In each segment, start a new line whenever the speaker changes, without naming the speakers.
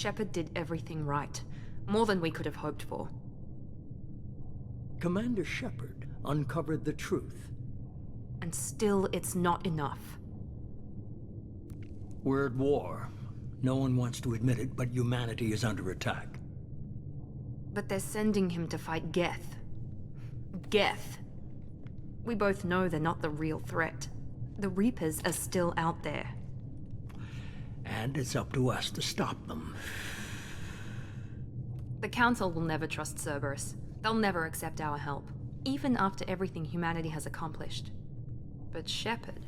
Shepard did everything right. More than we could have hoped for.
Commander Shepard uncovered the truth.
And still, it's not enough.
We're at war. No one wants to admit it, but humanity is under attack.
But they're sending him to fight Geth. Geth. We both know they're not the real threat. The Reapers are still out there.
And it's up to us to stop them.
The Council will never trust Cerberus. They'll never accept our help, even after everything humanity has accomplished. But Shepard,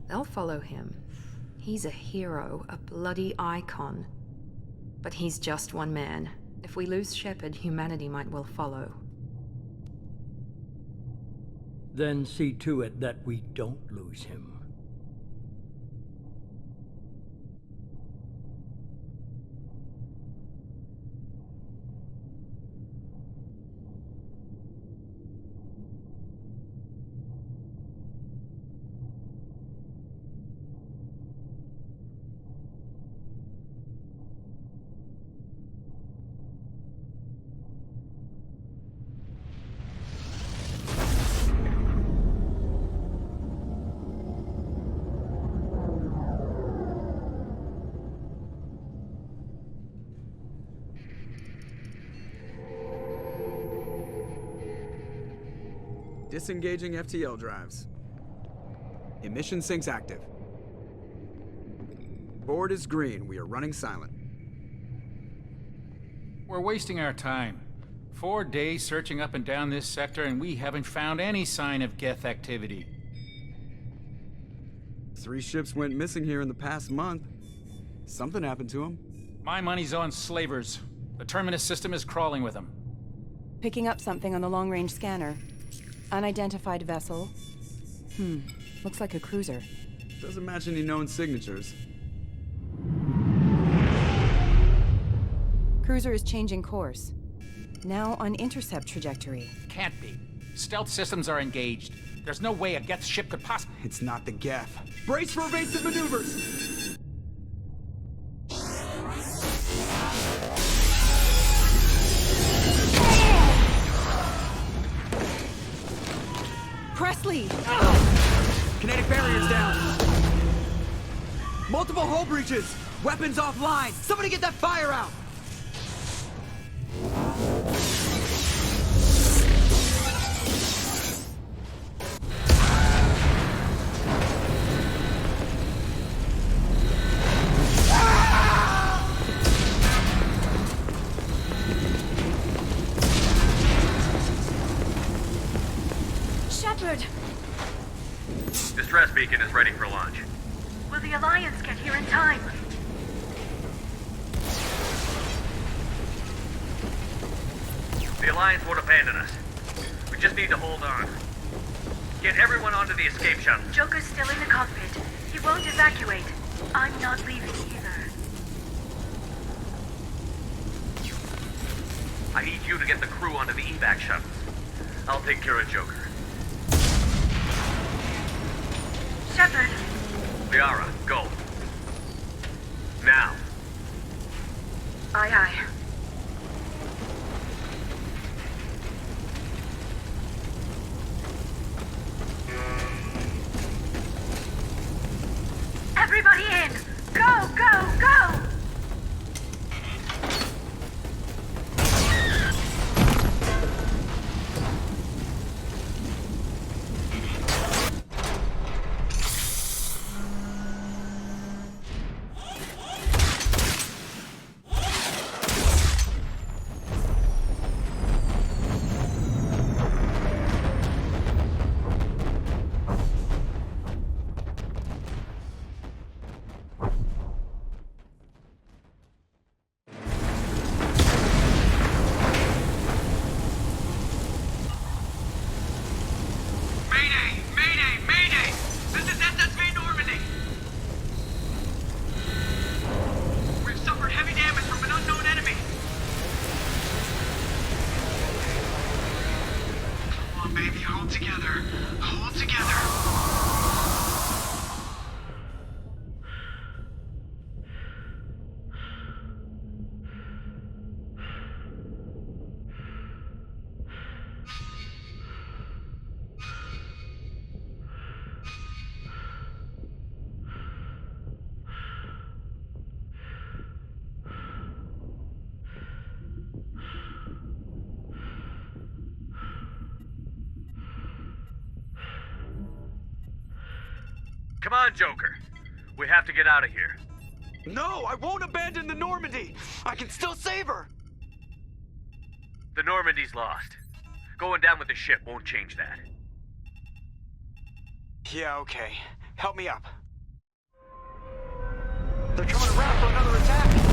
they'll follow him. He's a hero, a bloody icon. But he's just one man. If we lose Shepard, humanity might well follow.
Then see to it that we don't lose him.
Disengaging FTL drives. Emission sinks active. Board is green. We are running silent.
We're wasting our time. 4 days searching up and down this sector, and we haven't found any sign of Geth activity.
3 ships went missing here in the past month. Something happened to them.
My money's on slavers. The Terminus system is crawling with them.
Picking up something on the long-range scanner. Unidentified vessel. Looks like a cruiser.
Doesn't match any known signatures.
Cruiser is changing course. Now on intercept trajectory.
Can't be. Stealth systems are engaged. There's no way a Geth ship could possibly...
It's not the Geth. Brace for evasive maneuvers!
Presley!
Kinetic barriers down! Multiple hull breaches! Weapons offline! Somebody get that fire out!
Distress beacon is ready for launch.
Will the Alliance get here in time?
The Alliance won't abandon us. We just need to hold on. Get everyone onto the escape shuttle.
Joker's still in the cockpit. He won't evacuate. I'm not leaving either.
I need you to get the crew onto the evac shuttles. I'll take care of Joker.
Shepard!
Liara, go. Now.
Aye, aye. Everybody in! Go, go, go!
Come on, Joker. We have to get out of here.
No, I won't abandon the Normandy! I can still save her!
The Normandy's lost. Going down with the ship won't change that.
Yeah, okay. Help me up. They're coming around for another attack!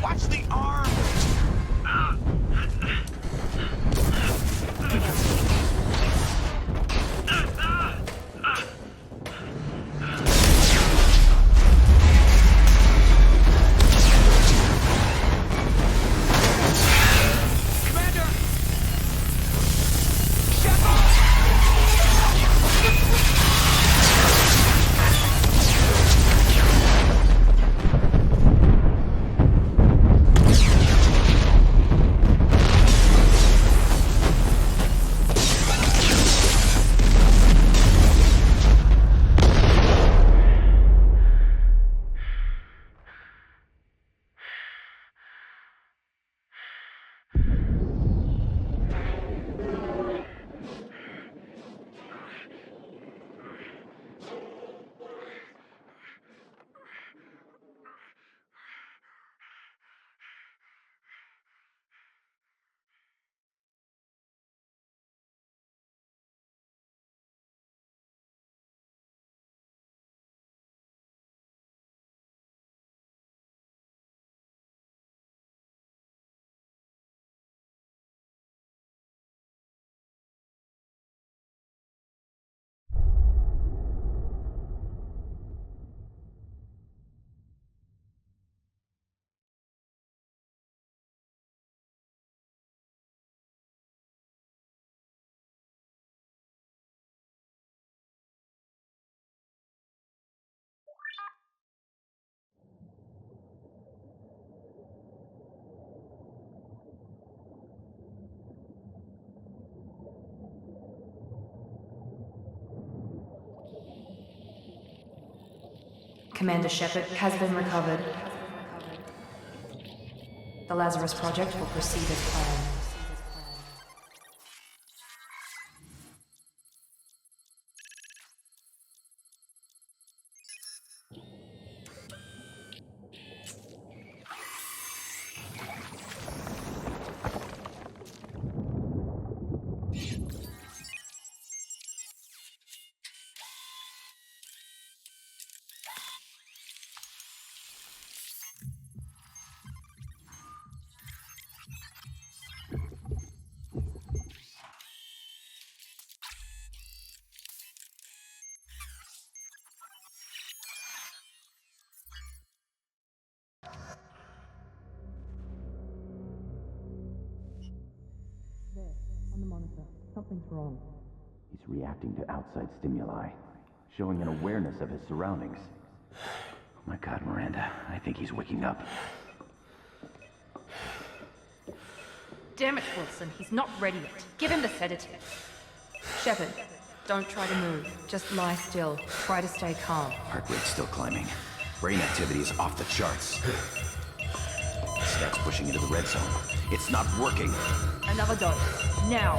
Watch the arm! Commander! Shepard!
Commander Shepard has been recovered. The Lazarus Project will proceed as planned.
On the monitor. Something's wrong.
He's reacting to outside stimuli, showing an awareness of his surroundings. Oh my God, Miranda, I think he's waking up.
Damn it, Wilson. He's not ready yet. Give him the sedative. Shepard, don't try to move. Just lie still. Try to stay calm.
Heart rate's still climbing. Brain activity is off the charts. Stats pushing into the red zone. It's not working.
Another dose. Now.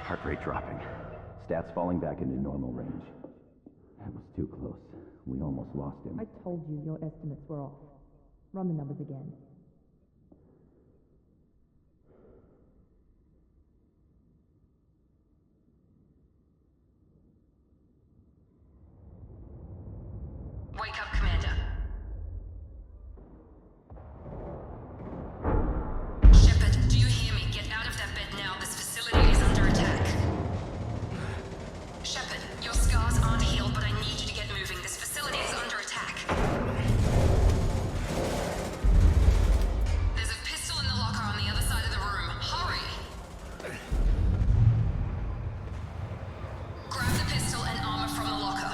Heart rate dropping. Stats falling back into normal range. That was too close. We almost lost him.
I told you your estimates were off. Run the numbers again.
Wake up, Commander. Shepard, do you hear me? Get out of that bed now. This facility is under attack. Shepard, your scars aren't healed, but I need you to get moving. This facility is under attack. There's a pistol in the locker on the other side of the room. Hurry! Grab the pistol and armor from the locker.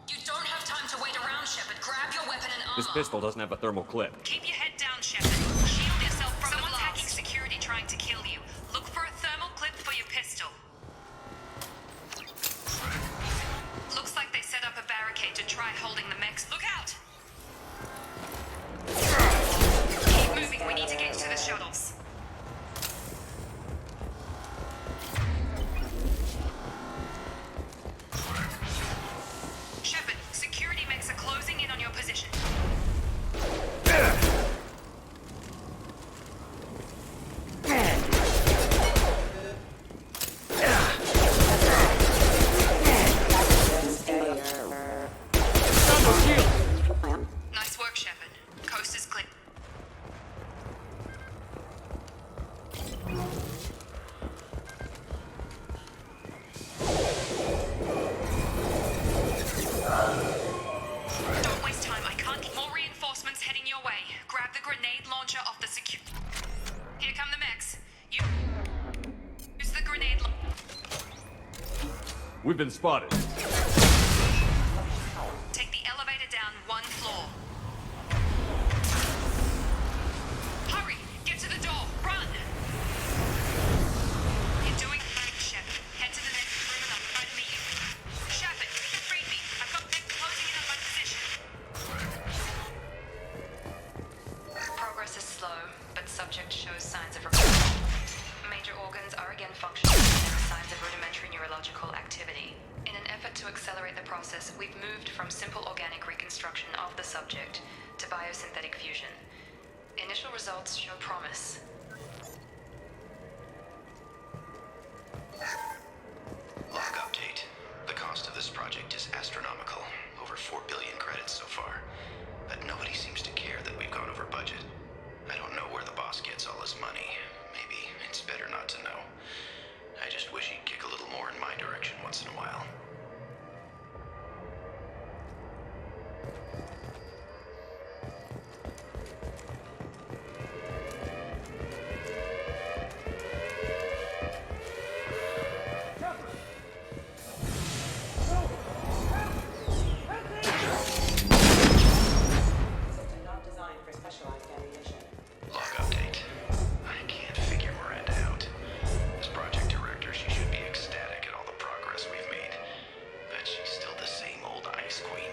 You don't have time to wait around, Shepard. Grab your weapon and armor.
This pistol doesn't have a thermal clip.
Keep your head down, Shepard. Shield yourself from the blast. Someone's hacking security trying to kill you. Look for a thermal clip for your
We've been spotted.
Take the elevator down 1 floor. Hurry! Get to the door! Run! You're doing great, Shepard. Head to the next room and I'll try to meet you. Shepard, read me. I've got them closing in on my position. Progress is slow, but subject shows signs of recovery. Major organs are again functioning and signs of rudimentary neurological activity. In an effort to accelerate the process, we've moved from simple organic reconstruction of the subject to biosynthetic fusion. Initial results show promise.
Log update. The cost of this project is astronomical. Over 4 billion credits so far. But nobody seems to care that we've gone over budget. I don't know where the boss gets all his money. Maybe it's better not to know. I just wish he'd kick a little more in my direction once in a while. Log update. I can't figure Miranda out. As project director, she should be ecstatic at all the progress we've made. But she's still the same old ice queen.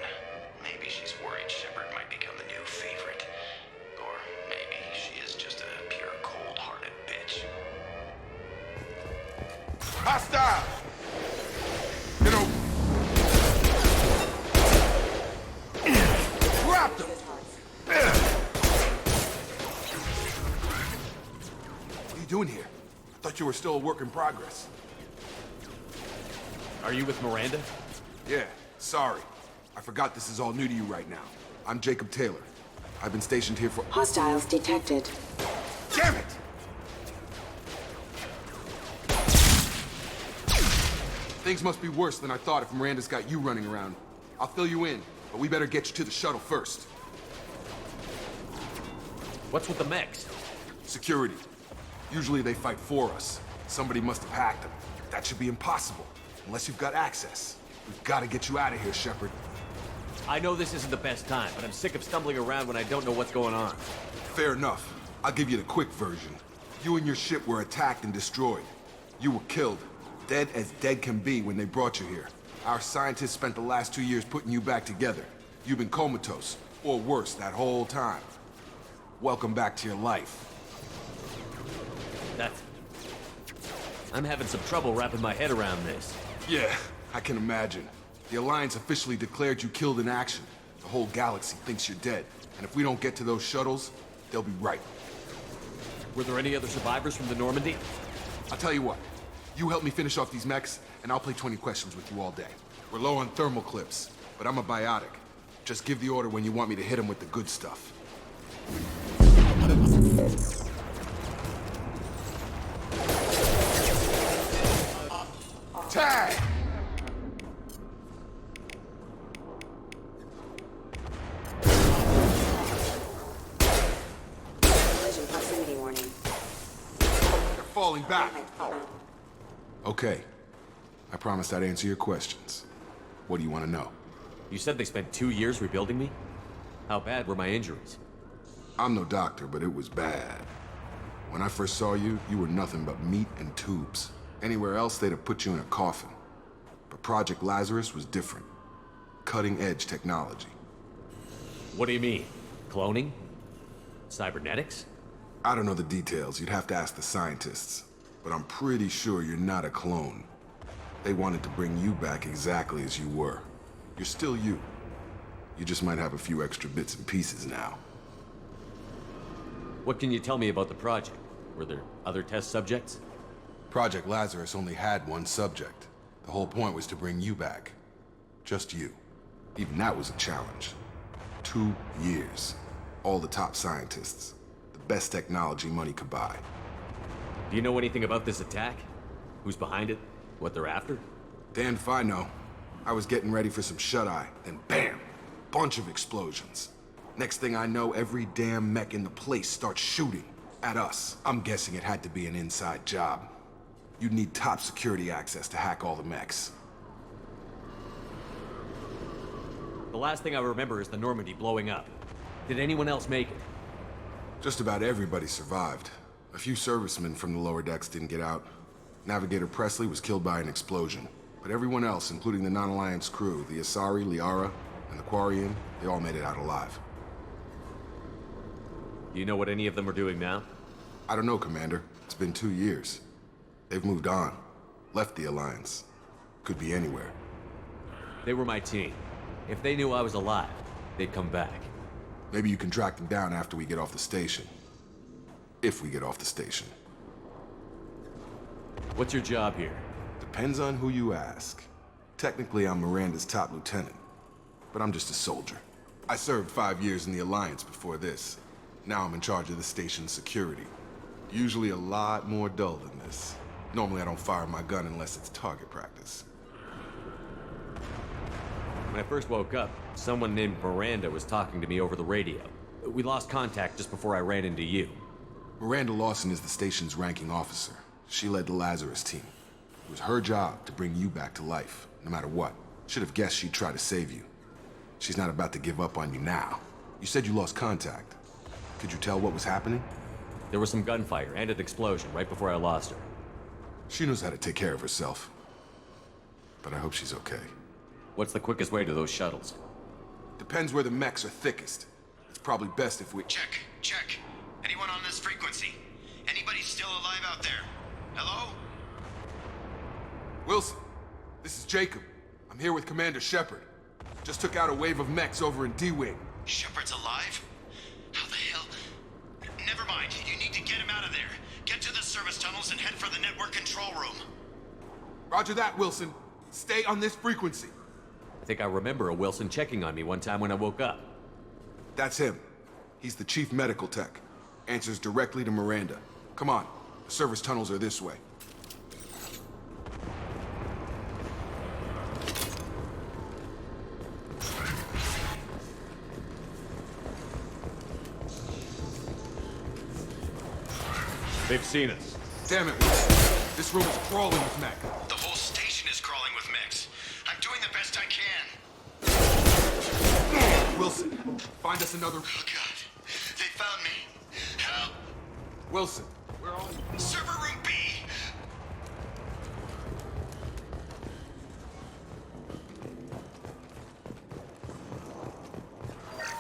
Maybe she's worried Shepard might become the new favorite. Or maybe she is just a pure cold-hearted bitch.
Hostile! Get over. Drop them! What are you doing here? I thought you were still a work in progress.
Are you with Miranda?
Yeah, sorry. I forgot this is all new to you right now. I'm Jacob Taylor. I've been stationed here for—
Hostiles detected.
Damn it! Things must be worse than I thought if Miranda's got you running around. I'll fill you in, but we better get you to the shuttle first.
What's with the mechs?
Security. Usually they fight for us. Somebody must have hacked them. That should be impossible, unless you've got access. We've got to get you out of here, Shepard.
I know this isn't the best time, but I'm sick of stumbling around when I don't know what's going on.
Fair enough. I'll give you the quick version. You and your ship were attacked and destroyed. You were killed. Dead as dead can be when they brought you here. Our scientists spent the last 2 years putting you back together. You've been comatose, or worse, that whole time. Welcome back to your life.
I'm having some trouble wrapping my head around this.
Yeah, I can imagine. The Alliance officially declared you killed in action. The whole galaxy thinks you're dead. And if we don't get to those shuttles, they'll be right.
Were there any other survivors from the Normandy?
I'll tell you what. You help me finish off these mechs, and I'll play 20 questions with you all day. We're low on thermal clips, but I'm a biotic. Just give the order when you want me to hit them with the good stuff. Tag!
Collision proximity warning.
They're falling back. Okay. I promised I'd answer your questions. What do you want to know?
You said they spent 2 years rebuilding me? How bad were my injuries?
I'm no doctor, but it was bad. When I first saw you, you were nothing but meat and tubes. Anywhere else, they'd have put you in a coffin. But Project Lazarus was different. Cutting-edge technology.
What do you mean? Cloning? Cybernetics?
I don't know the details. You'd have to ask the scientists. But I'm pretty sure you're not a clone. They wanted to bring you back exactly as you were. You're still you. You just might have a few extra bits and pieces now.
What can you tell me about the project? Were there other test subjects?
Project Lazarus only had one subject. The whole point was to bring you back. Just you. Even that was a challenge. 2 years. All the top scientists. The best technology money could buy.
Do you know anything about this attack? Who's behind it? What they're after?
Damned if I know. I was getting ready for some shut-eye, then bam! Bunch of explosions. Next thing I know, every damn mech in the place starts shooting. At us. I'm guessing it had to be an inside job. You'd need top security access to hack all the mechs.
last thing I remember is the Normandy blowing up. Did anyone else make it?
Just about everybody survived. A few servicemen from the lower decks didn't get out. Navigator Presley was killed by an explosion. But everyone else, including the non-Alliance crew, the Asari, Liara, and the Quarian, they all made it out alive.
Do you know what any of them are doing now?
I don't know, Commander. It's been 2 years. They've moved on. Left the Alliance. Could be anywhere.
They were my team. If they knew I was alive, they'd come back.
Maybe you can track them down after we get off the station. If we get off the station.
What's your job here?
Depends on who you ask. Technically, I'm Miranda's top lieutenant. But I'm just a soldier. I served 5 years in the Alliance before this. Now I'm in charge of the station's security. Usually a lot more dull than this. Normally I don't fire my gun unless it's target practice.
When I first woke up, someone named Miranda was talking to me over the radio. We lost contact just before I ran into you.
Miranda Lawson is the station's ranking officer. She led the Lazarus team. It was her job to bring you back to life, no matter what. Should have guessed she'd try to save you. She's not about to give up on you now. You said you lost contact. Could you tell what was happening?
There was some gunfire and an explosion right before I lost her.
She knows how to take care of herself. But I hope she's okay.
What's the quickest way to those shuttles?
Depends where the mechs are thickest. It's probably best if we...
Check. Anyone on this frequency? Anybody still alive out there? Hello?
Wilson, this is Jacob. I'm here with Commander Shepard. Just took out a wave of mechs over in D-Wing.
Shepard's alive? How the hell? Never mind. You need to get him out of there. Get to the service tunnels and head for the network control room.
Roger that, Wilson. Stay on this frequency.
I think I remember a Wilson checking on me one time when I woke up.
That's him. He's the chief medical tech. Answers directly to Miranda. Come on. The service tunnels are this way.
They've seen us.
Damn it, Wilson. This room is crawling with mech.
The whole station is crawling with mechs. I'm doing the best I can.
Wilson, find us another...
Oh, God. They found me. Help.
Wilson, we're on...
Server room B.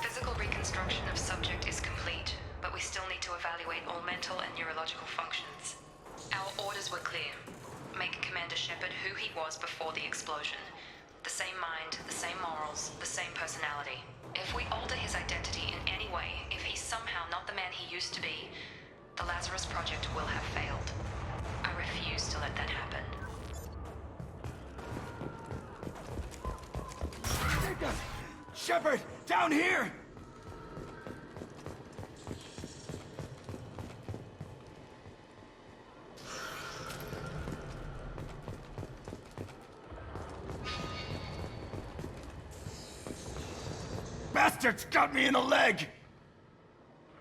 Physical reconstruction of subject is complete, but we still need to evaluate all mental and neurological functions. Our orders were clear. Make Commander Shepard who he was before the explosion. The same mind, the same morals, the same personality. If we alter his identity in any way, if he's somehow not the man he used to be, the Lazarus Project will have failed. I refuse to let that happen.
Shepard, down here! Bastards got me in the leg!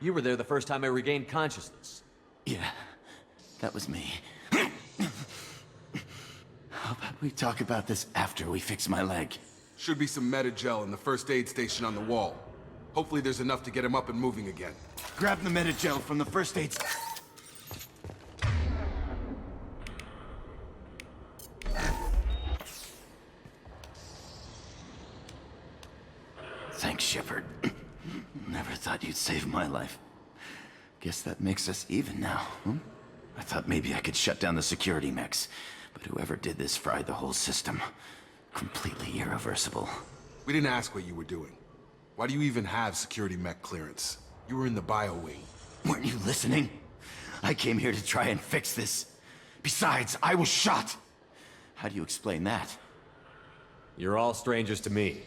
You were there the first time I regained consciousness.
Yeah, that was me. How about we talk about this after we fix my leg?
Should be some Medi-gel in the first aid station on the wall. Hopefully there's enough to get him up and moving again.
Grab the Medi-gel from the first aid... Thanks, Shepard. Never thought you'd save my life. Guess that makes us even now, hmm? I thought maybe I could shut down the security mechs, but whoever did this fried the whole system. Completely irreversible.
We didn't ask what you were doing. Why do you even have security mech clearance? You were in the bio wing.
Weren't you listening? I came here to try and fix this. Besides, I was shot! How do you explain that?
You're all strangers to me.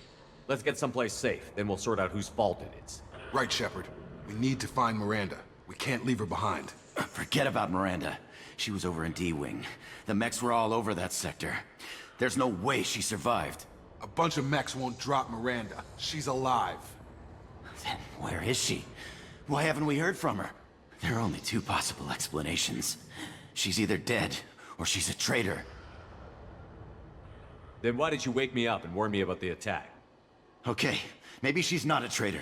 Let's get someplace safe, then we'll sort out whose fault it is.
Right, Shepard. We need to find Miranda. We can't leave her behind.
Forget about Miranda. She was over in D-Wing. The mechs were all over that sector. There's no way she survived.
A bunch of mechs won't drop Miranda. She's alive.
Then where is she? Why haven't we heard from her? There are only two possible explanations. She's either dead, or she's a traitor.
Then why did you wake me up and warn me about the attack?
Okay, maybe she's not a traitor,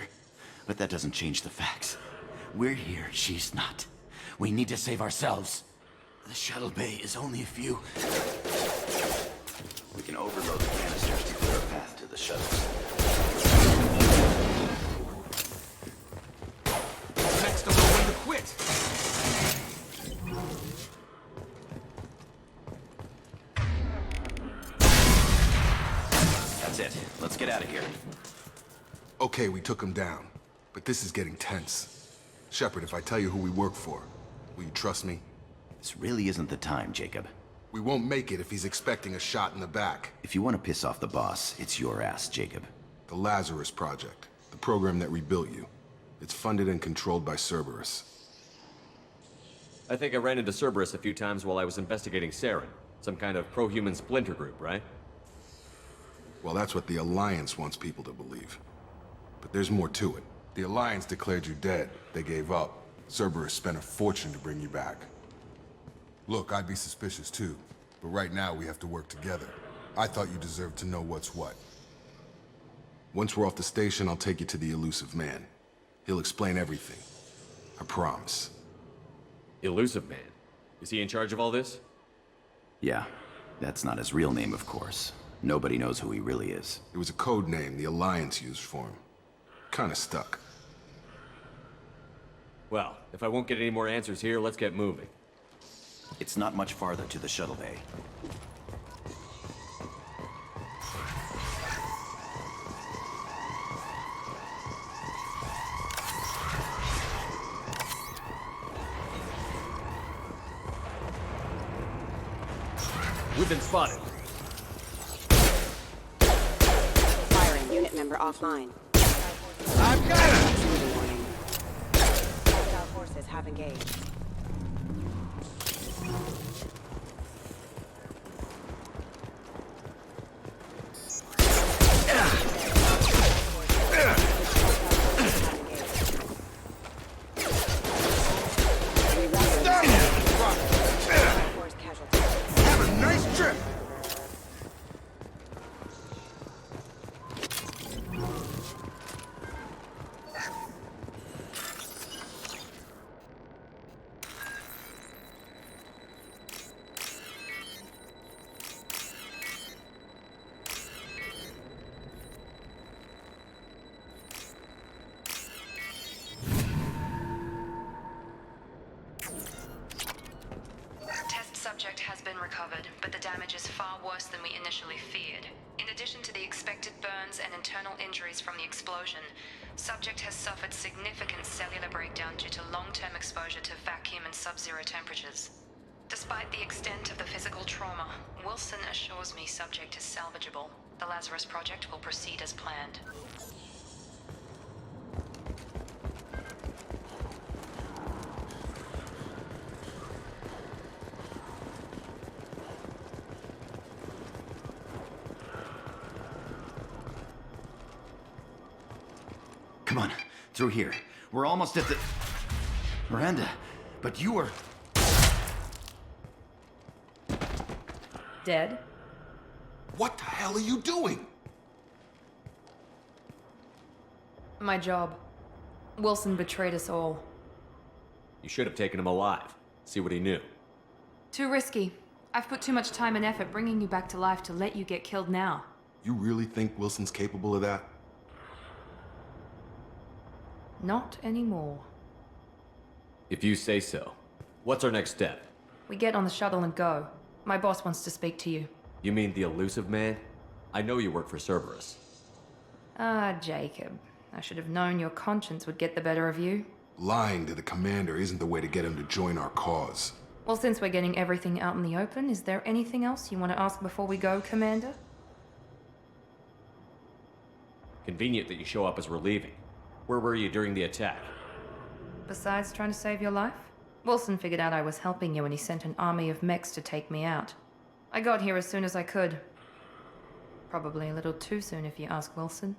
but that doesn't change the facts. We're here, she's not. We need to save ourselves. The shuttle bay is only a few. We can overload the canisters to clear a path to the shuttles.
Next to know when to quit.
That's it. Let's get out of here.
Okay, we took him down, but this is getting tense. Shepard, if I tell you who we work for, will you trust me?
This really isn't the time, Jacob.
We won't make it if he's expecting a shot in the back.
If you want to piss off the boss, it's your ass, Jacob.
The Lazarus Project, the program that rebuilt you. It's funded and controlled by Cerberus.
I think I ran into Cerberus a few times while I was investigating Saren. Some kind of pro-human splinter group, right?
Well, that's what the Alliance wants people to believe. But there's more to it. The Alliance declared you dead. They gave up. Cerberus spent a fortune to bring you back. Look, I'd be suspicious too, but right now we have to work together. I thought you deserved to know what's what. Once we're off the station, I'll take you to the elusive man. He'll explain everything. I promise.
Elusive man? Is he in charge of all this?
Yeah, that's not his real name, of course. Nobody knows who he really is.
It was a code name the Alliance used for him. Kinda stuck.
Well, if I won't get any more answers here, let's get moving.
It's not much farther to the shuttle bay.
We've been spotted.
Firing unit member offline.
I've got it!
Warning. Hostile forces have engaged.
Have a nice trip!
Subject has been recovered, but the damage is far worse than we initially feared. In addition to the expected burns and internal injuries from the explosion, subject has suffered significant cellular breakdown due to long-term exposure to vacuum and sub-zero temperatures. Despite the extent of the physical trauma, Wilson assures me subject is salvageable. The Lazarus Project will proceed as planned.
Come on, through here. We're almost at the... Miranda, but you were...
Dead?
What the hell are you doing?
My job. Wilson betrayed us all.
You should have taken him alive. See what he knew.
Too risky. I've put too much time and effort bringing you back to life to let you get killed now.
You really think Wilson's capable of that?
Not anymore.
If you say so. What's our next step?
We get on the shuttle and go. My boss wants to speak to you.
You mean the elusive man? I know you work for Cerberus.
Ah, Jacob. I should have known your conscience would get the better of you.
Lying to the commander isn't the way to get him to join our cause.
Well, since we're getting everything out in the open, is there anything else you want to ask before we go, Commander?
Convenient that you show up as we're leaving. Where were you during the attack?
Besides trying to save your life? Wilson figured out I was helping you and he sent an army of mechs to take me out. I got here as soon as I could. Probably a little too soon if you ask Wilson.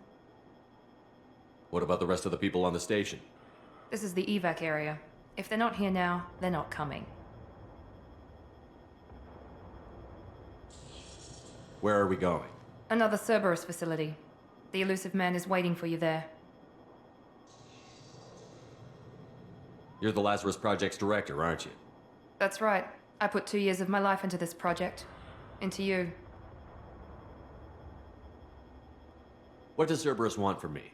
What about the rest of the people on the station?
This is the evac area. If they're not here now, they're not coming.
Where are we going?
Another Cerberus facility. The elusive man is waiting for you there.
You're the Lazarus Project's director, aren't you?
That's right. I put 2 years of my life into this project. Into you.
What does Cerberus want from me?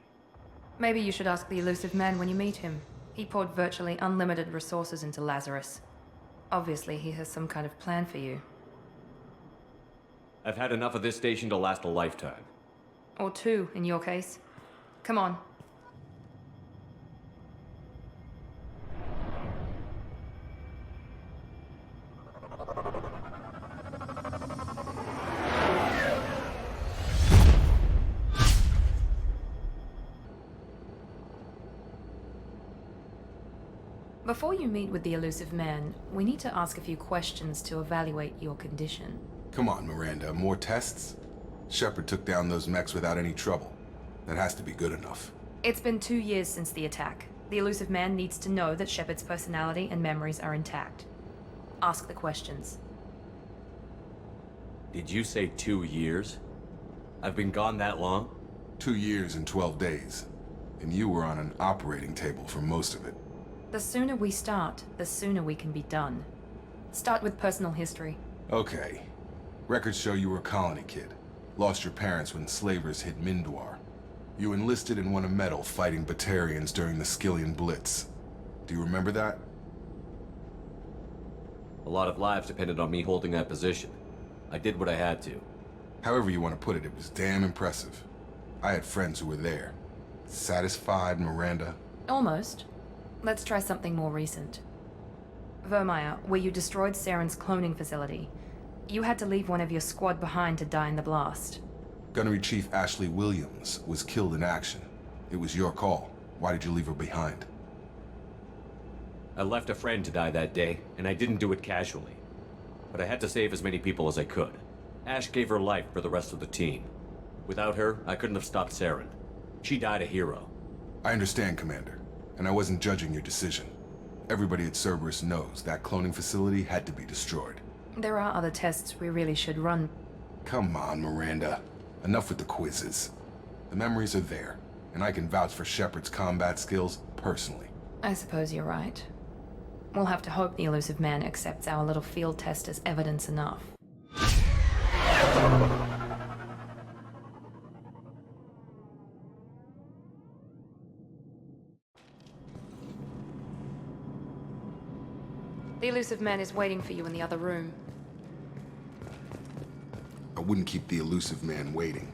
Maybe you should ask the elusive man when you meet him. He poured virtually unlimited resources into Lazarus. Obviously, he has some kind of plan for you.
I've had enough of this station to last a lifetime.
Or 2, in your case. Come on. Before you meet with the elusive man, we need to ask a few questions to evaluate your condition.
Come on, Miranda. More tests? Shepard took down those mechs without any trouble. That has to be good enough.
It's been 2 years since the attack. The elusive man needs to know that Shepard's personality and memories are intact. Ask the questions.
Did you say 2 years? I've been gone that long?
2 years and 12 days. And you were on an operating table for most of it.
The sooner we start, the sooner we can be done. Start with personal history.
Okay. Records show you were a colony kid. Lost your parents when slavers hit Mindwar. You enlisted and won a medal fighting Batarians during the Skillian Blitz. Do you remember that?
A lot of lives depended on me holding that position. I did what I had to.
However you want to put it, it was damn impressive. I had friends who were there. Satisfied, Miranda?
Almost. Let's try something more recent. Vermeer, where you destroyed Saren's cloning facility. You had to leave one of your squad behind to die in the blast.
Gunnery Chief Ashley Williams was killed in action. It was your call. Why did you leave her behind?
I left a friend to die that day, and I didn't do it casually. But I had to save as many people as I could. Ash gave her life for the rest of the team. Without her, I couldn't have stopped Saren. She died a hero.
I understand, Commander. And I wasn't judging your decision. Everybody at Cerberus knows that cloning facility had to be destroyed.
There are other tests we really should run.
Come on, Miranda. Enough with the quizzes. The memories are there, and I can vouch for Shepard's combat skills personally.
I suppose you're right. We'll have to hope the elusive man accepts our little field test as evidence enough. The elusive man is waiting for you in the other room.
I wouldn't keep the elusive man waiting.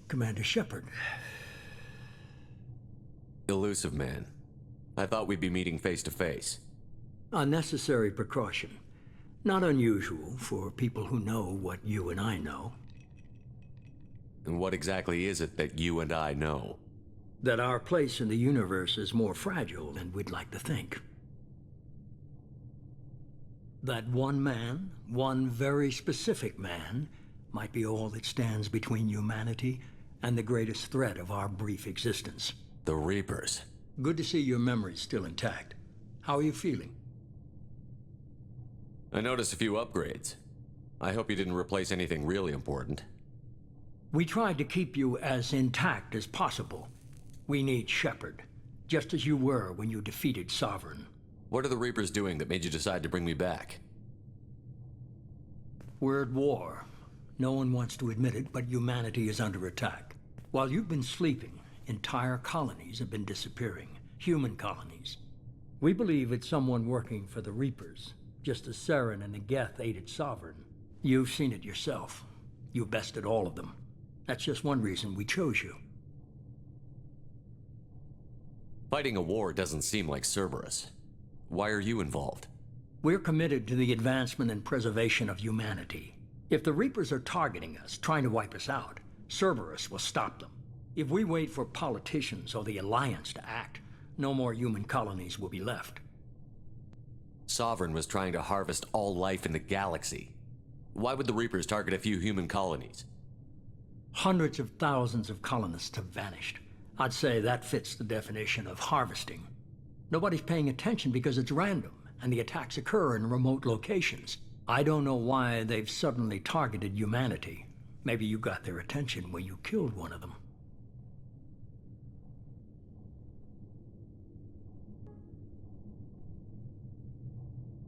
Commander Shepard.
Elusive man. I thought we'd be meeting face to face.
A necessary precaution. Not unusual for people who know what you and I know.
And what exactly is it that you and I know?
That our place in the universe is more fragile than we'd like to think. That one man, one very specific man, might be all that stands between humanity and the greatest threat of our brief existence.
The Reapers.
Good to see your memory's still intact. How are you feeling?
I noticed a few upgrades. I hope you didn't replace anything really important.
We tried to keep you as intact as possible. We need Shepard, just as you were when you defeated Sovereign.
What are the Reapers doing that made you decide to bring me back?
We're at war. No one wants to admit it, but humanity is under attack. While you've been sleeping, entire colonies have been disappearing. Human colonies. We believe it's someone working for the Reapers, just as Saren and the Geth aided Sovereign. You've seen it yourself. You bested all of them. That's just one reason we chose you.
Fighting a war doesn't seem like Cerberus. Why are you involved?
We're committed to the advancement and preservation of humanity. If the Reapers are targeting us, trying to wipe us out, Cerberus will stop them. If we wait for politicians or the Alliance to act, no more human colonies will be left.
Sovereign was trying to harvest all life in the galaxy. Why would the Reapers target a few human colonies?
Hundreds of thousands of colonists have vanished. I'd say that fits the definition of harvesting. Nobody's paying attention because it's random, and the attacks occur in remote locations. I don't know why they've suddenly targeted humanity. Maybe you got their attention when you killed one of them.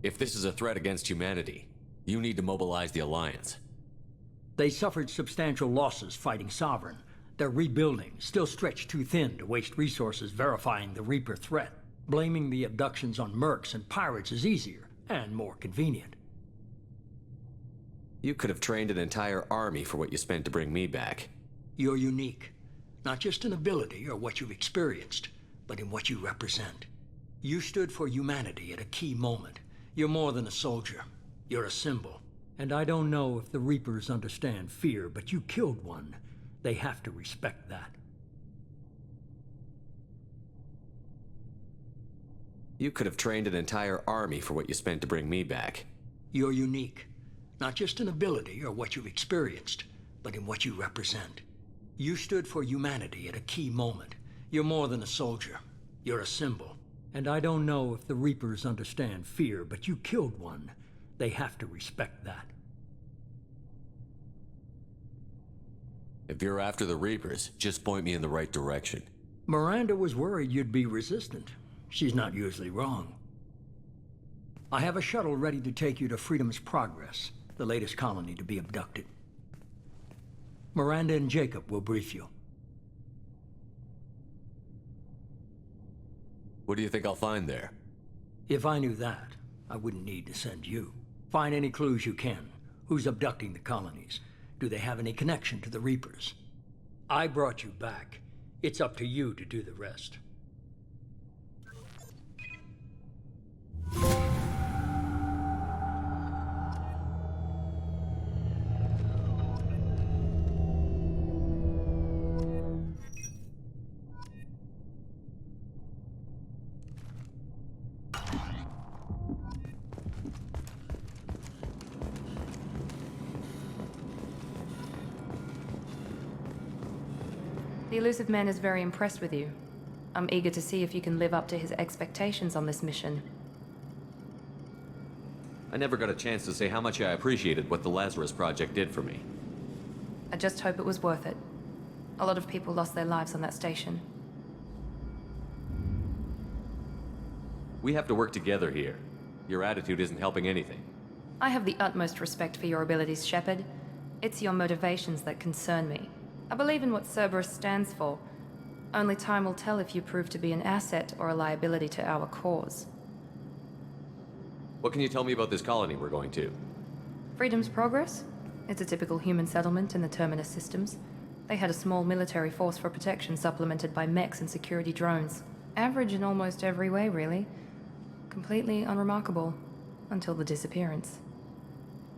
If this is a threat against humanity, you need to mobilize the Alliance.
They suffered substantial losses fighting Sovereign. They're rebuilding, still stretched too thin to waste resources verifying the Reaper threat. Blaming the abductions on mercs and pirates is easier, and more convenient.
You could have trained an entire army for what you spent to bring me back.
You're unique. Not just in ability or what you've experienced, but in what you represent. You stood for humanity at a key moment. You're more than a soldier. You're a symbol. And I don't know if the Reapers understand fear, but you killed one. They have to respect that.
You could have trained an entire army for what you spent to bring me back.
You're unique. Not just in ability or what you've experienced, but in what you represent. You stood for humanity at a key moment. You're more than a soldier. You're a symbol. And I don't know if the Reapers understand fear, but you killed one. They have to respect that.
If you're after the Reapers, just point me in the right direction.
Miranda was worried you'd be resistant. She's not usually wrong. I have a shuttle ready to take you to Freedom's Progress, the latest colony to be abducted. Miranda and Jacob will brief you.
What do you think I'll find there?
If I knew that, I wouldn't need to send you. Find any clues you can. Who's abducting the colonies? Do they have any connection to the Reapers? I brought you back. It's up to you to do the rest.
The elusive man is very impressed with you. I'm eager to see if you can live up to his expectations on this mission.
I never got a chance to say how much I appreciated what the Lazarus Project did for me.
I just hope it was worth it. A lot of people lost their lives on that station.
We have to work together here. Your attitude isn't helping anything.
I have the utmost respect for your abilities, Shepard. It's your motivations that concern me. I believe in what Cerberus stands for. Only time will tell if you prove to be an asset or a liability to our cause.
What can you tell me about this colony we're going to?
Freedom's Progress? It's a typical human settlement in the Terminus systems. They had a small military force for protection supplemented by mechs and security drones. Average in almost every way, really. Completely unremarkable. Until the disappearance.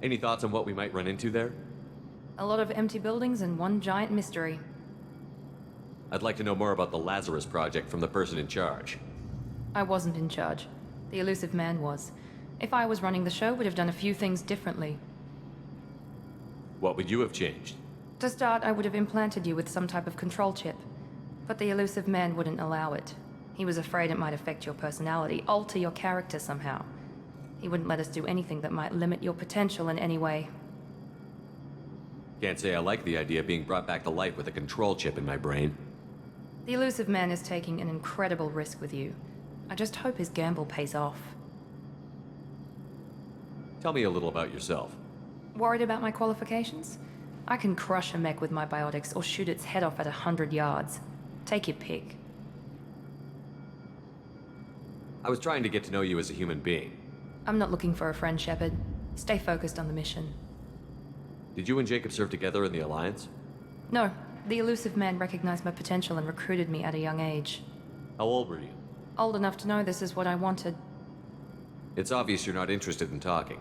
Any thoughts on what we might run into there?
A lot of empty buildings and one giant mystery.
I'd like to know more about the Lazarus Project from the person in charge.
I wasn't in charge. The elusive man was. If I was running the show, would have done a few things differently.
What would you have changed?
To start, I would have implanted you with some type of control chip. But the elusive man wouldn't allow it. He was afraid it might affect your personality, alter your character somehow. He wouldn't let us do anything that might limit your potential in any way.
Can't say I like the idea of being brought back to life with a control chip in my brain.
The elusive man is taking an incredible risk with you. I just hope his gamble pays off.
Tell me a little about yourself.
Worried about my qualifications? I can crush a mech with my biotics or shoot its head off at 100 yards. Take your pick.
I was trying to get to know you as a human being.
I'm not looking for a friend, Shepard. Stay focused on the mission.
Did you and Jacob serve together in the Alliance?
No. The elusive man recognized my potential and recruited me at a young age.
How old were you?
Old enough to know this is what I wanted.
It's obvious you're not interested in talking.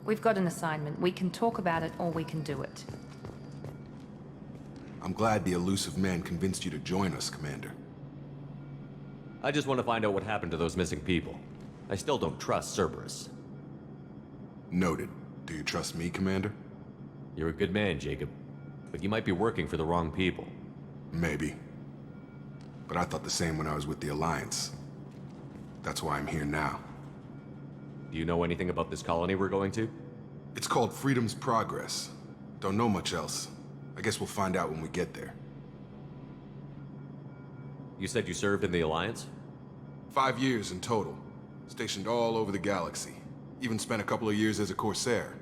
We've got an assignment. We can talk about it or we can do it.
I'm glad the elusive man convinced you to join us, Commander.
I just want to find out what happened to those missing people. I still don't trust Cerberus.
Noted. Do you trust me, Commander?
You're a good man, Jacob. But you might be working for the wrong people.
Maybe. But I thought the same when I was with the Alliance. That's why I'm here now.
Do you know anything about this colony we're going to?
It's called Freedom's Progress. Don't know much else. I guess we'll find out when we get there.
You said you served in the Alliance?
5 years in total. Stationed all over the galaxy. Even spent a couple of years as a Corsair.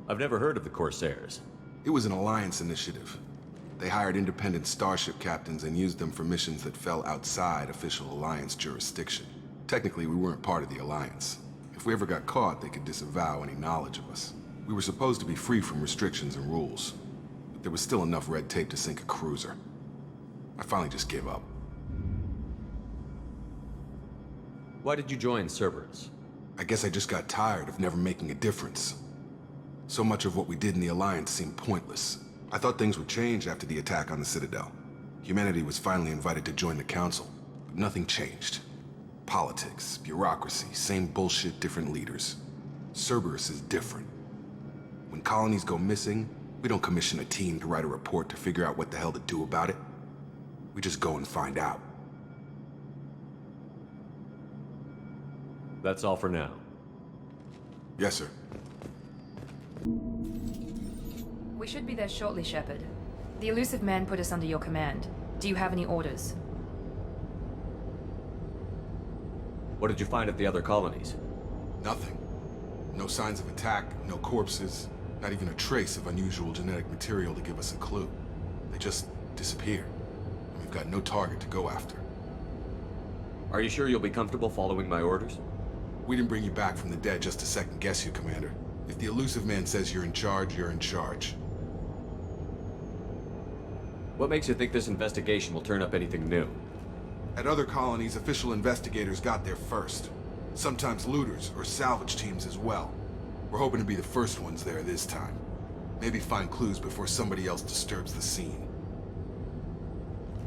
I've never heard of the Corsairs.
It was an Alliance initiative. They hired independent starship captains and used them for missions that fell outside official Alliance jurisdiction. Technically, we weren't part of the Alliance. If we ever got caught, they could disavow any knowledge of us. We were supposed to be free from restrictions and rules. But there was still enough red tape to sink a cruiser. I finally just gave up.
Why did you join Cerberus?
I guess I just got tired of never making a difference. So much of what we did in the Alliance seemed pointless. I thought things would change after the attack on the Citadel. Humanity was finally invited to join the Council, but nothing changed. Politics, bureaucracy, same bullshit, different leaders. Cerberus is different. When colonies go missing, we don't commission a team to write a report to figure out what the hell to do about it. We just go and find out.
That's all for now.
Yes, sir.
We should be there shortly, Shepard. The elusive man put us under your command. Do you have any orders?
What did you find at the other colonies?
Nothing. No signs of attack, no corpses, not even a trace of unusual genetic material to give us a clue. They just disappeared. And we've got no target to go after.
Are you sure you'll be comfortable following my orders?
We didn't bring you back from the dead just to second guess you, Commander. If the elusive man says you're in charge, you're in charge.
What makes you think this investigation will turn up anything new?
At other colonies, official investigators got there first. Sometimes looters or salvage teams as well. We're hoping to be the first ones there this time. Maybe find clues before somebody else disturbs the scene.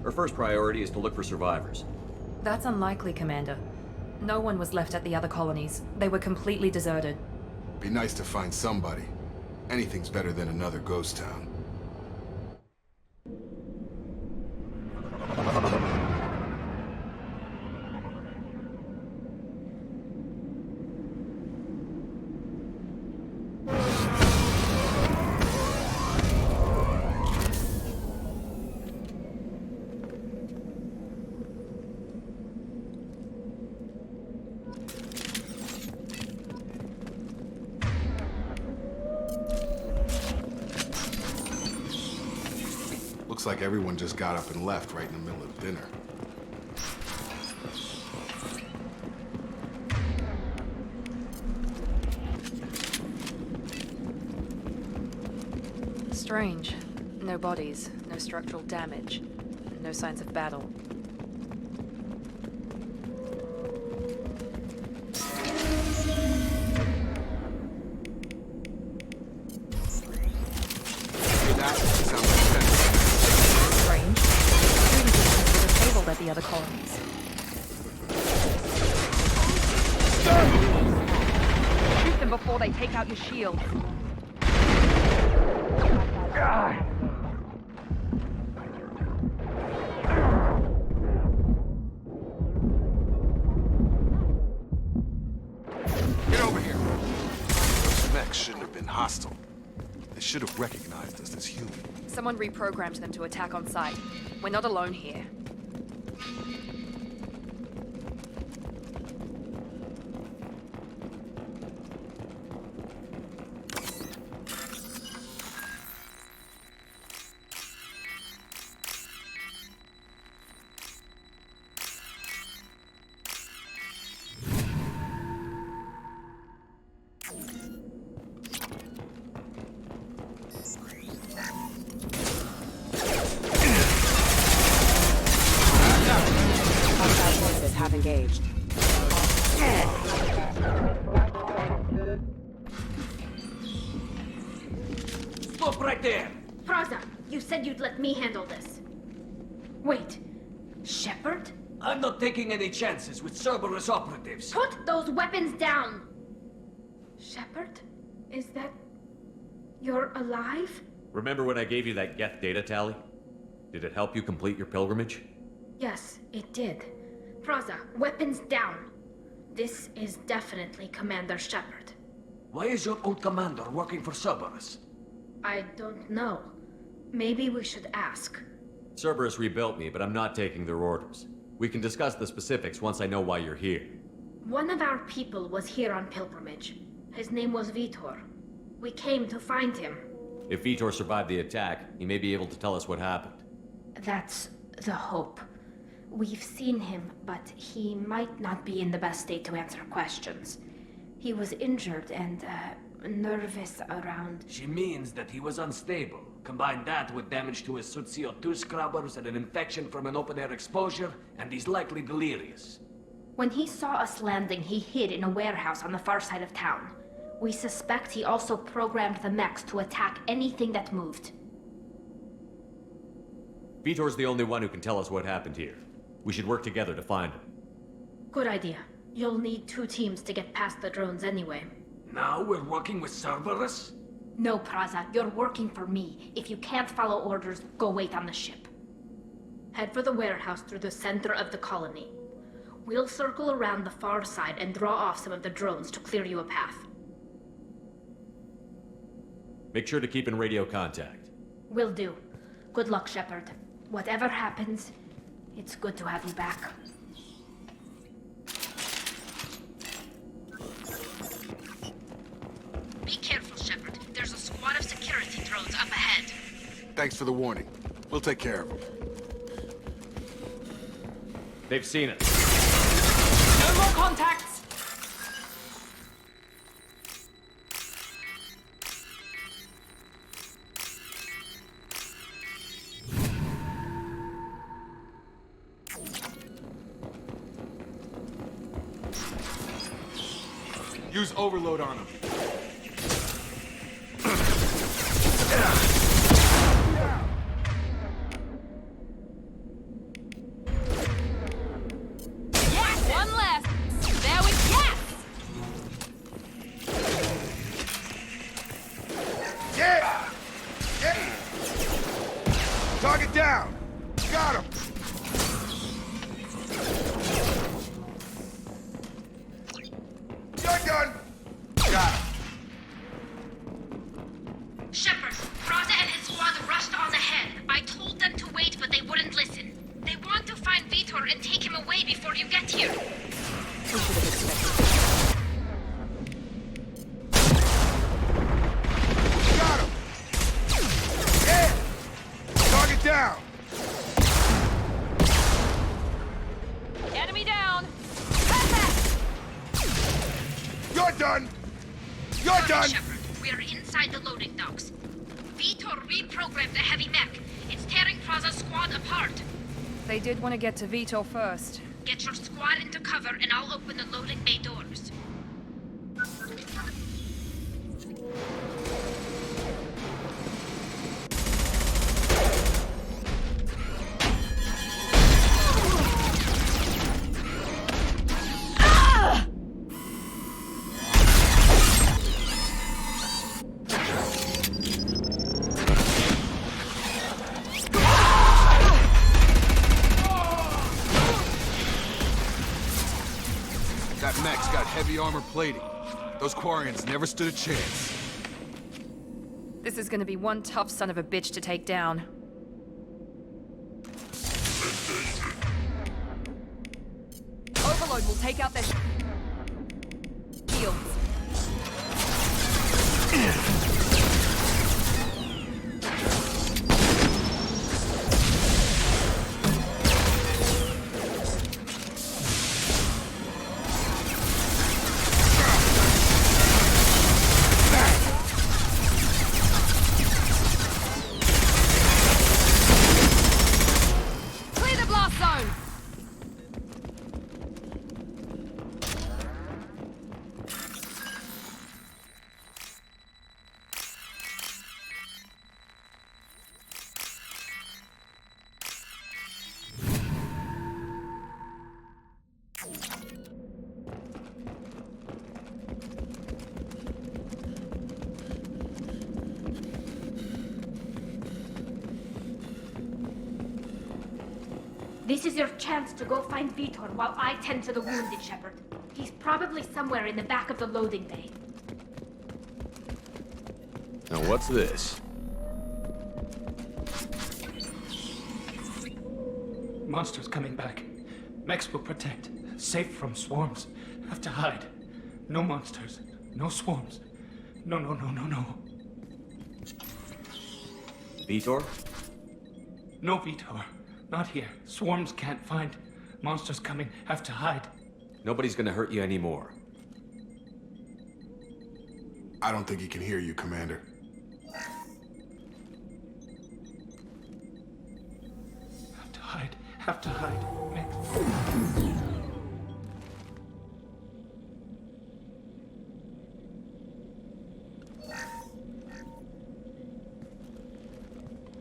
Our first priority is to look for survivors.
That's unlikely, Commander. No one was left at the other colonies. They were completely deserted.
Be nice to find somebody. Anything's better than another ghost town. Looks like everyone just got up and left right in the middle of dinner.
Strange. No bodies, no structural damage, no signs of battle. The other colonies. Shoot them before they take out your shield.
Get over here. Those mechs shouldn't have been hostile. They should have recognized us as human.
Someone reprogrammed them to attack on sight. We're not alone here.
Have engaged.
Stop right there!
Frozen, you
You said you'd let me handle this. Wait, Shepard?
I'm not taking any chances with Cerberus operatives.
Put those weapons down! Shepard? Is that... you're alive?
Remember when I gave you that Geth data tally? Did it help you complete your pilgrimage?
Yes, it did. Praza, weapons down. This is definitely Commander Shepard.
Why is your old commander working for Cerberus?
I don't know. Maybe we should ask.
Cerberus rebuilt me, but I'm not taking their orders. We can discuss the specifics once I know why you're here.
One of our people was here on pilgrimage. His name was Vitor. We came to find him.
If Vitor survived the attack, he may be able to tell us what happened.
That's the hope. We've seen him, but he might not be in the best state to answer questions. He was injured and, nervous around...
She means that he was unstable. Combine that with damage to his suit CO2 scrubbers and an infection from an open-air exposure, and he's likely delirious.
When he saw us landing, he hid in a warehouse on the far side of town. We suspect he also programmed the mechs to attack anything that moved.
Vitor's the only one who can tell us what happened here. We should work together to find him.
Good idea. You'll need 2 teams to get past the drones anyway.
Now we're working with Cerberus?
No, Praza. You're working for me. If you can't follow orders, go wait on the ship. Head for the warehouse through the center of the colony. We'll circle around the far side and draw off some of the drones to clear you a path.
Make sure to keep in radio contact.
Will do. Good luck, Shepard. Whatever happens, it's good to have you back. Be careful, Shepard. There's a squad of security drones up ahead.
Thanks for the warning. We'll take care of them.
They've seen us.
No more contacts!
Use Overlord on him.
Yes, one left. There we go.
Yeah! Yeah! Target down! Got him! You're done! Got him.
Shepard, Praza and his squad rushed on ahead. I told them to wait, but they wouldn't listen. They want to find Vitor and take him away before you get here.
Got him! Yeah! Target down!
Enemy down. Perfect.
You're done! You're
Sorry,
done!
Shepard. We're inside the loading docks. Vitor reprogrammed the heavy mech. It's tearing Praza's squad apart.
They did want to get to Vitor first.
Get your squad into cover and I'll open the loading bay doors.
That mech's got heavy armor plating. Those Quarians never stood a chance.
This is gonna be one tough son of a bitch to take down. Overlord will take out their shields. Clear the blast zone!
This is your chance to go find Vitor while I tend to the wounded, Shepard. He's probably somewhere in the back of the loading bay.
Now what's this?
Monsters coming back. Mechs will protect. Safe from swarms. Have to hide. No monsters. No swarms. No.
Vitor?
No Vitor. Not here. Swarms can't find. Monsters coming. Have to hide.
Nobody's gonna hurt you anymore.
I don't think he can hear you, Commander.
Have to hide.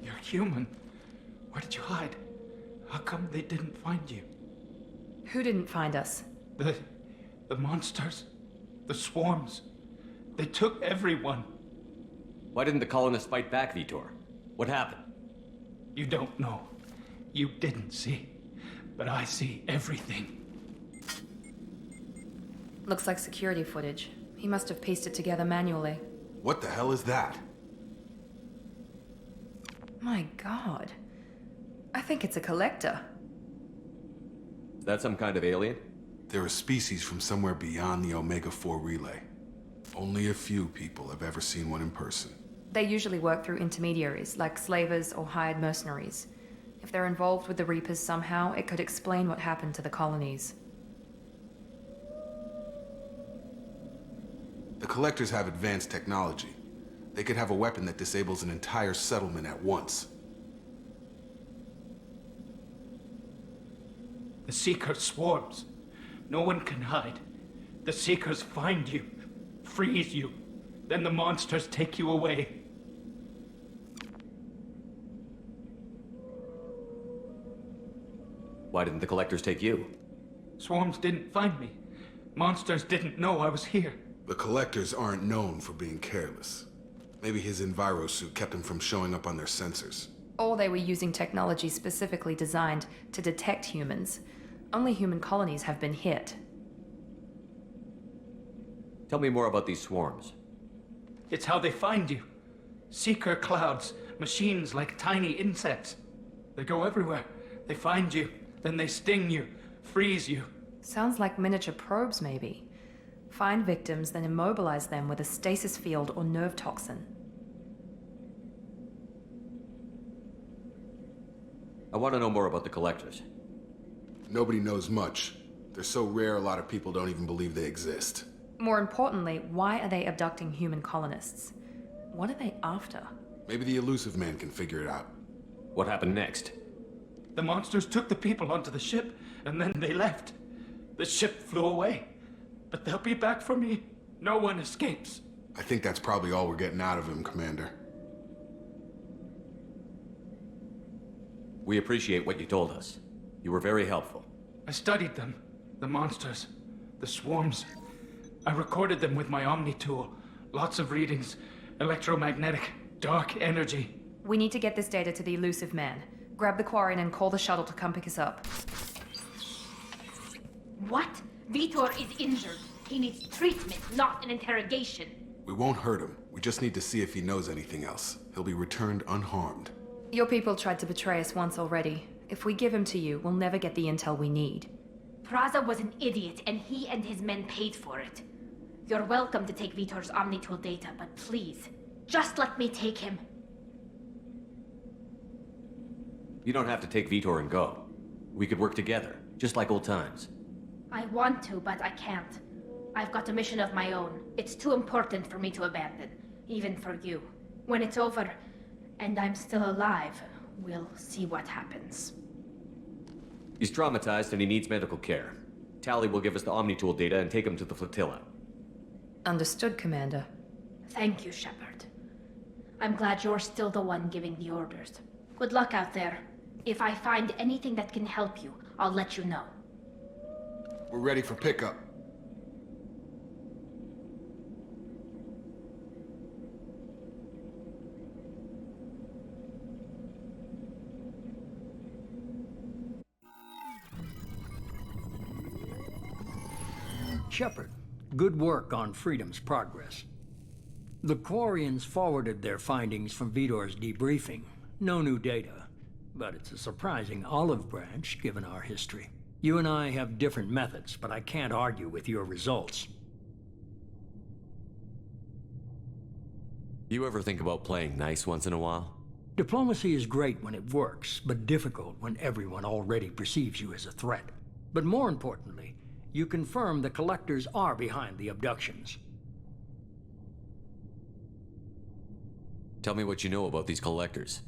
You're human. Where did you hide? How come they didn't find you?
Who didn't find us?
The monsters. The swarms. They took everyone.
Why didn't the colonists fight back, Vitor? What happened?
You don't know. You didn't see. But I see everything.
Looks like security footage. He must have pieced it together manually.
What the hell is that?
My god. I think it's a collector.
Is that some kind of alien?
They're a species from somewhere beyond the Omega-4 relay. Only a few people have ever seen one in person.
They usually work through intermediaries, like slavers or hired mercenaries. If they're involved with the Reapers somehow, it could explain what happened to the colonies.
The Collectors have advanced technology. They could have a weapon that disables an entire settlement at once.
The Seeker swarms. No one can hide. The Seekers find you, freeze you. Then the monsters take you away.
Why didn't the Collectors take you?
Swarms didn't find me. Monsters didn't know I was here.
The Collectors aren't known for being careless. Maybe his Enviro suit kept him from showing up on their sensors.
Or they were using technology specifically designed to detect humans. Only human colonies have been hit.
Tell me more about these swarms.
It's how they find you. Seeker clouds, machines like tiny insects. They go everywhere. They find you, then they sting you, freeze you.
Sounds like miniature probes, maybe. Find victims, then immobilize them with a stasis field or nerve toxin.
I want to know more about the Collectors.
Nobody knows much. They're so rare, a lot of people don't even believe they exist.
More importantly, why are they abducting human colonists? What are they after?
Maybe the elusive man can figure it out.
What happened next?
The monsters took the people onto the ship, and then they left. The ship flew away. But they'll be back for me. No one escapes.
I think that's probably all we're getting out of him, Commander.
We appreciate what you told us. You were very helpful.
I studied them. The monsters. The swarms. I recorded them with my Omni tool. Lots of readings. Electromagnetic. Dark energy.
We need to get this data to the elusive man. Grab the Quarian and call the shuttle to come pick us up.
What? Vitor is injured. He needs treatment, not an interrogation.
We won't hurt him. We just need to see if he knows anything else. He'll be returned unharmed.
Your people tried to betray us once already. If we give him to you, we'll never get the intel we need.
Praza was an idiot, and he and his men paid for it. You're welcome to take Vitor's Omnitool data, but please, just let me take him.
You don't have to take Vitor and go. We could work together, just like old times.
I want to, but I can't. I've got a mission of my own. It's too important for me to abandon, even for you. When it's over, and I'm still alive, we'll see what happens.
He's traumatized and he needs medical care. Tally will give us the Omnitool data and take him to the flotilla.
Understood, Commander.
Thank you, Shepard. I'm glad you're still the one giving the orders. Good luck out there. If I find anything that can help you, I'll let you know.
We're ready for pickup.
Shepard, good work on Freedom's progress. The Quarians forwarded their findings from Vidor's debriefing. No new data, but it's a surprising olive branch given our history. You and I have different methods, but I can't argue with your results.
You ever think about playing nice once in a while?
Diplomacy is great when it works, but difficult when everyone already perceives you as a threat. But more importantly, you confirm the Collectors are behind the abductions.
Tell me what you know about these Collectors.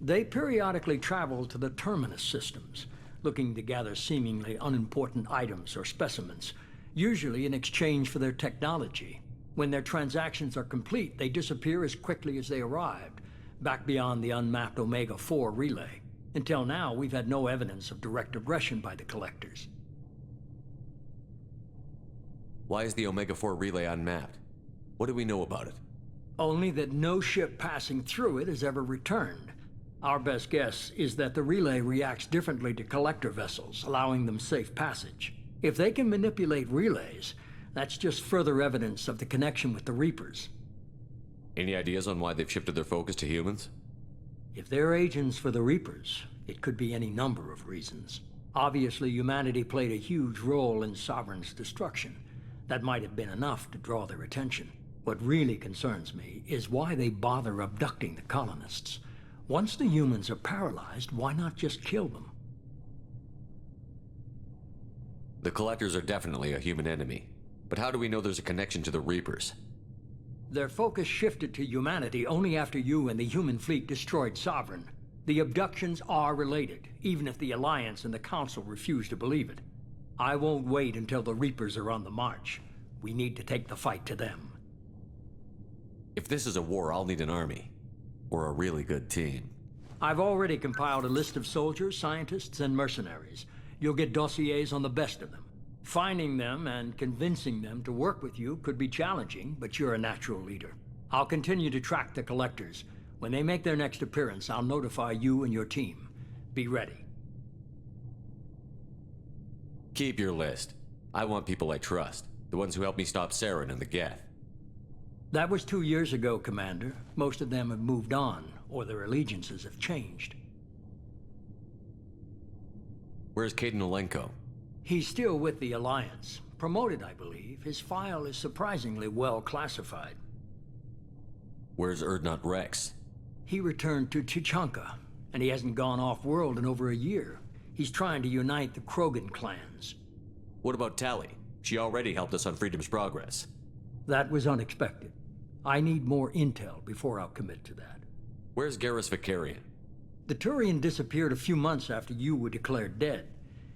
They periodically travel to the Terminus systems, looking to gather seemingly unimportant items or specimens, usually in exchange for their technology. When their transactions are complete, they disappear as quickly as they arrived, back beyond the unmapped Omega-4 relay. Until now, we've had no evidence of direct aggression by the Collectors.
Why is the Omega-4 relay unmapped? What do we know about it?
Only that no ship passing through it has ever returned. Our best guess is that the relay reacts differently to Collector vessels, allowing them safe passage. If they can manipulate relays, that's just further evidence of the connection with the Reapers.
Any ideas on why they've shifted their focus to humans?
If they're agents for the Reapers, it could be any number of reasons. Obviously, humanity played a huge role in Sovereign's destruction. That might have been enough to draw their attention. What really concerns me is why they bother abducting the colonists. Once the humans are paralyzed, why not just kill them?
The Collectors are definitely a human enemy. But how do we know there's a connection to the Reapers?
Their focus shifted to humanity only after you and the human fleet destroyed Sovereign. The abductions are related, even if the Alliance and the Council refuse to believe it. I won't wait until the Reapers are on the march. We need to take the fight to them.
If this is a war, I'll need an army. Or a really good team.
I've already compiled a list of soldiers, scientists, and mercenaries. You'll get dossiers on the best of them. Finding them and convincing them to work with you could be challenging, but you're a natural leader. I'll continue to track the Collectors. When they make their next appearance, I'll notify you and your team. Be ready.
Keep your list. I want people I trust. The ones who helped me stop Saren and the Geth.
That was 2 years ago, Commander. Most of them have moved on, or their allegiances have changed.
Where's Caden Olenko?
He's still with the Alliance. Promoted, I believe. His file is surprisingly well classified.
Where's Urdnot Rex?
He returned to Tuchanka, and he hasn't gone off-world in over a year. He's trying to unite the Krogan clans.
What about Tali? She already helped us on Freedom's progress.
That was unexpected. I need more intel before I'll commit to that.
Where's Garrus Vicarian?
The Turian disappeared a few months after you were declared dead.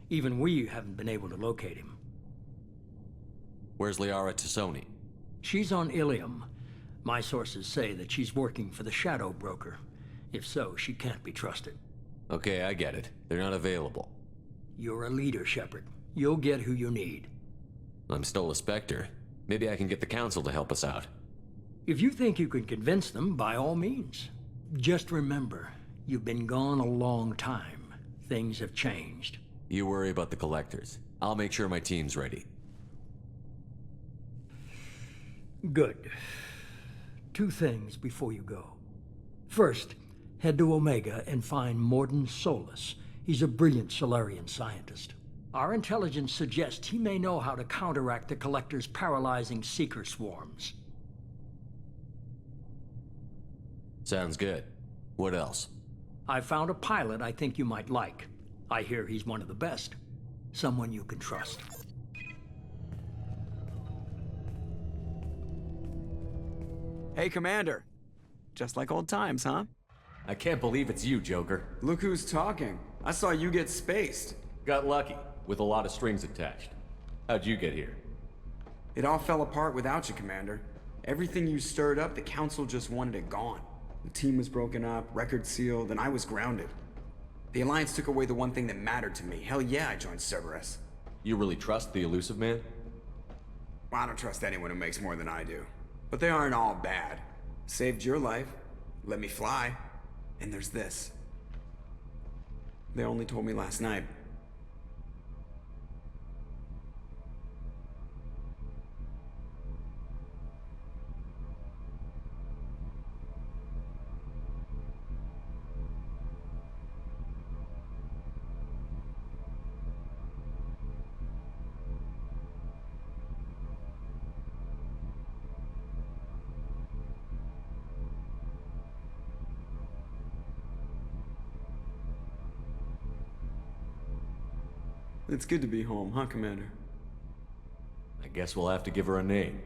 Even we haven't been able to locate him.
Where's Liara Tassoni?
She's on Ilium. My sources say that she's working for the Shadow Broker. If so, she can't be trusted.
Okay, I get it. They're not available.
You're a leader, Shepard. You'll get who you need.
I'm still a Spectre. Maybe I can get the Council to help us out.
If you think you can convince them, by all means. Just remember, you've been gone a long time. Things have changed.
You worry about the Collectors. I'll make sure my team's ready.
Good. 2 things before you go. First, head to Omega and find Mordin Solus. He's a brilliant Solarian scientist. Our intelligence suggests he may know how to counteract the Collector's paralyzing Seeker swarms.
Sounds good. What else?
I found a pilot I think you might like. I hear he's one of the best. Someone you can trust.
Hey, Commander. Just like old times, huh?
I can't believe it's you, Joker.
Look who's talking. I saw you get spaced.
Got lucky, with a lot of strings attached. How'd you get here?
It all fell apart without you, Commander. Everything you stirred up, the Council just wanted it gone. The team was broken up, record sealed, and I was grounded. The Alliance took away the one thing that mattered to me. Hell yeah, I joined Cerberus.
You really trust the elusive man?
Well, I don't trust anyone who makes more than I do. But they aren't all bad. Saved your life, let me fly, and there's this. They only told me last night. It's good to be home, huh, Commander?
I guess we'll have to give her a name.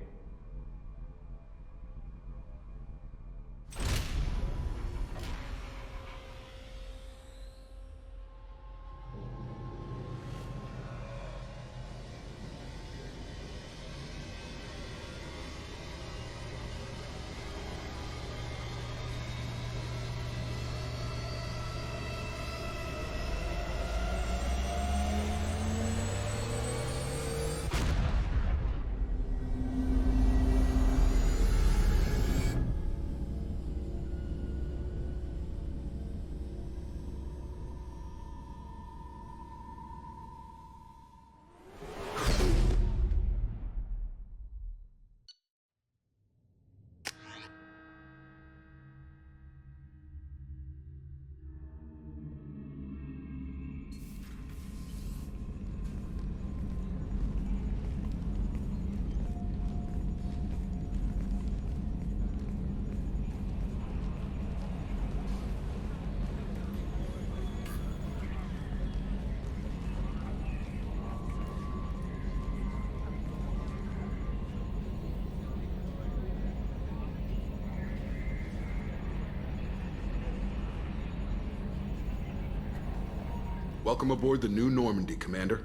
Welcome aboard the new Normandy, Commander.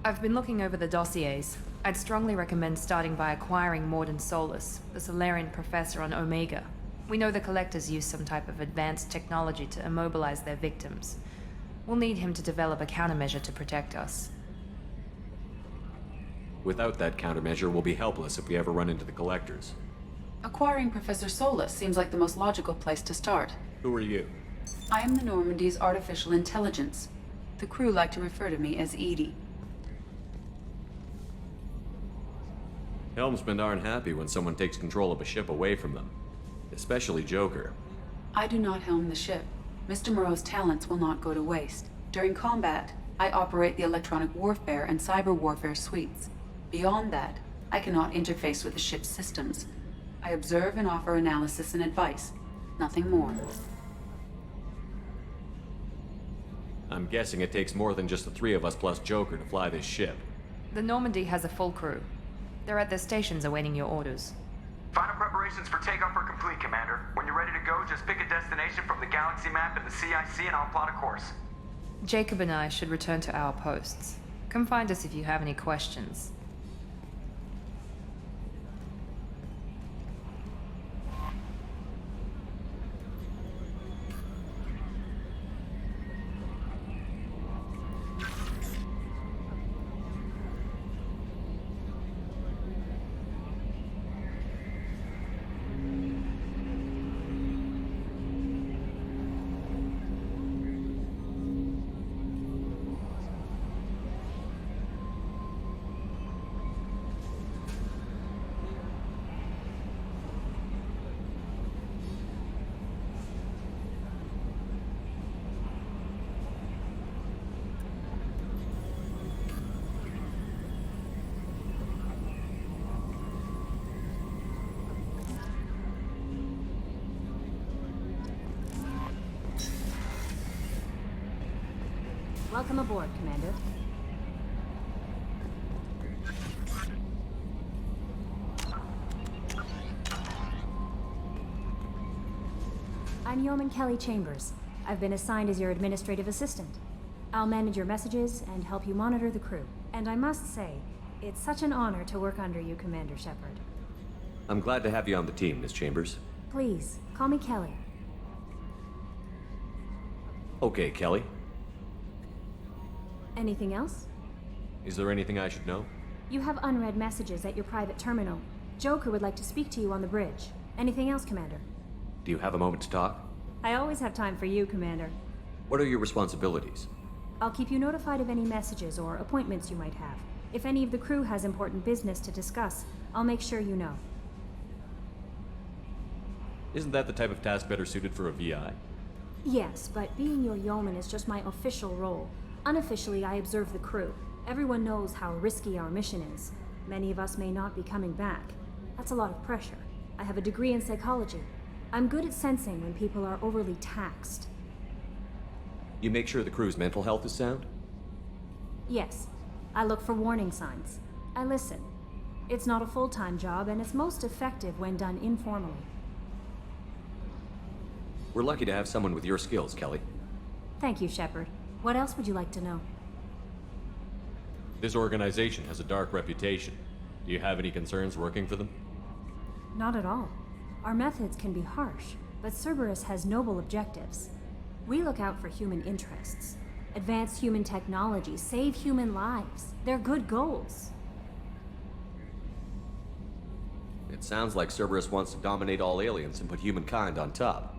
I've been looking over the dossiers. I'd strongly recommend starting by acquiring Mordin Solus, the Solarian professor on Omega. We know the Collectors use some type of advanced technology to immobilize their victims. We'll need him to develop a countermeasure to protect us.
Without that countermeasure, we'll be helpless if we ever run into the Collectors.
Acquiring Professor Solus seems like the most logical place to start.
Who are you?
I am the Normandy's artificial intelligence. The crew like to refer to me as Edie.
Helmsmen aren't happy when someone takes control of a ship away from them. Especially Joker.
I do not helm the ship. Mr. Moreau's talents will not go to waste. During combat, I operate the electronic warfare and cyber warfare suites. Beyond that, I cannot interface with the ship's systems. I observe and offer analysis and advice. Nothing more.
I'm guessing it takes more than just the three of us plus Joker to fly this ship.
The Normandy has a full crew. They're at their stations awaiting your orders.
Final preparations for takeoff are complete, Commander. When you're ready to go, just pick a destination from the galaxy map and the CIC and I'll plot a course.
Jacob and I should return to our posts. Come find us if you have any questions.
Welcome aboard, Commander. I'm Yeoman Kelly Chambers. I've been assigned as your administrative assistant. I'll manage your messages and help you monitor the crew. And I must say, it's such an honor to work under you, Commander Shepard.
I'm glad to have you on the team, Miss Chambers.
Please, call me Kelly.
Okay, Kelly.
Anything else?
Is there anything I should know?
You have unread messages at your private terminal. Joker would like to speak to you on the bridge. Anything else, Commander?
Do you have a moment to talk?
I always have time for you, Commander.
What are your responsibilities?
I'll keep you notified of any messages or appointments you might have. If any of the crew has important business to discuss, I'll make sure you know.
Isn't that the type of task better suited for a VI?
Yes, but being your yeoman is just my official role. Unofficially, I observe the crew. Everyone knows how risky our mission is. Many of us may not be coming back. That's a lot of pressure. I have a degree in psychology. I'm good at sensing when people are overly taxed.
You make sure the crew's mental health is sound?
Yes. I look for warning signs. I listen. It's not a full-time job, and it's most effective when done informally.
We're lucky to have someone with your skills, Kelly.
Thank you, Shepard. What else would you like to know?
This organization has a dark reputation. Do you have any concerns working for them?
Not at all. Our methods can be harsh, but Cerberus has noble objectives. We look out for human interests. Advance human technology, save human lives. They're good goals.
It sounds like Cerberus wants to dominate all aliens and put humankind on top.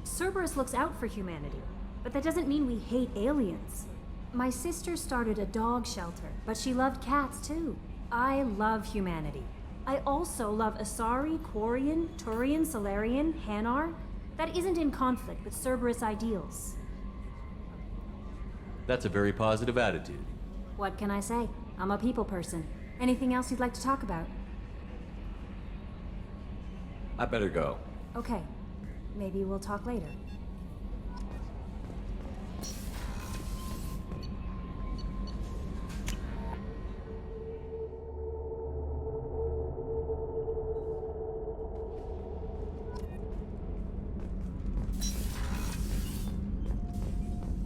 Cerberus looks out for humanity, but that doesn't mean we hate aliens. My sister started a dog shelter, but she loved cats too. I love humanity. I also love Asari, Quarian, Turian, Solarian, Hanar. That isn't in conflict with Cerberus ideals.
That's a very positive attitude.
What can I say? I'm a people person. Anything else you'd like to talk about?
I better go.
Okay. Maybe we'll talk later.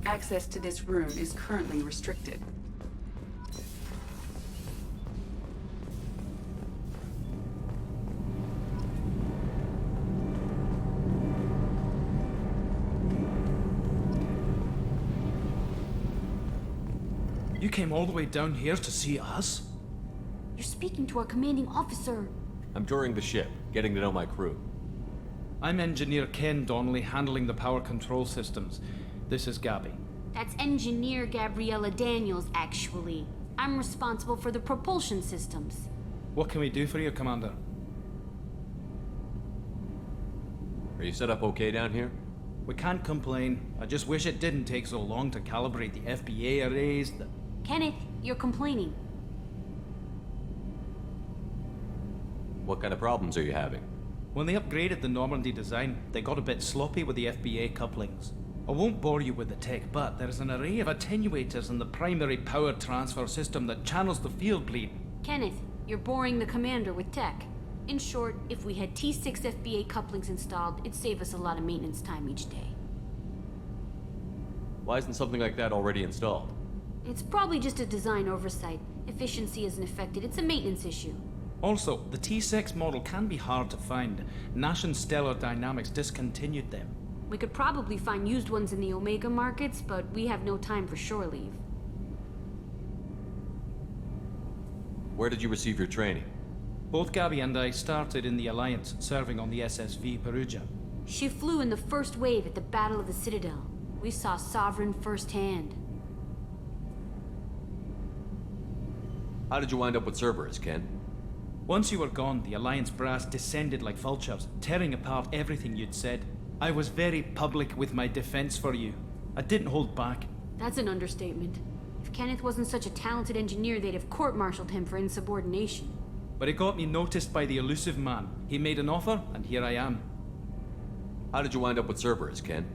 Access to this room is currently restricted.
You came all the way down here to see us?
You're speaking to our commanding officer.
I'm touring the ship, getting to know my crew.
I'm Engineer Ken Donnelly, handling the power control systems. This is Gabby.
That's Engineer Gabriella Daniels, actually. I'm responsible for the propulsion systems.
What can we do for you, Commander?
Are you set up okay down here?
We can't complain. I just wish it didn't take so long to calibrate the FBA arrays.
Kenneth, you're complaining.
What kind of problems are you having?
When they upgraded the Normandy design, they got a bit sloppy with the FBA couplings. I won't bore you with the tech, but there is an array of attenuators in the primary power transfer system that channels the field bleed.
Kenneth, you're boring the commander with tech. In short, if we had T6 FBA couplings installed, it'd save us a lot of maintenance time each day.
Why isn't something like that already installed?
It's probably just a design oversight. Efficiency isn't affected, it's a maintenance issue.
Also, the T6 model can be hard to find. Nash and Stellar Dynamics discontinued them.
We could probably find used ones in the Omega markets, but we have no time for shore leave.
Where did you receive your training?
Both Gabby and I started in the Alliance, serving on the SSV Perugia.
She flew in the first wave at the Battle of the Citadel. We saw Sovereign firsthand.
How did you wind up with Cerberus, Ken?
Once you were gone, the Alliance brass descended like vultures, tearing apart everything you'd said. I was very public with my defense for you. I didn't hold back.
That's an understatement. If Kenneth wasn't such a talented engineer, they'd have court-martialed him for insubordination.
But it got me noticed by the elusive man. He made an offer, and here I am.
How did you wind up with Cerberus, Ken?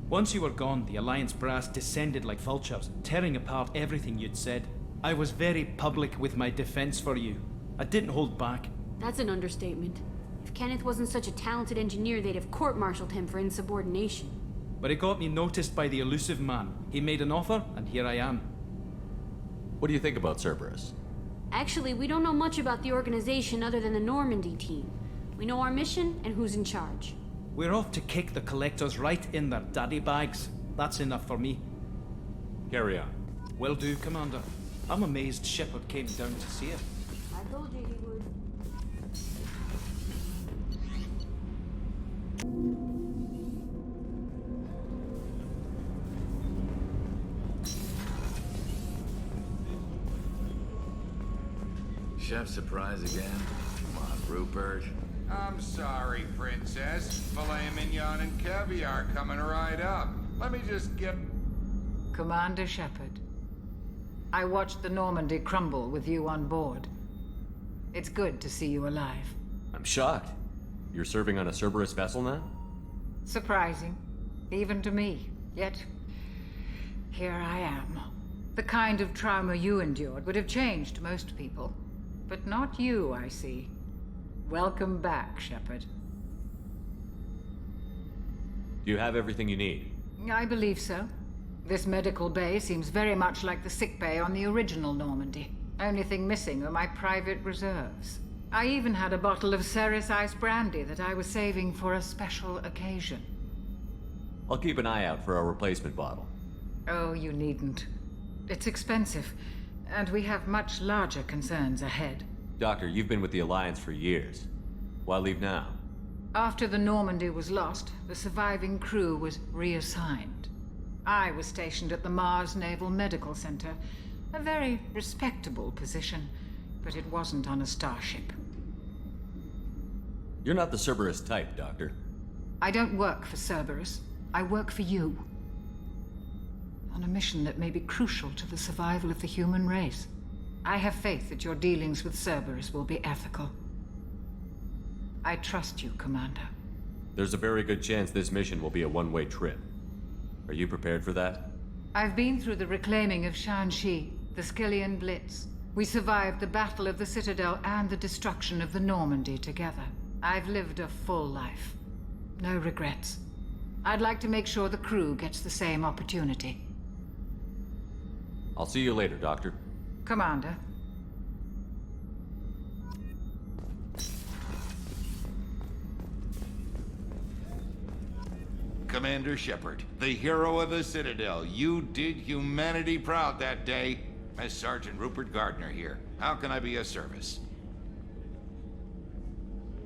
Once you were gone, the Alliance brass descended like vultures, tearing apart everything you'd said. I was very public with my defense for you. I didn't hold back.
That's an understatement. If Kenneth wasn't such a talented engineer, they'd have court-martialed him for insubordination.
But it got me noticed by the elusive man. He made an offer, and here I am.
What do you think about Cerberus?
Actually, we don't know much about the organization other than the Normandy team. We know our mission and who's in charge.
We're off to kick the Collectors right in their daddy bags. That's enough for me.
Carry on.
Will do, Commander. I'm amazed Shepard came down to see it.
I told you he would.
Chef surprise again? Come on, Rupert.
I'm sorry, Princess. Filet mignon and caviar coming right up. Let me just get...
Commander Shepard, I watched the Normandy crumble with you on board. It's good to see you alive.
I'm shocked. You're serving on a Cerberus vessel now?
Surprising, even to me. Yet, here I am. The kind of trauma you endured would have changed most people. But not you, I see. Welcome back, Shepard.
Do you have everything you need?
I believe so. This medical bay seems very much like the sick bay on the original Normandy. Only thing missing are my private reserves. I even had a bottle of Ceres Ice brandy that I was saving for a special occasion.
I'll keep an eye out for a replacement bottle.
Oh, you needn't. It's expensive, and we have much larger concerns ahead.
Doctor, you've been with the Alliance for years. Why leave now?
After the Normandy was lost, the surviving crew was reassigned. I was stationed at the Mars Naval Medical Center, a very respectable position, but it wasn't on a starship.
You're not the Cerberus type, Doctor.
I don't work for Cerberus. I work for you. On a mission that may be crucial to the survival of the human race. I have faith that your dealings with Cerberus will be ethical. I trust you, Commander.
There's a very good chance this mission will be a one-way trip. Are you prepared for that?
I've been through the reclaiming of Shanxi, the Skillian Blitz. We survived the Battle of the Citadel and the destruction of the Normandy together. I've lived a full life. No regrets. I'd like to make sure the crew gets the same opportunity.
I'll see you later, Doctor.
Commander.
Commander Shepard, the hero of the Citadel. You did humanity proud that day. Mess Sergeant Rupert Gardner here. How can I be of service?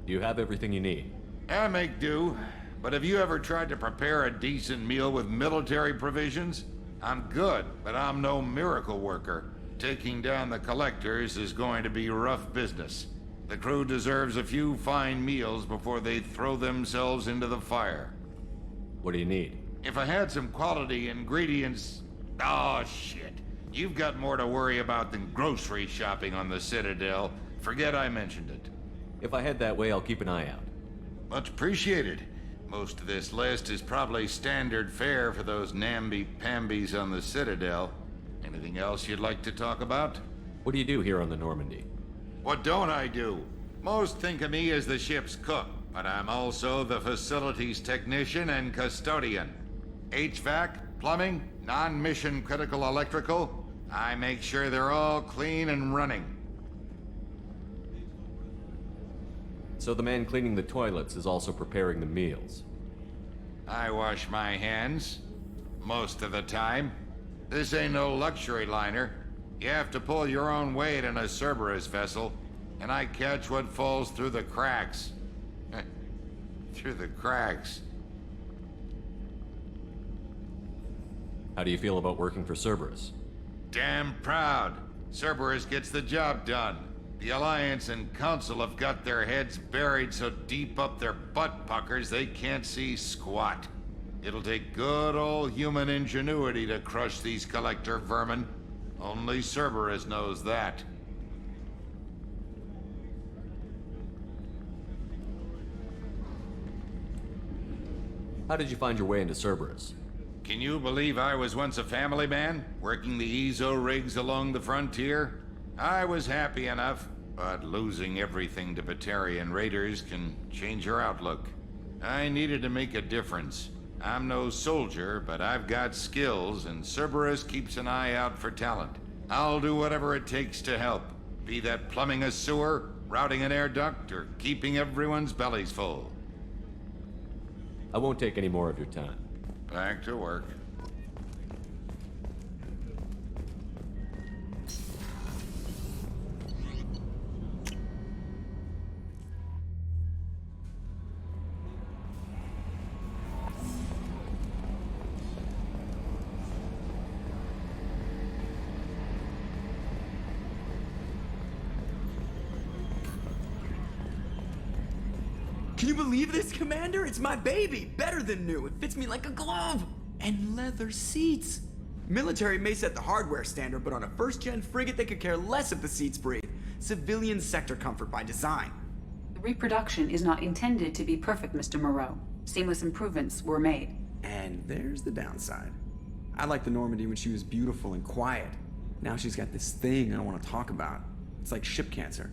Do you have everything you need?
I make do. But have you ever tried to prepare a decent meal with military provisions? I'm good, but I'm no miracle worker. Taking down the collectors is going to be rough business. The crew deserves a few fine meals before they throw themselves into the fire.
What do you need?
If I had some quality ingredients... Oh, shit. You've got more to worry about than grocery shopping on the Citadel. Forget I mentioned it.
If I head that way, I'll keep an eye out.
Much appreciated. Most of this list is probably standard fare for those namby-pambies on the Citadel. Anything else you'd like to talk about?
What do you do here on the Normandy?
What don't I do? Most think of me as the ship's cook, but I'm also the facilities technician and custodian. HVAC, plumbing, non-mission critical electrical. I make sure they're all clean and running.
So the man cleaning the toilets is also preparing the meals.
I wash my hands. Most of the time. This ain't no luxury liner. You have to pull your own weight in a Cerberus vessel, and I catch what falls through the cracks. Through the cracks.
How do you feel about working for Cerberus?
Damn proud. Cerberus gets the job done. The Alliance and Council have got their heads buried so deep up their butt puckers they can't see squat. It'll take good old human ingenuity to crush these collector vermin. Only Cerberus knows that.
How did you find your way into Cerberus?
Can you believe I was once a family man, working the EZO rigs along the frontier? I was happy enough, but losing everything to Batarian raiders can change your outlook. I needed to make a difference. I'm no soldier, but I've got skills, and Cerberus keeps an eye out for talent. I'll do whatever it takes to help, be that plumbing a sewer, routing an air duct, or keeping everyone's bellies full.
I won't take any more of your time.
Back to work.
Can you believe this, Commander? It's my baby! Better than new. It fits me like a glove! And leather seats! Military may set the hardware standard, but on a first-gen frigate, they could care less if the seats breathe. Civilian sector comfort by design.
The reproduction is not intended to be perfect, Mr. Moreau. Seamless improvements were made.
And there's the downside. I liked the Normandy when she was beautiful and quiet. Now she's got this thing I don't want to talk about. It's like ship cancer.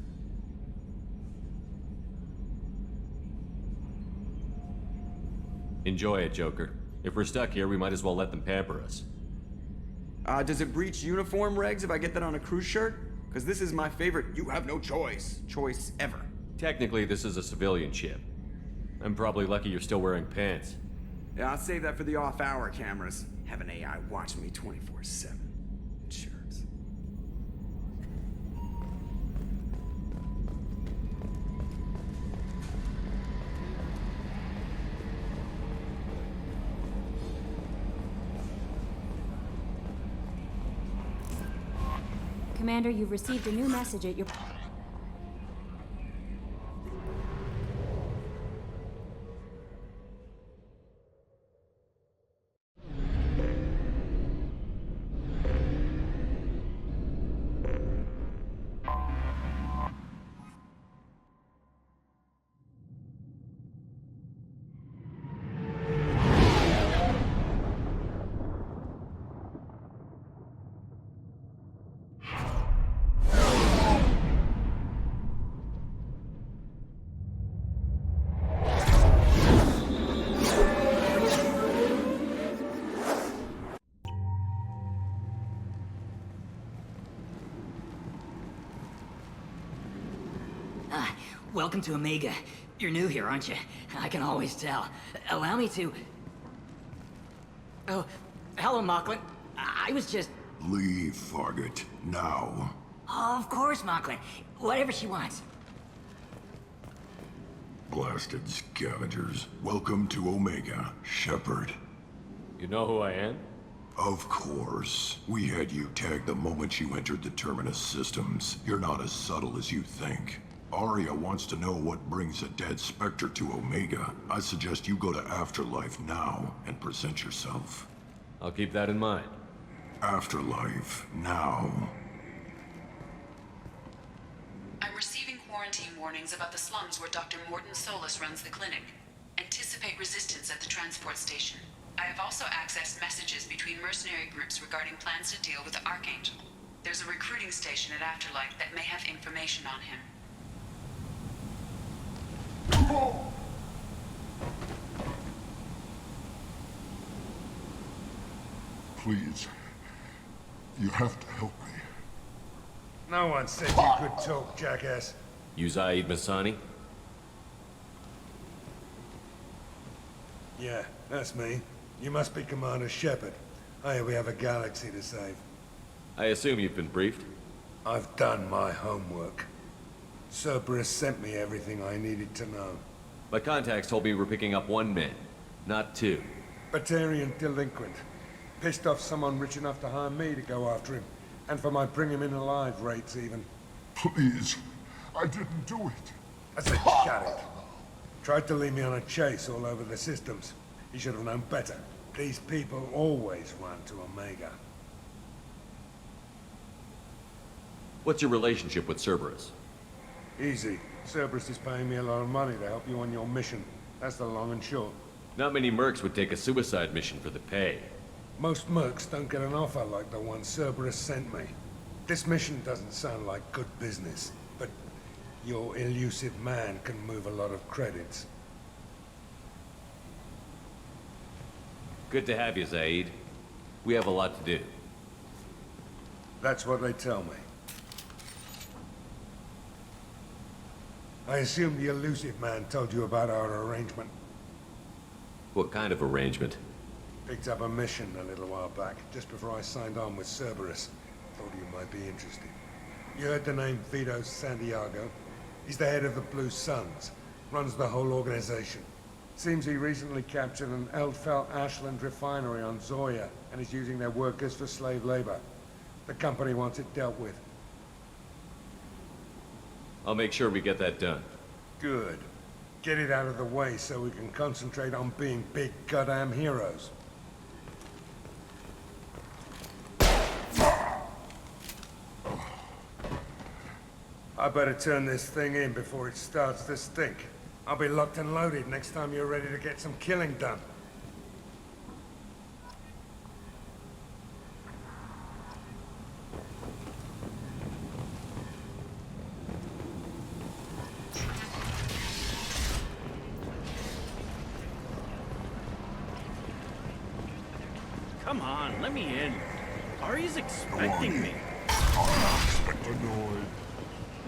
Enjoy it, Joker. If we're stuck here, we might as well let them pamper us.
Does it breach uniform regs if I get that on a cruise shirt? Because this is my favorite you have no choice ever.
Technically, this is a civilian ship. I'm probably lucky you're still wearing pants.
Yeah, I'll save that for the off-hour cameras. Have an AI watch me 24/7. Jerks.
Commander, you've received a new message at your...
Welcome to Omega. You're new here, aren't you? I can always tell. Allow me to... Oh, hello, Mocklin. I was just...
Leave, Fargate. Now.
Oh, of course, Mocklin. Whatever she wants.
Blasted scavengers. Welcome to Omega, Shepard.
You know who I am?
Of course. We had you tagged the moment you entered the Terminus systems. You're not as subtle as you think. Aria wants to know what brings a dead Spectre to Omega. I suggest you go to Afterlife now and present yourself.
I'll keep that in mind.
Afterlife, now.
I'm receiving quarantine warnings about the slums where Dr. Mordin Solus runs the clinic. Anticipate resistance at the transport station. I have also accessed messages between mercenary groups regarding plans to deal with the Archangel. There's a recruiting station at Afterlife that may have information on him.
Please. You have to help me.
No one said you could talk, jackass.
You Zaid Masani?
Yeah, that's me. You must be Commander Shepard. Hey, we have a galaxy to save.
I assume you've been briefed?
I've done my homework. Cerberus sent me everything I needed to know.
My contacts told me we're picking up 1 man, not 2.
Batarian delinquent. Pissed off someone rich enough to hire me to go after him. And for my bring him in alive rates, even.
Please. I didn't do it.
I said shut it. Tried to lead me on a chase all over the systems. He should have known better. These people always run to Omega.
What's your relationship with Cerberus?
Easy. Cerberus is paying me a lot of money to help you on your mission. That's the long and short.
Not many mercs would take a suicide mission for the pay.
Most mercs don't get an offer like the one Cerberus sent me. This mission doesn't sound like good business, but your elusive man can move a lot of credits.
Good to have you, Zaid. We have a lot to do.
That's what they tell me. I assume the elusive man told you about our arrangement.
What kind of arrangement?
Picked up a mission a little while back, just before I signed on with Cerberus. Thought you might be interested. You heard the name Vito Santiago? He's the head of the Blue Suns. Runs the whole organization. Seems he recently captured an Eldfell Ashland refinery on Zoya and is using their workers for slave labor. The company wants it dealt with.
I'll make sure we get that done.
Good. Get it out of the way so we can concentrate on being big goddamn heroes. I better turn this thing in before it starts to stink. I'll be locked and loaded next time you're ready to get some killing done.
Come on, let me in. Ari's expecting me.
Annoyed.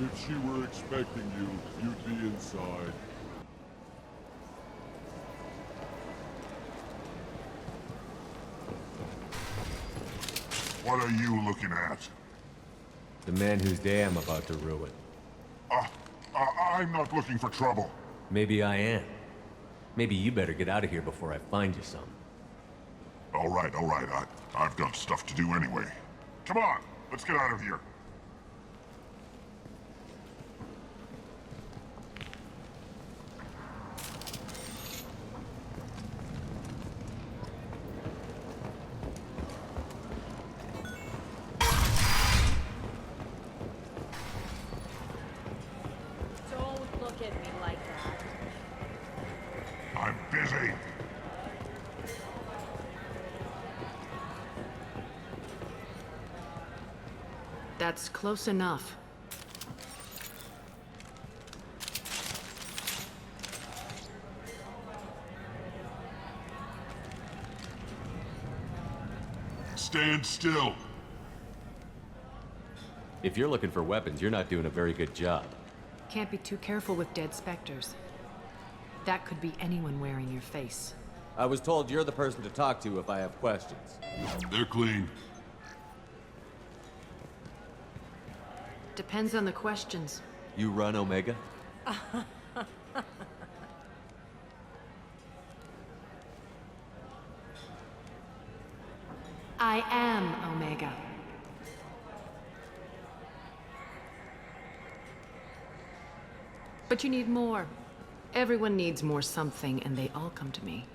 If she were expecting you, you'd be inside. What are you looking at?
The man whose day I'm about to ruin.
I'm not looking for trouble.
Maybe I am. Maybe you better get out of here before I find you some.
All right. I've got stuff to do anyway. Come on, let's get out of here.
Don't look at me like that.
I'm busy.
That's close enough.
Stand still.
If you're looking for weapons, you're not doing a very good job.
Can't be too careful with dead specters. That could be anyone wearing your face.
I was told you're the person to talk to if I have questions.
They're clean.
Depends on the questions.
You run Omega?
I am Omega. But you need more. Everyone needs more something, and they all come to me.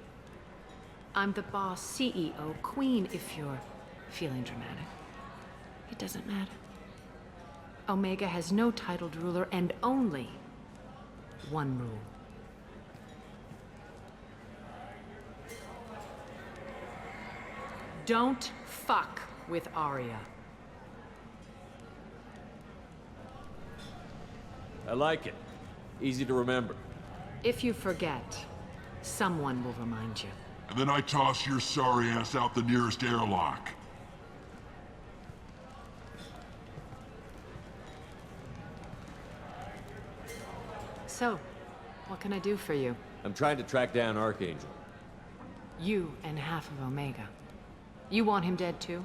I'm the boss, CEO, queen, if you're feeling dramatic. It doesn't matter. Omega has no titled ruler and only one rule. Don't fuck with Aria.
I like it. Easy to remember.
If you forget, someone will remind you.
And then I toss your sorry ass out the nearest airlock.
So, what can I do for you?
I'm trying to track down Archangel.
You and half of Omega. You want him dead too?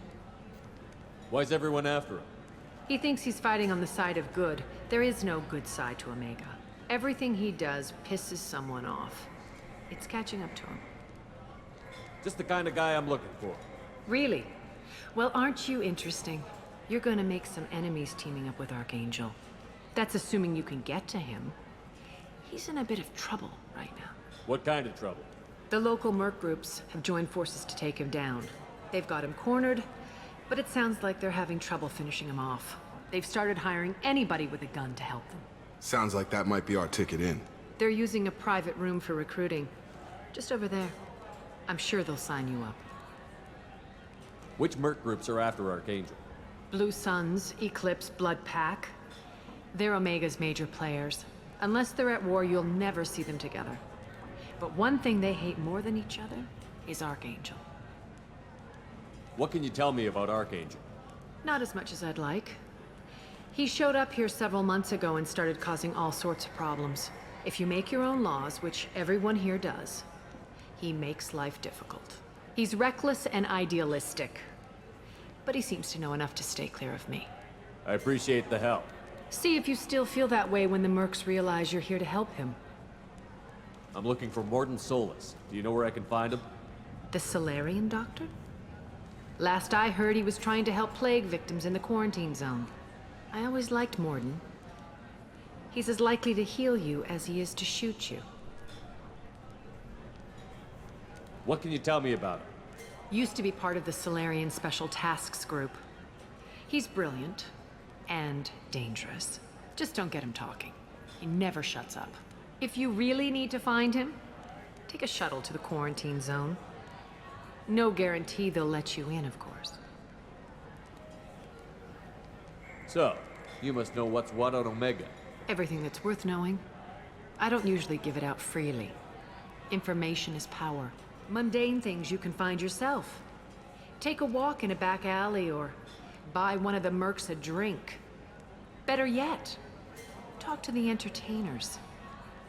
Why's everyone after him?
He thinks he's fighting on the side of good. There is no good side to Omega. Everything he does pisses someone off. It's catching up to him.
Just the kind of guy I'm looking for.
Really? Well, aren't you interesting? You're gonna make some enemies teaming up with Archangel. That's assuming you can get to him. He's in a bit of trouble right now.
What kind of trouble?
The local merc groups have joined forces to take him down. They've got him cornered, but it sounds like they're having trouble finishing him off. They've started hiring anybody with a gun to help them.
Sounds like that might be our ticket in.
They're using a private room for recruiting. Just over there. I'm sure they'll sign you up.
Which merc groups are after Archangel?
Blue Suns, Eclipse, Blood Pack. They're Omega's major players. Unless they're at war, you'll never see them together. But one thing they hate more than each other is Archangel.
What can you tell me about Archangel?
Not as much as I'd like. He showed up here several months ago and started causing all sorts of problems. If you make your own laws, which everyone here does, he makes life difficult. He's reckless and idealistic. But he seems to know enough to stay clear of me.
I appreciate the help.
See if you still feel that way when the mercs realize you're here to help him.
I'm looking for Mordin Solus. Do you know where I can find him?
The Solarian doctor? Last I heard, he was trying to help plague victims in the quarantine zone. I always liked Mordin. He's as likely to heal you as he is to shoot you.
What can you tell me about him?
Used to be part of the Solarian Special Tasks Group. He's brilliant and dangerous. Just don't get him talking. He never shuts up. If you really need to find him, take a shuttle to the quarantine zone. No guarantee they'll let you in, of course.
So, you must know what's what on Omega.
Everything that's worth knowing. I don't usually give it out freely. Information is power. Mundane things you can find yourself. Take a walk in a back alley or buy one of the mercs a drink. Better yet, talk to the entertainers.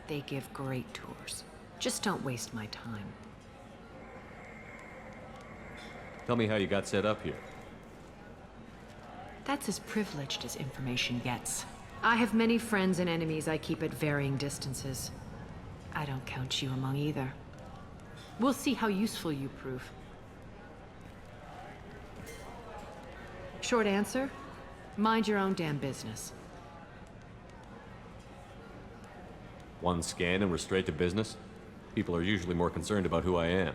They give great tours. Just don't waste my time.
Tell me how you got set up here.
That's as privileged as information gets. I have many friends and enemies I keep at varying distances. I don't count you among either. We'll see how useful you prove. Short answer, mind your own damn business.
One scan and we're straight to business? People are usually more concerned about who I am.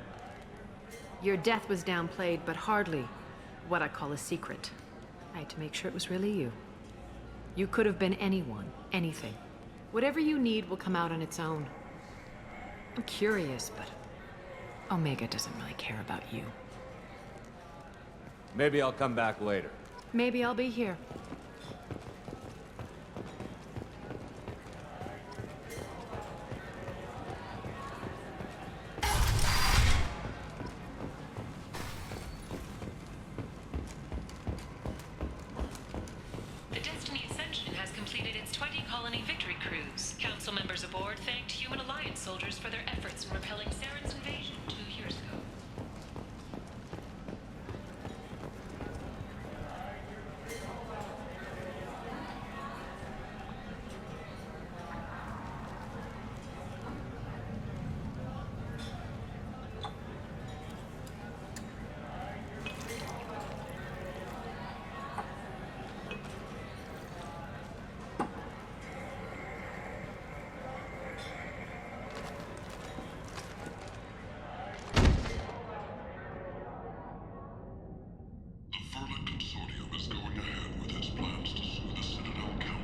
Your death was downplayed, but hardly what I call a secret. I had to make sure it was really you. You could have been anyone, anything. Whatever you need will come out on its own. I'm curious, but Omega doesn't really care about you.
Maybe I'll come back later.
Maybe I'll be here.
The Destiny Ascension has completed its 20-colony victory cruise. Council members aboard thanked Human Alliance soldiers for their efforts in repelling Saren's invasion 2 years ago.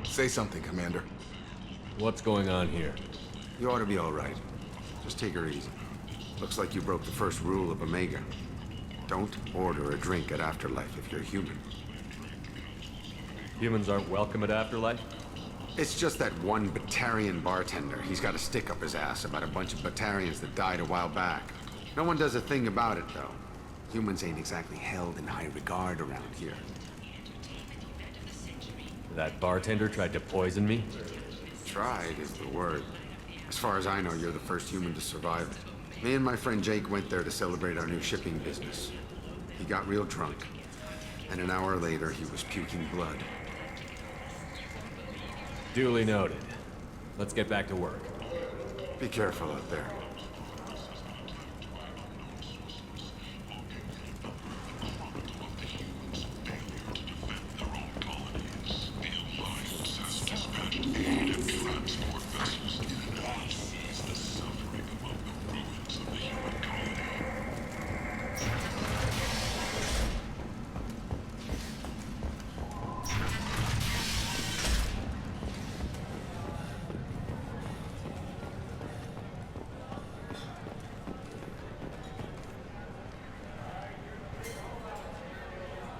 Say something, Commander.
What's going on here?
You ought to be all right. Just take her easy. Looks like you broke the first rule of Omega. Don't order a drink at Afterlife if you're human.
Humans aren't welcome at Afterlife?
It's just that one Batarian bartender. He's got a stick up his ass about a bunch of Batarians that died a while back. No one does a thing about it, though. Humans ain't exactly held in high regard around here.
That bartender tried to poison me?
Tried is the word. As far as I know, you're the first human to survive it. Me and my friend Jake went there to celebrate our new shipping business. He got real drunk, and an hour later he was puking blood.
Duly noted. Let's get back to work.
Be careful out there.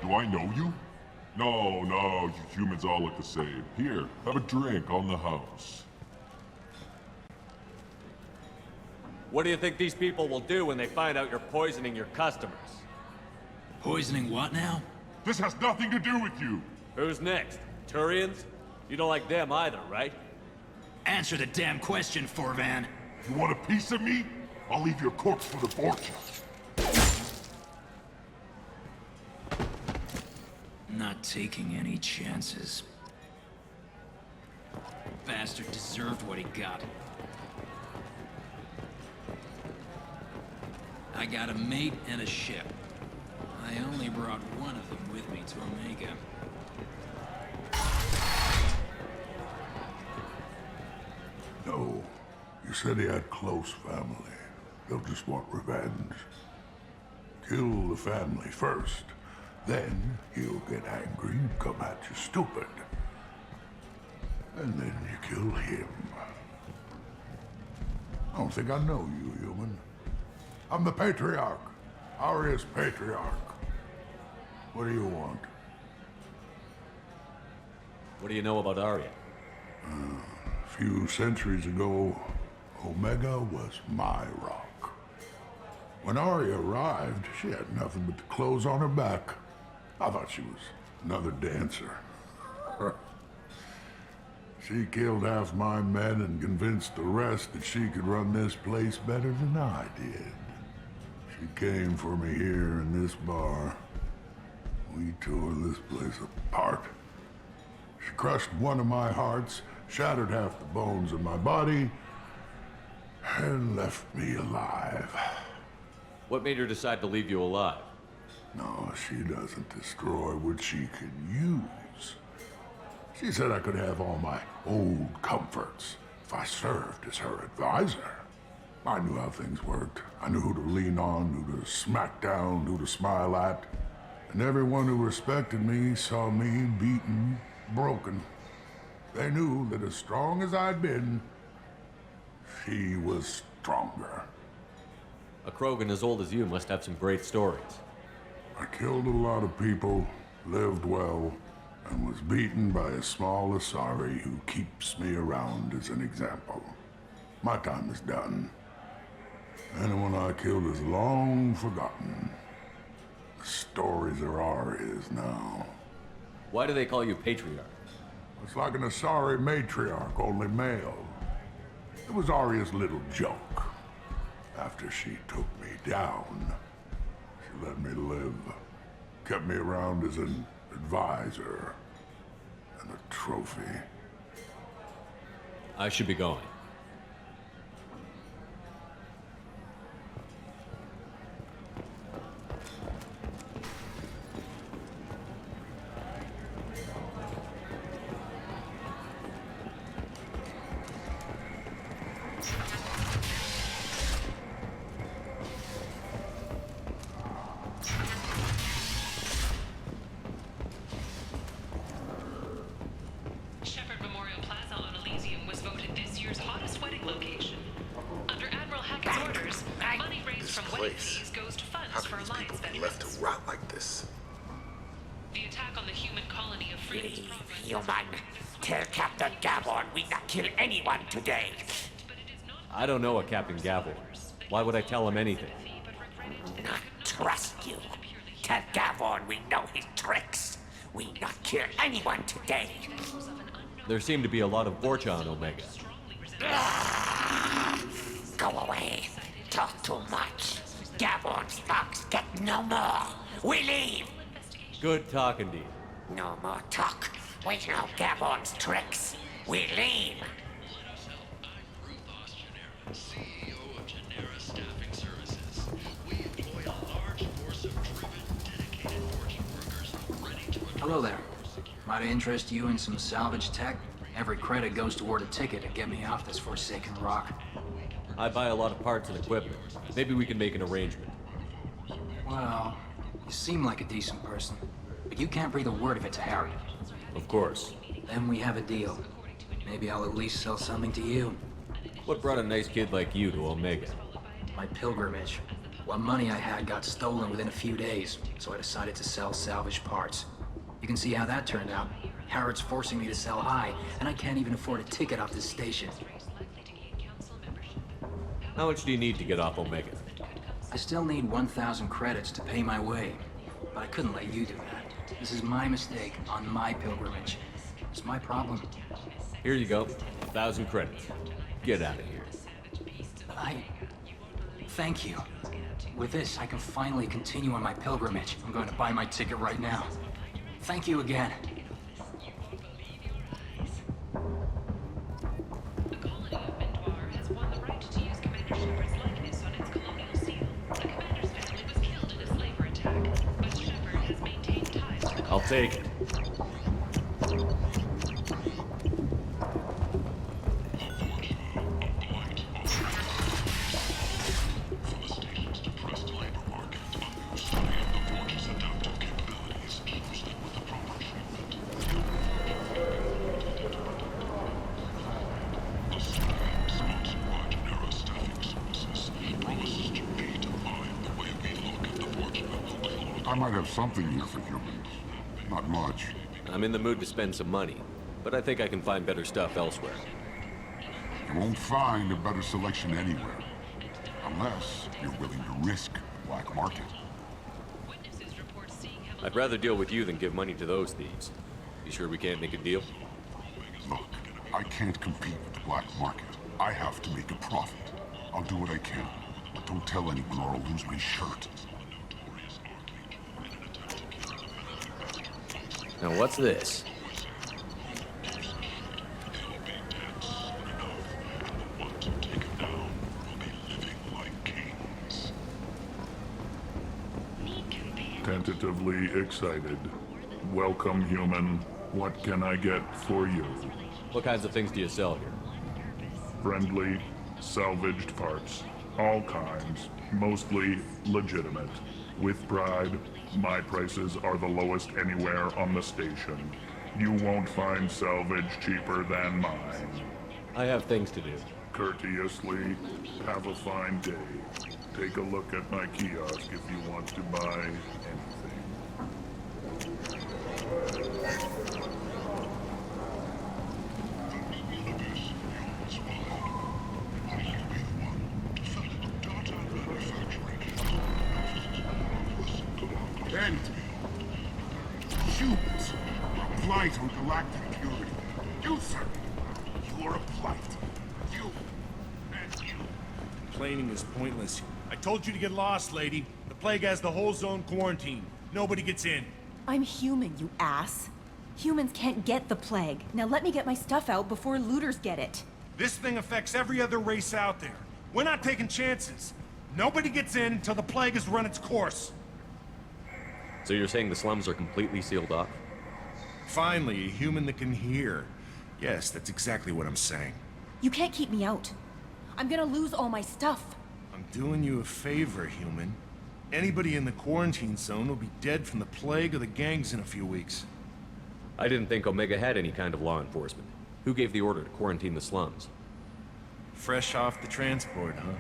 Do I know you? No, you humans all look the same. Here, have a drink on the house.
What do you think these people will do when they find out you're poisoning your customers?
Poisoning what now?
This has nothing to do with you!
Who's next? Turians? You don't like them either, right?
Answer the damn question, Forvan.
You want a piece of me? I'll leave your corpse for the fortune.
Not taking any chances. Bastard deserved what he got. I got a mate and a ship. I only brought one of them with me to Omega.
No. You said he had close family. They'll just want revenge. Kill the family first. Then he'll get angry and come at you stupid. And then you kill him. I don't think I know you, human. I'm the Patriarch. Aria's Patriarch. What do you want?
What do you know about Aria?
A few centuries ago, Omega was my rock. When Arya arrived, she had nothing but the clothes on her back. I thought she was another dancer. She killed half my men and convinced the rest that she could run this place better than I did. She came for me here in this bar. We tore this place apart. She crushed one of my hearts, shattered half the bones in my body, and left me alive.
What made her decide to leave you alive?
No, she doesn't destroy what she can use. She said I could have all my old comforts if I served as her advisor. I knew how things worked. I knew who to lean on, who to smack down, who to smile at. And everyone who respected me saw me beaten, broken. They knew that as strong as I'd been, she was stronger.
A Krogan as old as you must have some great stories.
I killed a lot of people, lived well, and was beaten by a small Asari who keeps me around as an example. My time is done. Anyone I killed is long forgotten. The stories are Arya's now.
Why do they call you Patriarch?
It's like an Asari matriarch, only male. It was Arya's little joke. After she took me down, she let me live. Kept me around as an advisor and a trophy.
I should be going.
Shepard Memorial Plaza on Elysium was voted this year's hottest wedding location. Under Admiral Hackett's orders, money raised from wedding fees goes to funds for Alliance veterans.
Left to rot like this.
The attack on the human colony of Freedom's Progress.
Human, tell Captain Gavon we not kill anyone today.
I don't know a Captain Gavor. Why would I tell him anything?
Not trust you. Tell Gavon we know his tricks. We not kill anyone today.
There seem to be a lot of Vorcha on Omega.
Go away. Talk too much. Gavon's fox get no more. We leave.
Good talking to you.
No more talk. We know Gavon's tricks. We leave.
CEO of Genera Staffing Services. We employ a large force of driven, dedicated fortune workers ready to...
Hello there. Might I interest you in some salvage tech? Every credit goes toward a ticket to get me off this forsaken rock.
I buy a lot of parts and equipment. Maybe we can make an arrangement.
Well, you seem like a decent person, but you can't breathe a word of it to Harry.
Of course.
Then we have a deal. Maybe I'll at least sell something to you.
What brought a nice kid like you to Omega?
My pilgrimage. What money I had got stolen within a few days, so I decided to sell salvage parts. You can see how that turned out. Harrod's forcing me to sell high, and I can't even afford a ticket off this station.
How much do you need to get off Omega?
I still need 1,000 credits to pay my way, but I couldn't let you do that. This is my mistake on my pilgrimage. It's my problem.
Here you go. 1,000 credits. Get out of here.
Thank you. With this, I can finally continue on my pilgrimage. I'm going to buy my ticket right now. Thank you again.
The colony of Mendwar has won the right to use Commander Shepard's likeness on its colonial seal. The commander's family was killed in a slaver attack, but Shepard has maintained ties to the
I'll take it.
I might have something here for humans. Not much.
I'm in the mood to spend some money, but I think I can find better stuff elsewhere.
You won't find a better selection anywhere. Unless you're willing to risk the black market.
I'd rather deal with you than give money to those thieves. You sure we can't make a deal?
Look, I can't compete with the black market. I have to make a profit. I'll do what I can, but don't tell anyone or I'll lose my shirt.
Now what's this?
Tentatively excited. Welcome, human. What can I get for you?
What kinds of things do you sell here?
Friendly, salvaged parts. All kinds. Mostly legitimate. With pride, my prices are the lowest anywhere on the station. You won't find salvage cheaper than mine.
I have things to do.
Courteously, have a fine day. Take a look at my kiosk if you want to buy anything. End. Shoot! A blight on galactic purity. You, sir! You are a blight. You and you.
Complaining is pointless. I told you to get lost, lady. The plague has the whole zone quarantined. Nobody gets in.
I'm human, you ass. Humans can't get the plague. Now let me get my stuff out before looters get it.
This thing affects every other race out there. We're not taking chances. Nobody gets in until the plague has run its course.
So you're saying the slums are completely sealed off?
Finally, a human that can hear. Yes, that's exactly what I'm saying.
You can't keep me out. I'm gonna lose all my stuff.
I'm doing you a favor, human. Anybody in the quarantine zone will be dead from the plague or the gangs in a few weeks.
I didn't think Omega had any kind of law enforcement. Who gave the order to quarantine the slums?
Fresh off the transport, huh?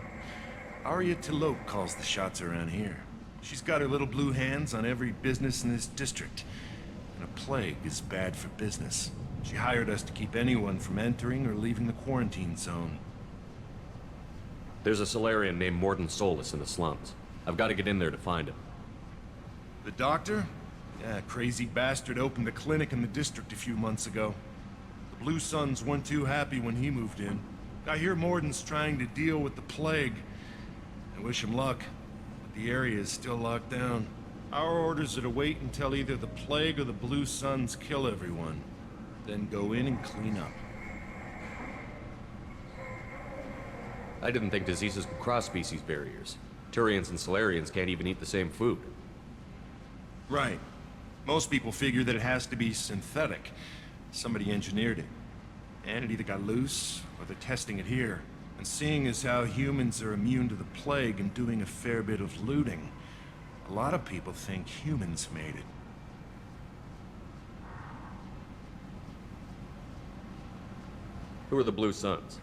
Arya T'Loak calls the shots around here. She's got her little blue hands on every business in this district. And a plague is bad for business. She hired us to keep anyone from entering or leaving the quarantine zone.
There's a Solarian named Mordin Solus in the slums. I've got to get in there to find him.
The doctor? Yeah, crazy bastard opened a clinic in the district a few months ago. The Blue Suns weren't too happy when he moved in. I hear Mordin's trying to deal with the plague. I wish him luck, but the area is still locked down. Our orders are to wait until either the plague or the Blue Suns kill everyone. Then go in and clean up.
I didn't think diseases could cross species barriers. Turians and Solarians can't even eat the same food.
Right. Most people figure that it has to be synthetic. Somebody engineered it. And it either got loose, or they're testing it here. And seeing as how humans are immune to the plague and doing a fair bit of looting, a lot of people think humans made it.
Who are the Blue Suns?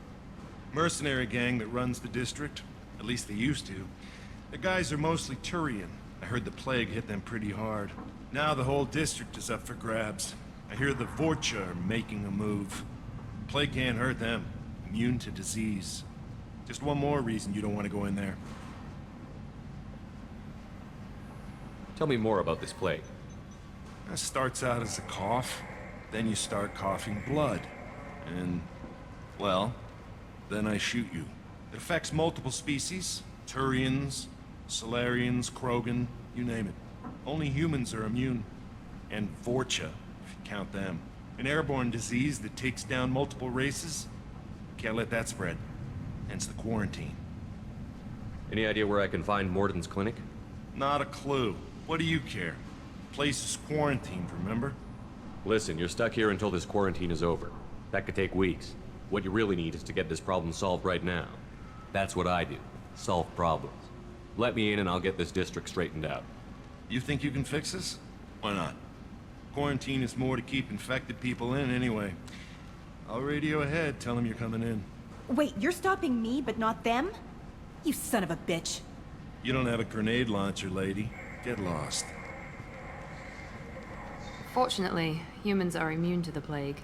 Mercenary gang that runs the district. At least they used to. The guys are mostly Turian. I heard the plague hit them pretty hard. Now the whole district is up for grabs. I hear the Vorcha are making a move. Plague can't hurt them. Immune to disease. Just one more reason you don't want to go in there.
Tell me more about this plague.
It starts out as a cough. Then you start coughing blood. And, well, then I shoot you. It affects multiple species. Turians, Solarians, Krogan, you name it. Only humans are immune. And Vorcha, if you count them. An airborne disease that takes down multiple races. Can't let that spread. Hence the quarantine.
Any idea where I can find Mordin's clinic?
Not a clue. What do you care? The place is quarantined, remember?
Listen, you're stuck here until this quarantine is over. That could take weeks. What you really need is to get this problem solved right now. That's what I do. Solve problems. Let me in and I'll get this district straightened out.
You think you can fix this? Why not? Quarantine is more to keep infected people in anyway. I'll radio ahead, tell them you're coming in.
Wait, you're stopping me, but not them? You son of a bitch.
You don't have a grenade launcher, lady. Get lost.
Fortunately, humans are immune to the plague.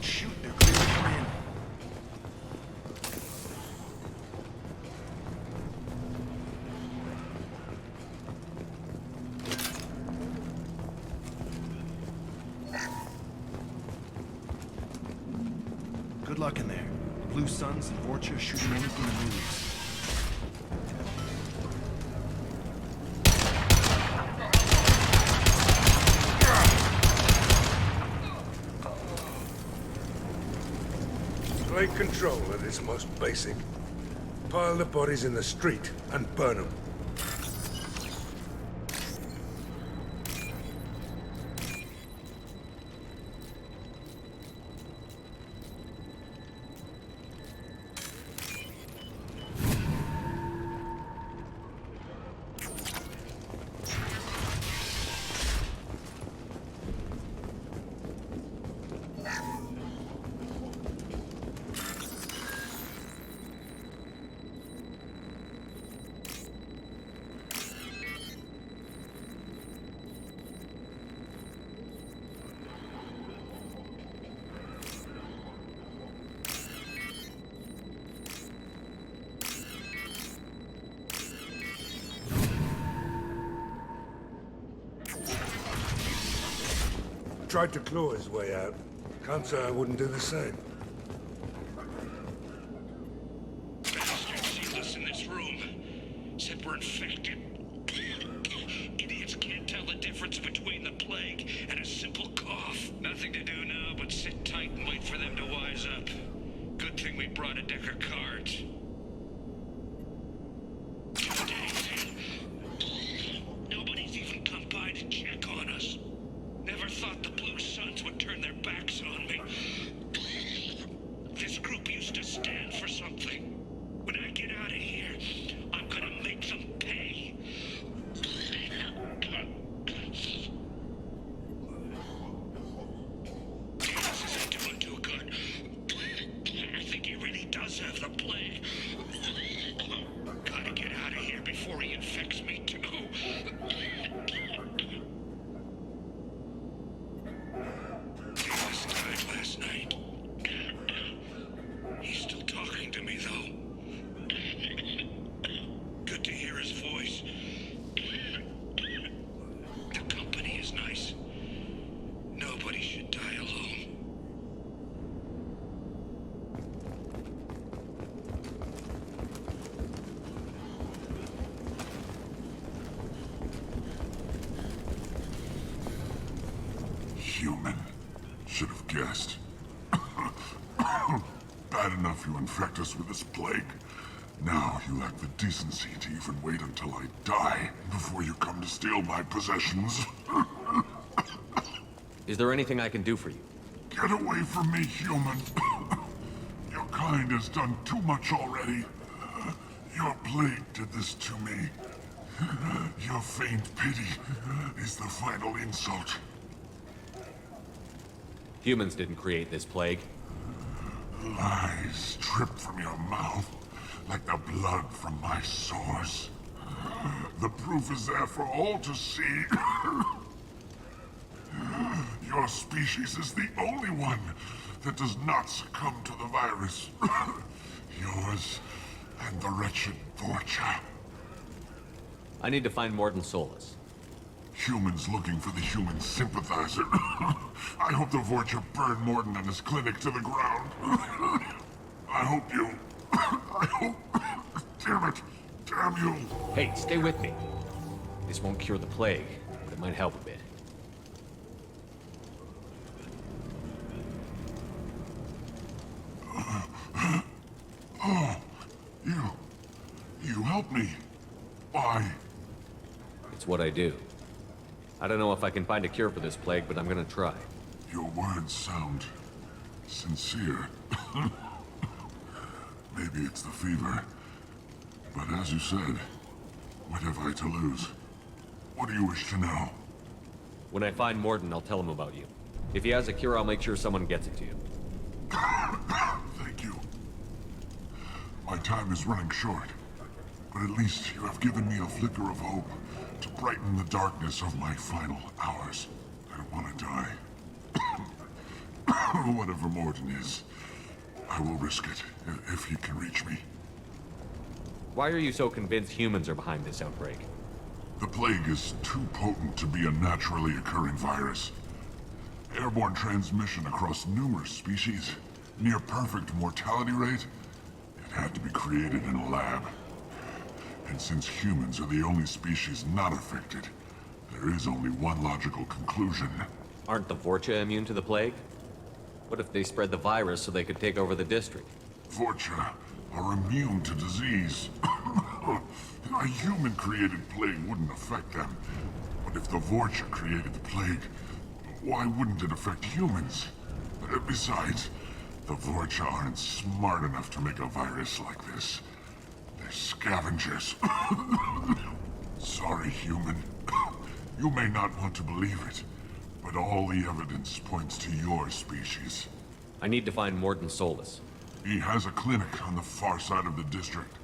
Shoot, they're clear to come in. Good luck in there. The Blue Suns and Vorcha shooting anything that moves.
Take control at its most basic. Pile the bodies in the street and burn them. Tried to claw his way out. Can't say I wouldn't do the same.
Bastards sealed us in this room. Said we're infected. Idiots can't tell the difference between the plague and a simple cough. Nothing to do now but sit tight and wait for them to wise up. Good thing we brought a deck of cards. 2 days in. Nobody's even come by to check on us. Never thought the Blue Suns would turn their backs on me. This group used to stand for something. When I get out of here, I'm gonna make them pay. This isn't doing too good. I think he really does have the plague. Gotta get out of here before he infects me too. Last night. He's still talking to me, though. Good to hear his voice. The company is nice. Nobody should die alone.
Human. Should have guessed. Bad enough you infect us with this plague. Now you lack the decency to even wait until I die before you come to steal my possessions.
Is there anything I can do for you?
Get away from me, human. Your kind has done too much already. Your plague did this to me. Your feigned pity is the final insult.
Humans didn't create this plague.
Lies drip from your mouth like the blood from my sores. The proof is there for all to see. Your species is the only one that does not succumb to the virus. Yours and the wretched Vorcha.
I need to find Mordin Solus.
Humans looking for the human sympathizer. I hope the Vorcha burn Mordin and his clinic to the ground. I hope you... I hope... Damn it. Damn you.
Hey, stay with me. This won't cure the plague, but it might help a bit.
Oh, you helped me. Why?
It's what I do. I don't know if I can find a cure for this plague, but I'm gonna try.
Your words sound sincere. Maybe it's the fever. But as you said, what have I to lose? What do you wish to know?
When I find Mordin, I'll tell him about you. If he has a cure, I'll make sure someone gets it to you.
Thank you. My time is running short, but at least you have given me a flicker of hope to brighten the darkness of my final hours. I don't want to die. Whatever Mordin is, I will risk it if he can reach me.
Why are you so convinced humans are behind this outbreak?
The plague is too potent to be a naturally occurring virus. Airborne transmission across numerous species, near perfect mortality rate. It had to be created in a lab. And since humans are the only species not affected, there is only one logical conclusion.
Aren't the Vorcha immune to the plague? What if they spread the virus so they could take over the district?
Vorcha are immune to disease. A human-created plague wouldn't affect them. But if the Vorcha created the plague, why wouldn't it affect humans? Besides, the Vorcha aren't smart enough to make a virus like this. They're scavengers. Sorry, human. You may not want to believe it, but all the evidence points to your species.
I need to find Mordin Solus.
He has a clinic on the far side of the district.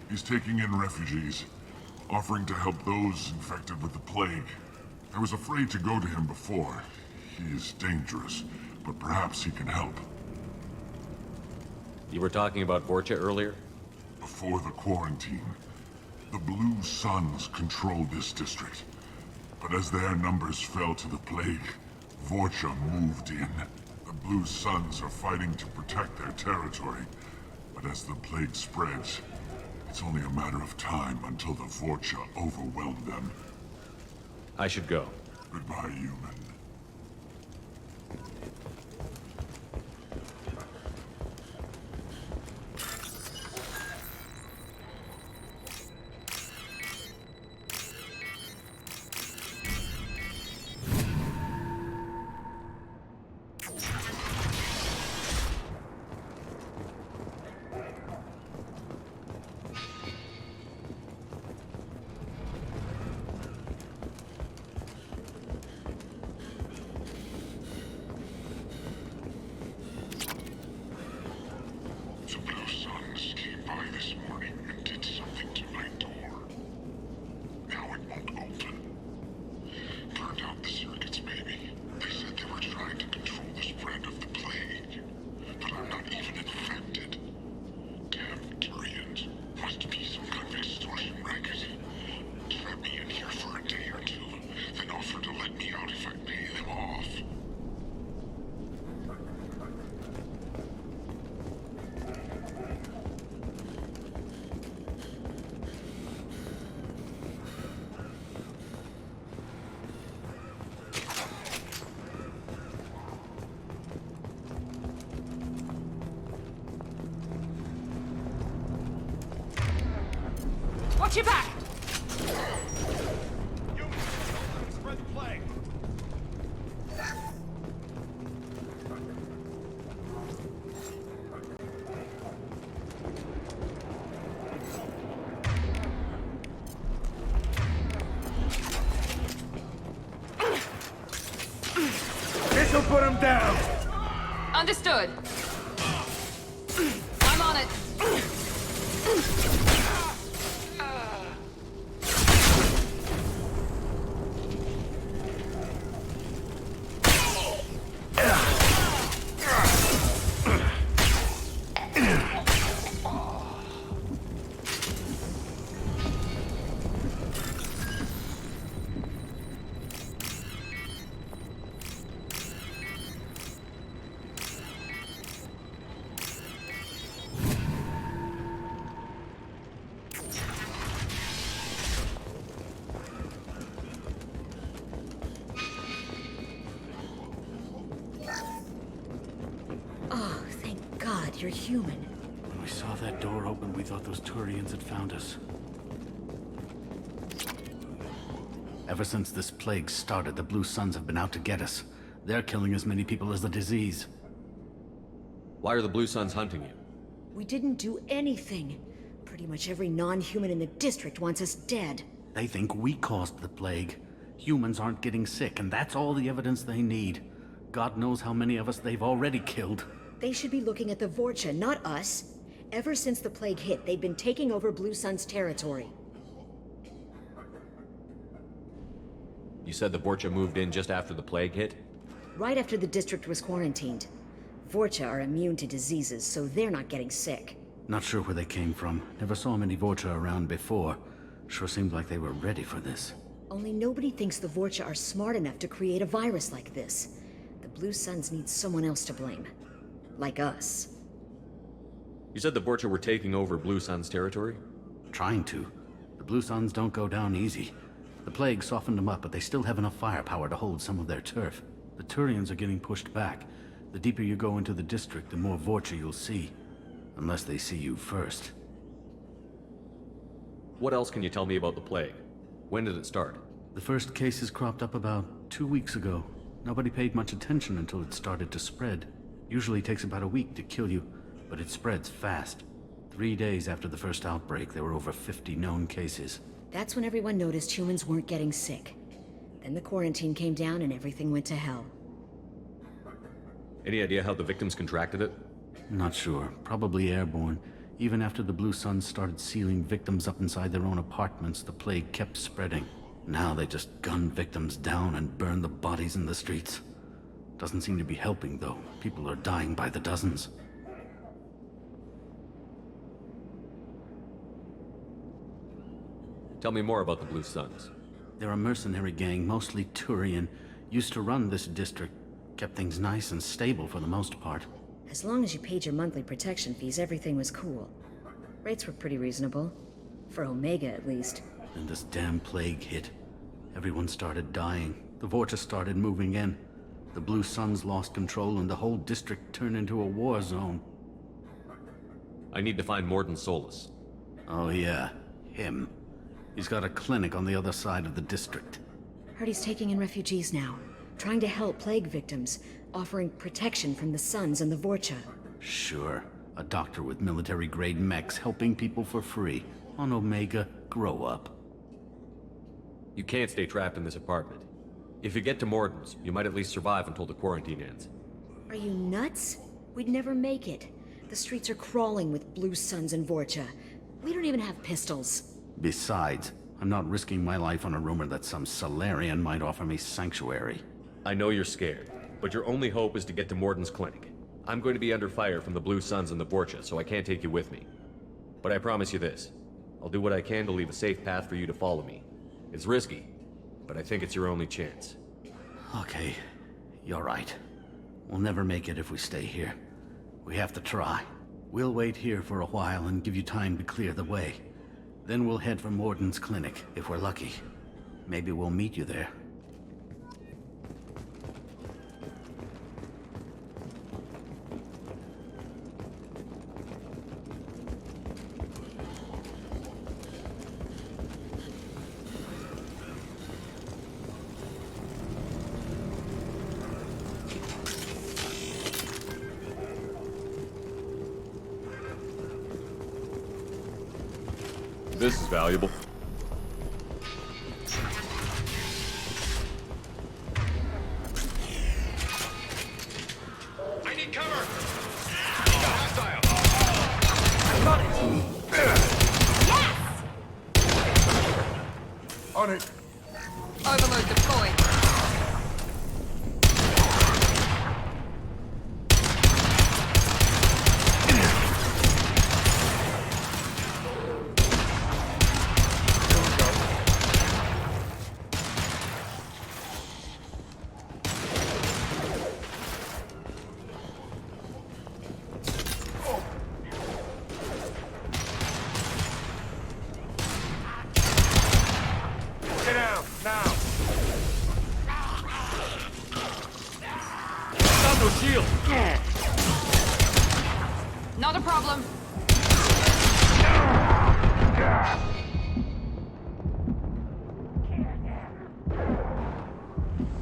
He's taking in refugees, offering to help those infected with the plague. I was afraid to go to him before. He is dangerous, but perhaps he can help.
You were talking about Vorcha earlier?
Before the quarantine, the Blue Suns controlled this district. But as their numbers fell to the plague, Vorcha moved in. The Blue Suns are fighting to protect their territory. But as the plague spreads, it's only a matter of time until the Vorcha overwhelm them.
I should go.
Goodbye, human.
Watch your back!
Spread the plague.
This'll put him down!
Understood. I'm on it.
You're human.
When we saw that door open, we thought those Turians had found us. Ever since this plague started, the Blue Suns have been out to get us. They're killing as many people as the disease.
Why are the Blue Suns hunting you?
We didn't do anything. Pretty much every non-human in the district wants us dead.
They think we caused the plague. Humans aren't getting sick, and that's all the evidence they need. God knows how many of us they've already killed.
They should be looking at the Vorcha, not us. Ever since the plague hit, they've been taking over Blue Sun's territory.
You said the Vorcha moved in just after the plague hit?
right after the district was quarantined. Vorcha are immune to diseases, so they're not getting sick.
Not sure where they came from. Never saw many Vorcha around before. Sure seemed like they were ready for this.
Only nobody thinks the Vorcha are smart enough to create a virus like this. The Blue Suns need someone else to blame. Like us.
You said the Vorcha were taking over Blue Sun's territory?
Trying to. The Blue Suns don't go down easy. The plague softened them up, but they still have enough firepower to hold some of their turf. The Turians are getting pushed back. The deeper you go into the district, the more Vorcha you'll see. Unless they see you first.
What else can you tell me about the plague? When did it start?
The first cases cropped up about 2 weeks ago. Nobody paid much attention until it started to spread. Usually takes about a week to kill you, but it spreads fast. 3 days after the first outbreak, there were over 50 known cases.
That's when everyone noticed humans weren't getting sick. Then the quarantine came down and everything went to hell.
Any idea how the victims contracted it?
Not sure. Probably airborne. Even after the Blue Suns started sealing victims up inside their own apartments, the plague kept spreading. Now they just gun victims down and burn the bodies in the streets. Doesn't seem to be helping, though. People are dying by the dozens.
Tell me more about the Blue Suns.
They're a mercenary gang, mostly Turian. Used to run this district. Kept things nice and stable for the most part.
As long as you paid your monthly protection fees, everything was cool. Rates were pretty reasonable. For Omega, at least.
And this damn plague hit. Everyone started dying. The Vorcha started moving in. The Blue Suns lost control and the whole district turned into a war zone.
I need to find Mordin Solus.
Oh yeah, him. He's got a clinic on the other side of the district.
Heard he's taking in refugees now. Trying to help plague victims. Offering protection from the Suns and the Vorcha.
Sure. A doctor with military-grade mechs helping people for free. On Omega, grow up.
You can't stay trapped in this apartment. If you get to Mordin's, you might at least survive until the quarantine ends.
Are you nuts? We'd never make it. The streets are crawling with Blue Suns and Vorcha. We don't even have pistols.
Besides, I'm not risking my life on a rumor that some Solarian might offer me sanctuary.
I know you're scared, but your only hope is to get to Mordin's clinic. I'm going to be under fire from the Blue Suns and the Vorcha, so I can't take you with me. But I promise you this. I'll do what I can to leave a safe path for you to follow me. It's risky, but I think it's your only chance.
Okay, you're right. We'll never make it if we stay here. We have to try. We'll wait here for a while and give you time to clear the way. Then we'll head for Mordin's clinic, if we're lucky. Maybe we'll meet you there.
This is valuable.
I need cover! Hostile!
On it.
Overlord deployed. Not a problem.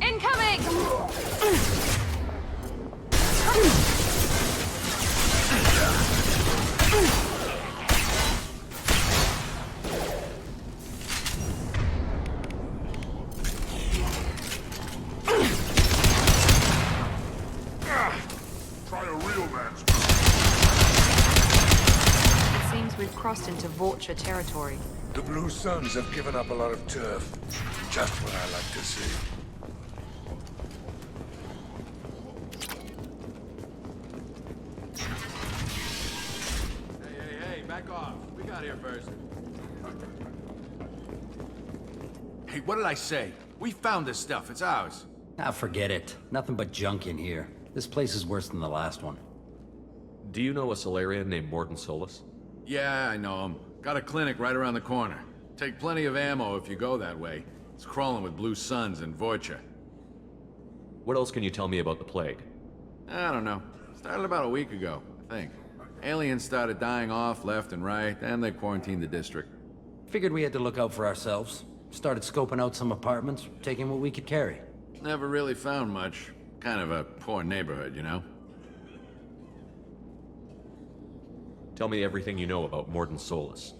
Incoming!
Try a real man's.
It seems we've crossed into Vorcha territory.
The Blue Suns have given up a lot of turf. Just what I like to see.
out here first. Hey, what did I say? We found this stuff. It's ours.
Ah, forget it. Nothing but junk in here. This place is worse than the last one.
Do you know a Solarian named Mordin Solus?
Yeah, I know him. Got a clinic right around the corner. Take plenty of ammo if you go that way. It's crawling with Blue Suns and Vorcha.
What else can you tell me about the plague?
I don't know. Started about a week ago, I think. Aliens started dying off left and right, and they quarantined the district.
Figured we had to look out for ourselves. Started scoping out some apartments, taking what we could carry.
Never really found much. Kind of a poor neighborhood, you know?
Tell me everything you know about Mordin Solus.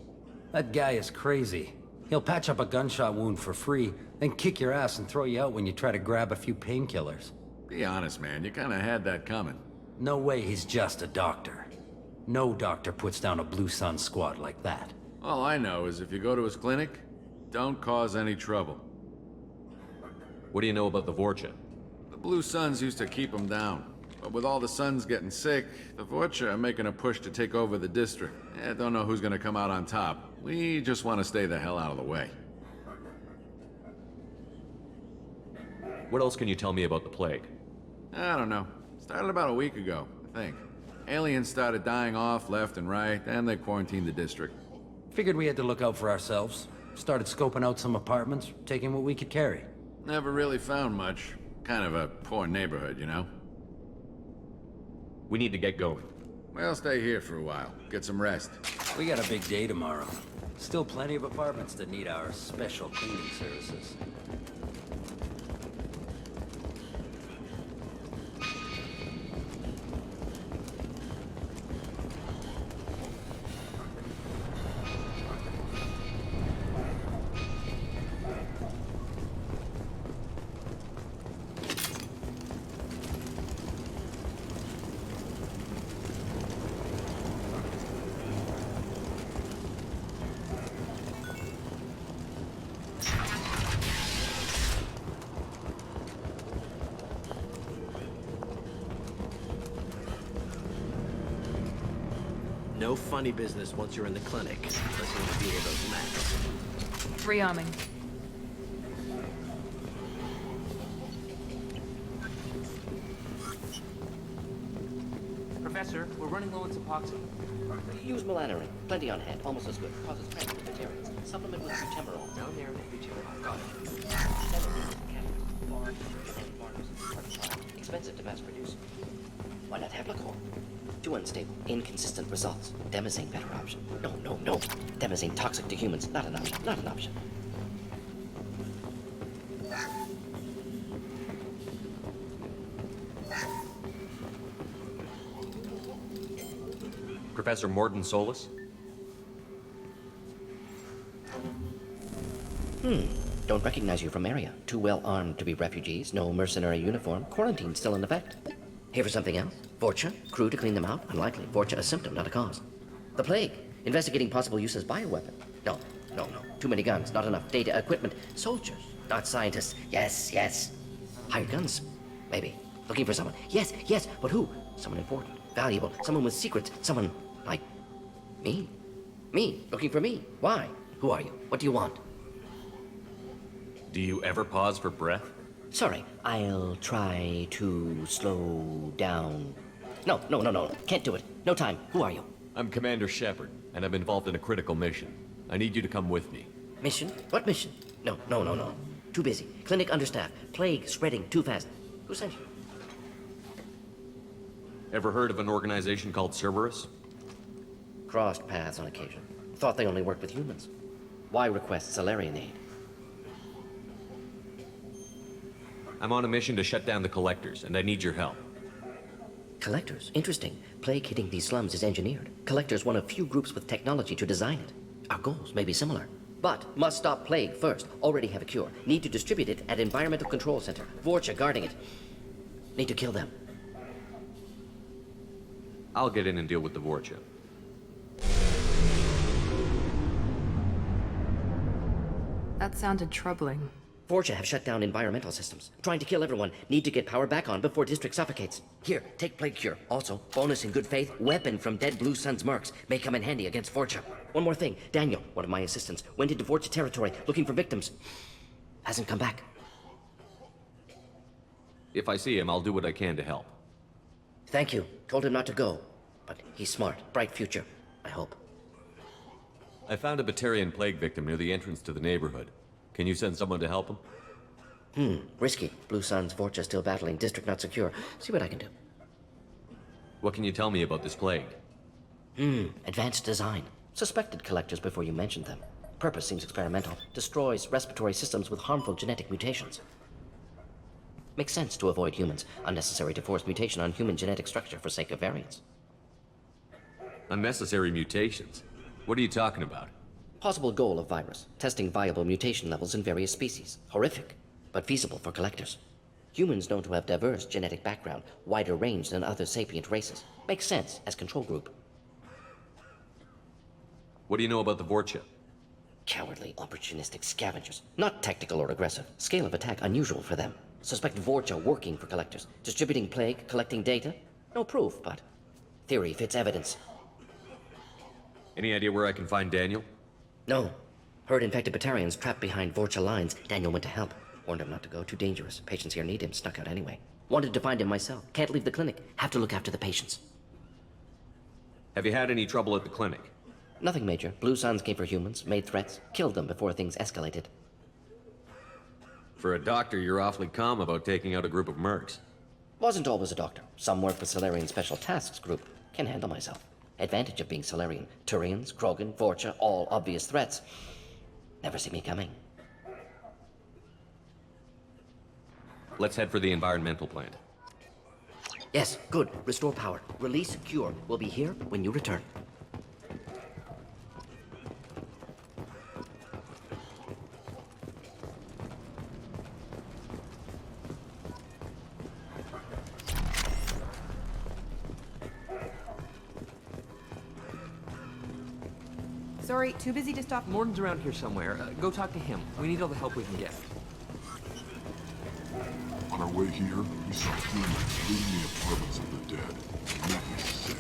That guy is crazy. He'll patch up a gunshot wound for free, then kick your ass and throw you out when you try to grab a few painkillers.
Be honest, man. You kinda had that coming.
No way he's just a doctor. No doctor puts down a Blue Sun squad like that.
All I know is if you go to his clinic, don't cause any trouble.
What do you know about the Vorcha?
The Blue Suns used to keep them down. But with all the Suns getting sick, the Vorcha are making a push to take over the district. Don't know who's gonna come out on top. We just want to stay the hell out of the way.
What else can you tell me about the plague?
I don't know. Started about a week ago, I think. Aliens started dying off left and right, and they quarantined the district.
Figured we had to look out for ourselves. Started scoping out some apartments, taking what we could carry.
Never really found much. Kind of a poor neighborhood, you know?
We need to get going.
Well, stay here for a while. Get some rest.
We got a big day tomorrow. Still plenty of apartments that need our special cleaning services.
No funny business once you're in the clinic, unless you want to deal with those mechs.
Rearming.
Professor, we're running low on epoxy. Use melanorin. Plenty on hand. Almost as good. Causes cramps with vegetarians. Supplement with buterol. Down there in buterol. Got it. Expensive to mass produce. Why not Heplicor? Too unstable, inconsistent results. Demazine better option. No. Demazine toxic to humans. Not an option. Not an option.
Professor Mordin Solus?
Don't recognize you from area. Too well armed to be refugees. No mercenary uniform. Quarantine still in effect. Here for something else? Vorcha? Crew to clean them out? Unlikely. Vorcha a symptom, not a cause. The plague? Investigating possible use as bioweapon? No. Too many guns, not enough data, equipment. Soldiers, not scientists. Yes. Hired guns? Maybe. Looking for someone. Yes, but who? Someone important, valuable, someone with secrets, someone like me. Me, looking for me. Why? Who are you? What do you want?
Do you ever pause for breath?
Sorry, I'll try to slow down. No. Can't do it. No time. Who are you?
I'm Commander Shepard, and I'm involved in a critical mission. I need you to come with me.
Mission? What mission? No. Too busy. Clinic understaffed. Plague spreading too fast. Who sent you?
Ever heard of an organization called Cerberus?
Crossed paths on occasion. Thought they only worked with humans. Why request Solarian aid?
I'm on a mission to shut down the Collectors, and I need your help.
Collectors? Interesting. Plague hitting these slums is engineered. Collectors one of few groups with technology to design it. Our goals may be similar. But must stop plague first. Already have a cure. Need to distribute it at Environmental Control Center. Vorcha guarding it. Need to kill them.
I'll get in and deal with the Vorcha.
That sounded troubling.
Forja have shut down environmental systems. Trying to kill everyone. Need to get power back on before District suffocates. Here, take Plague Cure. Also, bonus in good faith, weapon from dead Blue Sun's mercs. May come in handy against Forja. One more thing. Daniel, one of my assistants, went into Forja territory looking for victims. Hasn't come back.
If I see him, I'll do what I can to help.
Thank you. Told him not to go. But he's smart. Bright future. I hope.
I found a Batarian plague victim near the entrance to the neighborhood. Can you send someone to help him?
Risky. Blue Sun's Forja still battling. District not secure. See what I can do.
What can you tell me about this plague?
Advanced design. Suspected collectors before you mentioned them. Purpose seems experimental. Destroys respiratory systems with harmful genetic mutations. Makes sense to avoid humans. Unnecessary to force mutation on human genetic structure for sake of variance.
Unnecessary mutations? What are you talking about?
Possible goal of virus. Testing viable mutation levels in various species. Horrific, but feasible for collectors. Humans known to have diverse genetic background, wider range than other sapient races. Makes sense as control group.
What do you know about the Vorcha?
Cowardly, opportunistic scavengers. Not tactical or aggressive. Scale of attack unusual for them. Suspect Vorcha working for collectors. Distributing plague, collecting data. No proof, but theory fits evidence.
Any idea where I can find Daniel?
No. Heard infected Batarians trapped behind Vorcha lines. Daniel went to help. Warned him not to go, too dangerous. Patients here need him, snuck out anyway. Wanted to find him myself. Can't leave the clinic. Have to look after the patients.
Have you had any trouble at the clinic?
Nothing major. Blue Suns came for humans, made threats, killed them before things escalated.
For a doctor, you're awfully calm about taking out a group of mercs.
Wasn't always a doctor. Some work for Solarian Special Tasks Group. Can handle myself. Advantage of being Solarian. Turians, Krogan, Vorcha, all obvious threats. Never see me coming.
Let's head for the environmental plant.
Yes, good. Restore power. Release cure. We'll be here when you return.
Sorry, too busy to stop.
Mordin's around here somewhere. Go talk to him. We need all the help we can get.
On our way here, we saw humans looting the apartments of the dead. It made me sick.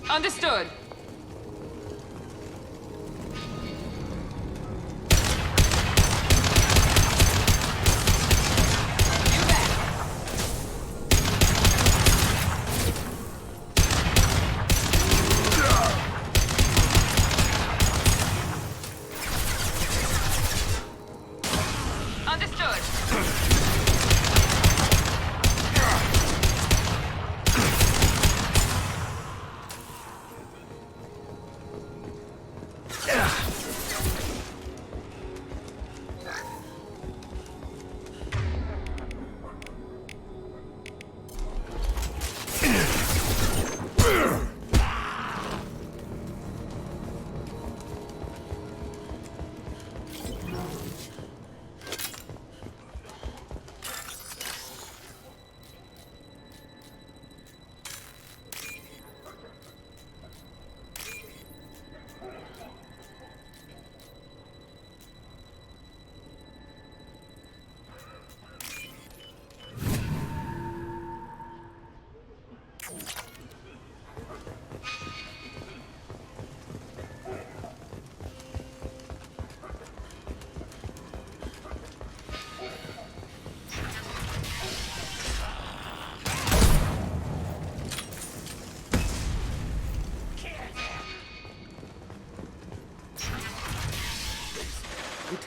Understood.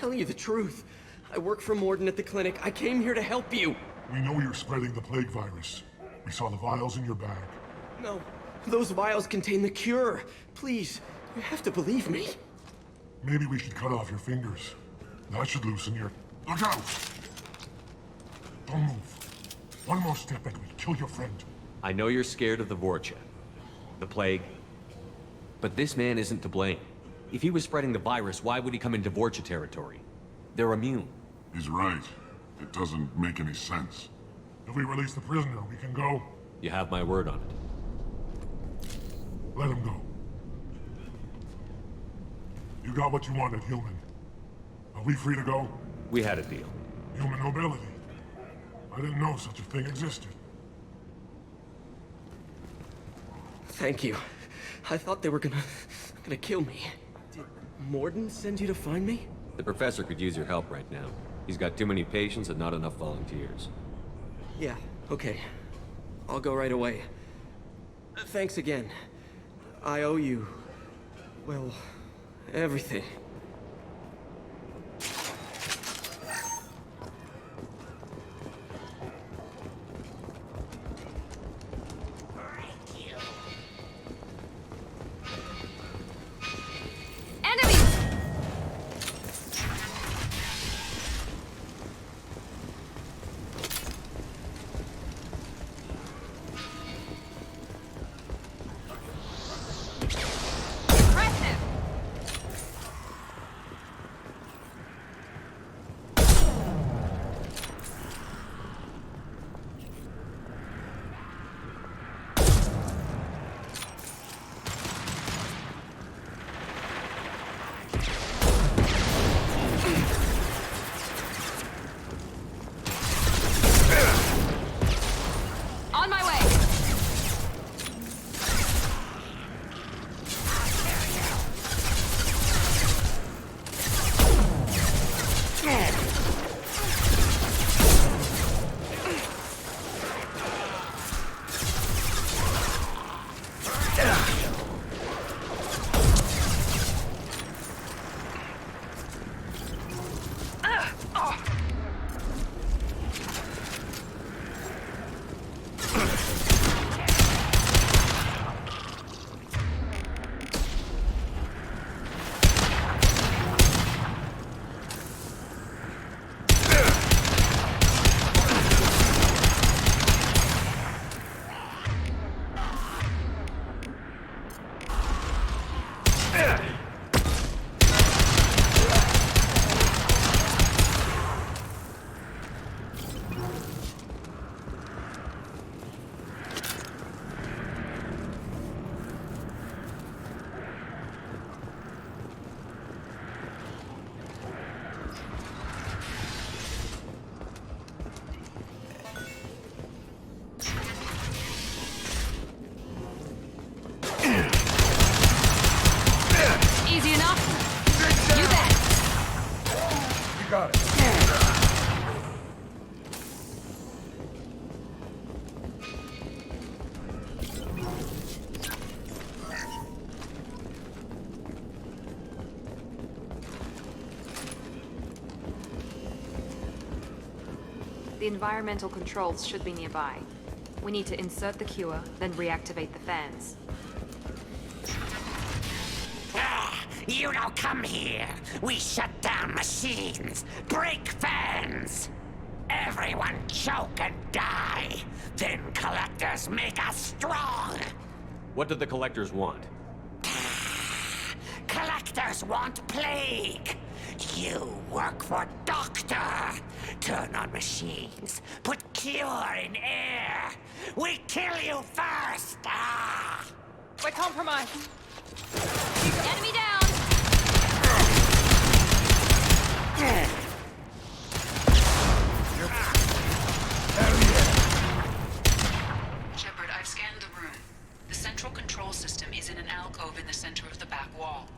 telling you the truth. I work for Mordin at the clinic. I came here to help you.
We know you're spreading the plague virus. We saw the vials in your bag.
No, those vials contain the cure. Please, you have to believe me.
Maybe we should cut off your fingers. That should loosen your... Look out! Don't move. One more step and we'll kill your friend.
I know you're scared of the Vorcha, the plague, but this man isn't to blame. If he was spreading the virus, why would he come into Vorcha territory? They're immune.
He's right. It doesn't make any sense. If we release the prisoner, we can go.
You have my word on it.
Let him go. You got what you wanted, human. Are we free to go?
We had a deal.
Human nobility. I didn't know such a thing existed.
Thank you. I thought they were gonna kill me. Did Mordin send you to find me?
The professor could use your help right now. He's got too many patients and not enough volunteers.
Yeah, okay. I'll go right away. Thanks again. I owe you... well, everything.
The environmental controls should be nearby. We need to insert the cure, then reactivate the fans.
You don't come here. We shut down machines, break fans. Everyone choke and die. Then collectors make us strong.
What did the collectors want?
Collectors want plague. You work for Doctor. Turn on machines. Put cure in air. We kill you first.
We're compromised.
Enemy down.
Shepard, I've scanned the room. The central control system is in an alcove in the center of the back wall.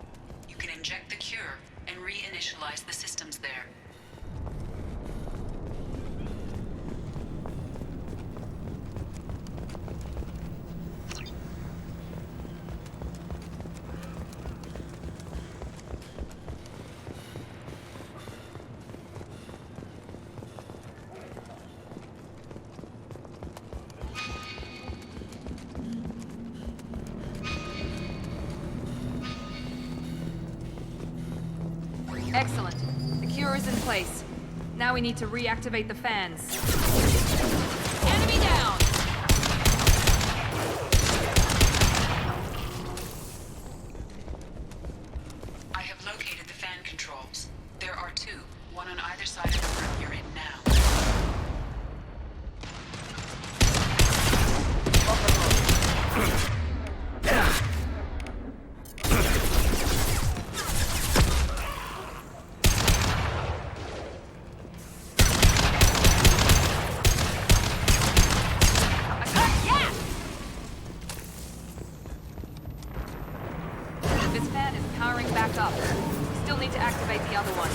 You can inject the cure and reinitialize the systems there.
Excellent. The cure is in place. Now we need to reactivate the fans. Enemy down!
I have located the fan controls. There are two, one on either side of the room you're in now.
This fan is powering back up. Still need to activate the other one.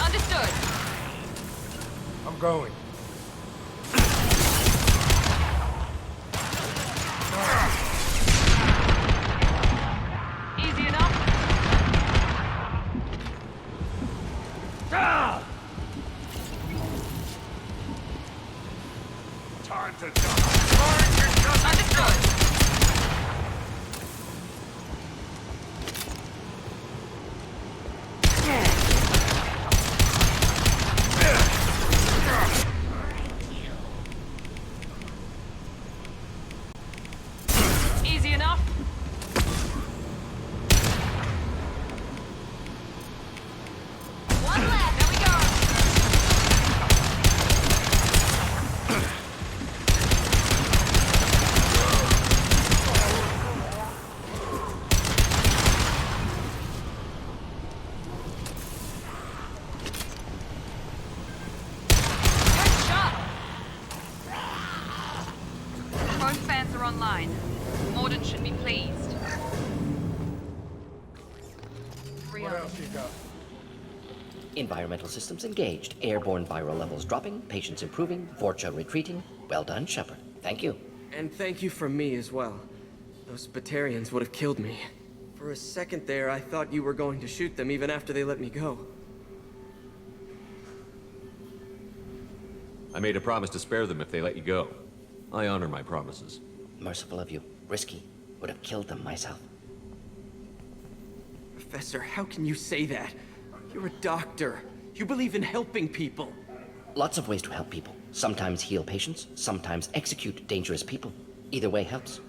Understood.
I'm going.
Easy enough?
Time to die.
Understood. Easy enough? One left, there we go. Good shot. Both fans are online. Mordin should be pleased.
What else you got?
Environmental systems engaged. Airborne viral levels dropping. Patients improving. Vorcha retreating. Well done, Shepard. Thank you.
And thank you from me as well. Those Batarians would have killed me. For a second there, I thought you were going to shoot them even after they let me go.
I made a promise to spare them if they let you go. I honor my promises.
Merciful of you. Risky. Would have killed them myself.
Professor, how can you say that? You're a doctor. You believe in helping people.
Lots of ways to help people. Sometimes heal patients, sometimes execute dangerous people. Either way helps.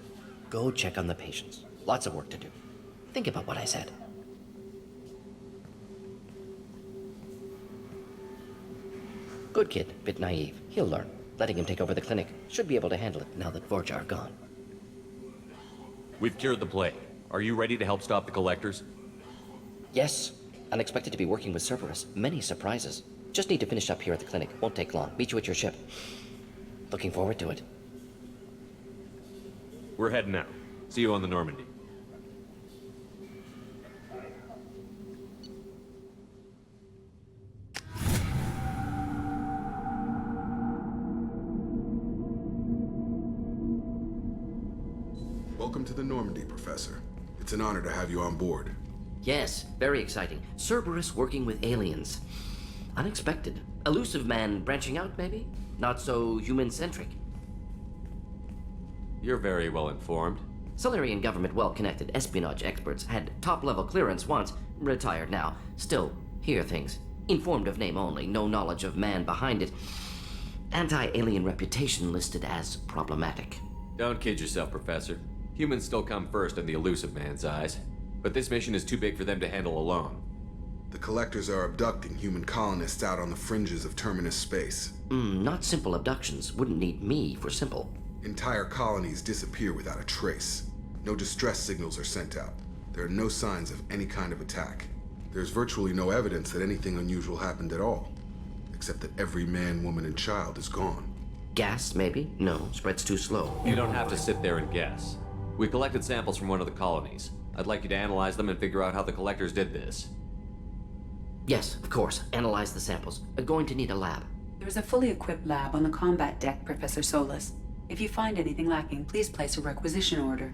Go check on the patients. Lots of work to do. Think about what I said. Good kid, bit naive. He'll learn. Letting him take over the clinic. Should be able to handle it now that Vorcha are gone.
We've cured the plague. Are you ready to help stop the collectors?
Yes. Unexpected to be working with Cerberus. Many surprises. Just need to finish up here at the clinic. Won't take long. Meet you at your ship. Looking forward to it.
We're heading out. See you on the Normandy.
Welcome to the Normandy, Professor. It's an honor to have you on board.
Yes, very exciting. Cerberus working with aliens. Unexpected. Elusive man branching out, maybe? Not so human-centric.
You're very well informed.
Solarian government well-connected espionage experts had top-level clearance once, retired now. Still, hear things. Informed of name only, no knowledge of man behind it. Anti-alien reputation listed as problematic.
Don't kid yourself, Professor. Humans still come first in the elusive man's eyes. But this mission is too big for them to handle alone.
The Collectors are abducting human colonists out on the fringes of Terminus space.
Not simple abductions. Wouldn't need me for simple.
Entire colonies disappear without a trace. No distress signals are sent out. There are no signs of any kind of attack. There's virtually no evidence that anything unusual happened at all. Except that every man, woman, and child is gone.
Gas, maybe? No, spreads too slow.
You don't have to sit there and guess. We collected samples from one of the colonies. I'd like you to analyze them and figure out how the Collectors did this.
Yes, of course. Analyze the samples. Going to need a lab.
There's a fully equipped lab on the combat deck, Professor Solis. If you find anything lacking, please place a requisition order.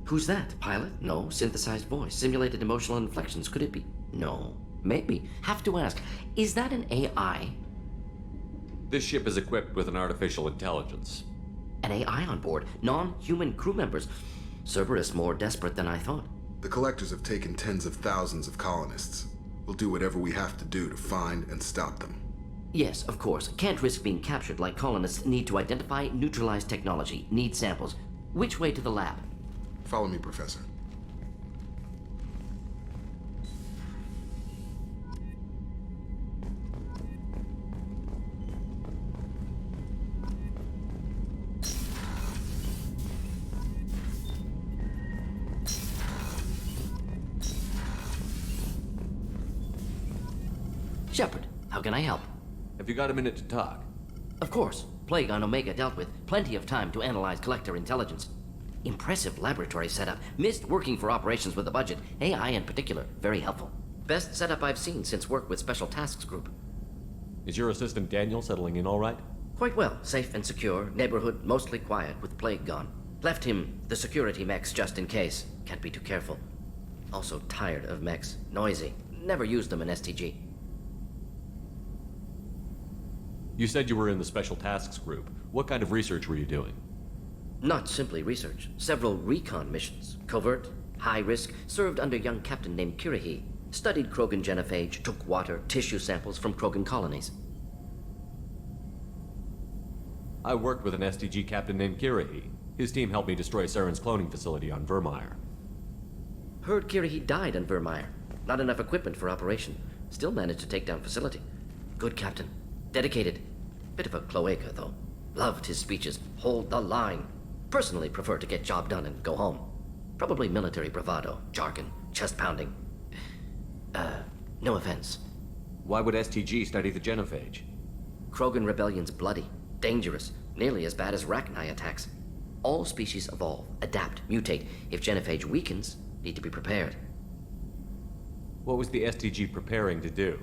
Who's that? Pilot? No. Synthesized voice. Simulated emotional inflections. Could it be? No. Maybe. Have to ask. Is that an AI?
This ship is equipped with an artificial intelligence.
An AI on board, non-human crew members. Cerberus more desperate than I thought.
The Collectors have taken tens of thousands of colonists. We'll do whatever we have to do to find and stop them.
Yes, of course. Can't risk being captured like colonists need to identify, neutralize technology, need samples. Which way to the lab?
Follow me, Professor.
Shepard, how can I help?
Have you got a minute to talk?
Of course. Plague on Omega dealt with. Plenty of time to analyze Collector intelligence. Impressive laboratory setup. Missed working for operations with a budget. AI in particular. Very helpful. Best setup I've seen since work with Special Tasks Group.
Is your assistant Daniel settling in all right?
Quite well. Safe and secure. Neighborhood mostly quiet with Plague gone. Left him the security mechs just in case. Can't be too careful. Also tired of mechs. Noisy. Never used them in STG.
You said you were in the Special Tasks Group. What kind of research were you doing?
Not simply research. Several recon missions. Covert, high risk, served under a young captain named Kirahi. Studied Krogan genophage, took water, tissue samples from Krogan colonies.
I worked with an STG captain named Kirahi. His team helped me destroy Saren's cloning facility on Vermeer.
Heard Kirahi died on Vermeer. Not enough equipment for operation. Still managed to take down facility. Good captain. Dedicated. Bit of a cloaca, though. Loved his speeches. Hold the line. Personally prefer to get job done and go home. Probably military bravado, jargon, chest pounding. No offense.
Why would STG study the genophage?
Krogan rebellion's bloody, dangerous, nearly as bad as Rachni attacks. All species evolve, adapt, mutate. If genophage weakens, need to be prepared.
What was the STG preparing to do?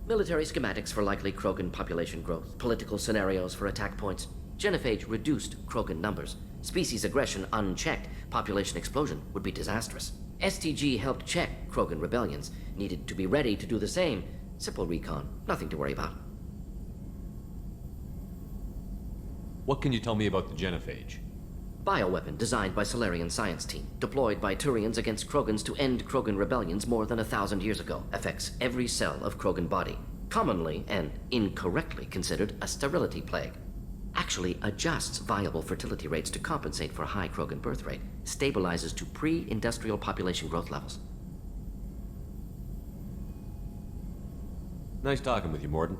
Military schematics for likely Krogan population growth, political scenarios for attack points. Genophage reduced Krogan numbers. Species aggression unchecked, population explosion would be disastrous. STG helped check Krogan rebellions, needed to be ready to do the same. Simple recon, nothing to worry about.
What can you tell me about the genophage?
Bioweapon designed by Solarian science team, deployed by Turians against Krogans to end Krogan rebellions more than 1,000 years ago. Affects every cell of Krogan body. Commonly and incorrectly considered a sterility plague. Actually adjusts viable fertility rates to compensate for a high Krogan birth rate. Stabilizes to pre-industrial population growth levels.
Nice talking with you, Mordin.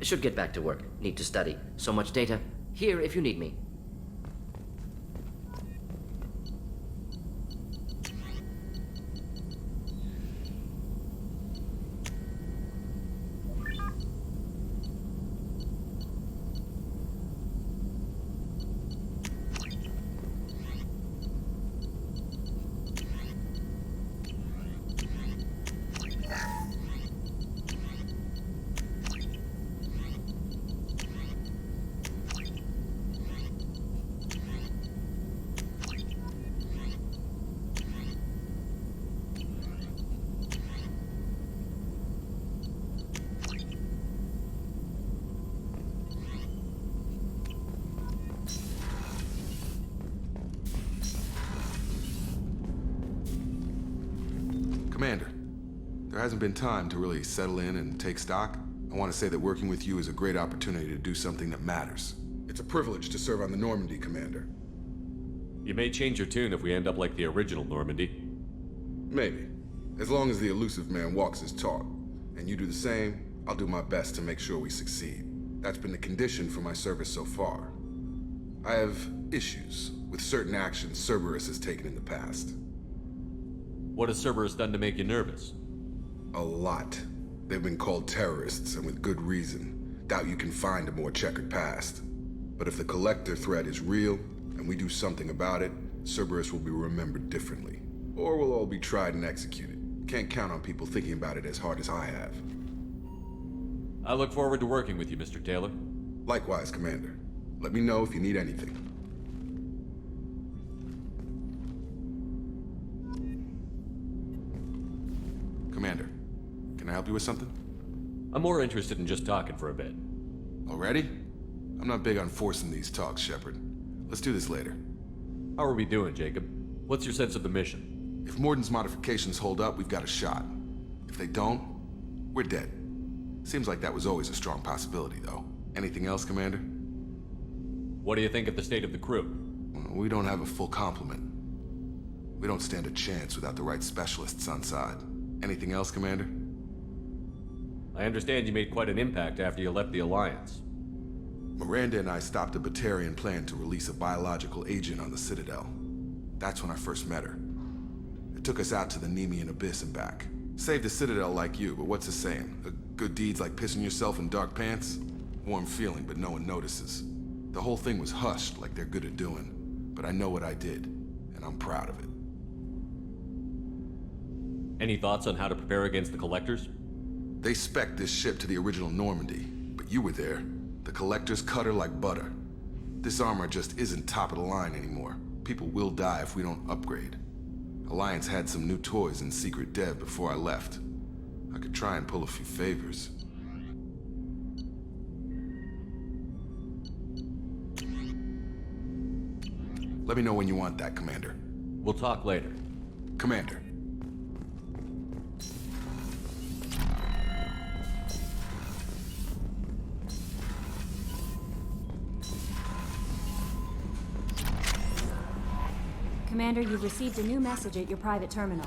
Should get back to work. Need to study. So much data. Here if you need me.
Commander, there hasn't been time to really settle in and take stock. I want to say that working with you is a great opportunity to do something that matters. It's a privilege to serve on the Normandy, Commander.
You may change your tune if we end up like the original Normandy.
Maybe. As long as the elusive man walks his talk, and you do the same, I'll do my best to make sure we succeed. That's been the condition for my service so far. I have issues with certain actions Cerberus has taken in the past.
What has Cerberus done to make you nervous?
A lot. They've been called terrorists, and with good reason. Doubt you can find a more checkered past. But if the Collector threat is real, and we do something about it, Cerberus will be remembered differently. Or we'll all be tried and executed. Can't count on people thinking about it as hard as I have.
I look forward to working with you, Mr. Taylor.
Likewise, Commander. Let me know if you need anything. Commander, can I help you with something?
I'm more interested in just talking for a bit.
Already? I'm not big on forcing these talks, Shepard. Let's do this later.
How are we doing, Jacob? What's your sense of the mission?
If Mordin's modifications hold up, we've got a shot. If they don't, we're dead. Seems like that was always a strong possibility, though. Anything else, Commander?
What do you think of the state of the crew?
We don't have a full complement. We don't stand a chance without the right specialists on side. Anything else, Commander?
I understand you made quite an impact after you left the Alliance.
Miranda and I stopped a Batarian plan to release a biological agent on the Citadel. That's when I first met her. It took us out to the Nemean Abyss and back. Saved the Citadel like you, but what's the saying? A good deed's like pissing yourself in dark pants? Warm feeling, but no one notices. The whole thing was hushed like they're good at doing. But I know what I did, and I'm proud of it.
Any thoughts on how to prepare against the Collectors?
They spec'd this ship to the original Normandy, but you were there. The Collectors cut her like butter. This armor just isn't top of the line anymore. People will die if we don't upgrade. Alliance had some new toys in secret dev before I left. I could try and pull a few favors. Let me know when you want that, Commander.
We'll talk later.
Commander.
Commander, you've received a new message at your private terminal.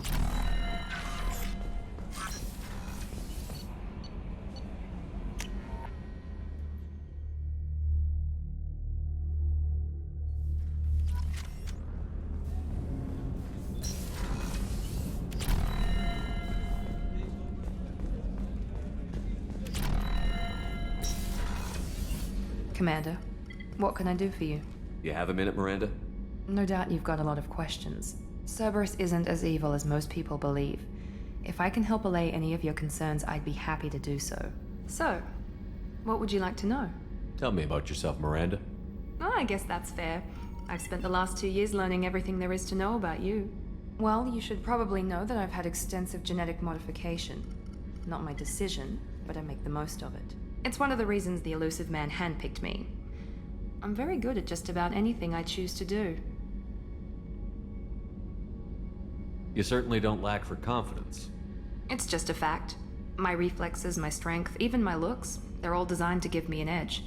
Commander, what can I do for you?
You have a minute, Miranda?
No doubt you've got a lot of questions. Cerberus isn't as evil as most people believe. If I can help allay any of your concerns, I'd be happy to do so. So, what would you like to know?
Tell me about yourself, Miranda.
Oh, I guess that's fair. I've spent the last 2 years learning everything there is to know about you. Well, you should probably know that I've had extensive genetic modification. Not my decision, but I make the most of it. It's one of the reasons the elusive man handpicked me. I'm very good at just about anything I choose to do.
You certainly don't lack for confidence.
It's just a fact. My reflexes, my strength, even my looks, they're all designed to give me an edge.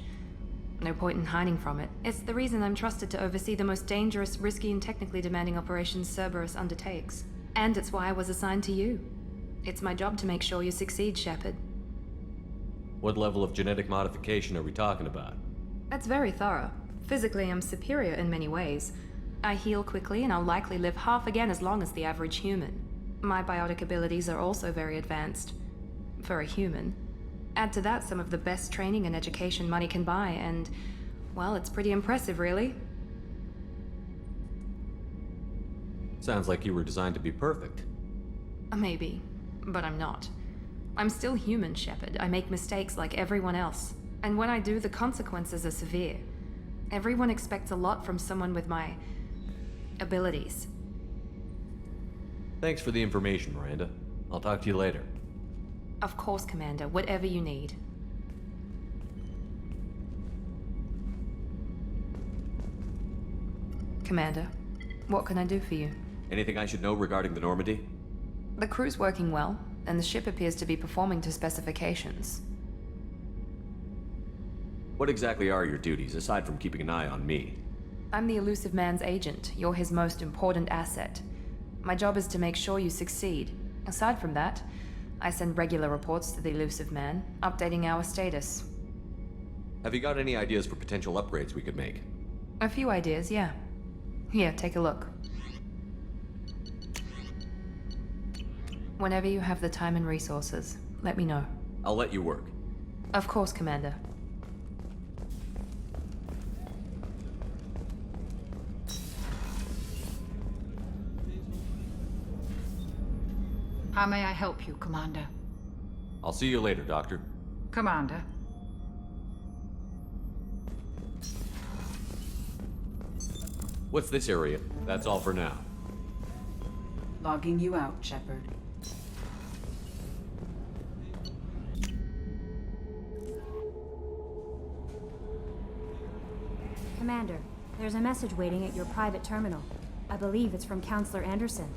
No point in hiding from it. It's the reason I'm trusted to oversee the most dangerous, risky, and technically demanding operations Cerberus undertakes. And it's why I was assigned to you. It's my job to make sure you succeed, Shepard.
What level of genetic modification are we talking about?
That's very thorough. Physically, I'm superior in many ways. I heal quickly, and I'll likely live half again as long as the average human. My biotic abilities are also very advanced. For a human. Add to that some of the best training and education money can buy, and, well, it's pretty impressive, really.
Sounds like you were designed to be perfect.
Maybe, but I'm not. I'm still human, Shepard. I make mistakes like everyone else. And when I do, the consequences are severe. Everyone expects a lot from someone with my abilities.
Thanks for the information, Miranda. I'll talk to you later.
Of course, Commander. Whatever you need. Commander, what can I do for you?
Anything I should know regarding the Normandy?
The crew's working well, and the ship appears to be performing to specifications.
What exactly are your duties, aside from keeping an eye on me?
I'm the elusive man's agent. You're his most important asset. My job is to make sure you succeed. Aside from that, I send regular reports to the elusive man, updating our status.
Have you got any ideas for potential upgrades we could make?
A few ideas, yeah. Here, take a look. Whenever you have the time and resources, let me know.
I'll let you work.
Of course, Commander.
How may I help you, Commander?
I'll see you later, Doctor.
Commander.
What's this area? That's all for now.
Logging you out, Shepard.
Commander, There's a message waiting at your private terminal. I believe it's from Counselor Anderson.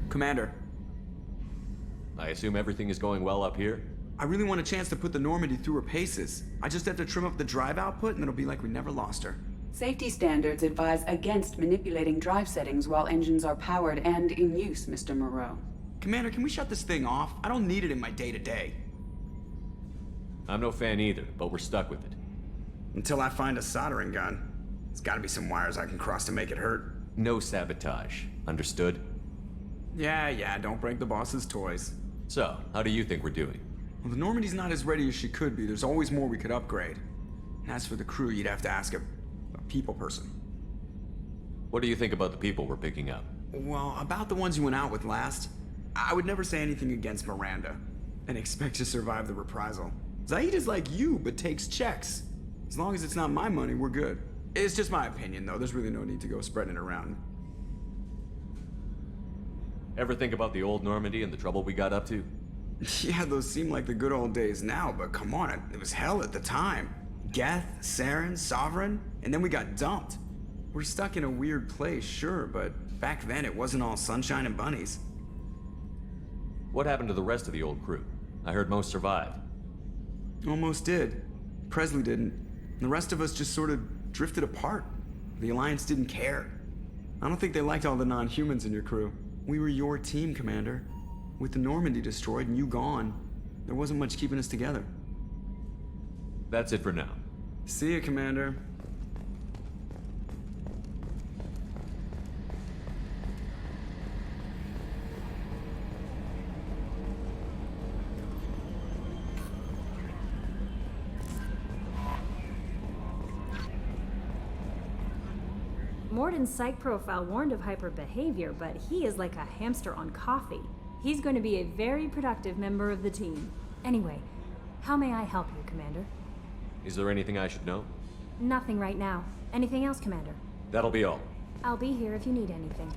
Commander.
I assume everything is going well up here?
I really want a chance to put the Normandy through her paces. I just have to trim up the drive output and it'll be like we never lost her.
Safety standards advise against manipulating drive settings while engines are powered and in use, Mr. Moreau.
Commander, can we shut this thing off? I don't need it in my day-to-day.
I'm no fan either, but we're stuck with it.
Until I find a soldering gun. There's gotta be some wires I can cross to make it hurt.
No sabotage. Understood?
Yeah, don't break the boss's toys.
So, how do you think we're doing?
Well, the Normandy's not as ready as she could be. There's always more we could upgrade. And as for the crew, you'd have to ask a people person.
What do you think about the people we're picking up?
Well, about the ones you went out with last, I would never say anything against Miranda, and expect to survive the reprisal. Zaid is like you, but takes checks. As long as it's not my money, we're good. It's just my opinion, though. There's really no need to go spreading it around.
Ever think about the old Normandy and the trouble we got up to?
Yeah, those seem like the good old days now, but come on, it was hell at the time. Geth, Saren, Sovereign, and then we got dumped. We're stuck in a weird place, sure, but back then it wasn't all sunshine and bunnies.
What happened to the rest of the old crew? I heard most survived.
Almost did. Presley didn't. The rest of us just sort of drifted apart. The Alliance didn't care. I don't think they liked all the non-humans in your crew. We were your team, Commander. With the Normandy destroyed and you gone, there wasn't much keeping us together.
That's it for now.
See ya, Commander.
Mordin's psych profile warned of hyper behavior, but he is like a hamster on coffee. He's going to be a very productive member of the team. Anyway, how may I help you, Commander?
Is there anything I should know?
Nothing right now. Anything else, Commander?
That'll be all.
I'll be here if you need anything.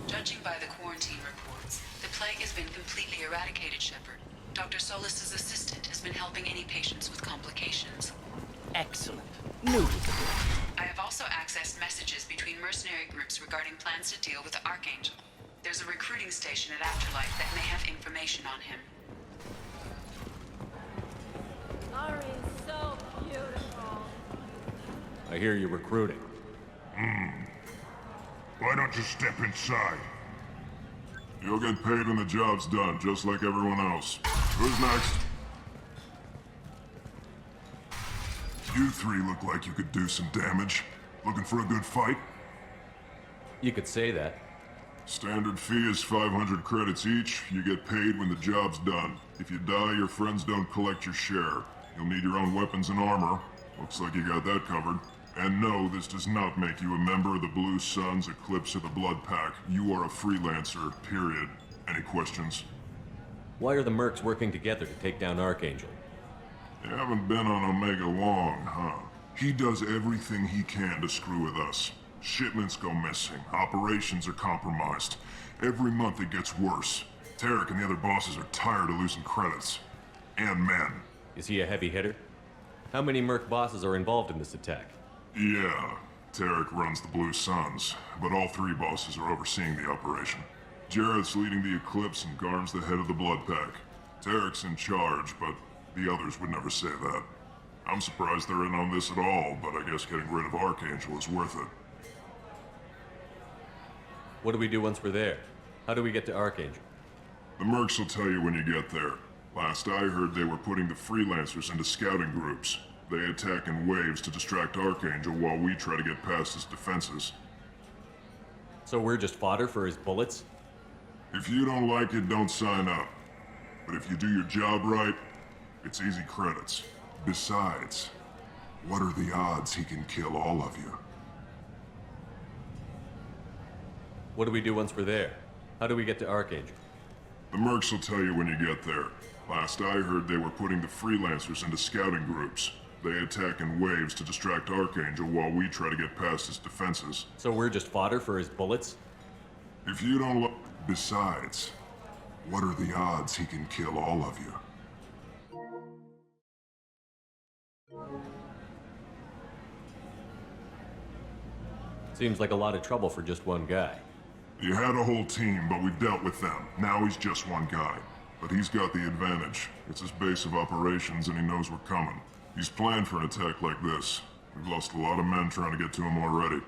Judging by the quarantine reports, the plague has been completely eradicated, Shepard. Dr. Solis's assistant has been helping any patients with complications.
Excellent. News.
I have also accessed messages between mercenary groups regarding plans to deal with the Archangel. There's a recruiting station at Afterlife that may have information on him.
Ari is so beautiful.
I hear you're recruiting.
Why don't you step inside? You'll get paid when the job's done, just like everyone else. Who's next? You three look like you could do some damage. Looking for a good fight?
You could say that.
Standard fee is 500 credits each. You get paid when the job's done. If you die, your friends don't collect your share. You'll need your own weapons and armor. Looks like you got that covered. And no, this does not make you a member of the Blue Suns, Eclipse, or the Blood Pack. You are a freelancer, period. Any questions?
Why are the mercs working together to take down Archangel?
You haven't been on Omega long, huh? He does everything he can to screw with us. Shipments go missing. Operations are compromised. Every month it gets worse. Tarek and the other bosses are tired of losing credits. And men.
Is he a heavy hitter? How many merc bosses are involved in this attack?
Yeah, Tarek runs the Blue Suns, but all three bosses are overseeing the operation. Jarrett's leading the Eclipse and Garm's the head of the Blood Pack. Tarek's in charge, but the others would never say that. I'm surprised they're in on this at all, but I guess getting rid of Archangel is worth it.
What do we do once we're there? How do we get to Archangel?
The mercs will tell you when you get there. Last I heard, they were putting the freelancers into scouting groups. They attack in waves to distract Archangel while we try to get past his defenses.
So we're just fodder for his bullets?
If you don't like it, don't sign up. But if you do your job right, it's easy credits. Besides, what are the odds he can kill all of you?
What do we do once we're there? How do we get to Archangel?
The mercs will tell you when you get there. Last I heard, they were putting the freelancers into scouting groups. They attack in waves to distract Archangel while we try to get past his defenses.
So we're just fodder for his bullets?
If you don't Besides, what are the odds he can kill all of you?
Seems like a lot of trouble for just one guy.
You had a whole team, but we've dealt with them. Now he's just one guy. But he's got the advantage. It's his base of operations and he knows we're coming. He's planned for an attack like this. We've lost a lot of men trying to get to him already.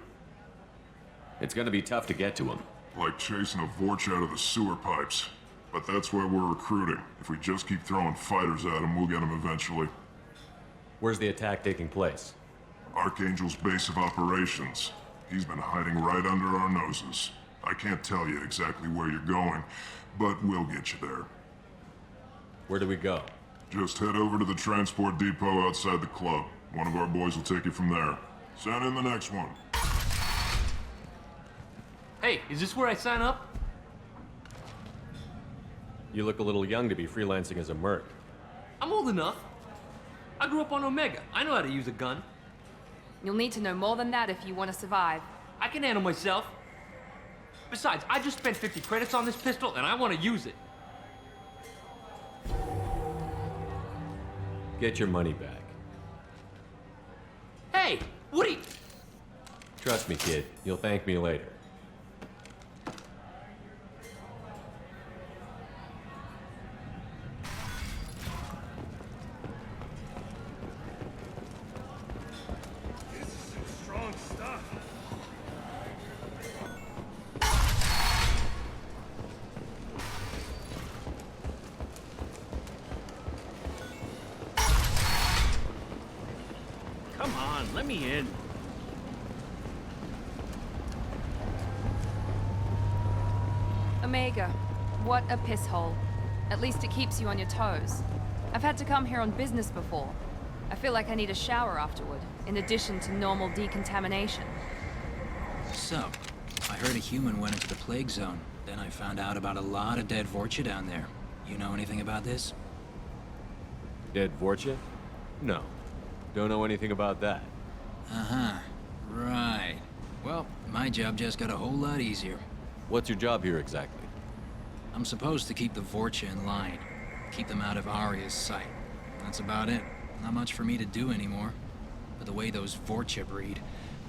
It's gonna be tough to get to him.
Like chasing a Vorch out of the sewer pipes. But that's why we're recruiting. If we just keep throwing fighters at him, we'll get him eventually.
Where's the attack taking place?
Archangel's base of operations. He's been hiding right under our noses. I can't tell you exactly where you're going, but we'll get you there.
Where do we go?
Just head over to the transport depot outside the club. One of our boys will take you from there. Send in the next one.
Hey, is this where I sign up?
You look a little young to be freelancing as a merc.
I'm old enough. I grew up on Omega. I know how to use a gun.
You'll need to know more than that if you want to survive.
I can handle myself. Besides, I just spent 50 credits on this pistol, and I want to use it.
Get your money back.
Hey, what are you...
Trust me, kid. You'll thank me later.
Come on, let me in.
Omega, what a piss hole. At least it keeps you on your toes. I've had to come here on business before. I feel like I need a shower afterward, in addition to normal decontamination.
So, I heard a human went into the plague zone. Then I found out about a lot of dead Vorcha down there. You know anything about this?
Dead Vorcha? No. Don't know anything about that.
Uh-huh. Right. Well, my job just got a whole lot easier.
What's your job here exactly?
I'm supposed to keep the Vorcha in line. Keep them out of Arya's sight. That's about it. Not much for me to do anymore. But the way those Vorcha breed,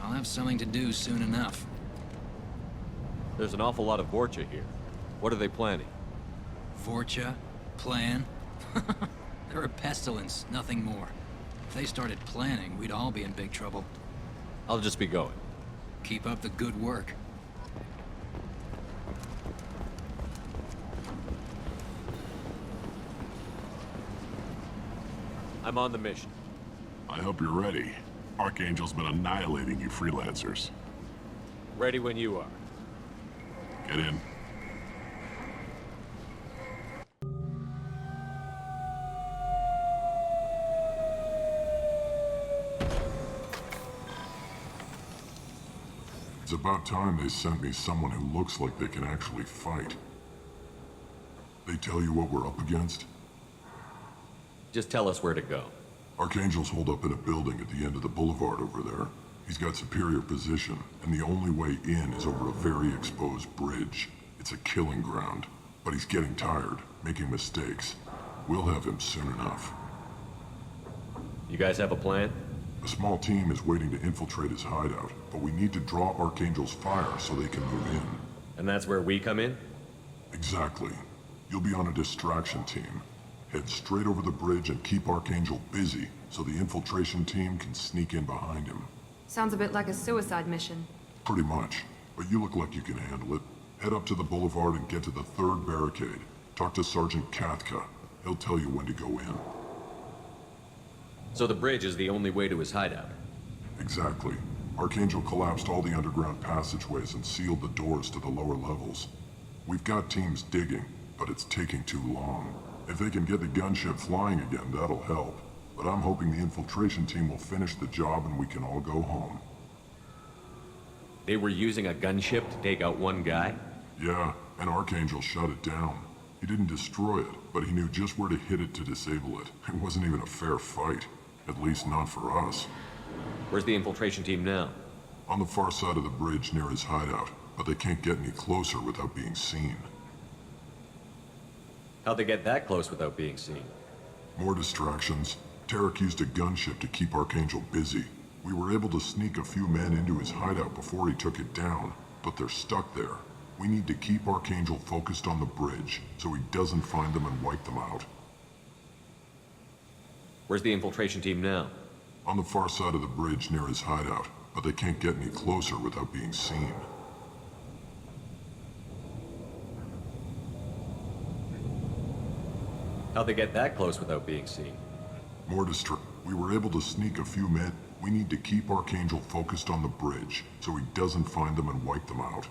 I'll have something to do soon enough.
There's an awful lot of Vorcha here. What are they planning?
Vorcha? Plan? They're a pestilence, nothing more. If they started planning, we'd all be in big trouble.
I'll just be going.
Keep up the good work.
I'm on the mission.
I hope you're ready. Archangel's been annihilating you freelancers.
Ready when you are.
Get in. It's about time they sent me someone who looks like they can actually fight. They tell you what we're up against?
Just tell us where to go.
Archangel's holed up in a building at the end of the boulevard over there. He's got superior position, and the only way in is over a very exposed bridge. It's a killing ground, but he's getting tired, making mistakes. We'll have him soon enough.
You guys have a plan?
A small team is waiting to infiltrate his hideout, but we need to draw Archangel's fire so they can move in.
And that's where we come in?
Exactly. You'll be on a distraction team. Head straight over the bridge and keep Archangel busy so the infiltration team can sneak in behind him.
Sounds a bit like a suicide mission.
Pretty much, but you look like you can handle it. Head up to the boulevard and get to the third barricade. Talk to Sergeant Kathka. He'll tell you when to go in.
So the bridge is the only way to his hideout?
Exactly. Archangel collapsed all the underground passageways and sealed the doors to the lower levels. We've got teams digging, but it's taking too long. If they can get the gunship flying again, that'll help. But I'm hoping the infiltration team will finish the job and we can all go home.
They were using a gunship to take out one guy?
Yeah, and Archangel shut it down. He didn't destroy it, but he knew just where to hit it to disable it. It wasn't even a fair fight. At least not for us.
Where's the infiltration team now?
On the far side of the bridge near his hideout, but they can't get any closer without being seen.
How'd they get that close without being seen?
More distractions. Tarek used a gunship to keep Archangel busy. We were able to sneak a few men into his hideout before he took it down, but they're stuck there. We need to keep Archangel focused on the bridge, so he doesn't find them and wipe them out.
Where's the infiltration team now?
On the far side of the bridge near his hideout, but they can't get any closer without being seen.
How'd they get that close without being seen?
More We were able to sneak a few men. We need to keep Archangel focused on the bridge, so he doesn't find them and wipe them out.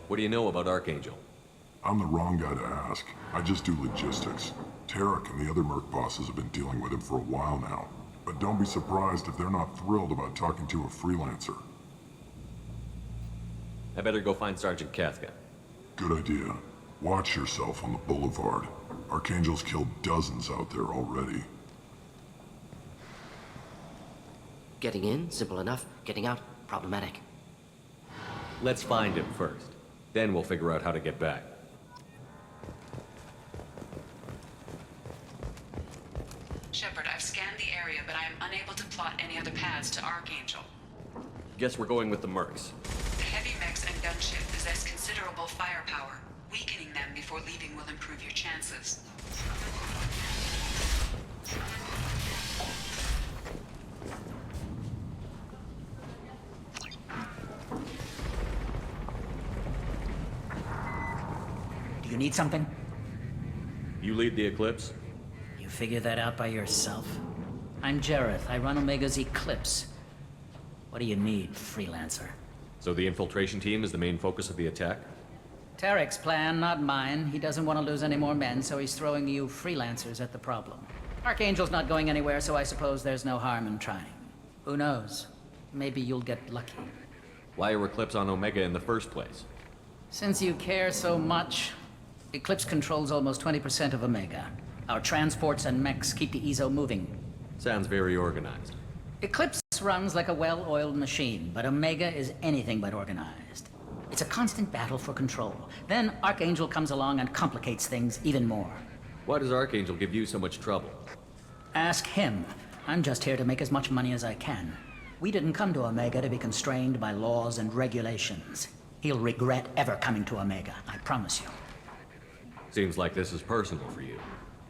What do you know about Archangel?
I'm the wrong guy to ask. I just do logistics. Tarek and the other merc bosses have been dealing with him for a while now. But don't be surprised if they're not thrilled about talking to a freelancer.
I better go find Sergeant Kafka.
Good idea. Watch yourself on the boulevard. Archangel's killed dozens out there already.
Getting in, simple enough. Getting out, problematic.
Let's find him first. Then we'll figure out how to get back.
Shepard, I've scanned the area, but I am unable to plot any other paths to Archangel.
Guess we're going with the mercs.
The heavy mechs and gunship possess considerable firepower. Weakening them before leaving will improve your chances.
Do you need something?
You lead the Eclipse?
You figure that out by yourself? I'm Jareth. I run Omega's Eclipse. What do you need, freelancer?
So the infiltration team is the main focus of the attack?
Tarek's plan, not mine. He doesn't want to lose any more men, so he's throwing you freelancers at the problem. Archangel's not going anywhere, so I suppose there's no harm in trying. Who knows? Maybe you'll get lucky.
Why are Eclipse on Omega in the first place?
Since you care so much, Eclipse controls almost 20% of Omega. Our transports and mechs keep the EZO moving.
Sounds very organized.
Eclipse runs like a well-oiled machine, but Omega is anything but organized. It's a constant battle for control. Then Archangel comes along and complicates things even more.
Why does Archangel give you so much trouble?
Ask him. I'm just here to make as much money as I can. We didn't come to Omega to be constrained by laws and regulations. He'll regret ever coming to Omega, I promise you.
Seems like this is personal for you.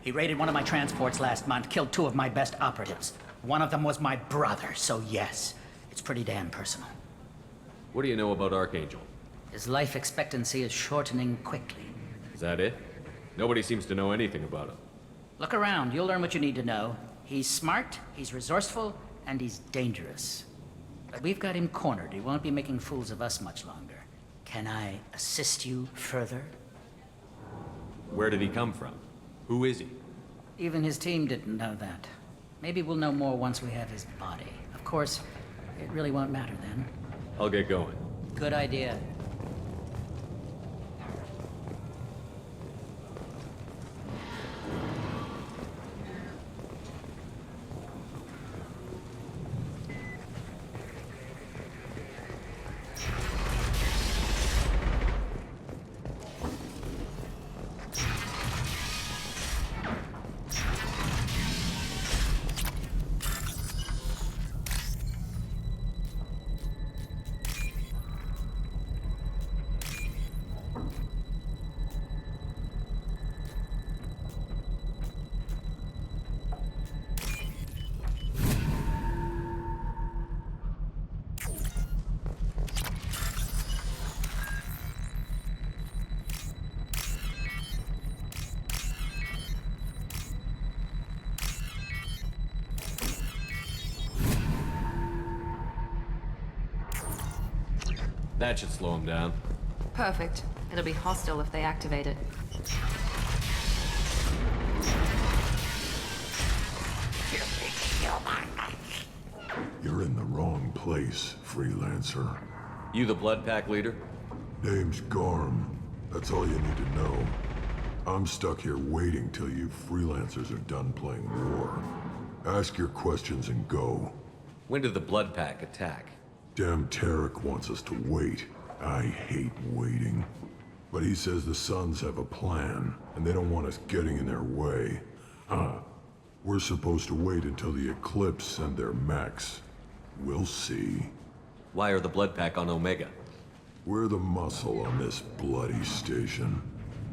He raided one of my transports last month, killed 2 of my best operatives. One of them was my brother, so yes, it's pretty damn personal.
What do you know about Archangel?
His life expectancy is shortening quickly.
Is that it? Nobody seems to know anything about him.
Look around, you'll learn what you need to know. He's smart, he's resourceful, and he's dangerous. But we've got him cornered. He won't be making fools of us much longer. Can I assist you further?
Where did he come from? Who is he?
Even his team didn't know that. Maybe we'll know more once we have his body. Of course, it really won't matter then.
I'll get going.
Good idea.
That should slow them down.
Perfect. It'll be hostile if they activate it.
You're in the wrong place, freelancer.
You the Blood Pack leader?
Name's Garm. That's all you need to know. I'm stuck here waiting till you freelancers are done playing war. Ask your questions and go.
When did the Blood Pack attack?
Damn Tarek wants us to wait. I hate waiting. But he says the Suns have a plan, and they don't want us getting in their way. We're supposed to wait until the Eclipse send their mechs. We'll see.
Why are the Blood Pack on Omega?
We're the muscle on this bloody station.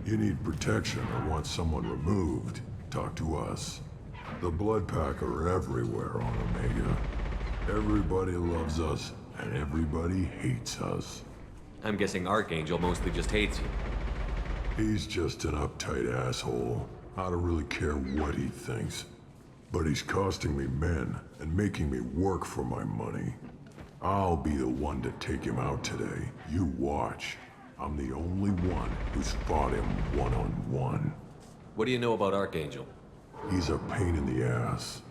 You need protection or want someone removed, talk to us. The Blood Pack are everywhere on Omega. Everybody loves us, and everybody hates us.
I'm guessing Archangel mostly just hates you.
He's just an uptight asshole. I don't really care what he thinks. But he's costing me men and making me work for my money. I'll be the one to take him out today. You watch. I'm the only one who's fought him one-on-one.
What do you know about Archangel?
He's a pain in the ass.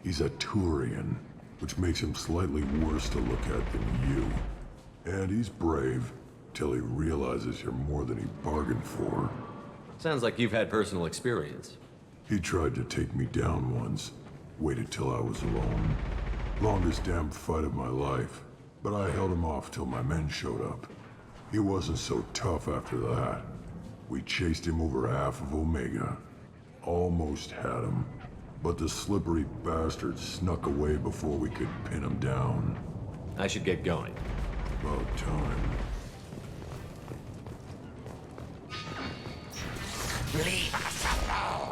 He's a Turian, which makes him slightly worse to look at than you. And he's brave, till he realizes you're more than he bargained for.
Sounds like you've had personal experience.
He tried to take me down once. Waited till I was alone. Longest damn fight of my life. But I held him off till my men showed up. He wasn't so tough after that. We chased him over half of Omega. Almost had him. But the slippery bastard snuck away before we could pin him down.
I should get going.
About time.
Leave us alone!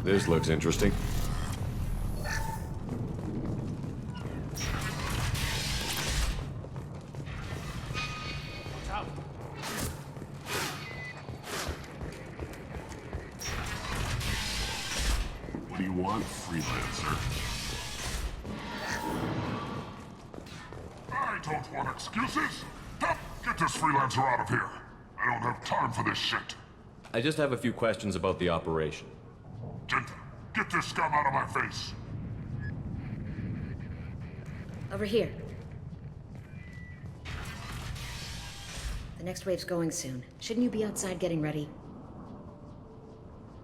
This looks interesting.
What do you want, freelancer?
I don't want excuses. Get this freelancer out of here. I don't have time for this shit.
I just have a few questions about the operation.
Get this scum out of my face.
Over here. The next wave's going soon. Shouldn't you be outside getting ready?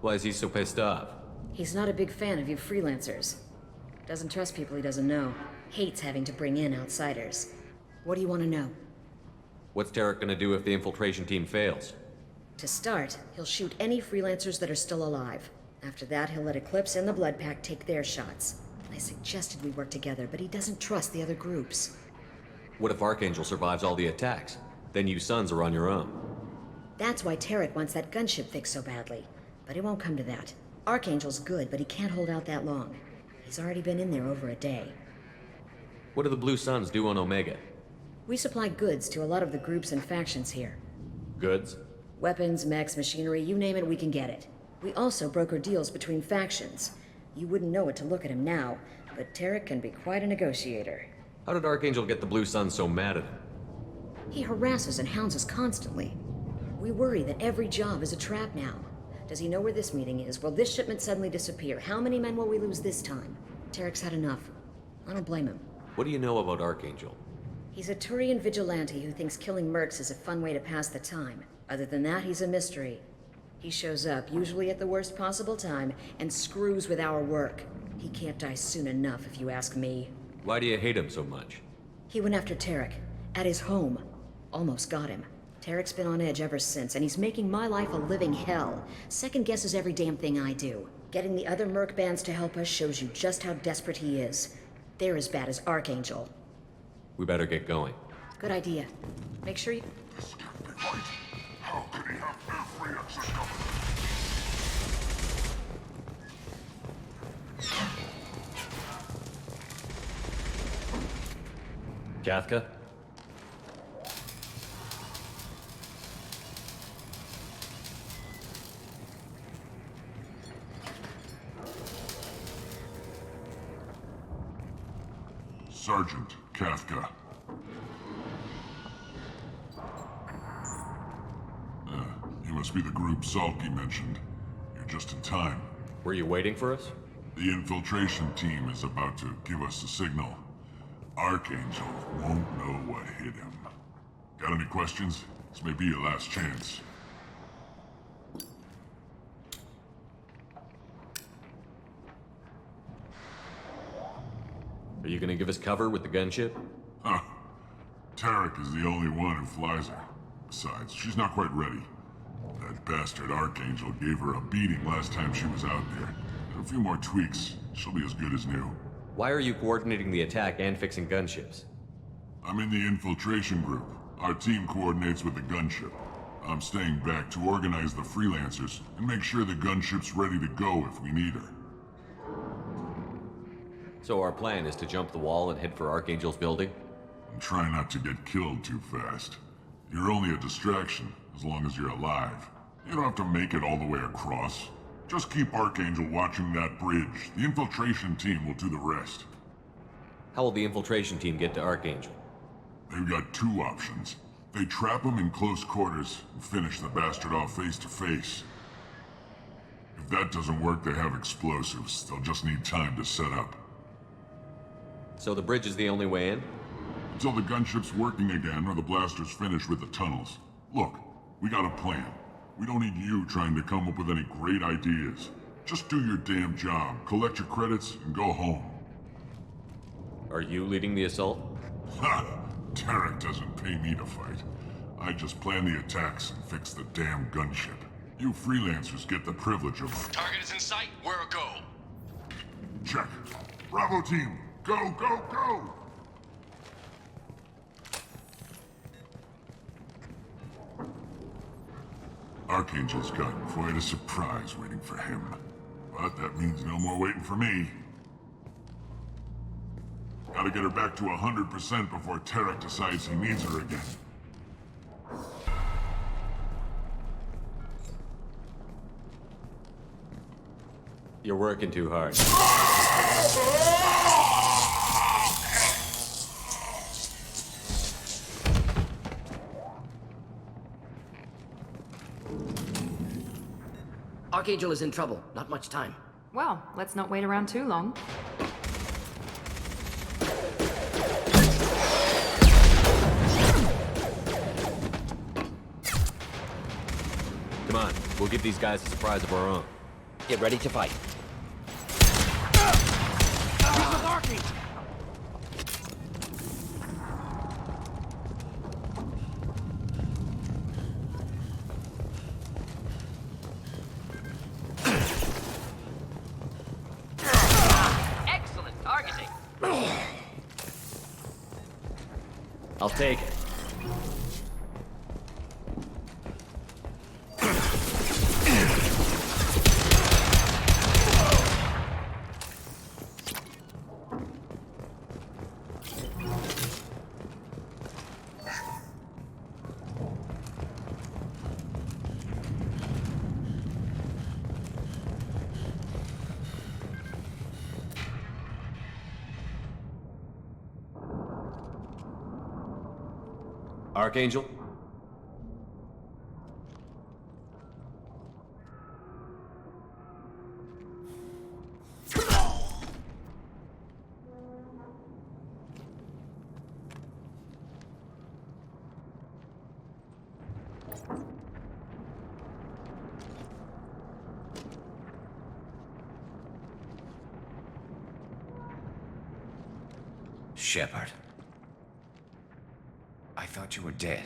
Why is he so pissed off?
He's not a big fan of you freelancers. Doesn't trust people he doesn't know. Hates having to bring in outsiders. What do you want to know?
What's Tarek gonna do if the infiltration team fails?
To start, he'll shoot any freelancers that are still alive. After that, he'll let Eclipse and the Blood Pack take their shots. I suggested we work together, but he doesn't trust the other groups.
What if Archangel survives all the attacks? Then you Sons are on your own.
That's why Tarek wants that gunship fixed so badly. But it won't come to that. Archangel's good, but he can't hold out that long. He's already been in there over a day.
What do the Blue Suns do on Omega?
We supply goods to a lot of the groups and factions here.
Goods?
Weapons, mechs, machinery, you name it, we can get it. We also broker deals between factions. You wouldn't know it to look at him now, but Tarek can be quite a negotiator.
How did Archangel get the Blue Suns so mad at him?
He harasses and hounds us constantly. We worry that every job is a trap now. Does he know where this meeting is? Will this shipment suddenly disappear? How many men will we lose this time? Tarek's had enough. I don't blame him.
What do you know about Archangel?
He's a Turian vigilante who thinks killing mercs is a fun way to pass the time. Other than that, he's a mystery. He shows up, usually at the worst possible time, and screws with our work. He can't die soon enough, if you ask me.
Why do you hate him so much?
He went after Tarek, at his home. Almost got him. Tarek's been on edge ever since, and he's making my life a living hell. Second guesses every damn thing I do. Getting the other merc bands to help us shows you just how desperate he is. They're as bad as Archangel.
We better get going.
Good idea. Make sure you...
This can't be right. How could he have every exit covered?
Kathka?
Sergeant Kathka. You must be the group Salky mentioned. You're just in time.
Were you waiting for us?
The infiltration team is about to give us a signal. Archangel won't know what hit him. Got any questions? This may be your last chance.
Are you gonna give us cover with the gunship?
Huh. Tarek is the only one who flies her. Besides, she's not quite ready. That bastard Archangel gave her a beating last time she was out there. And a few more tweaks, she'll be as good as new.
Why are you coordinating the attack and fixing gunships?
I'm in the infiltration group. Our team coordinates with the gunship. I'm staying back to organize the freelancers and make sure the gunship's ready to go if we need her.
So our plan is to jump the wall and head for Archangel's building?
And try not to get killed too fast. You're only a distraction, as long as you're alive. You don't have to make it all the way across. Just keep Archangel watching that bridge. The infiltration team will do the rest.
How will the infiltration team get to Archangel?
They've got two options. They trap him in close quarters and finish the bastard off face to face. If that doesn't work, they have explosives. They'll just need time to set up.
So the bridge is the only way in?
Until the gunship's working again or the blasters finish with the tunnels. Look, we got a plan. We don't need you trying to come up with any great ideas. Just do your damn job, collect your credits, and go home.
Are you leading the assault?
Ha! Tarek doesn't pay me to fight. I just plan the attacks and fix the damn gunship. You freelancers get the privilege of...
Target is in sight. We're a go.
Check. Bravo team, go, go, go! Archangel's got quite a surprise waiting for him. But that means no more waiting for me. Gotta get her back to 100% before Tarek decides he needs her again.
You're working too hard.
Archangel is in trouble. Not much time.
Well, let's not wait around too long.
Come on, we'll give these guys a surprise of our own.
Get ready to fight.
Excellent targeting.
I'll take it. Archangel?
Shepard. I thought you were dead.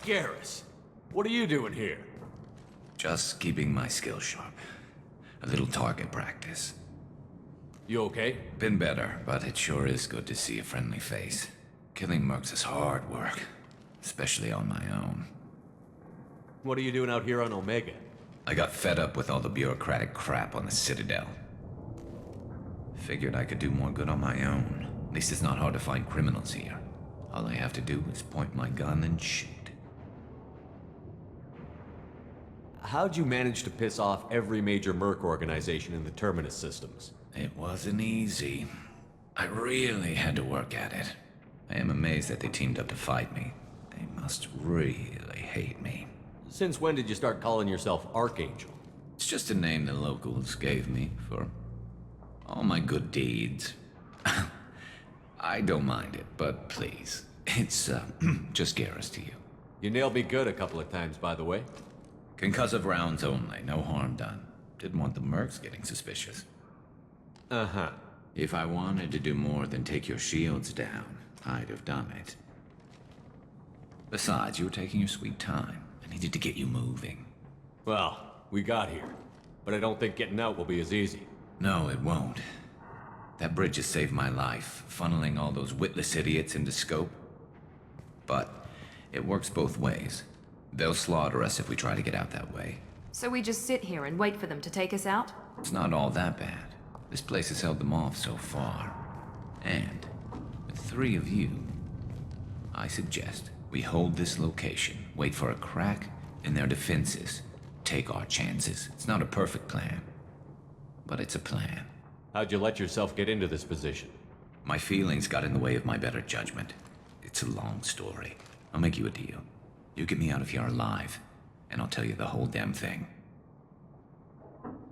Garrus, what are you doing here?
Just keeping my skills sharp. A little target practice.
You okay?
Been better, but it sure is good to see a friendly face. Killing mercs is hard work, especially on my own.
What are you doing out here on Omega?
I got fed up with all the bureaucratic crap on the Citadel. Figured I could do more good on my own. At least it's not hard to find criminals here. All I have to do is point my gun and shoot.
How'd you manage to piss off every major merc organization in the Terminus systems?
It wasn't easy. I really had to work at it. I am amazed that they teamed up to fight me. They must really hate me.
Since when did you start calling yourself Archangel?
It's just a name the locals gave me for all my good deeds. I don't mind it, but please, it's just Garrus to you.
You nailed me good a couple of times, by the way.
Concussive rounds only, no harm done. Didn't want the mercs getting suspicious.
Uh-huh.
If I wanted to do more than take your shields down, I'd have done it. Besides, you were taking your sweet time. I needed to get you moving.
Well, we got here. But I don't think getting out will be as easy.
No, it won't. That bridge has saved my life, funneling all those witless idiots into scope. But it works both ways. They'll slaughter us if we try to get out that way.
So we just sit here and wait for them to take us out?
It's not all that bad. This place has held them off so far. And with 3 of you, I suggest we hold this location, wait for a crack in their defenses, take our chances. It's not a perfect plan, but it's a plan.
How'd you let yourself get into this position?
My feelings got in the way of my better judgment. It's a long story. I'll make you a deal. You get me out of here alive, and I'll tell you the whole damn thing.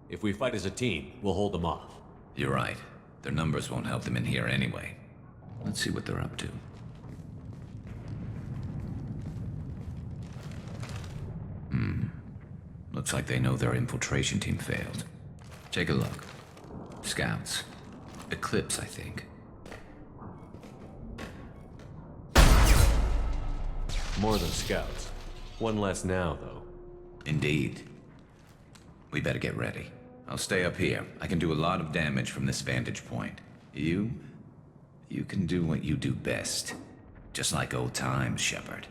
If we fight as a team, we'll hold them off.
You're right. Their numbers won't help them in here anyway. Let's see what they're up to. Looks like they know their infiltration team failed. Take a look. Scouts. Eclipse, I think.
More than scouts. One less now, though.
Indeed. We better get ready. I'll stay up here. I can do a lot of damage from this vantage point. You can do what you do best. Just like old times, Shepard.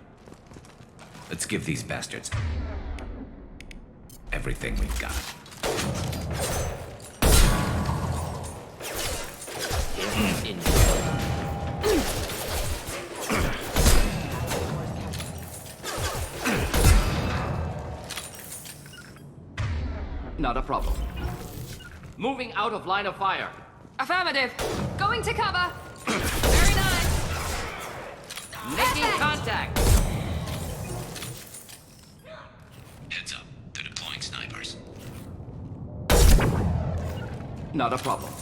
Let's give these bastards everything we've got.
Not a problem. Moving out of line of fire.
Affirmative. Going to cover. Very nice.
Making contact.
Heads up. They're deploying snipers.
Not a problem.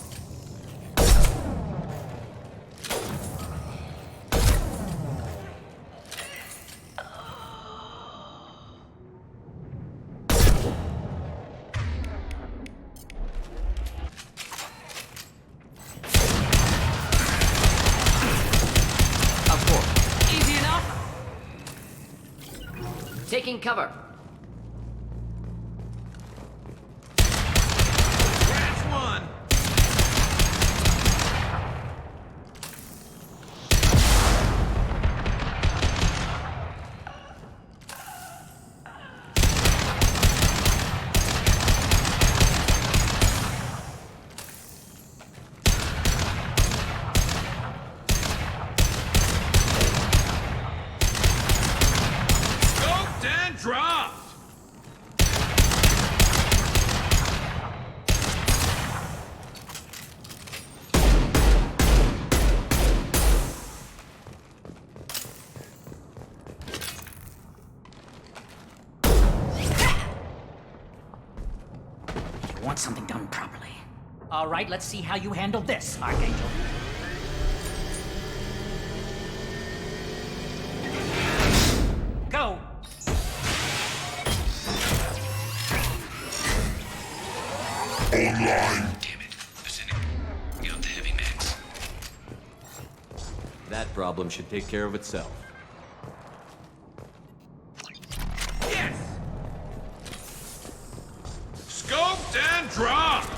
Taking cover.
That's one. Dropped!
You want something done properly. All right, let's see how you handle this, Archangel. Go!
Online.
Damn it. Vicinity. Got the heavy mags.
That problem should take care of itself.
Yes! Scoped and dropped!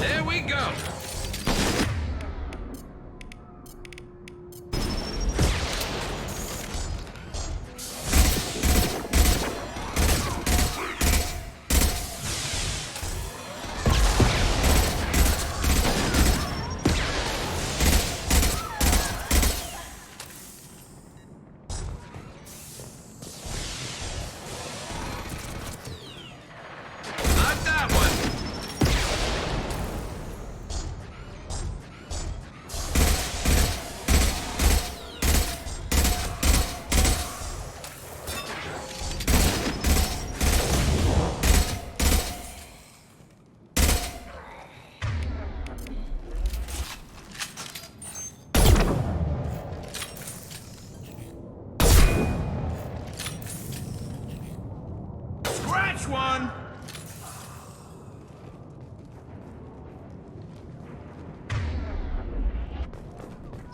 There we go! Not that one! Scratch one!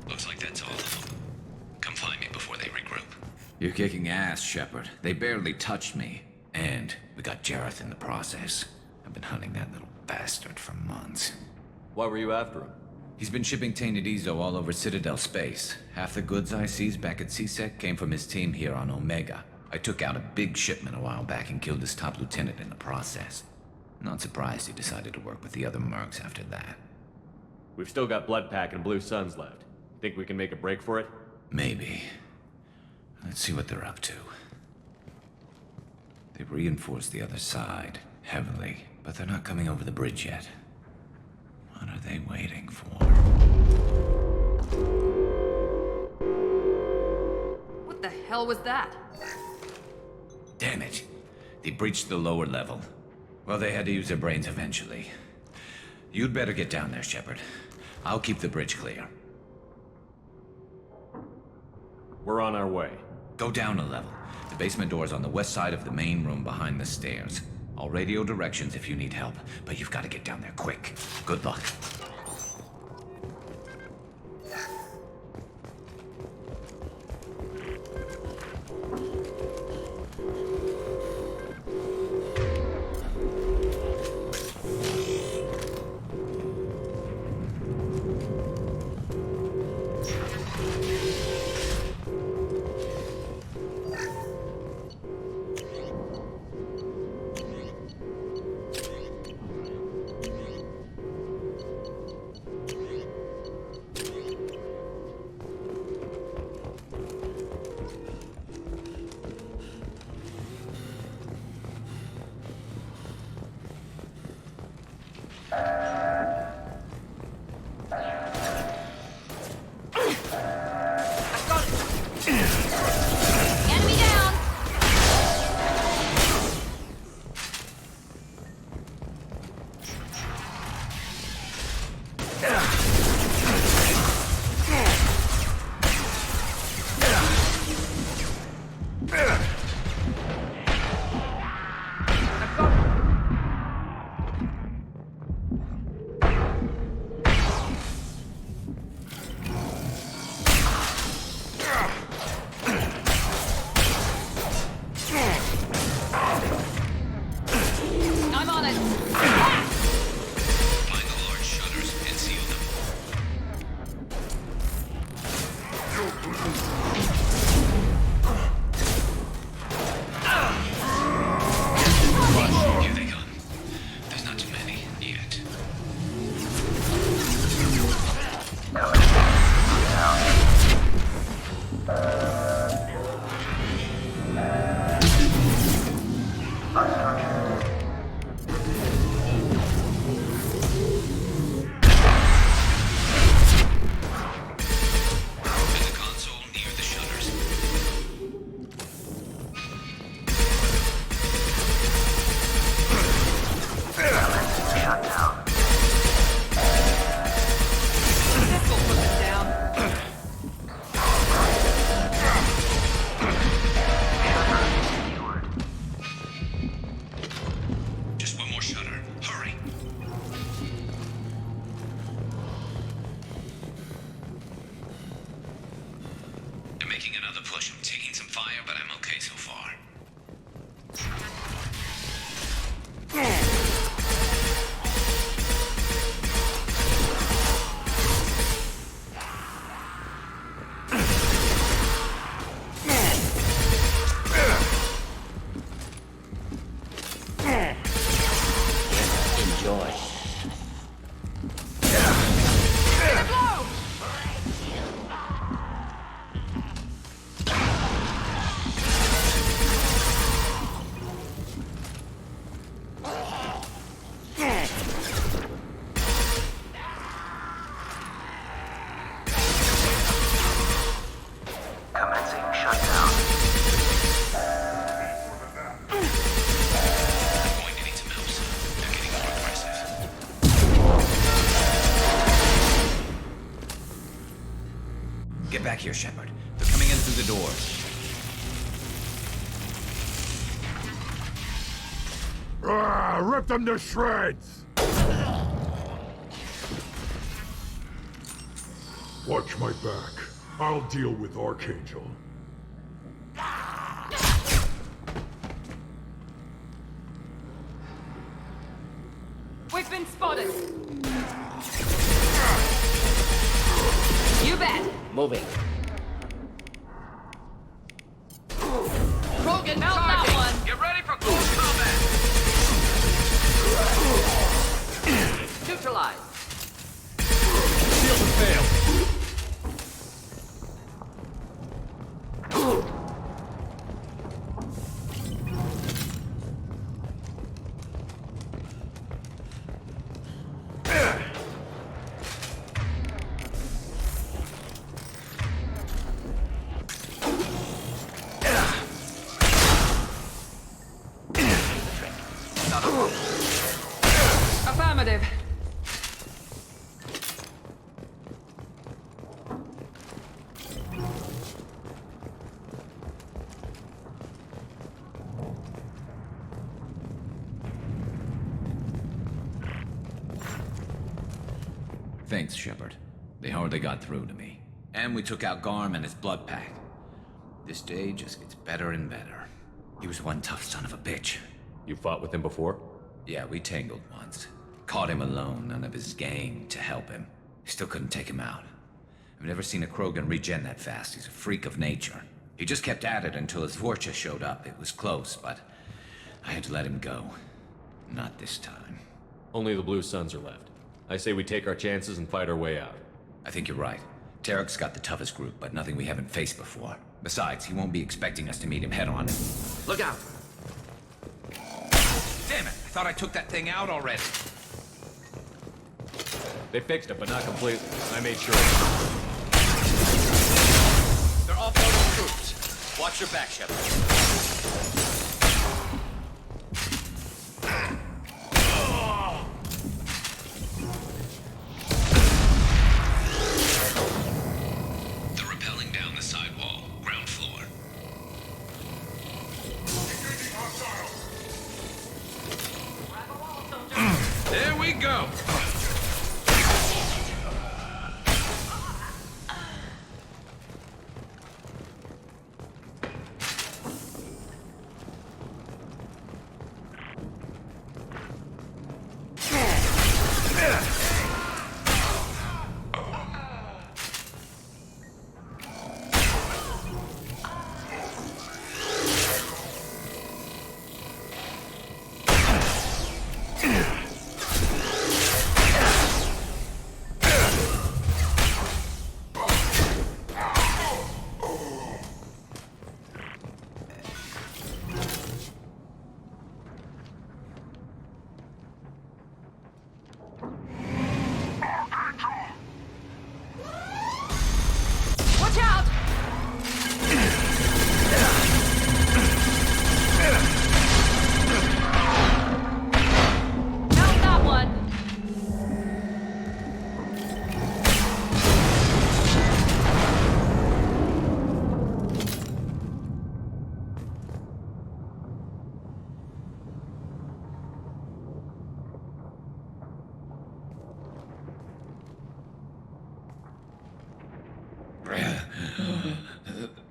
Looks like that's all of them. Come find me before they regroup.
You're kicking ass, Shepard. They barely touched me. And we got Jareth in the process. I've been hunting that little bastard for months.
Why were you after him?
He's been shipping tainted Ezo all over Citadel space. Half the goods I seized back at CSEC came from his team here on Omega. I took out a big shipment a while back and killed his top lieutenant in the process. Not surprised he decided to work with the other mercs after that.
We've still got Bloodpack and Blue Suns left. Think we can make a break for it?
Maybe. Let's see what they're up to. They've reinforced the other side, heavily, but they're not coming over the bridge yet. What are they waiting for?
What the hell was that?
Damn it. They breached the lower level. Well, they had to use their brains eventually. You'd better get down there, Shepard. I'll keep the bridge clear.
We're on our way.
Go down a level. The basement door's on the west side of the main room behind the stairs. I'll radio directions if you need help, but you've got to get down there quick. Good luck.
yours.
Get back here, Shepard. They're coming in through the doors.
Rip them to shreds! Watch my back. I'll deal with Archangel.
We've been spotted. You bet.
Moving.
Krogan, melt that one.
Get ready for close combat.
Neutralize.
Shield has failed.
Affirmative.
Thanks, Shepard. They hardly got through to me. And we took out Garm and his blood pack. This day just gets better and better. He was one tough son of a bitch.
You fought with him before?
Yeah, we tangled once. Caught him alone, none of his gang to help him. Still couldn't take him out. I've never seen a Krogan regen that fast. He's a freak of nature. He just kept at it until his Vorcha showed up. It was close, but I had to let him go. Not this time.
Only the Blue Suns are left. I say we take our chances and fight our way out.
I think you're right. Tarek's got the toughest group, but nothing we haven't faced before. Besides, he won't be expecting us to meet him head-on. Look out! Damn it! I thought I took that thing out already.
They fixed it, but not completely. I made sure.
They're offloading troops. Watch your back, Shepard. They're rappelling down the sidewall, ground floor.
There we go.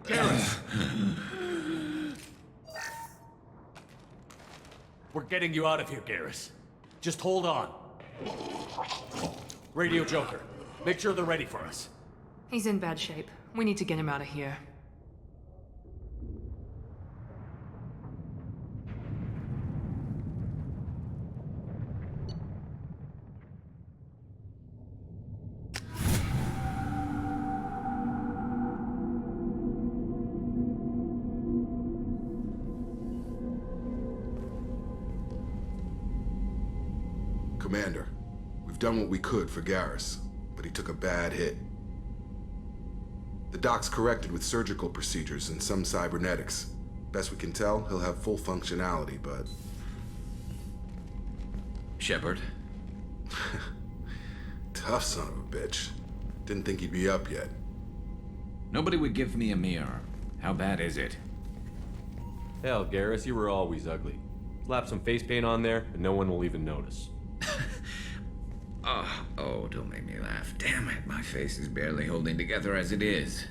Garrus! We're getting you out of here, Garrus. Just hold on. Radio Joker, make sure they're ready for us.
He's in bad shape. We need to get him out of here.
Commander, we've done what we could for Garrus, but he took a bad hit. The doc's corrected with surgical procedures and some cybernetics. Best we can tell, he'll have full functionality, but...
Shepard?
Tough son of a bitch. Didn't think he'd be up yet.
Nobody would give me a mirror. How bad is it?
Hell, Garrus, you were always ugly. Slap some face paint on there, and no one will even notice.
Oh, don't make me laugh. Damn it, my face is barely holding together as it is.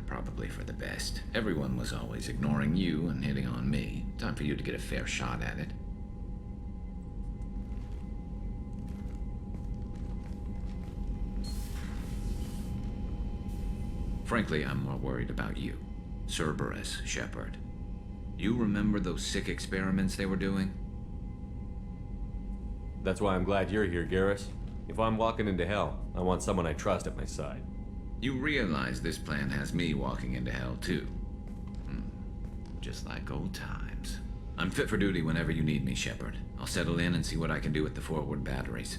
Probably for the best. Everyone was always ignoring you and hitting on me. Time for you to get a fair shot at it. Frankly, I'm more worried about you. Cerberus, Shepard. You remember those sick experiments they were doing?
That's why I'm glad you're here, Garrus. If I'm walking into hell, I want someone I trust at my side.
You realize this plan has me walking into hell, too. Just like old times. I'm fit for duty whenever you need me, Shepard. I'll settle in and see what I can do with the forward batteries.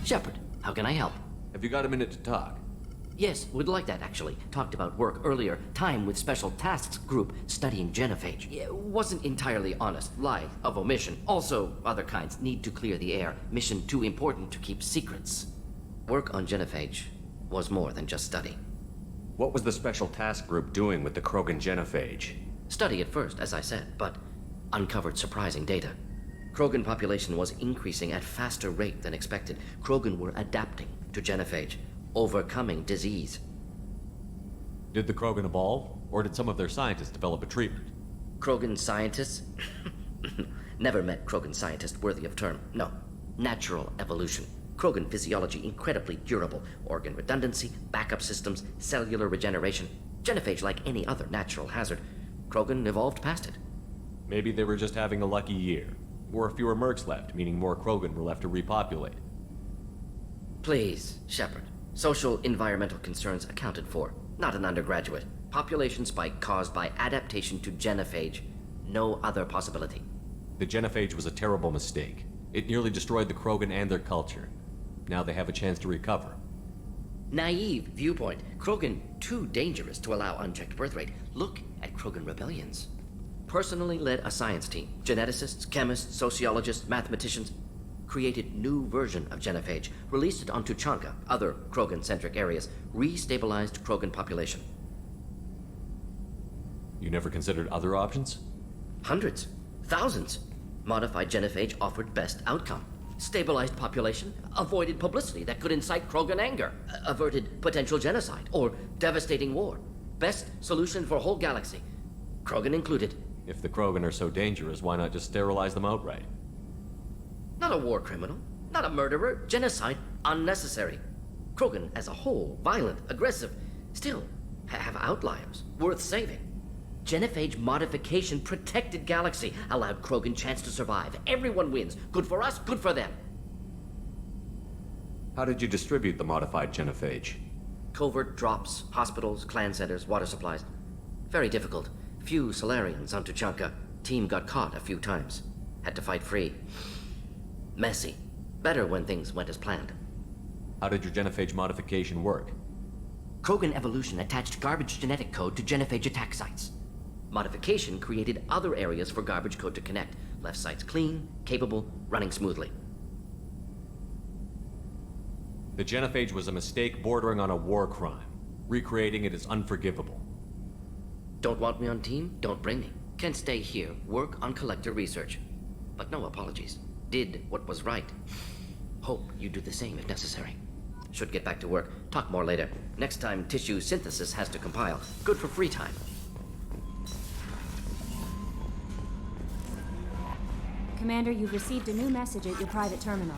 Shepard, how can I help?
Have you got a minute to talk?
Yes, would like that, actually. Talked about work earlier. Time with Special Tasks Group studying genophage. Yeah, wasn't entirely honest. Lie of omission. Also, other kinds. Need to clear the air. Mission too important to keep secrets. Work on genophage was more than just study.
What was the Special Task Group doing with the Krogan genophage?
Study at first, as I said, but uncovered surprising data. Krogan population was increasing at faster rate than expected. Krogan were adapting to genophage, overcoming disease.
Did the Krogan evolve, or did some of their scientists develop a treatment?
Krogan scientists? Never met Krogan scientist worthy of term. No. Natural evolution. Krogan physiology incredibly durable. Organ redundancy, backup systems, cellular regeneration. Genophage like any other natural hazard. Krogan evolved past it.
Maybe they were just having a lucky year. Or fewer mercs left, meaning more Krogan were left to repopulate.
Please, Shepard. Social environmental concerns accounted for. Not an undergraduate. Population spike caused by adaptation to genophage. No other possibility.
The genophage was a terrible mistake. It nearly destroyed the Krogan and their culture. Now they have a chance to recover.
Naive viewpoint. Krogan too dangerous to allow unchecked birth rate. Look at Krogan rebellions. Personally led a science team. Geneticists, chemists, sociologists, mathematicians. Created new version of genophage. Released it on Tuchanka, other Krogan-centric areas. Restabilized Krogan population.
You never considered other options?
Hundreds. Thousands. Modified genophage offered best outcome. Stabilized population, avoided publicity that could incite Krogan anger, averted potential genocide or devastating war. Best solution for whole galaxy. Krogan included.
If the Krogan are so dangerous, why not just sterilize them outright?
Not a war criminal, not a murderer, genocide, unnecessary. Krogan as a whole, violent, aggressive, still have outliers, worth saving. Genophage modification protected galaxy, allowed Krogan chance to survive. Everyone wins. Good for us, good for them.
How did you distribute the modified genophage?
Covert drops, hospitals, clan centers, water supplies. Very difficult. Few Solarians on Tuchanka. Team got caught a few times. Had to fight free. Messy. Better when things went as planned.
How did your genophage modification work?
Krogan evolution attached garbage genetic code to genophage attack sites. Modification created other areas for garbage code to connect. Left sites clean, capable, running smoothly.
The genophage was a mistake bordering on a war crime. Recreating it is unforgivable.
Don't want me on team? Don't bring me. Can stay here, work on collector research. But no apologies. Did what was right. Hope you do the same if necessary. Should get back to work. Talk more later. Next time, tissue synthesis has to compile. Good for free time.
Commander, you've received a new message at your private terminal.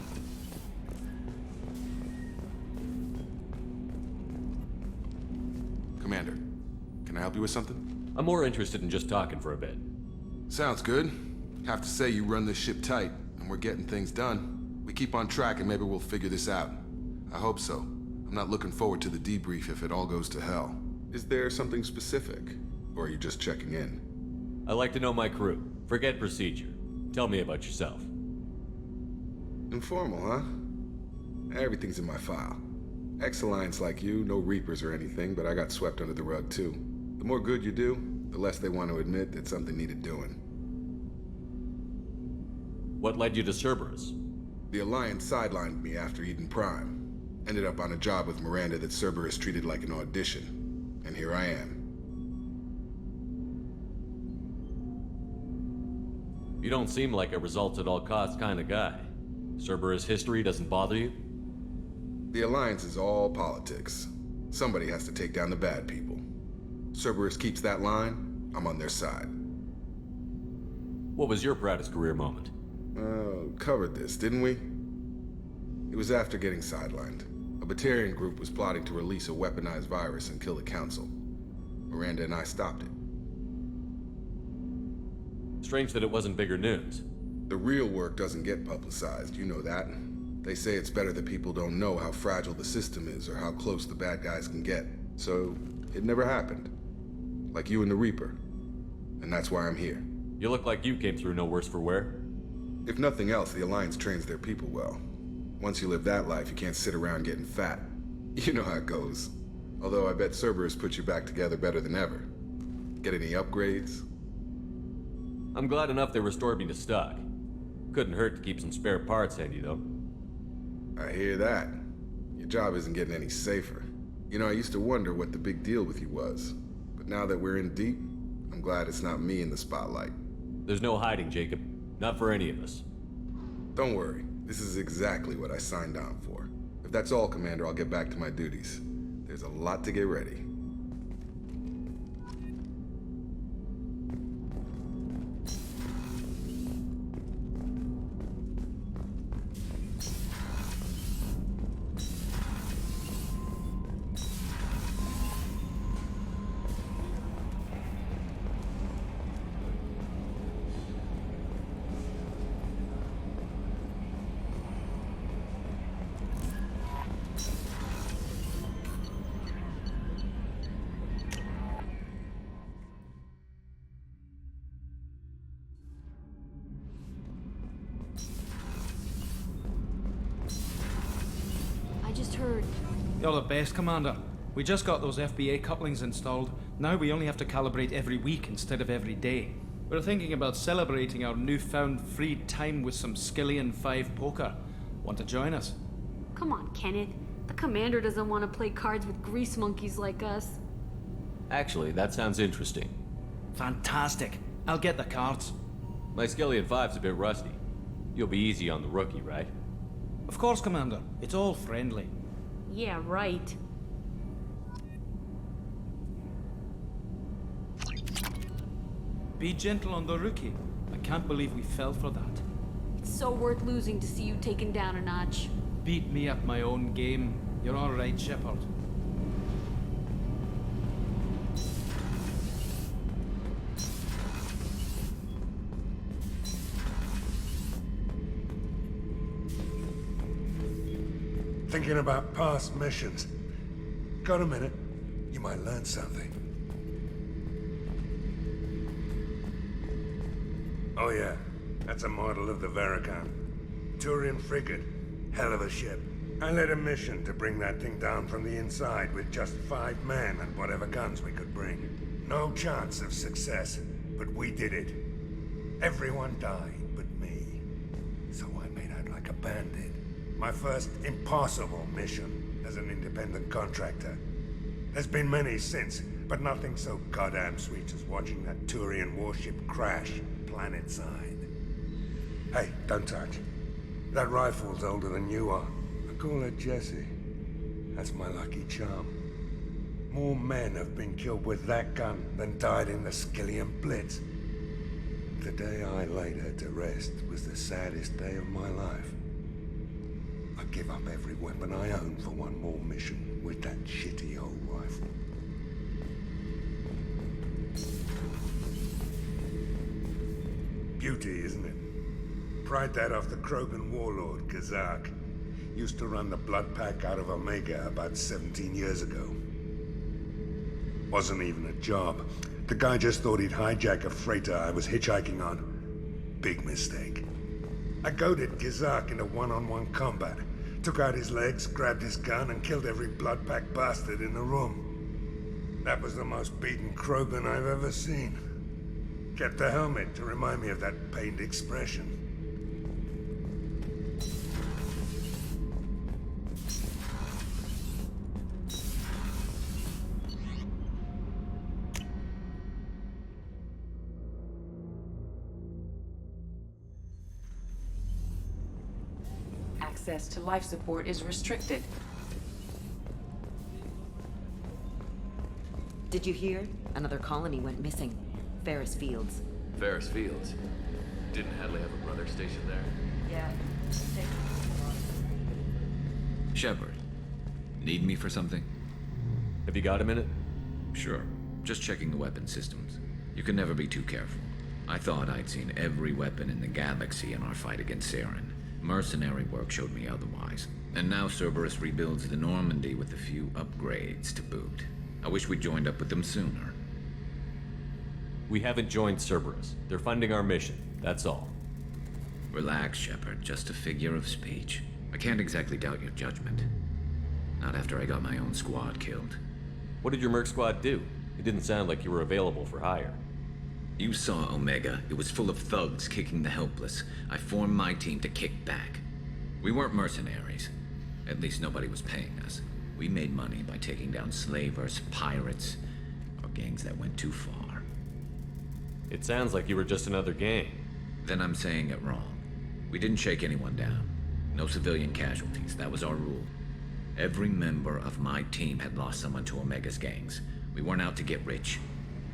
Commander, can I help you with something?
I'm more interested in just talking for a bit.
Sounds good. Have to say you run this ship tight, and we're getting things done. We keep on track and maybe we'll figure this out. I hope so. I'm not looking forward to the debrief if it all goes to hell. Is there something specific? Or are you just checking in?
I like to know my crew. Forget procedure. Tell me about yourself.
Informal, huh? Everything's in my file. Ex-Alliance like you, no Reapers or anything, but I got swept under the rug too. The more good you do, the less they want to admit that something needed doing.
What led you to Cerberus?
The Alliance sidelined me after Eden Prime. Ended up on a job with Miranda that Cerberus treated like an audition. And here I am.
You don't seem like a results-at-all-costs kind of guy. Cerberus history doesn't bother you?
The Alliance is all politics. Somebody has to take down the bad people. Cerberus keeps that line, I'm on their side.
What was your proudest career moment?
Covered this, didn't we? It was after getting sidelined. A Batarian group was plotting to release a weaponized virus and kill the Council. Miranda and I stopped it.
Strange that it wasn't bigger news.
The real work doesn't get publicized, you know that. They say it's better that people don't know how fragile the system is or how close the bad guys can get. So, it never happened. Like you and the Reaper. And that's why I'm here.
You look like you came through no worse for wear.
If nothing else, the Alliance trains their people well. Once you live that life, you can't sit around getting fat. You know how it goes. Although I bet Cerberus put you back together better than ever. Get any upgrades?
I'm glad enough they restored me to stock. Couldn't hurt to keep some spare parts handy, though.
I hear that. Your job isn't getting any safer. You know, I used to wonder what the big deal with you was. But now that we're in deep, I'm glad it's not me in the spotlight.
There's no hiding, Jacob. Not for any of us.
Don't worry. This is exactly what I signed on for. If that's all, Commander, I'll get back to my duties. There's a lot to get ready.
You're the best, Commander. We just got those FBA couplings installed. Now we only have to calibrate every week instead of every day. We're thinking about celebrating our newfound free time with some Skillian 5 poker. Want to join us?
Come on, Kenneth. The Commander doesn't want to play cards with grease monkeys like us.
Actually, that sounds interesting.
Fantastic. I'll get the cards.
My Skillian 5's a bit rusty. You'll be easy on the rookie, right?
Of course, Commander. It's all friendly.
Yeah, right.
Be gentle on the rookie. I can't believe we fell for that.
It's so worth losing to see you taken down a notch.
Beat me at my own game. You're all right, Shepard.
Thinking about past missions. Got a minute? You might learn something. Oh yeah, that's a model of the Veracon. Turian frigate. Hell of a ship. I led a mission to bring that thing down from the inside with just 5 men and whatever guns we could bring. No chance of success, but we did it. Everyone died but me. So I made out like a bandit. My first impossible mission as an independent contractor. There's been many since, but nothing so goddamn sweet as watching that Turian warship crash planet-side. Hey, don't touch. That rifle's older than you are. I call her Jessie. That's my lucky charm. More men have been killed with that gun than died in the Skillian Blitz. The day I laid her to rest was the saddest day of my life. I'd give up every weapon I own for one more mission with that shitty old rifle. Beauty, isn't it? pried that off the Krogan warlord, Kazak. Used to run the Blood Pack out of Omega about 17 years ago. Wasn't even a job. The guy just thought he'd hijack a freighter I was hitchhiking on. Big mistake. I goaded Kazak into one-on-one combat. Took out his legs, grabbed his gun, and killed every Blood Pack bastard in the room. That was the most beaten Krogan I've ever seen. Kept the helmet to remind me of that pained expression.
Access to life support is restricted.
Did you hear? Another colony went missing. Ferris Fields.
Ferris Fields? Didn't Hadley have a brother stationed there?
Yeah.
Shepard, need me for something?
Have you got a minute?
Sure. Just checking the weapon systems. You can never be too careful. I thought I'd seen every weapon in the galaxy in our fight against Saren. Mercenary work showed me otherwise. And now Cerberus rebuilds the Normandy with a few upgrades to boot. I wish we'd joined up with them sooner.
We haven't joined Cerberus. They're funding our mission, that's all.
Relax, Shepard. Just a figure of speech. I can't exactly doubt your judgment. Not after I got my own squad killed.
What did your merc squad do? It didn't sound like you were available for hire.
You saw Omega. It was full of thugs kicking the helpless. I formed my team to kick back. We weren't mercenaries. At least nobody was paying us. We made money by taking down slavers, pirates, or gangs that went too far.
It sounds like you were just another gang.
Then I'm saying it wrong. We didn't shake anyone down. No civilian casualties. That was our rule. Every member of my team had lost someone to Omega's gangs. We weren't out to get rich.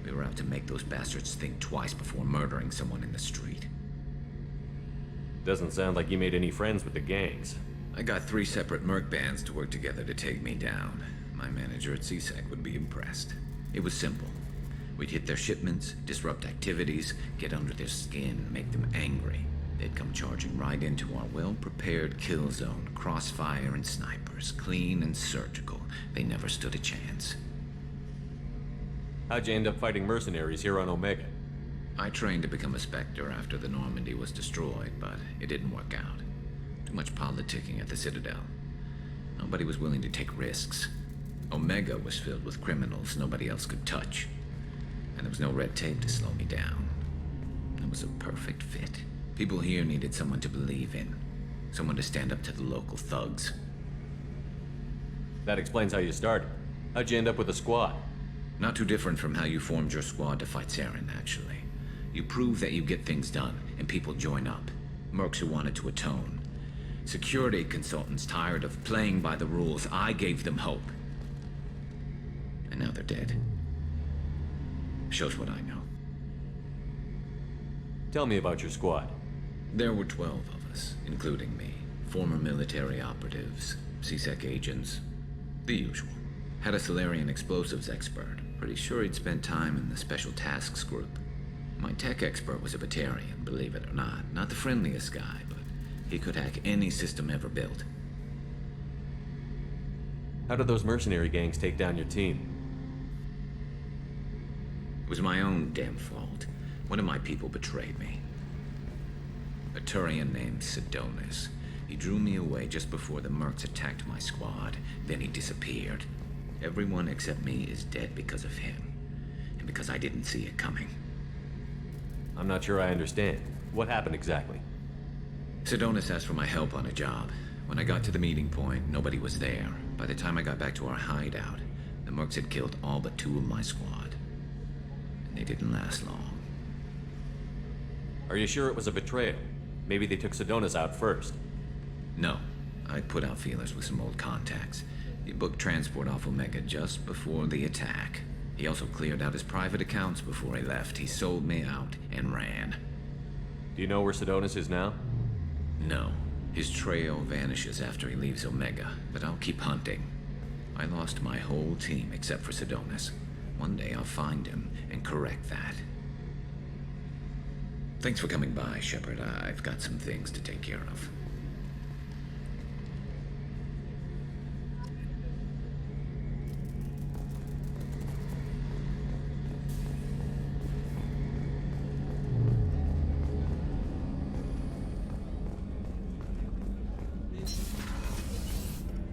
We were out to make those bastards think twice before murdering someone in the street.
Doesn't sound like you made any friends with the gangs.
I got 3 separate merc bands to work together to take me down. My manager at CSEC would be impressed. It was simple. We'd hit their shipments, disrupt activities, get under their skin, make them angry. They'd come charging right into our well-prepared kill zone, crossfire and snipers, clean and surgical. They never stood a chance.
How'd you end up fighting mercenaries here on Omega?
I trained to become a Spectre after the Normandy was destroyed, but it didn't work out. Too much politicking at the Citadel. Nobody was willing to take risks. Omega was filled with criminals nobody else could touch. And there was no red tape to slow me down. It was a perfect fit. People here needed someone to believe in. Someone to stand up to the local thugs.
That explains how you started. How'd you end up with a squad?
Not too different from how you formed your squad to fight Saren, actually. You prove that you get things done, and people join up. Mercs who wanted to atone. Security consultants tired of playing by the rules. I gave them hope. And now they're dead. Shows what I know.
Tell me about your squad.
There were 12 of us, including me. Former military operatives, CSEC agents, the usual. Had a Solarian explosives expert. Pretty sure he'd spent time in the Special Tasks group. My tech expert was a Batarian, believe it or not. Not the friendliest guy, but he could hack any system ever built.
How did those mercenary gangs take down your team?
It was my own damn fault. One of my people betrayed me. A Turian named Sidonis. He drew me away just before the mercs attacked my squad. Then he disappeared. Everyone except me is dead because of him. And because I didn't see it coming.
I'm not sure I understand. What happened exactly?
Sidonis asked for my help on a job. When I got to the meeting point, nobody was there. By the time I got back to our hideout, the mercs had killed all but 2 of my squad. And they didn't last long.
Are you sure it was a betrayal? Maybe they took Sidonis out first.
No. I put out feelers with some old contacts. He booked transport off Omega just before the attack. He also cleared out his private accounts before he left. He sold me out and ran.
Do you know where Sidonis is now?
No. His trail vanishes after he leaves Omega, but I'll keep hunting. I lost my whole team except for Sidonis. One day I'll find him and correct that.
Thanks for coming by, Shepard. I've got some things to take care of.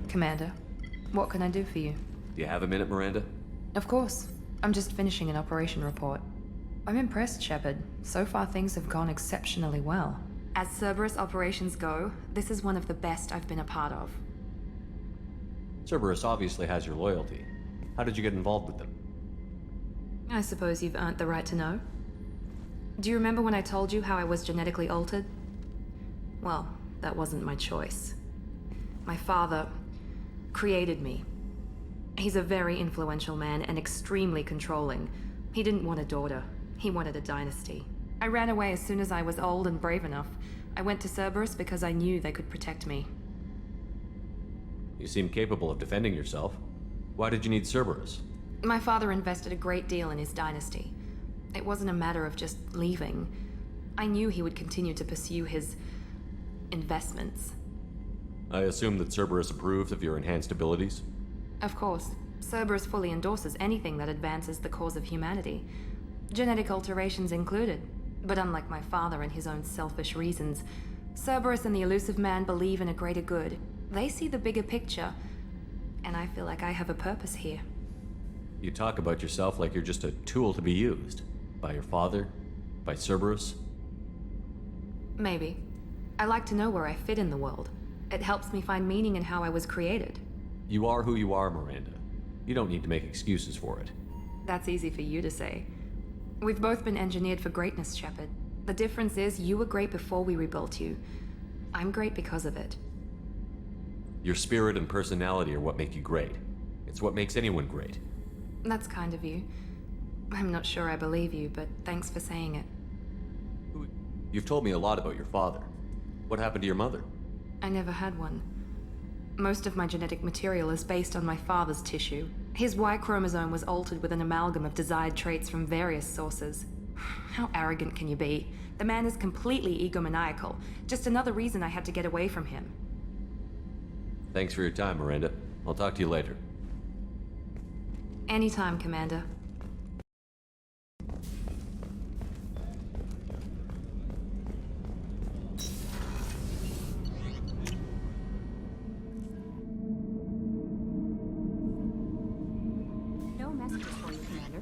Commander, what can I do for you?
Do you have a minute, Miranda?
Of course. I'm just finishing an operation report. I'm impressed, Shepard. So far things have gone exceptionally well. As Cerberus operations go, this is one of the best I've been a part of.
Cerberus obviously has your loyalty. How did you get involved with them?
I suppose you've earned the right to know. Do you remember when I told you how I was genetically altered? Well, that wasn't my choice. My father created me. He's a very influential man and extremely controlling. He didn't want a daughter. He wanted a dynasty. I ran away as soon as I was old and brave enough. I went to Cerberus because I knew they could protect me.
You seem capable of defending yourself. Why did you need Cerberus?
My father invested a great deal in his dynasty. It wasn't a matter of just leaving. I knew he would continue to pursue his investments.
I assume that Cerberus approves of your enhanced abilities?
Of course. Cerberus fully endorses anything that advances the cause of humanity. Genetic alterations included. But unlike my father and his own selfish reasons, Cerberus and the elusive man believe in a greater good. They see the bigger picture, and I feel like I have a purpose here.
You talk about yourself like you're just a tool to be used. By your father? By Cerberus?
Maybe. I like to know where I fit in the world. It helps me find meaning in how I was created.
You are who you are, Miranda. You don't need to make excuses for it.
That's easy for you to say. We've both been engineered for greatness, Shepard. The difference is you were great before we rebuilt you. I'm great because of it.
Your spirit and personality are what make you great. It's what makes anyone great.
That's kind of you. I'm not sure I believe you, but thanks for saying it.
You've told me a lot about your father. What happened to your mother?
I never had one. Most of my genetic material is based on my father's tissue. His Y chromosome was altered with an amalgam of desired traits from various sources. How arrogant can you be? The man is completely egomaniacal. Just another reason I had to get away from him.
Thanks for your time, Miranda. I'll talk to you later.
Anytime, Commander.
No messages for you, Commander.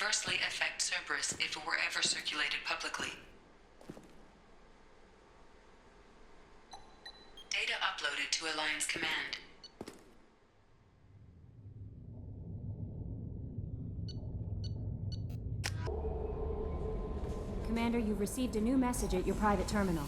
adversely affect Cerberus if it were ever circulated publicly. Data uploaded to Alliance Command.
Commander, you've received a new message at your private terminal.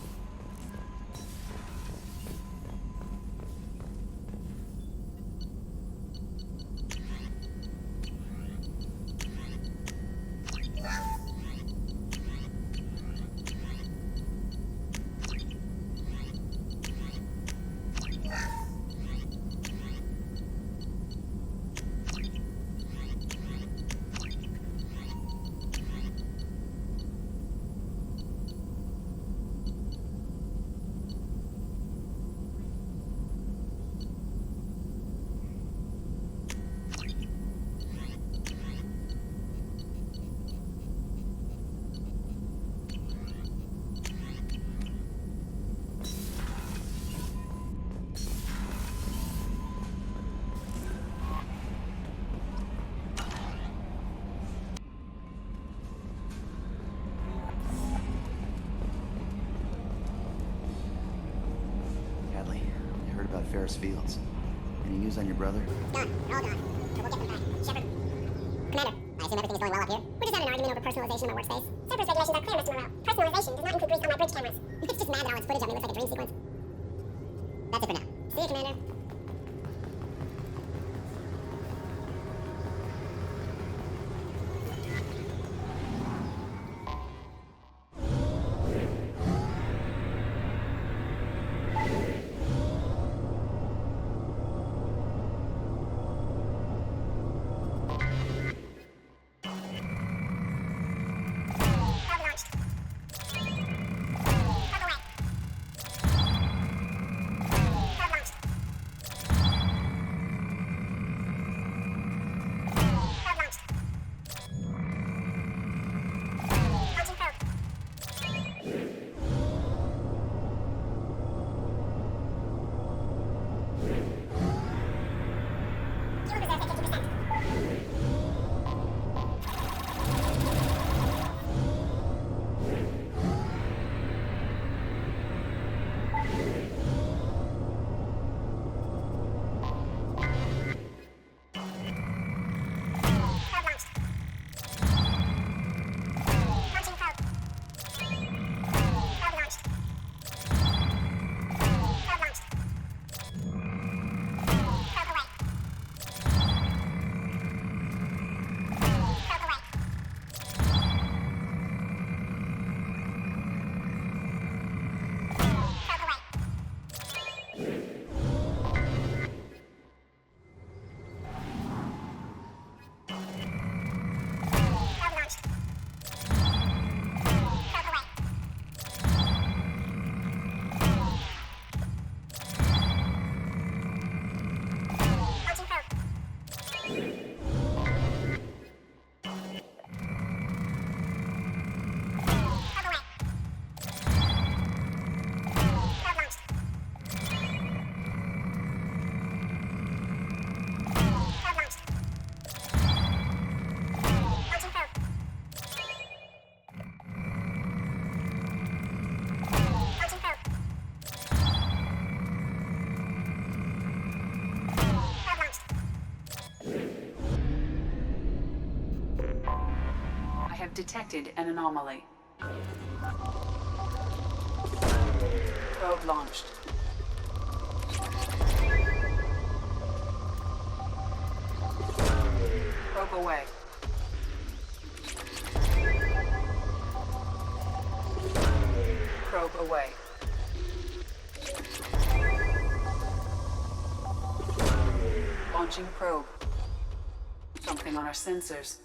Ferris Fields. Any news on your brother?
Gone. They're all gone. But we'll get them back. Shepard. Commander, I assume everything is going well up here? We just had an argument over personalization of my workspace. Cerberus regulations are clear, Mr. Morale. Personalization does not include grease on my bridge cameras. It's just mad that all its footage of me looks like a dream sequence. That's it for now. See you, Commander.
Detected an anomaly. Probe launched. Probe away. Probe away. Launching probe. Something on our sensors.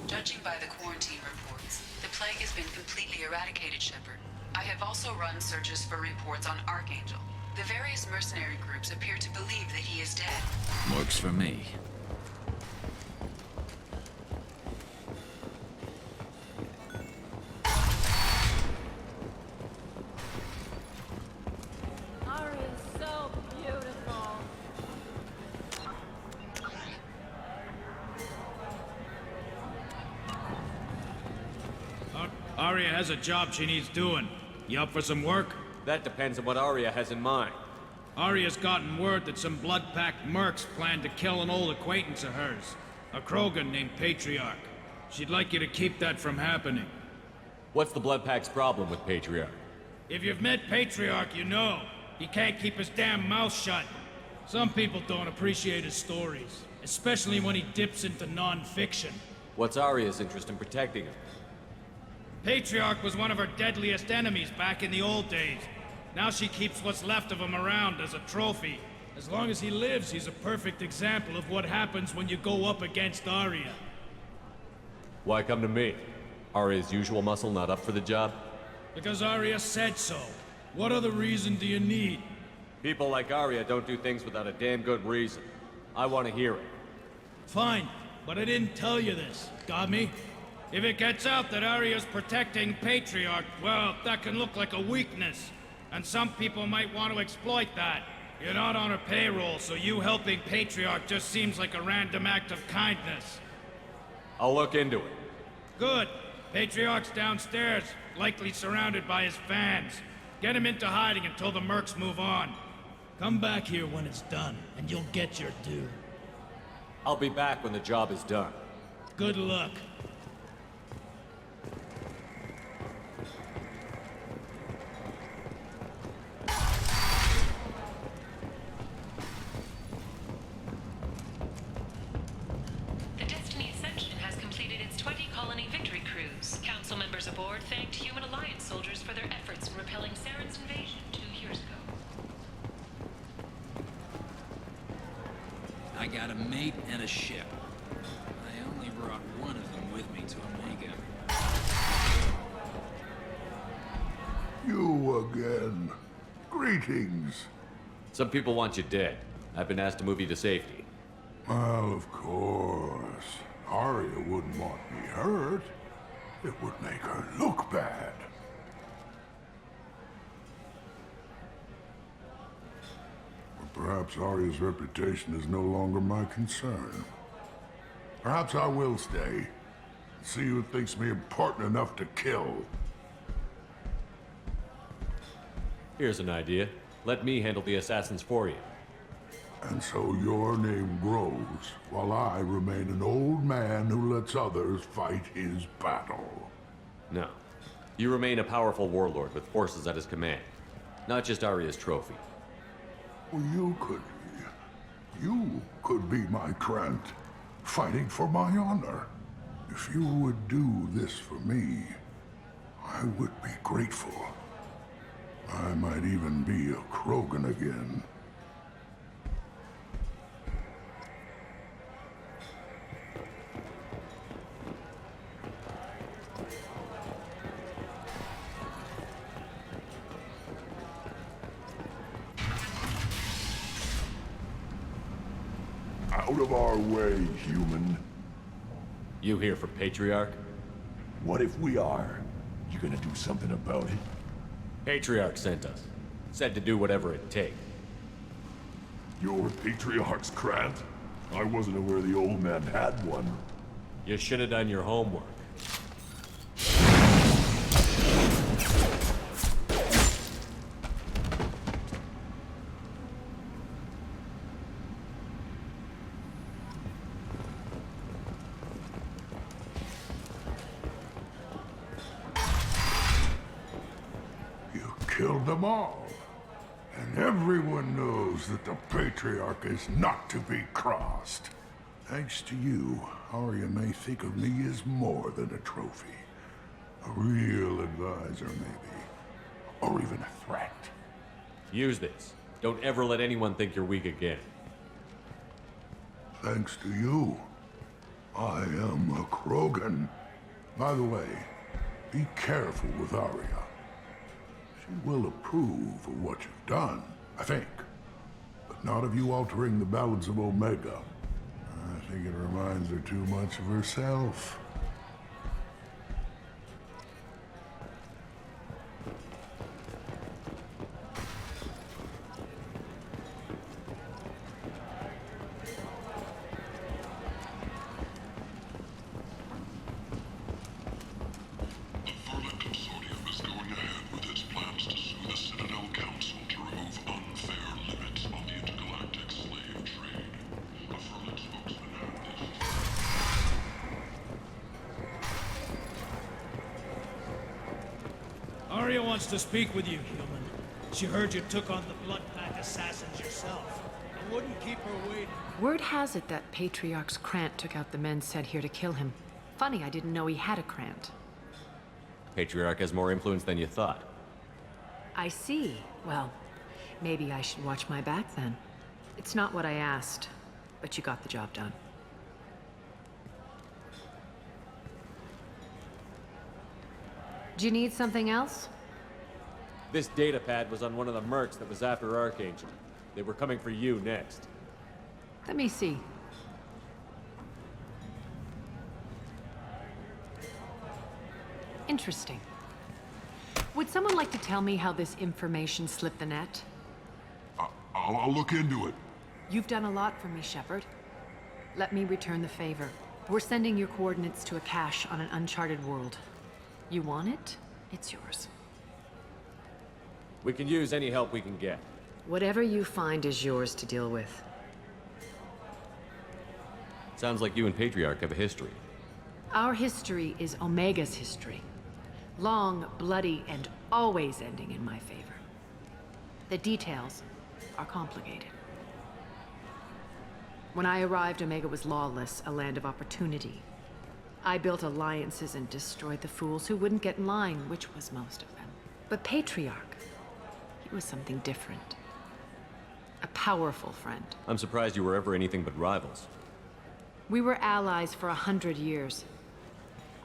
Judging by the quarantine reports, the plague has been completely eradicated, Shepard. I have also run searches for reports on Archangel. The various mercenary groups appear to believe that he is dead.
Works for me.
Aria's so beautiful.
Aria has a job she needs doing. You up for some work?
That depends on what Aria has in mind.
Aria's gotten word that some blood-packed mercs plan to kill an old acquaintance of hers, a Krogan named Patriarch. She'd like you to keep that from happening.
What's the Bloodpack's problem with Patriarch?
If you've met Patriarch, you know. He can't keep his damn mouth shut. Some people don't appreciate his stories, especially when he dips into non-fiction.
What's Aria's interest in protecting him?
Patriarch was one of her deadliest enemies back in the old days. Now she keeps what's left of him around as a trophy. As long as he lives, he's a perfect example of what happens when you go up against Aria.
Why come to me? Aria's usual muscle not up for the job?
Because Aria said so. What other reason do you need?
People like Aria don't do things without a damn good reason. I want to hear it.
Fine, but I didn't tell you this. Got me? If it gets out that Aria's protecting Patriarch, well, that can look like a weakness. And some people might want to exploit that. You're not on her payroll, so you helping Patriarch just seems like a random act of kindness.
I'll look into it.
Good. Patriarch's downstairs, likely surrounded by his fans. Get him into hiding until the mercs move on. Come back here when it's done, and you'll get your due.
I'll be back when the job is done.
Good luck.
The Destiny Ascension has completed its 20-colony victory cruise. Council members aboard thanked Human Alliance soldiers for their efforts in repelling Saren's invasion 2 years ago.
I got a mate and a ship. I only brought one of them with me to Omega.
You again. Greetings.
Some people want you dead. I've been asked to move you to safety.
Well, of course. Aria wouldn't want me hurt. It would make her look bad. But perhaps Aria's reputation is no longer my concern. Perhaps I will stay. And see who thinks me important enough to kill.
Here's an idea. Let me handle the assassins for you.
And so your name grows, while I remain an old man who lets others fight his battle.
No. You remain a powerful warlord with forces at his command. Not just Aria's trophy.
Well, you could be my Grunt, fighting for my honor. If you would do this for me, I would be grateful. I might even be a Krogan again. Out of our way, human.
You here for Patriarch?
What if we are? You gonna do something about it?
Patriarch sent us. Said to do whatever it takes.
You're Patriarch's Grunt? I wasn't aware the old man had one.
You should have done your homework.
killed them all. And everyone knows that the Patriarch is not to be crossed. Thanks to you, Arya may think of me as more than a trophy. A real advisor, maybe. Or even a threat.
Use this. Don't ever let anyone think you're weak again.
Thanks to you, I am a Krogan. By the way, be careful with Arya. She will approve of what you've done, I think. But not of you altering the balance of Omega. I think it reminds her too much of herself.
Arya wants to speak with you, human. She heard you took on the Blood Pack assassins yourself. I wouldn't keep her waiting.
Word has it that Patriarch's Krant took out the men sent here to kill him. Funny, I didn't know he had a Krant.
Patriarch has more influence than you thought.
I see. Well, maybe I should watch my back then. It's not what I asked, but you got the job done. Do you need something else?
This data pad was on one of the mercs that was after Archangel. They were coming for you next.
Let me see. Interesting. Would someone like to tell me how this information slipped the net?
I'll look into it.
You've done a lot for me, Shepard. Let me return the favor. We're sending your coordinates to a cache on an uncharted world. You want it? It's yours.
We can use any help we can get.
Whatever you find is yours to deal with.
Sounds like you and Patriarch have a history.
Our history is Omega's history. Long, bloody, and always ending in my favor. The details are complicated. When I arrived, Omega was lawless, a land of opportunity. I built alliances and destroyed the fools who wouldn't get in line, which was most of them. But Patriarch, he was something different. A powerful friend.
I'm surprised you were ever anything but rivals.
We were allies for 100 years.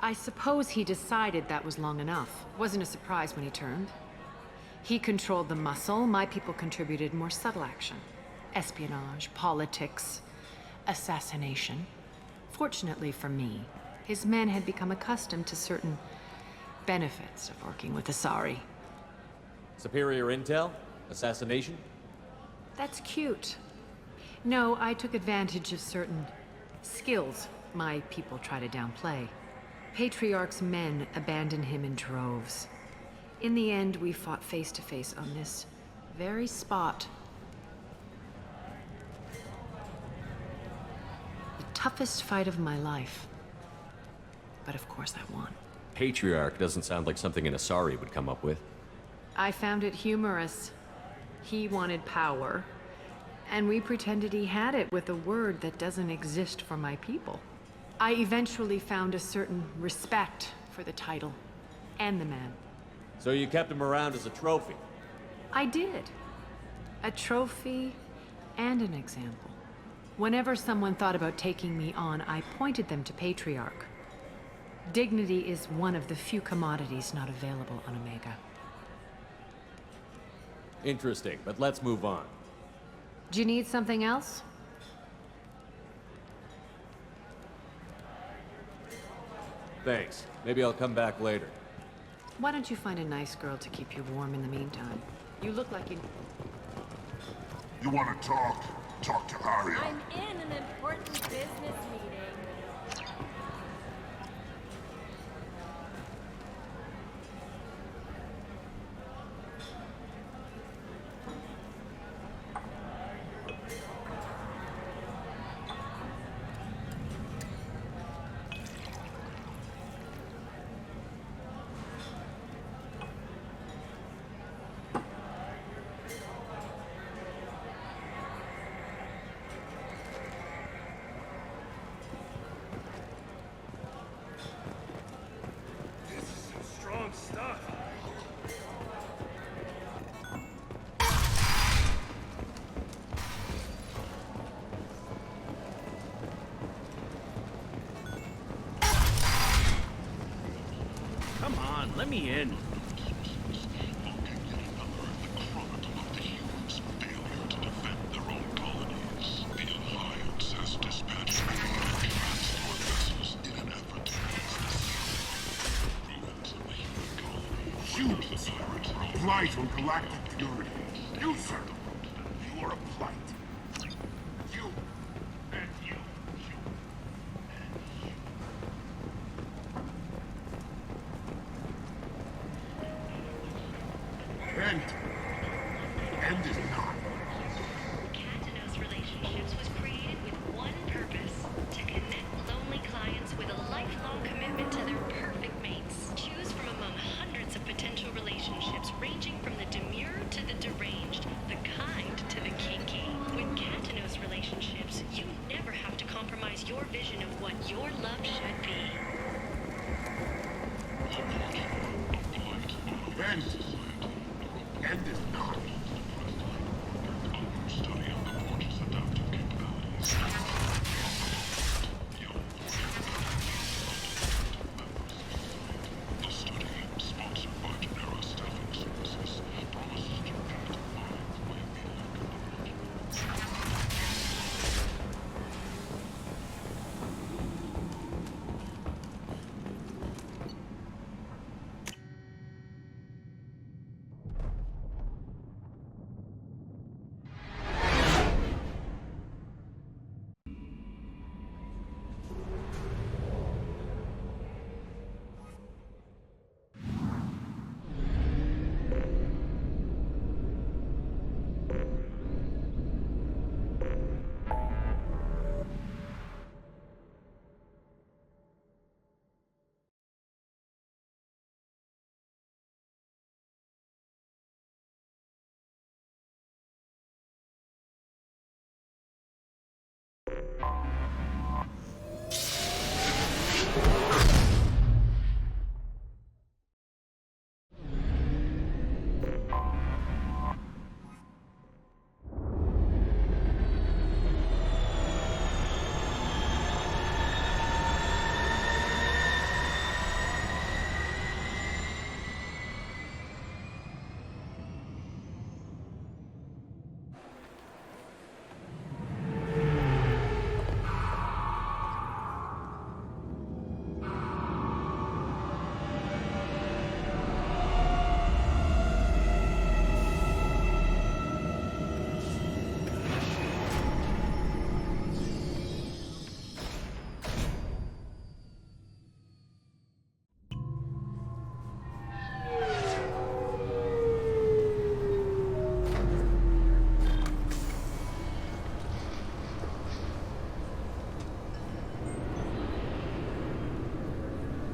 I suppose he decided that was long enough. Wasn't a surprise when he turned. He controlled the muscle, my people contributed more subtle action. Espionage, politics, assassination. Fortunately for me, his men had become accustomed to certain benefits of working with Asari.
Superior intel? Assassination?
That's cute. No, I took advantage of certain skills my people try to downplay. Patriarch's men abandoned him in droves. In the end, we fought face to face on this very spot. The toughest fight of my life. But of course I won.
Patriarch doesn't sound like something an Asari would come up with.
I found it humorous. He wanted power, and we pretended he had it with a word that doesn't exist for my people. I eventually found a certain respect for the title and the man.
So you kept him around as a trophy?
I did. A trophy and an example. Whenever someone thought about taking me on, I pointed them to Patriarch. Dignity is one of the few commodities not available on Omega.
Interesting, but let's move on.
Do you need something else?
Thanks. Maybe I'll come back later.
Why don't you find a nice girl to keep you warm in the meantime? You look like you...
You want to talk? Talk to Arya.
I'm in an important business meeting.
Come on, let me in.
Humans, blight on galactic purity. You, sir, you are a blight. You and you. End is not.
Catanos Relationships was created with one purpose: to connect lonely clients with a lifelong commitment to their perfect mates. Choose from among hundreds of potential relationships ranging from the demure to the deranged, the kind to the kinky. With Catanos Relationships, you never have to compromise your vision of what your love should be.
End is not.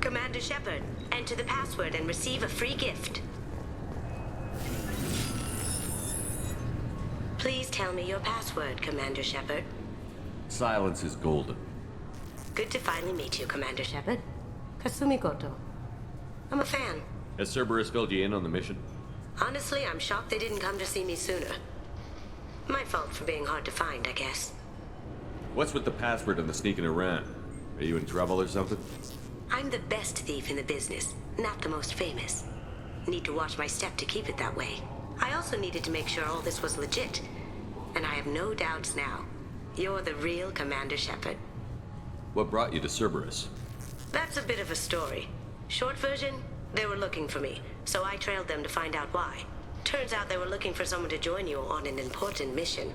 Commander Shepard, enter the password and receive a free gift. Please tell me your password, Commander Shepard.
Silence is golden.
Good to finally meet you, Commander Shepard. Kasumi Koto. I'm a fan.
Has Cerberus filled you in on the mission?
Honestly, I'm shocked they didn't come to see me sooner. My fault for being hard to find, I guess.
What's with the password and the sneaking around? Are you in trouble or something?
I'm the best thief in the business, not the most famous. Need to watch my step to keep it that way. I also needed to make sure all this was legit. And I have no doubts now. You're the real Commander Shepard.
What brought you to Cerberus?
That's a bit of a story. Short version, they were looking for me, so I trailed them to find out why. Turns out they were looking for someone to join you on an important mission,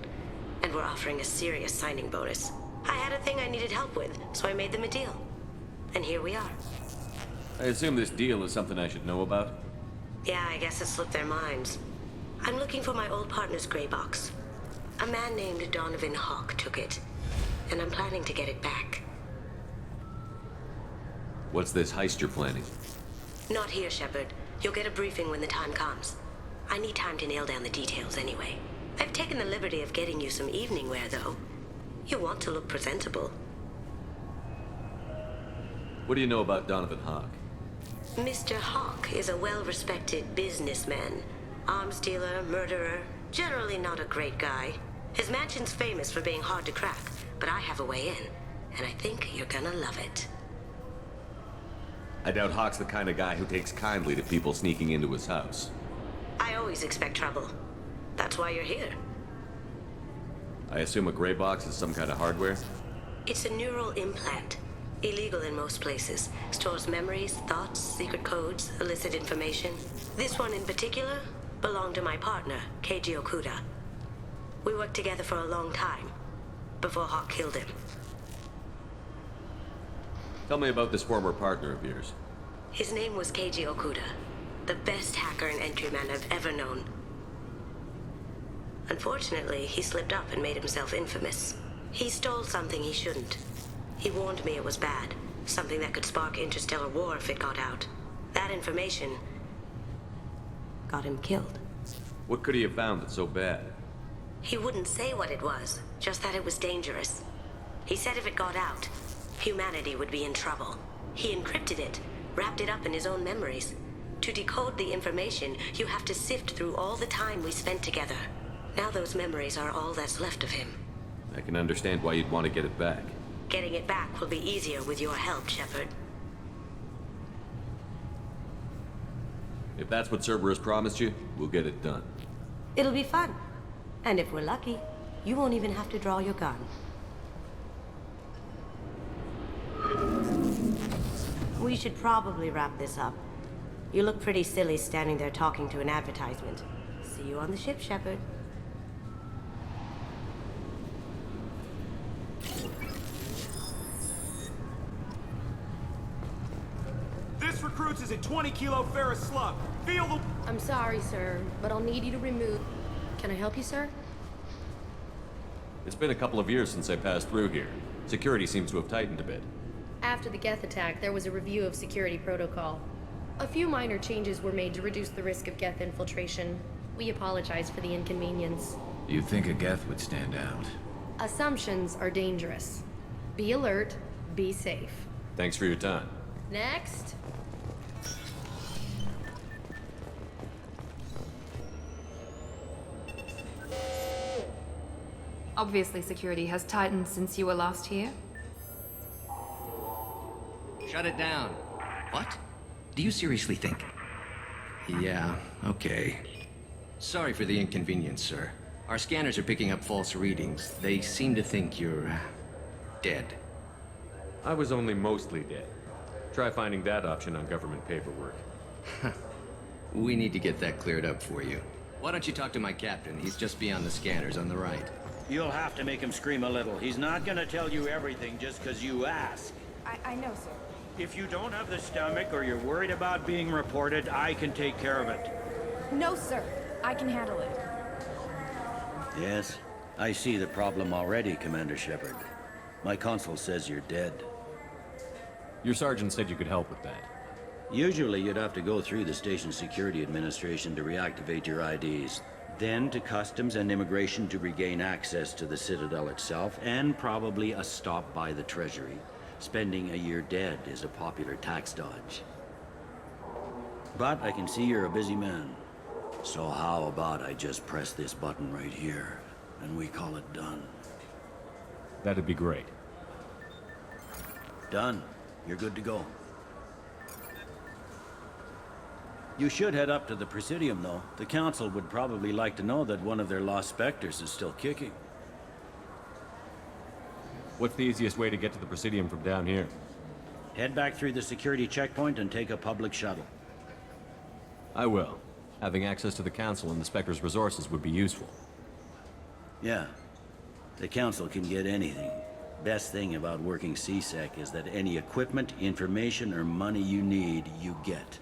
and were offering a serious signing bonus. I had a thing I needed help with, so I made them a deal. And here we are.
I assume this deal is something I should know about?
Yeah, I guess it slipped their minds. I'm looking for my old partner's gray box. A man named Donovan Hawk took it, and I'm planning to get it back.
What's this heist you're planning?
Not here, Shepard. You'll get a briefing when the time comes. I need time to nail down the details anyway. I've taken the liberty of getting you some evening wear, though. You want to look presentable.
What do you know about Donovan Hawk?
Mr. Hawk is a well-respected businessman. Arms dealer, murderer, generally not a great guy. His mansion's famous for being hard to crack, but I have a way in, and I think you're gonna love it.
I doubt Hawk's the kind of guy who takes kindly to people sneaking into his house.
I always expect trouble. That's why you're here.
I assume a gray box is some kind of hardware?
It's a neural implant. Illegal in most places. Stores memories, thoughts, secret codes, illicit information. This one in particular belonged to my partner, Keiji Okuda. We worked together for a long time, before Hawk killed him.
Tell me about this former partner of yours.
His name was Keiji Okuda, the best hacker and entryman I've ever known. Unfortunately, he slipped up and made himself infamous. He stole something he shouldn't. He warned me it was bad, something that could spark interstellar war if it got out. That information got him killed.
What could he have found that's so bad?
He wouldn't say what it was, just that it was dangerous. He said if it got out, humanity would be in trouble. He encrypted it, wrapped it up in his own memories. To decode the information, you have to sift through all the time we spent together. Now those memories are all that's left of him.
I can understand why you'd want to get it back.
Getting it back will be easier with your help, Shepard.
If that's what Cerberus promised you, we'll get it done.
It'll be fun. And if we're lucky, you won't even have to draw your gun. We should probably wrap this up. You look pretty silly standing there talking to an advertisement. See you on the ship, Shepard.
This recruits is a 20-kilo ferrous slug. Feel the...
I'm sorry, sir, but I'll need you to remove... Can I help you, sir?
It's been a couple of years since I passed through here. Security seems to have tightened a bit.
After the Geth attack, there was a review of security protocol. A few minor changes were made to reduce the risk of Geth infiltration. We apologize for the inconvenience.
You'd think a Geth would stand out.
Assumptions are dangerous. Be alert, be safe.
Thanks for your time.
Next.
Obviously, security has tightened since you were last here.
Shut it down. What? Do you seriously think? Yeah, okay. Sorry for the inconvenience, sir. Our scanners are picking up false readings. They seem to think you're... dead.
I was only mostly dead. Try finding that option on government paperwork.
We need to get that cleared up for you. Why don't you talk to my captain? He's just beyond the scanners on the right.
You'll have to make him scream a little. He's not gonna tell you everything just because you ask.
I know, sir.
If you don't have the stomach or you're worried about being reported, I can take care of it.
No, sir. I can handle it.
Yes, I see the problem already, Commander Shepard. My console says you're dead.
Your sergeant said you could help with that.
Usually you'd have to go through the station security administration to reactivate your IDs. Then to customs and immigration to regain access to the Citadel itself, and probably a stop by the Treasury. Spending a year dead is a popular tax dodge. But I can see you're a busy man. So how about I just press this button right here, and we call it done?
That'd be great.
Done. You're good to go. You should head up to the Presidium, though. The Council would probably like to know that one of their lost Spectres is still kicking.
What's the easiest way to get to the Presidium from down here?
Head back through the security checkpoint and take a public shuttle.
I will. Having access to the Council and the Spectre's resources would be useful.
Yeah. The Council can get anything. Best thing about working CSEC is that any equipment, information, or money you need, you get.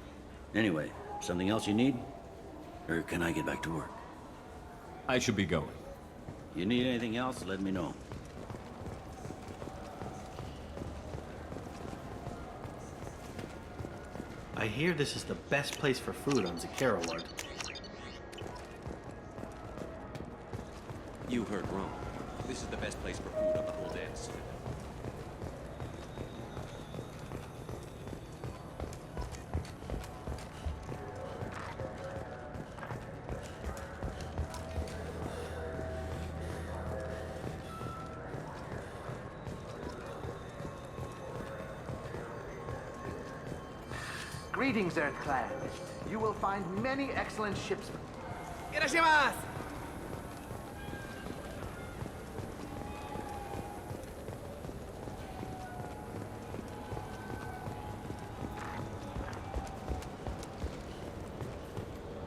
Anyway, something else you need? Or can I get back to work?
I should be going.
You need anything else, let me know.
I hear this is the best place for food on Zakara, Lord.
You heard wrong. This is the best place for food on the whole damn Citadel.
Greetings, Earthclan. You will find many excellent ships.
Irashimasu!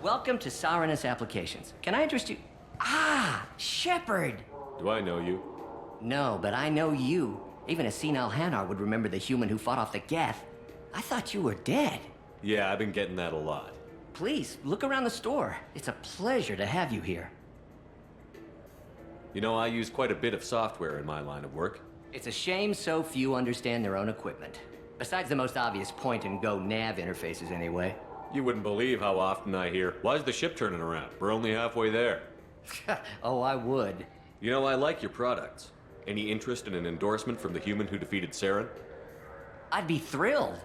Welcome to Sarenus Applications. Can I interest you? Ah, Shepard!
Do I know you?
No, but I know you. Even a senile Hanar would remember the human who fought off the Geth. I thought you were dead.
Yeah, I've been getting that a lot.
Please, look around the store. It's a pleasure to have you here.
You know, I use quite a bit of software in my line of work.
It's a shame so few understand their own equipment. Besides the most obvious point-and-go nav interfaces, anyway.
You wouldn't believe how often I hear, "Why is the ship turning around? We're only halfway there."
Oh, I would.
You know, I like your products. Any interest in an endorsement from the human who defeated Saren?
I'd be thrilled,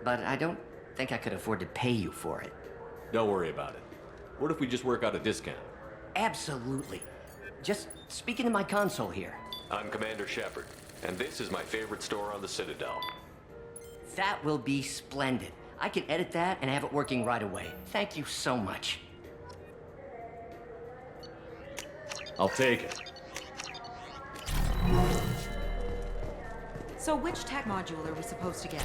but I don't think I could afford to pay you for it.
Don't worry about it. What if we just work out a discount?
Absolutely. Just speak into my console here.
I'm Commander Shepard, and this is my favorite store on the Citadel.
That will be splendid. I can edit that and have it working right away. Thank you so much.
I'll take it.
So which tech module are we supposed to get?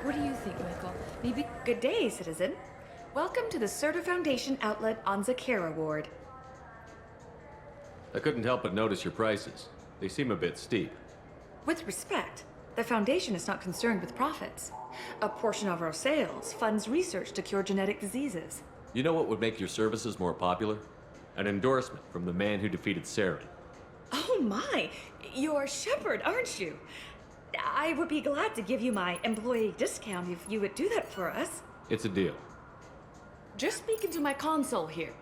What do you think, Michael? Maybe... Good day, citizen. Welcome to the Certa Foundation outlet on Zakera Ward.
I couldn't help but notice your prices. They seem a bit steep.
With respect, the Foundation is not concerned with profits. A portion of our sales funds research to cure genetic diseases.
You know what would make your services more popular? An endorsement from the man who defeated Saren.
Oh my! You're Shepard, aren't you? I would be glad to give you my employee discount if you would do that for us.
It's a deal.
Just speak into my console here.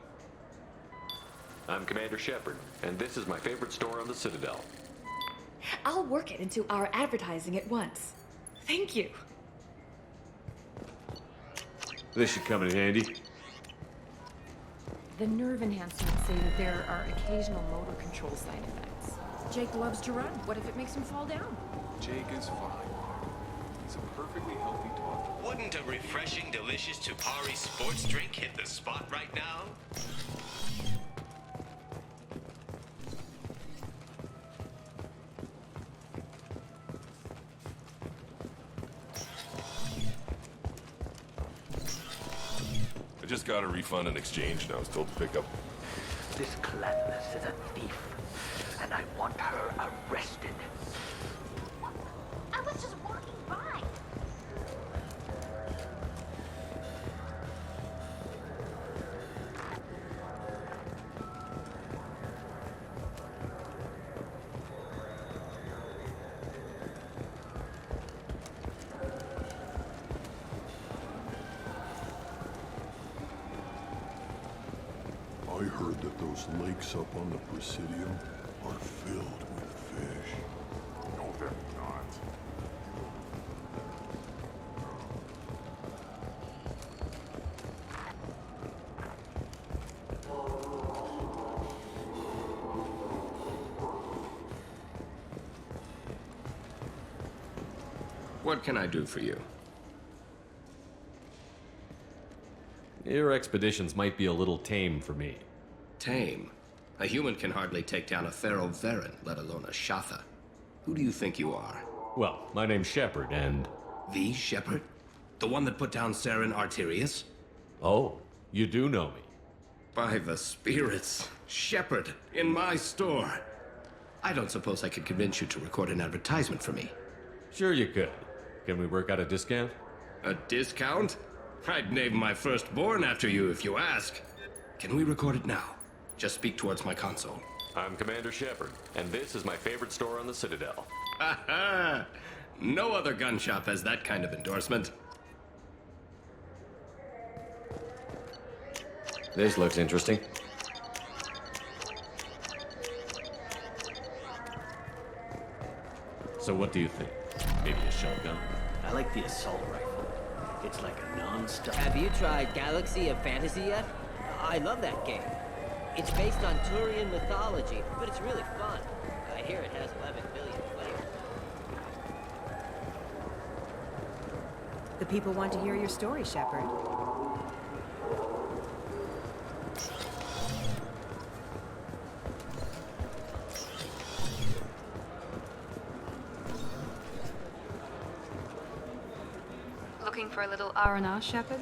I'm Commander Shepard, and this is my favorite store on the Citadel.
I'll work it into our advertising at once. Thank you.
This should come in handy.
The nerve enhancements say that there are occasional motor control side effects. Jake loves to run. What if it makes him fall down?
Jake is fine. He's a perfectly healthy dog.
Wouldn't a refreshing, delicious Tupari sports drink hit the spot right now?
I just got a refund and exchange, and I was told to pick up.
This Clanless is a thief, and I want her arrested.
I was just walking by.
I heard that those lakes up on the Presidium are filled with fish.
No, they're not.
What can I do for you?
Your expeditions might be a little tame for me.
Tame? A human can hardly take down a Pharaoh Varen, let alone a Shatha. Who do you think you are?
Well, my name's Shepard, and...
The Shepard? The one that put down Saren Arterius?
Oh, you do know me.
By the spirits. Shepard, in my store. I don't suppose I could convince you to record an advertisement for me.
Sure you could. Can we work out a discount?
A discount? I'd name my firstborn after you if you ask. Can we record it now? Just speak towards my console.
I'm Commander Shepard, and this is my favorite store on the Citadel.
Ha ha! No other gun shop has that kind of endorsement.
This looks interesting. So what do you think? Maybe a shotgun?
I like the assault rifle. It's like a non-stop.
Have you tried Galaxy of Fantasy yet? I love that game. It's based on Turian mythology, but it's really fun. I hear it has 11 billion players.
The people want to hear your story, Shepard.
Looking for a little R&R, Shepard?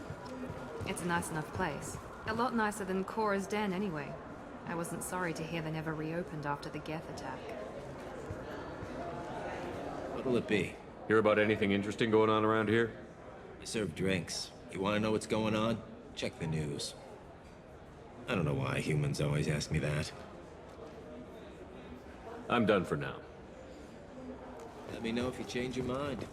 It's a nice enough place. A lot nicer than Cora's den, anyway. I wasn't sorry to hear they never reopened after the Geth attack.
What'll it be?
Hear about anything interesting going on around here?
I serve drinks. You want to know what's going on? Check the news. I don't know why humans always ask me that.
I'm done for now.
Let me know if you change your mind.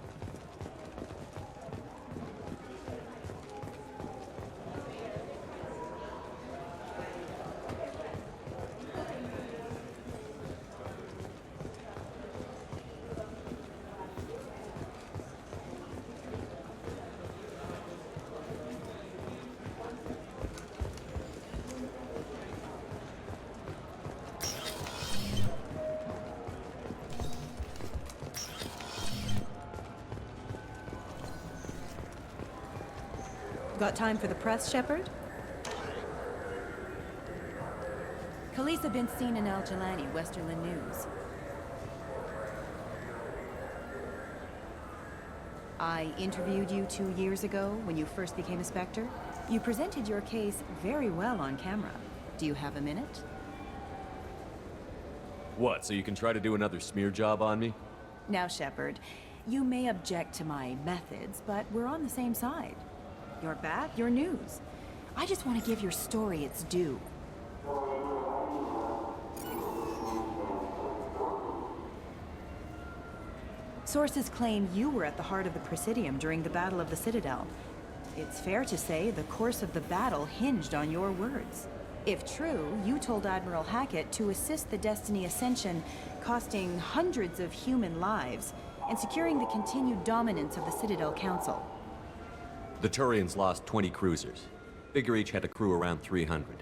Got time for the press, Shepard? Khaleesa been seen in Al Jalani, Westerland News. I interviewed you 2 years ago when you first became a Spectre. You presented your case very well on camera. Do you have a minute?
What, so you can try to do another smear job on me?
Now, Shepard, you may object to my methods, but we're on the same side. You're bad, you're news. I just want to give your story its due. Sources claim you were at the heart of the Presidium during the Battle of the Citadel. It's fair to say the course of the battle hinged on your words. If true, you told Admiral Hackett to assist the Destiny Ascension, costing hundreds of human lives, and securing the continued dominance of the Citadel Council.
The Turians lost 20 cruisers. Figure each had a crew around 300.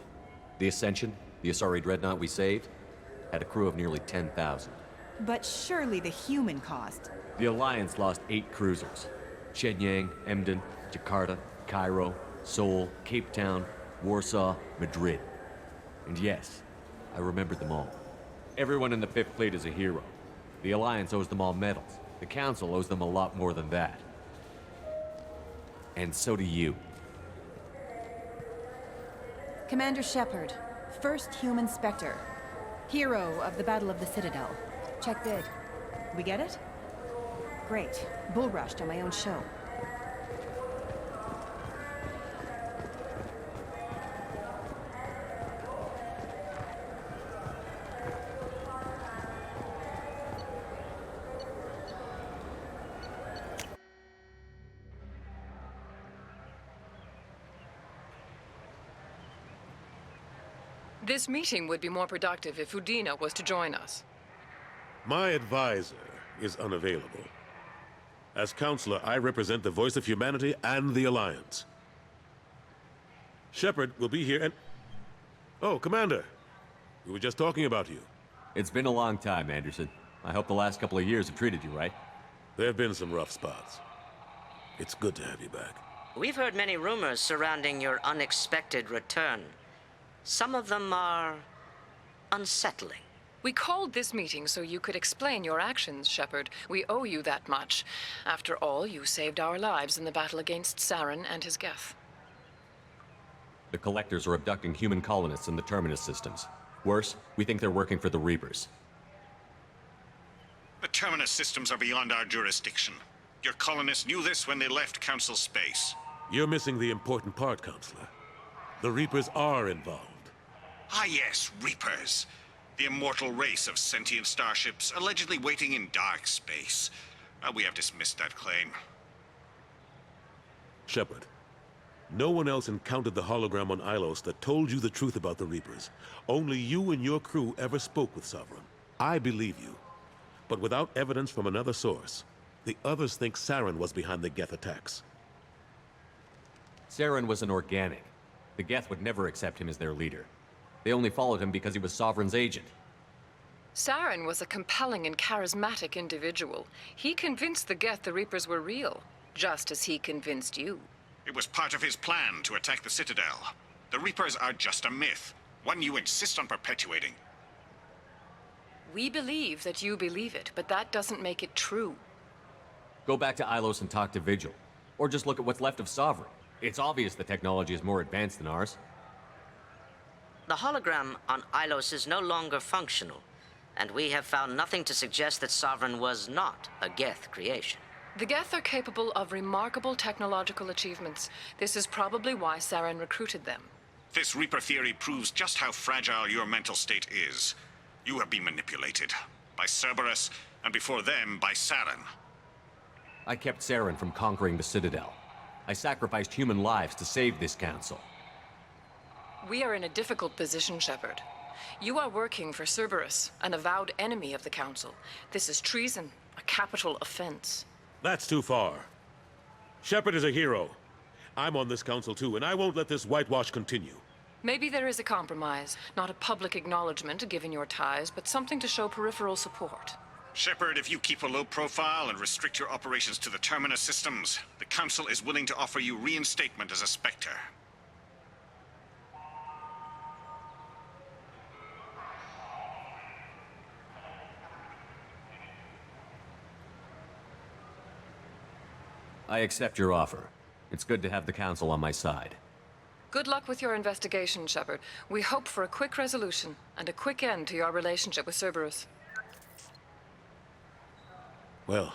The Ascension, the Asari dreadnought we saved, had a crew of nearly 10,000.
But surely the human cost.
The Alliance lost 8 cruisers. Shenyang, Emden, Jakarta, Cairo, Seoul, Cape Town, Warsaw, Madrid. And yes, I remembered them all. Everyone in the 5th Fleet is a hero. The Alliance owes them all medals. The Council owes them a lot more than that. And so do you.
Commander Shepard, first human Spectre. Hero of the Battle of the Citadel. Check bid. We get it? Great. Bull rushed on my own show.
This meeting would be more productive if Udina was to join us.
My advisor is unavailable. As counselor, I represent the voice of humanity and the Alliance. Shepard will be here and... Oh, Commander. We were just talking about you.
It's been a long time, Anderson. I hope the last couple of years have treated you right.
There have been some rough spots. It's good to have you back.
We've heard many rumors surrounding your unexpected return. Some of them are unsettling.
We called this meeting so you could explain your actions, Shepard. We owe you that much. After all, you saved our lives in the battle against Saren and his Geth.
The Collectors are abducting human colonists in the Terminus systems. Worse, we think they're working for the Reapers.
The Terminus systems are beyond our jurisdiction. Your colonists knew this when they left Council space.
You're missing the important part, Counselor. The Reapers are involved.
Ah yes, Reapers. The immortal race of sentient starships allegedly waiting in dark space. We have dismissed that claim.
Shepard, no one else encountered the hologram on Ilos that told you the truth about the Reapers. Only you and your crew ever spoke with Sovereign. I believe you. But without evidence from another source, the others think Saren was behind the Geth attacks.
Saren was an organic. The Geth would never accept him as their leader. They only followed him because he was Sovereign's agent.
Saren was a compelling and charismatic individual. He convinced the Geth the Reapers were real. Just as he convinced you.
It was part of his plan to attack the Citadel. The Reapers are just a myth, one you insist on perpetuating.
We believe that you believe it, but that doesn't make it true.
Go back to Ilos and talk to Vigil. Or just look at what's left of Sovereign. It's obvious the technology is more advanced than ours.
The hologram on Ilos is no longer functional, and we have found nothing to suggest that Sovereign was not a Geth creation.
The Geth are capable of remarkable technological achievements. This is probably why Saren recruited them.
This Reaper theory proves just how fragile your mental state is. You have been manipulated. By Cerberus, and before them, by Saren.
I kept Saren from conquering the Citadel. I sacrificed human lives to save this council.
We are in a difficult position, Shepard. You are working for Cerberus, an avowed enemy of the Council. This is treason, a capital offense.
That's too far. Shepard is a hero. I'm on this council too, and I won't let this whitewash continue.
Maybe there is a compromise. Not a public acknowledgement given your ties, but something to show peripheral support.
Shepard, if you keep a low profile and restrict your operations to the Terminus systems, the Council is willing to offer you reinstatement as a Spectre.
I accept your offer. It's good to have the Council on my side.
Good luck with your investigation, Shepard. We hope for a quick resolution and a quick end to your relationship with Cerberus.
Well,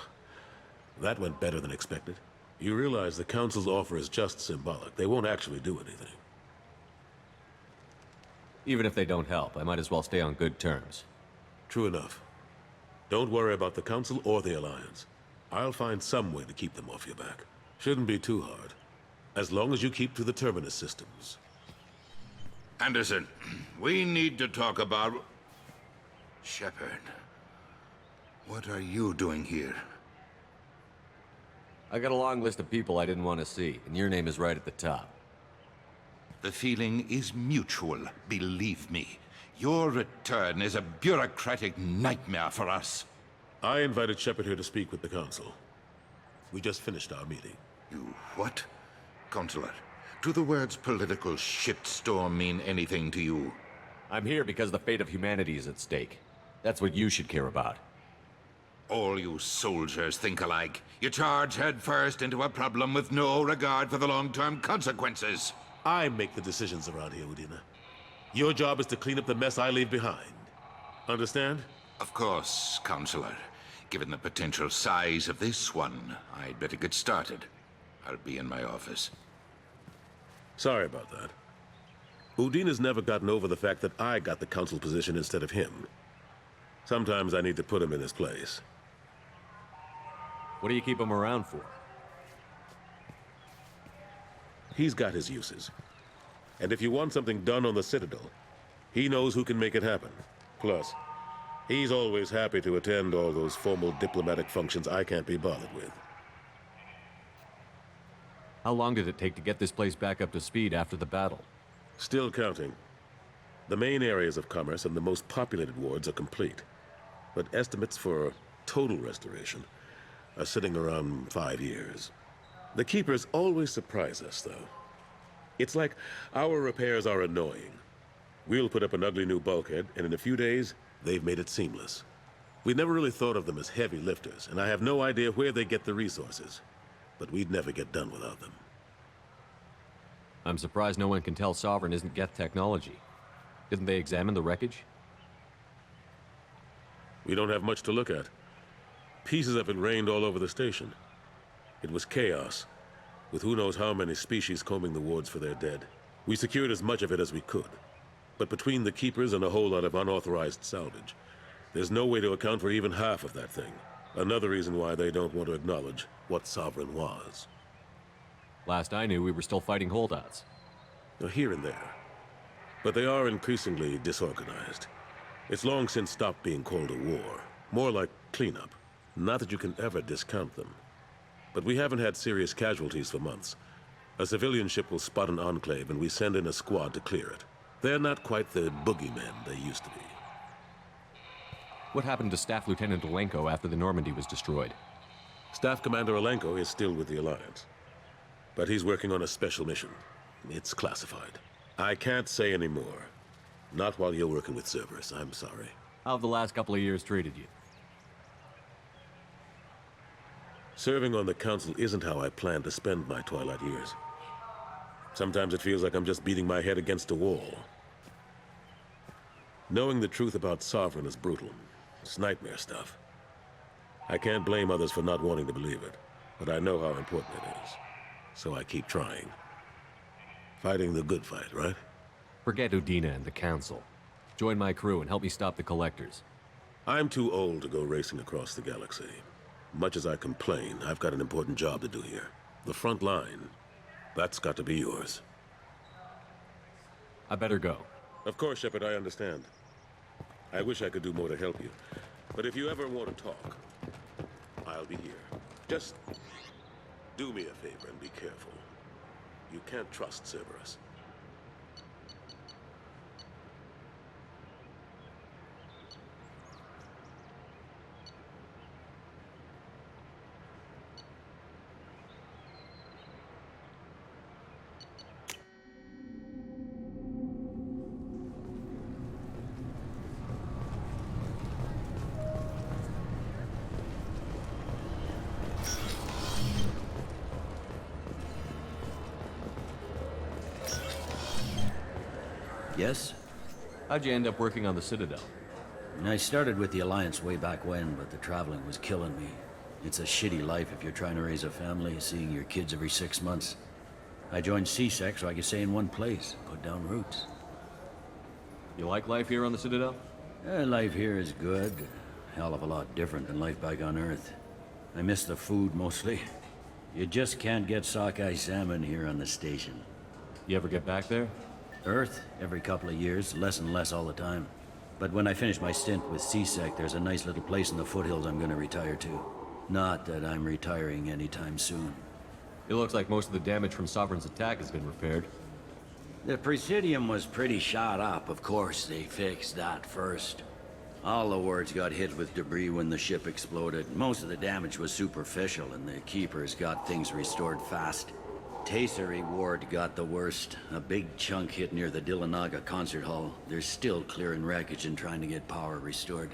that went better than expected. You realize the Council's offer is just symbolic. They won't actually do anything.
Even if they don't help, I might as well stay on good terms.
True enough. Don't worry about the Council or the Alliance. I'll find some way to keep them off your back. Shouldn't be too hard. As long as you keep to the Terminus systems.
Anderson, we need to talk about... Shepard. What are you doing here?
I got a long list of people I didn't want to see, and your name is right at the top.
The feeling is mutual, believe me. Your return is a bureaucratic nightmare for us.
I invited Shepard here to speak with the Council. We just finished our meeting.
You what? Consular, do the words political shitstorm mean anything to you?
I'm here because the fate of humanity is at stake. That's what you should care about.
All you soldiers think alike. You charge headfirst into a problem with no regard for the long-term consequences.
I make the decisions around here, Udina. Your job is to clean up the mess I leave behind. Understand?
Of course, Counselor. Given the potential size of this one, I'd better get started. I'll be in my office.
Sorry about that. Udina's never gotten over the fact that I got the Council position instead of him. Sometimes I need to put him in his place.
What do you keep him around for?
He's got his uses. And if you want something done on the Citadel, he knows who can make it happen. Plus, he's always happy to attend all those formal diplomatic functions I can't be bothered with.
How long did it take to get this place back up to speed after the battle?
Still counting. The main areas of commerce and the most populated wards are complete. But estimates for total restoration are sitting around 5 years. The Keepers always surprise us, though. It's like our repairs are annoying. We'll put up an ugly new bulkhead, and in a few days, they've made it seamless. We never really thought of them as heavy lifters, and I have no idea where they get the resources. But we'd never get done without them.
I'm surprised no one can tell Sovereign isn't Geth technology. Didn't they examine the wreckage?
We don't have much to look at. Pieces of it rained all over the station. It was chaos, with who knows how many species combing the wards for their dead. We secured as much of it as we could. But between the Keepers and a whole lot of unauthorized salvage, there's no way to account for even half of that thing. Another reason why they don't want to acknowledge what Sovereign was.
Last I knew, we were still fighting holdouts.
Here and there. But they are increasingly disorganized. It's long since stopped being called a war. More like cleanup. Not that you can ever discount them. But we haven't had serious casualties for months. A civilian ship will spot an enclave and we send in a squad to clear it. They're not quite the boogeymen they used to be.
What happened to Staff Lieutenant Olenko after the Normandy was destroyed?
Staff Commander Alenko is still with the Alliance. But he's working on a special mission. It's classified. I can't say any more. Not while you're working with Cerberus, I'm sorry.
How have the last couple of years treated you?
Serving on the Council isn't how I plan to spend my twilight years. Sometimes it feels like I'm just beating my head against a wall. Knowing the truth about Sovereign is brutal. It's nightmare stuff. I can't blame others for not wanting to believe it, but I know how important it is. So I keep trying. Fighting the good fight, right?
Forget Udina and the Council. Join my crew and help me stop the Collectors.
I'm too old to go racing across the galaxy. Much as I complain, I've got an important job to do here. The front line, that's got to be yours.
I better go.
Of course, Shepard, I understand. I wish I could do more to help you. But if you ever want to talk, I'll be here. Just do me a favor and be careful. You can't trust Cerberus.
Yes?
How'd you end up working on the Citadel?
I started with the Alliance way back when, but the traveling was killing me. It's a shitty life if you're trying to raise a family, seeing your kids every 6 months. I joined CSEC so I could stay in one place, put down roots.
You like life here on the Citadel?
Life here is good. Hell of a lot different than life back on Earth. I miss the food, mostly. You just can't get sockeye salmon here on the station.
You ever get back there?
Earth, every couple of years, less and less all the time. But when I finish my stint with CSEC, there's a nice little place in the foothills I'm gonna retire to. Not that I'm retiring anytime soon.
It looks like most of the damage from Sovereign's attack has been repaired.
The Presidium was pretty shot up, of course. They fixed that first. All the wards got hit with debris when the ship exploded. Most of the damage was superficial, and the Keepers got things restored fast. Tasery Ward got the worst. A big chunk hit near the Dillanaga concert hall. They're still clearing wreckage and trying to get power restored.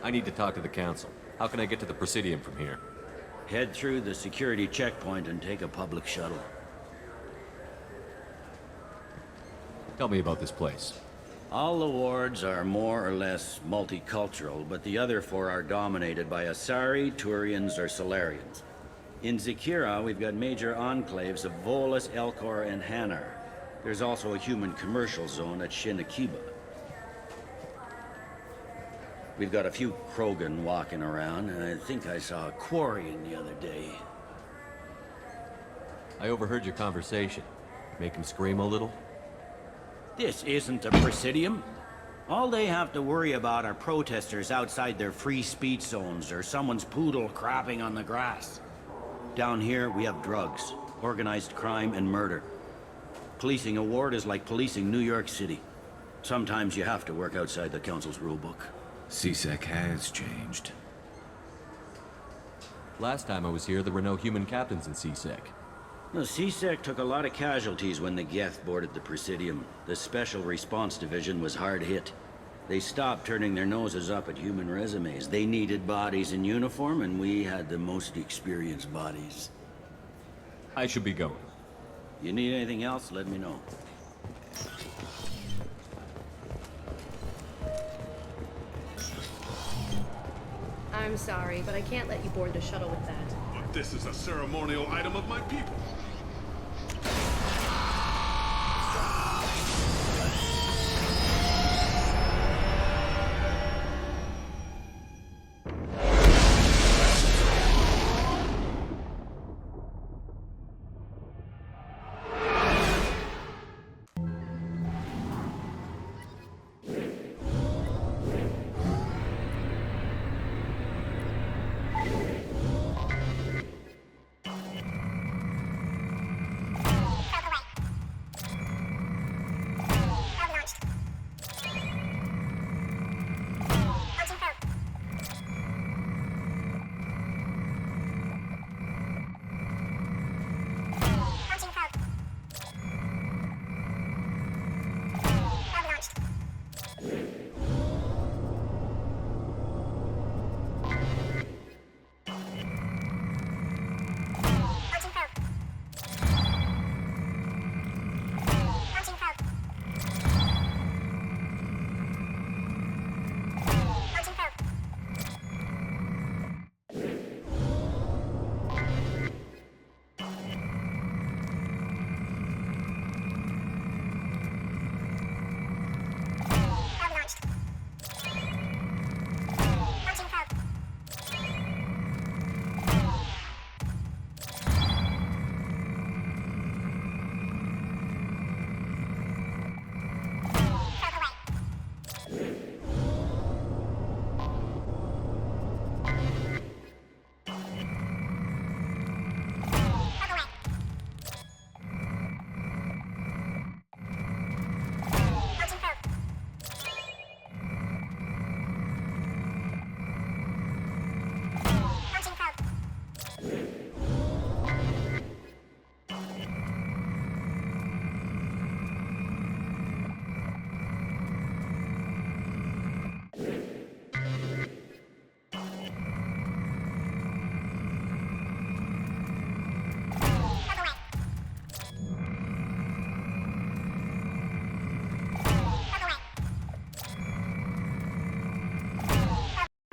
I need to talk to the Council. How can I get to the Presidium from here?
Head through the security checkpoint and take a public shuttle.
Tell me about this place.
All the wards are more or less multicultural, but the other 4 are dominated by Asari, Turians, or Solarians. In Zakira, we've got major enclaves of Volus, Elcor, and Hanar. There's also a human commercial zone at Shinakiba. We've got a few Krogan walking around, and I think I saw a Quarian the other day.
I overheard your conversation. Make him scream a little?
This isn't a Presidium. All they have to worry about are protesters outside their free speech zones or someone's poodle crapping on the grass. Down here, we have drugs, organized crime, and murder. Policing a ward is like policing New York City. Sometimes you have to work outside the Council's rulebook.
CSEC has changed.
Last time I was here, there were no human captains in CSEC.
The CSEC took a lot of casualties when the Geth boarded the Presidium. The Special Response Division was hard hit. They stopped turning their noses up at human resumes. They needed bodies in uniform, and we had the most experienced bodies.
I should be going.
You need anything else, let me know.
I'm sorry, but I can't let you board the shuttle with that.
But this is a ceremonial item of my people.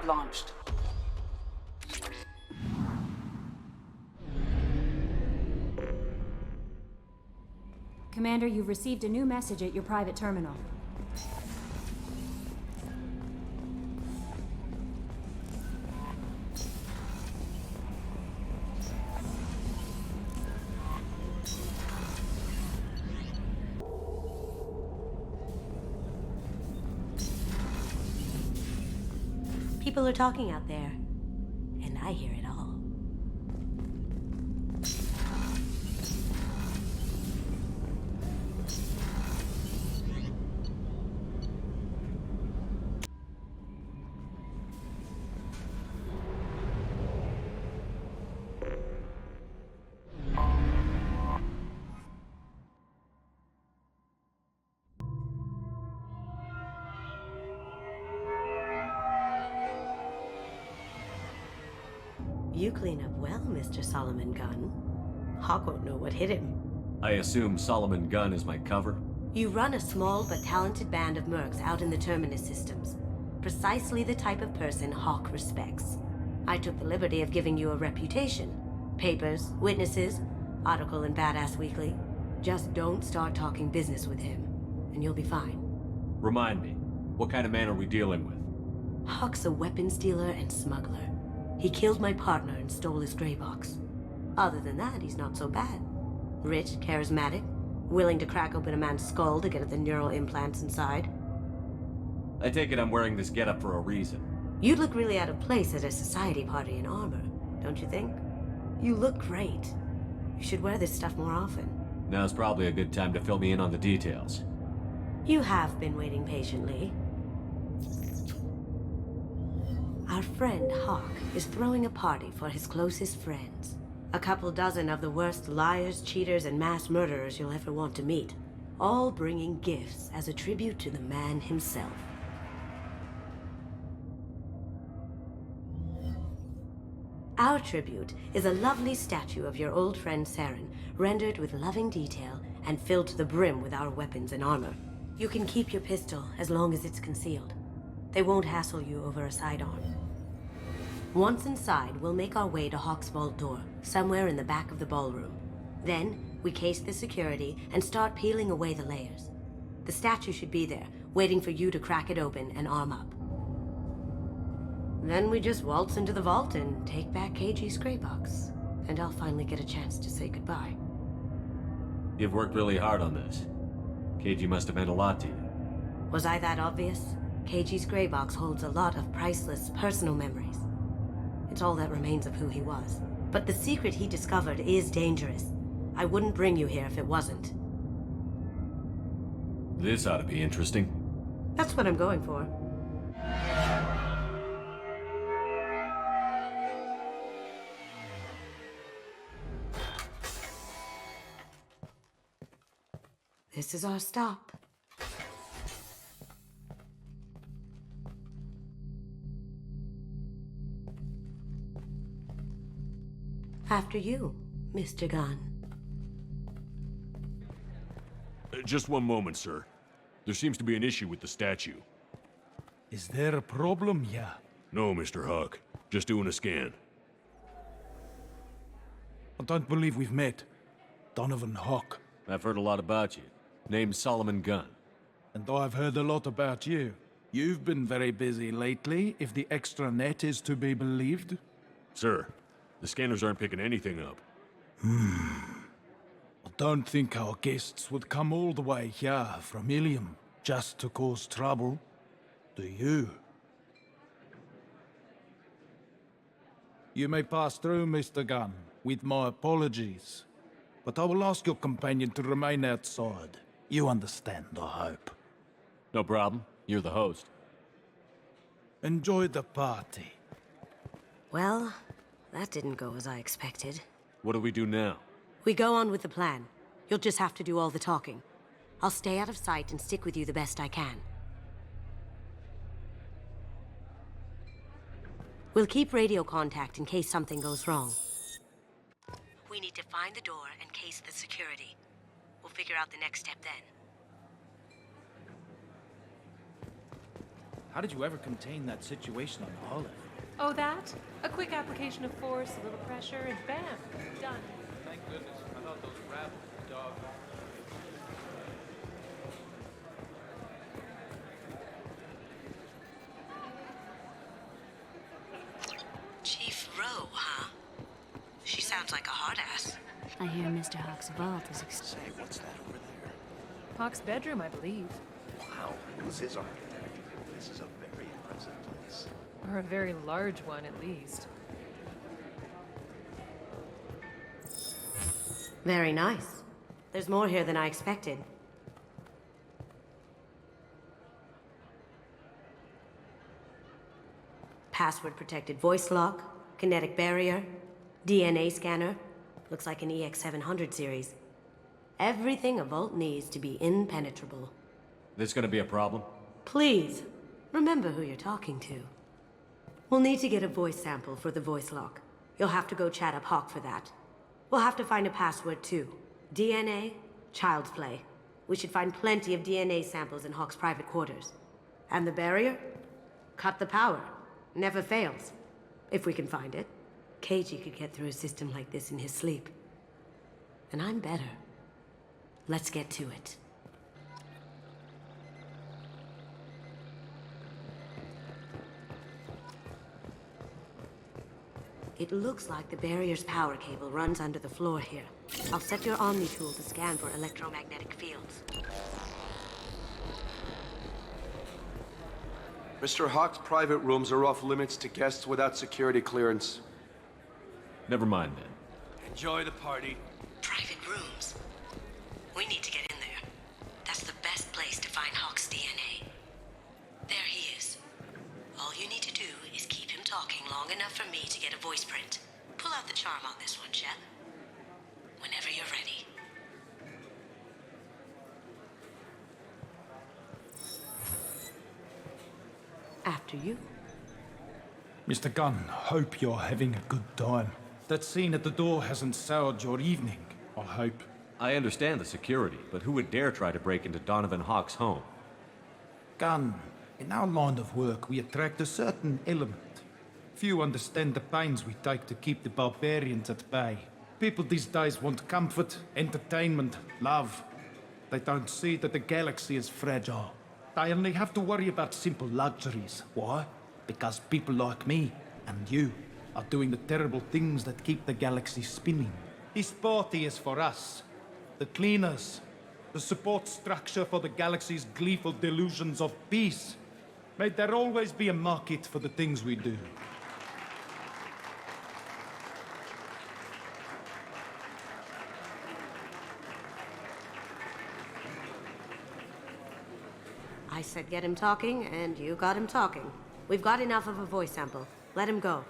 launched.
Commander, you've received a new message at your private terminal.
People are talking out there, and I hear it all. You clean up well, Mr. Solomon Gunn. Hawk won't know what hit him.
I assume Solomon Gunn is my cover?
You run a small but talented band of mercs out in the Terminus systems. Precisely the type of person Hawk respects. I took the liberty of giving you a reputation. Papers, witnesses, article in Badass Weekly. Just don't start talking business with him, and you'll be fine.
Remind me, what kind of man are we dealing with?
Hawk's a weapons dealer and smuggler. He killed my partner and stole his gray box. Other than that, he's not so bad. Rich, charismatic, willing to crack open a man's skull to get at the neural implants inside.
I take it I'm wearing this getup for a reason.
You'd look really out of place at a society party in armor, don't you think? You look great. You should wear this stuff more often.
Now's probably a good time to fill me in on the details.
You have been waiting patiently. Our friend Hawk is throwing a party for his closest friends. A couple dozen of the worst liars, cheaters, and mass murderers you'll ever want to meet. All bringing gifts as a tribute to the man himself. Our tribute is a lovely statue of your old friend Saren, rendered with loving detail and filled to the brim with our weapons and armor. You can keep your pistol as long as it's concealed. They won't hassle you over a sidearm. Once inside, we'll make our way to Hawk's vault door, somewhere in the back of the ballroom. Then, we case the security and start peeling away the layers. The statue should be there, waiting for you to crack it open and arm up. Then we just waltz into the vault and take back KG's gray box. And I'll finally get a chance to say goodbye.
You've worked really hard on this. KG must have meant a lot to you.
Was I that obvious? KG's gray box holds a lot of priceless personal memories. It's all that remains of who he was. But the secret he discovered is dangerous. I wouldn't bring you here if it wasn't.
This ought to be interesting.
That's what I'm going for. This is our stop. After you, Mr. Gunn.
Just one moment, sir. There seems to be an issue with the statue.
Is there a problem here?
No, Mr. Hawk. Just doing a scan.
I don't believe we've met. Donovan Hawk.
I've heard a lot about you. Name's Solomon Gunn.
And I've heard a lot about you. You've been very busy lately, if the extranet is to be believed.
Sir, the scanners aren't picking anything up.
I don't think our guests would come all the way here from Ilium just to cause trouble. Do you? You may pass through, Mr. Gunn, with my apologies. But I will ask your companion to remain outside. You understand, I hope.
No problem. You're the host.
Enjoy the party.
Well, that didn't go as I expected.
What do we do now?
We go on with the plan. You'll just have to do all the talking. I'll stay out of sight and stick with you the best I can. We'll keep radio contact in case something goes wrong. We need to find the door and case the security. We'll figure out the next step then.
How did you ever contain that situation on Olive?
Oh, that? A quick application of force, a little pressure, and bam! Done.
Thank goodness. I thought those rabble dog.
Chief Rowe, huh? She sounds like a hard ass.
I hear Mr. Hawk's vault is
Say, what's that over there?
Hawk's bedroom, I believe.
Wow, who's his architect? This is a very impressive place.
Or a very large one, at least.
Very nice. There's more here than I expected. Password-protected voice lock, kinetic barrier, DNA scanner. Looks like an EX700 series. Everything a vault needs to be impenetrable.
This gonna be a problem?
Please, remember who you're talking to. We'll need to get a voice sample for the voice lock. You'll have to go chat up Hawk for that. We'll have to find a password too. DNA, child's play. We should find plenty of DNA samples in Hawk's private quarters. And the barrier? Cut the power. Never fails. If we can find it. KG could get through a system like this in his sleep. And I'm better. Let's get to it. It looks like the barrier's power cable runs under the floor here. I'll set your Omni tool to scan for electromagnetic fields.
Mr. Hawk's private rooms are off limits to guests without security clearance.
Never mind then.
Enjoy the party.
Private rooms. We need to get in there. That's the best place to find Hawk's DNA. There he is. All you need to do is keep him talking long enough for me to get a voice print. Pull out the charm on this one, Shep. Whenever you're ready. After you.
Mr. Gunn, hope you're having a good time. That scene at the door hasn't soured your evening, I hope.
I understand the security, but who would dare try to break into Donovan Hawk's home?
Gunn, in our line of work, we attract a certain element. Few understand the pains we take to keep the barbarians at bay. People these days want comfort, entertainment, love. They don't see that the galaxy is fragile. They only have to worry about simple luxuries. Why? Because people like me and you are doing the terrible things that keep the galaxy spinning. This party is for us, the cleaners, the support structure for the galaxy's gleeful delusions of peace. May there always be a market for the things we do.
I said get him talking, and you got him talking. We've got enough of a voice sample. Let him go.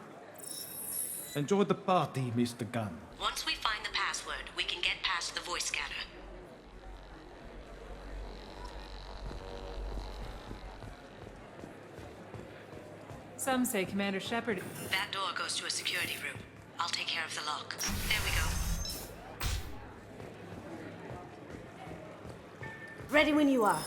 Enjoy the party, Mr. Gunn.
Once we find the password, we can get past the voice scanner.
Some say Commander Shepard...
That door goes to a security room. I'll take care of the lock. There we go. Ready when you are.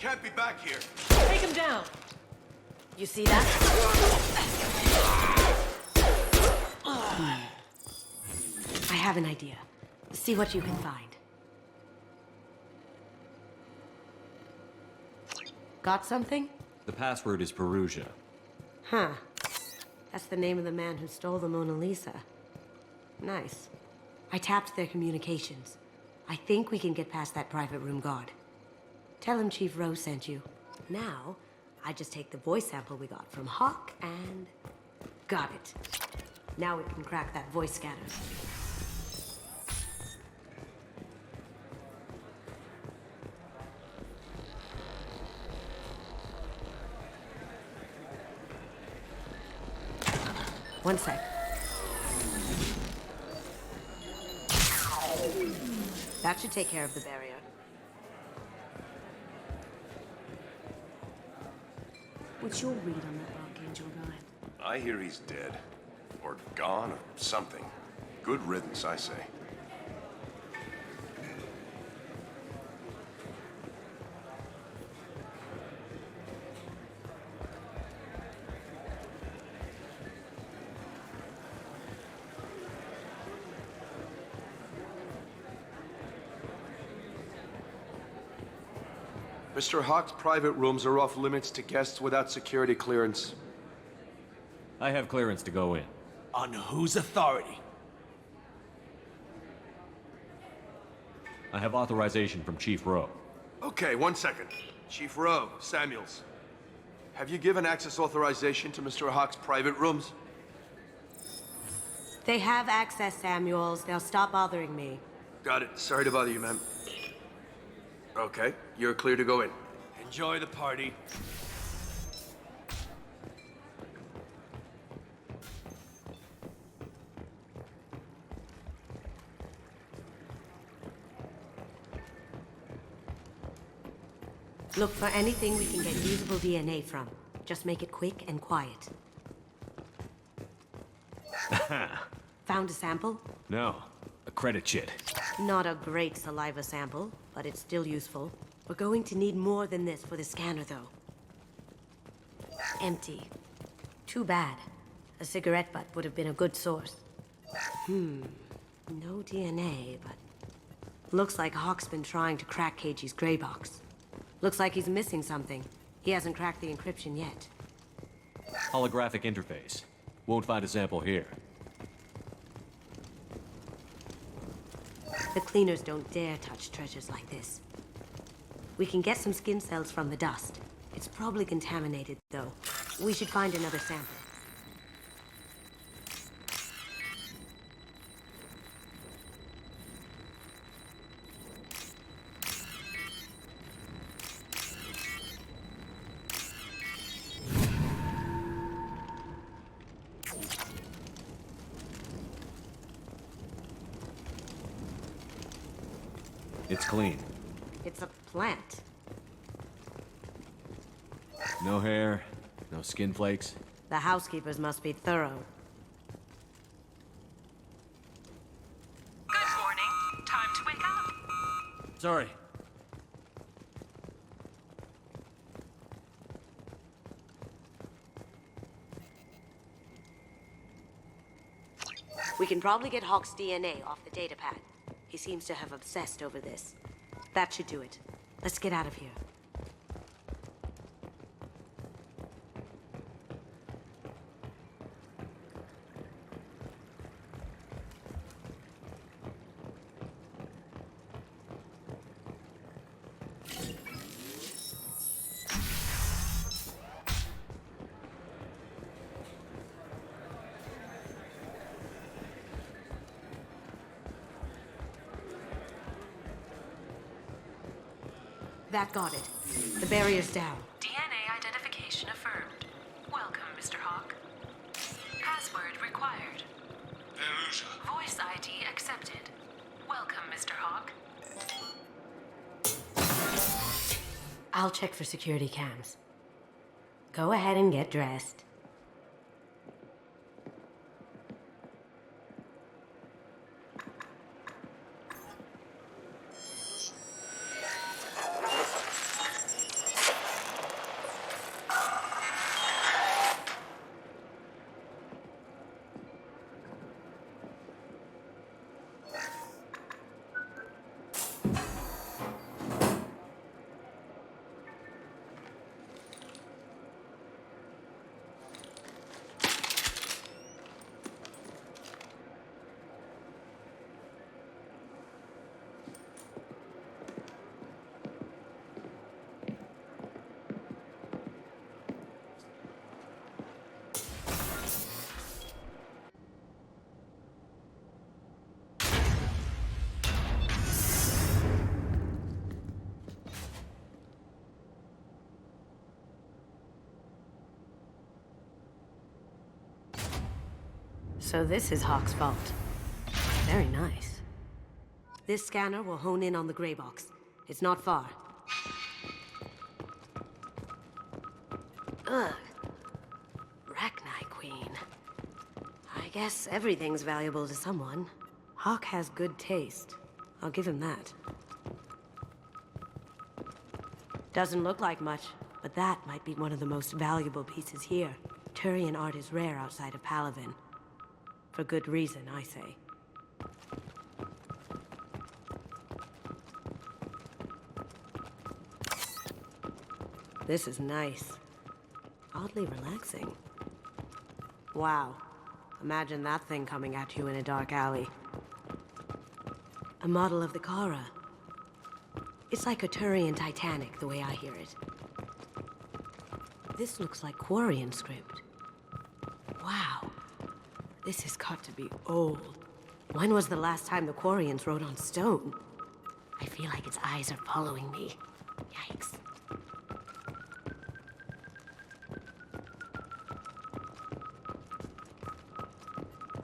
Can't be back here.
Take him down.
You see that? I have an idea. See what you can find. Got something?
The password is Perugia.
Huh. That's the name of the man who stole the Mona Lisa. Nice. I tapped their communications. I think we can get past that private room guard. Tell him Chief Rose sent you. Now, I just take the voice sample we got from Hawk and... got it. Now we can crack that voice scanner. One sec. That should take care of the barrier.
What's your read on that Archangel guy?
I hear he's dead. Or gone, or something. Good riddance, I say. Mr. Hawk's private rooms are off limits to guests without security clearance.
I have clearance to go in.
On whose authority?
I have authorization from Chief Rowe.
Okay, 1 second. Chief Rowe, Samuels. Have you given access authorization to Mr. Hawk's private rooms?
They have access, Samuels. They'll stop bothering me.
Got it. Sorry to bother you, ma'am. Okay, you're clear to go in.
Enjoy the party.
Look for anything we can get usable DNA from. Just make it quick and quiet. Found a sample?
No, a credit chit.
Not a great saliva sample, but it's still useful. We're going to need more than this for the scanner, though. Empty. Too bad. A cigarette butt would have been a good source. No DNA, but... Looks like Hawk's been trying to crack KG's gray box. Looks like he's missing something. He hasn't cracked the encryption yet.
Holographic interface. Won't find a sample here.
The cleaners don't dare touch treasures like this. We can get some skin cells from the dust. It's probably contaminated, though. We should find another sample.
It's clean.
It's a plant.
No hair, no skin flakes.
The housekeepers must be thorough.
Good morning. Time to wake up.
Sorry.
We can probably get Hawk's DNA off the datapad. He seems to have obsessed over this. That should do it. Let's get out of here. That got it. The barrier's down.
DNA identification affirmed. Welcome, Mr. Hawk. Password required.
Elusive.
Voice ID accepted. Welcome, Mr. Hawk.
I'll check for security cams. Go ahead and get dressed. So this is Hawk's vault. Very nice. This scanner will hone in on the gray box. It's not far. Ugh. Rachni Queen. I guess everything's valuable to someone. Hawk has good taste. I'll give him that. Doesn't look like much, but that might be one of the most valuable pieces here. Turian art is rare outside of Palavin. For good reason, I say. This is nice. Oddly relaxing. Wow. Imagine that thing coming at you in a dark alley. A model of the Kara. It's like a Turian Titanic, the way I hear it. This looks like Quarian script. Wow. This has got to be old. When was the last time the Quarians wrote on stone? I feel like its eyes are following me. Yikes.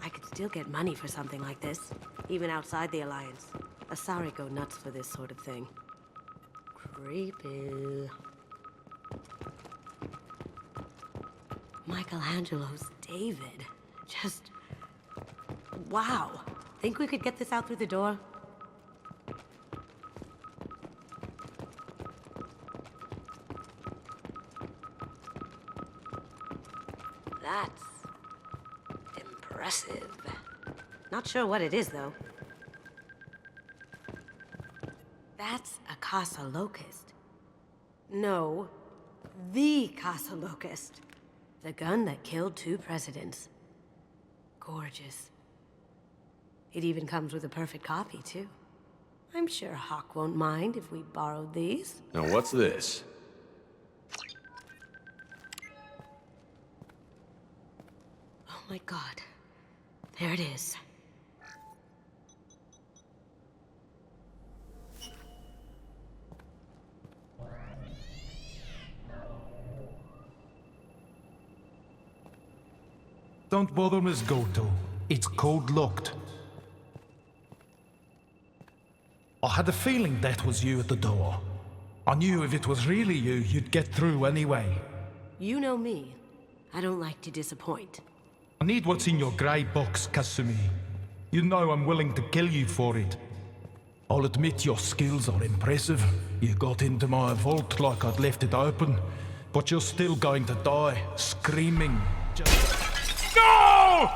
I could still get money for something like this, even outside the Alliance. Asari go nuts for this sort of thing. Creepy. Michelangelo's David. Just... wow. Think we could get this out through the door? That's... impressive. Not sure what it is, though. That's a Casa Locust. No, the Casa Locust. The gun that killed 2 presidents. Gorgeous. It even comes with a perfect copy, too. I'm sure Hawk won't mind if we borrowed these.
Now what's this?
Oh my god. There it is.
Don't bother, Miss Goto. It's code-locked. I had a feeling that was you at the door. I knew if it was really you, you'd get through anyway.
You know me. I don't like to disappoint.
I need what's in your grey box, Kasumi. You know I'm willing to kill you for it. I'll admit your skills are impressive. You got into my vault like I'd left it open, but you're still going to die, screaming.
Go!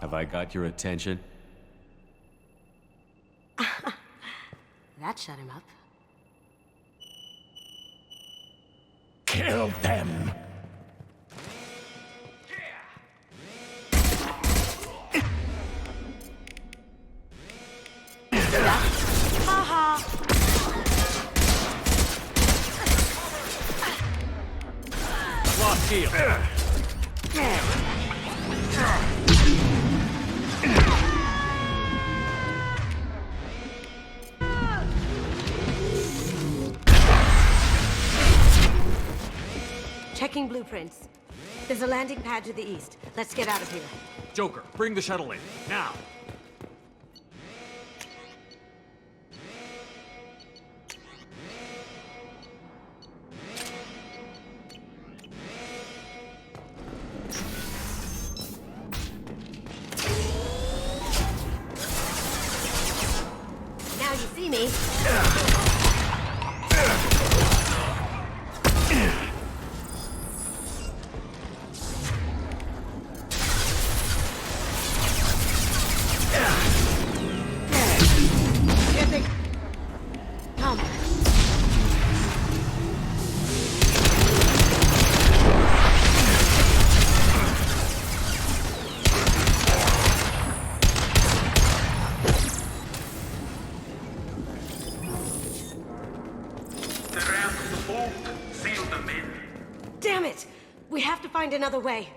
Have I got your attention?
That shut him up.
Kill them!
Haha!
Lost heel!
Checking blueprints. There's a landing pad to the east. Let's get out of here.
Joker, bring the shuttle in, now!
Now you see me. Damn it! We have to find another way.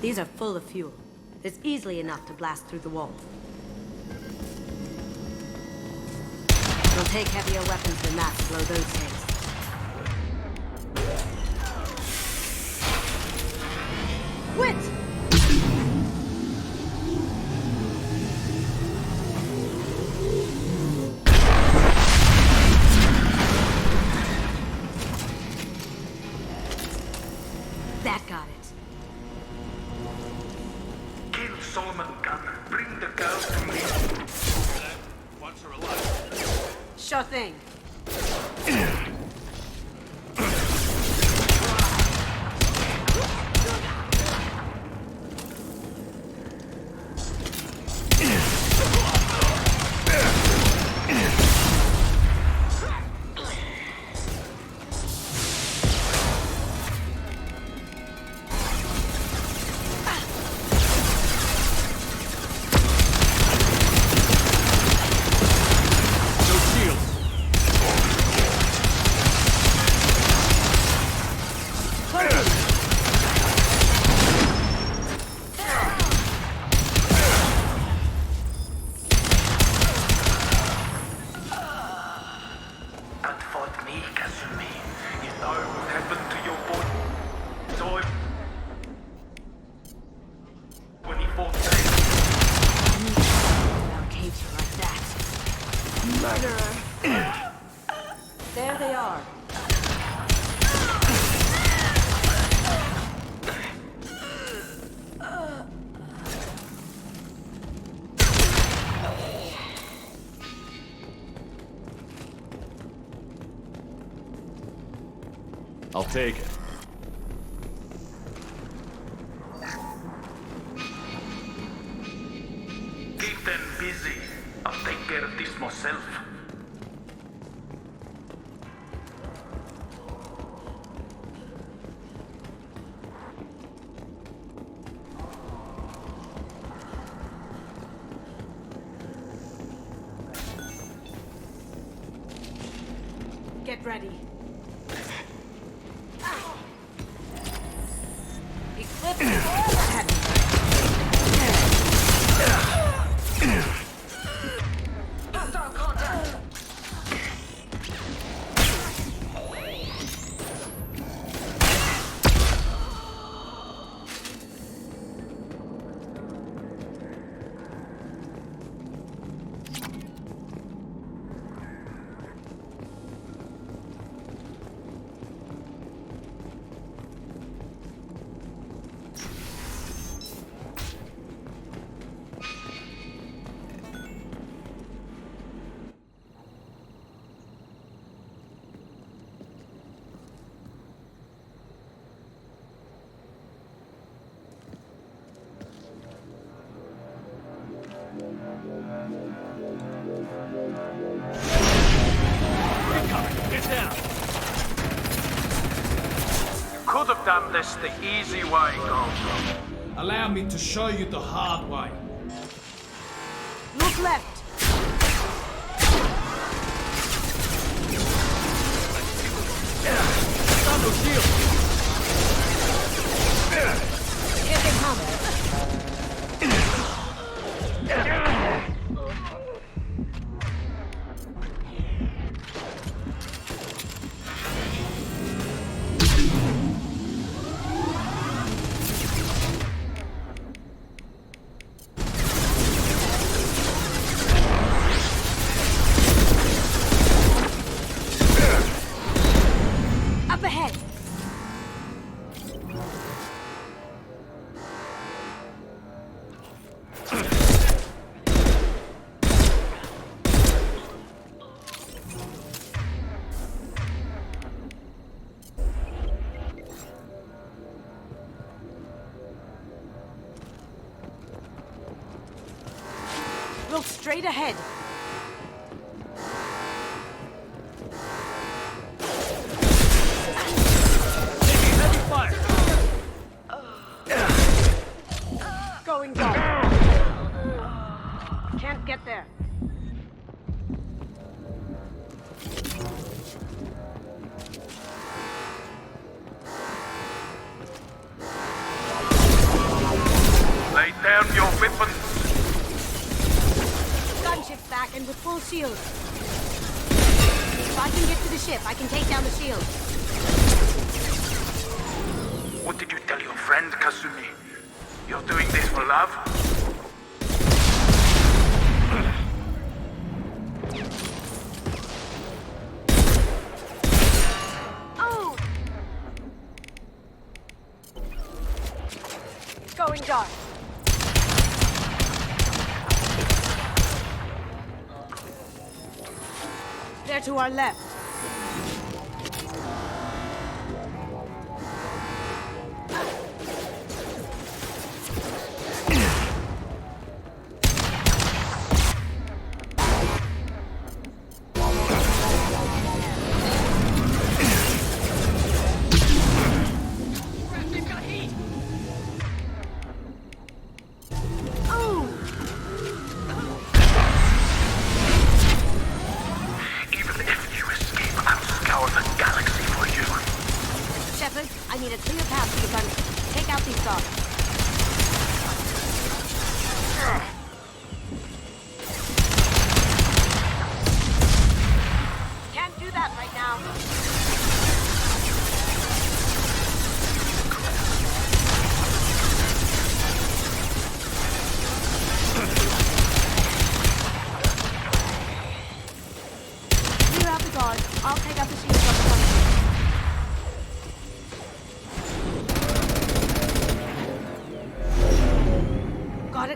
These are full of fuel. There's easily enough to blast through the wall. It'll take heavier weapons than that to blow those things. Quit! That got it.
Kill Solomon Gunn. Bring the girl to me.
Once her alive.
Sure thing.
But fought me, Kasumi. You know what happened to your boy? Saw him when he fought me.
I'll cage you like that. Murderer! There they are.
I'll take it.
Keep them busy. I'll take care of this myself.
Get ready. Eclipse overhead. Hostile contact.
Get down! Could have done this the easy way, Gold.
Allow me to show you the hard way.
Look left.
Thunder shield!
Get him home. Up ahead. Look straight ahead.
Heavy fire!
Going down. Can't get there. shield. If I can get to the ship, I can take down the shield.
What did you tell your friend, Kasumi? You're doing this for love?
Oh! Going dark. They're to our left.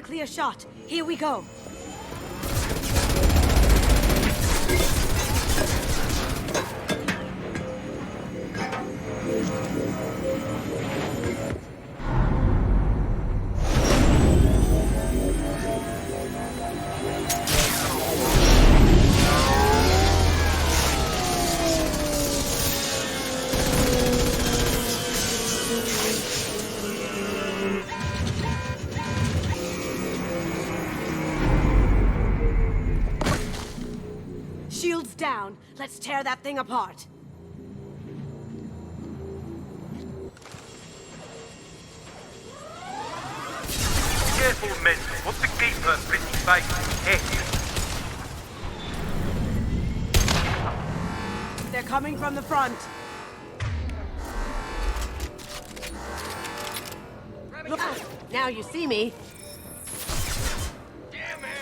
Clear shot. Here we go. Down. Let's tear that thing apart.
Careful, men. What's the keeper pretty face?
They're coming from the front. Look, now you see me.
Damn it!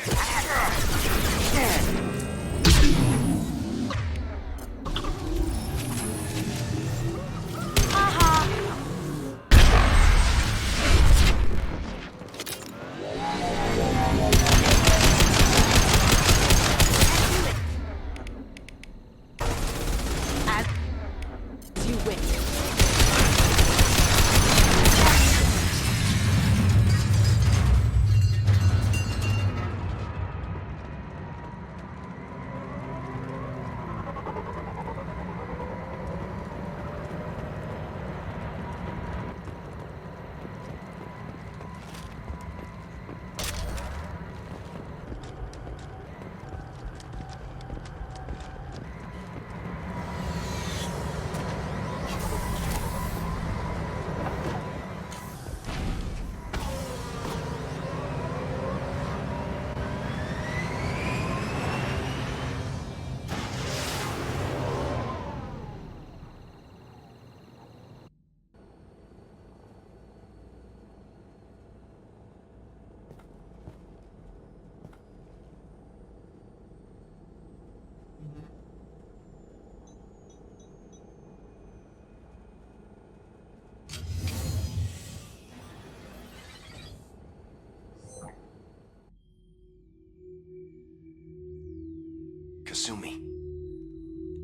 Kasumi,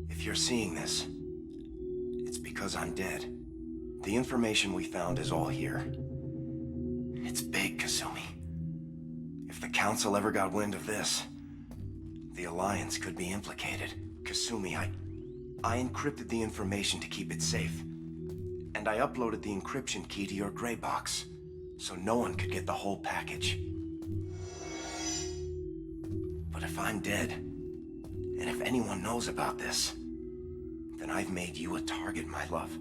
if you're seeing this, it's because I'm dead. The information we found is all here. It's big, Kasumi. If the Council ever got wind of this, the Alliance could be implicated. Kasumi, I encrypted the information to keep it safe. And I uploaded the encryption key to your gray box, so no one could get the whole package. But if I'm dead, and if anyone knows about this, then I've made you a target, my love.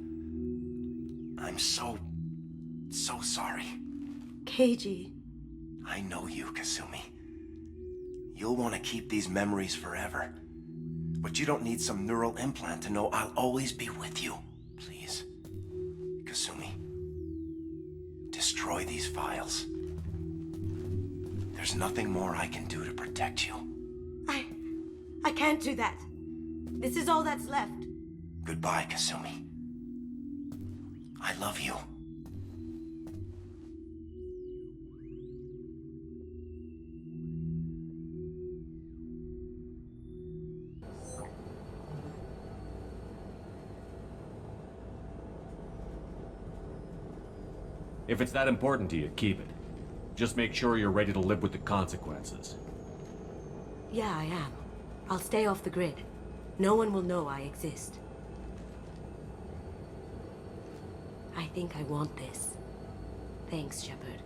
I'm so sorry.
Keiji.
I know you, Kasumi. You'll want to keep these memories forever. But you don't need some neural implant to know I'll always be with you. Please, Kasumi, destroy these files. There's nothing more I can do to protect you.
I can't do that. This is all that's left.
Goodbye, Kasumi. I love you.
If it's that important to you, keep it. Just make sure you're ready to live with the consequences.
Yeah, I am. I'll stay off the grid. No one will know I exist. I think I want this. Thanks, Shepard.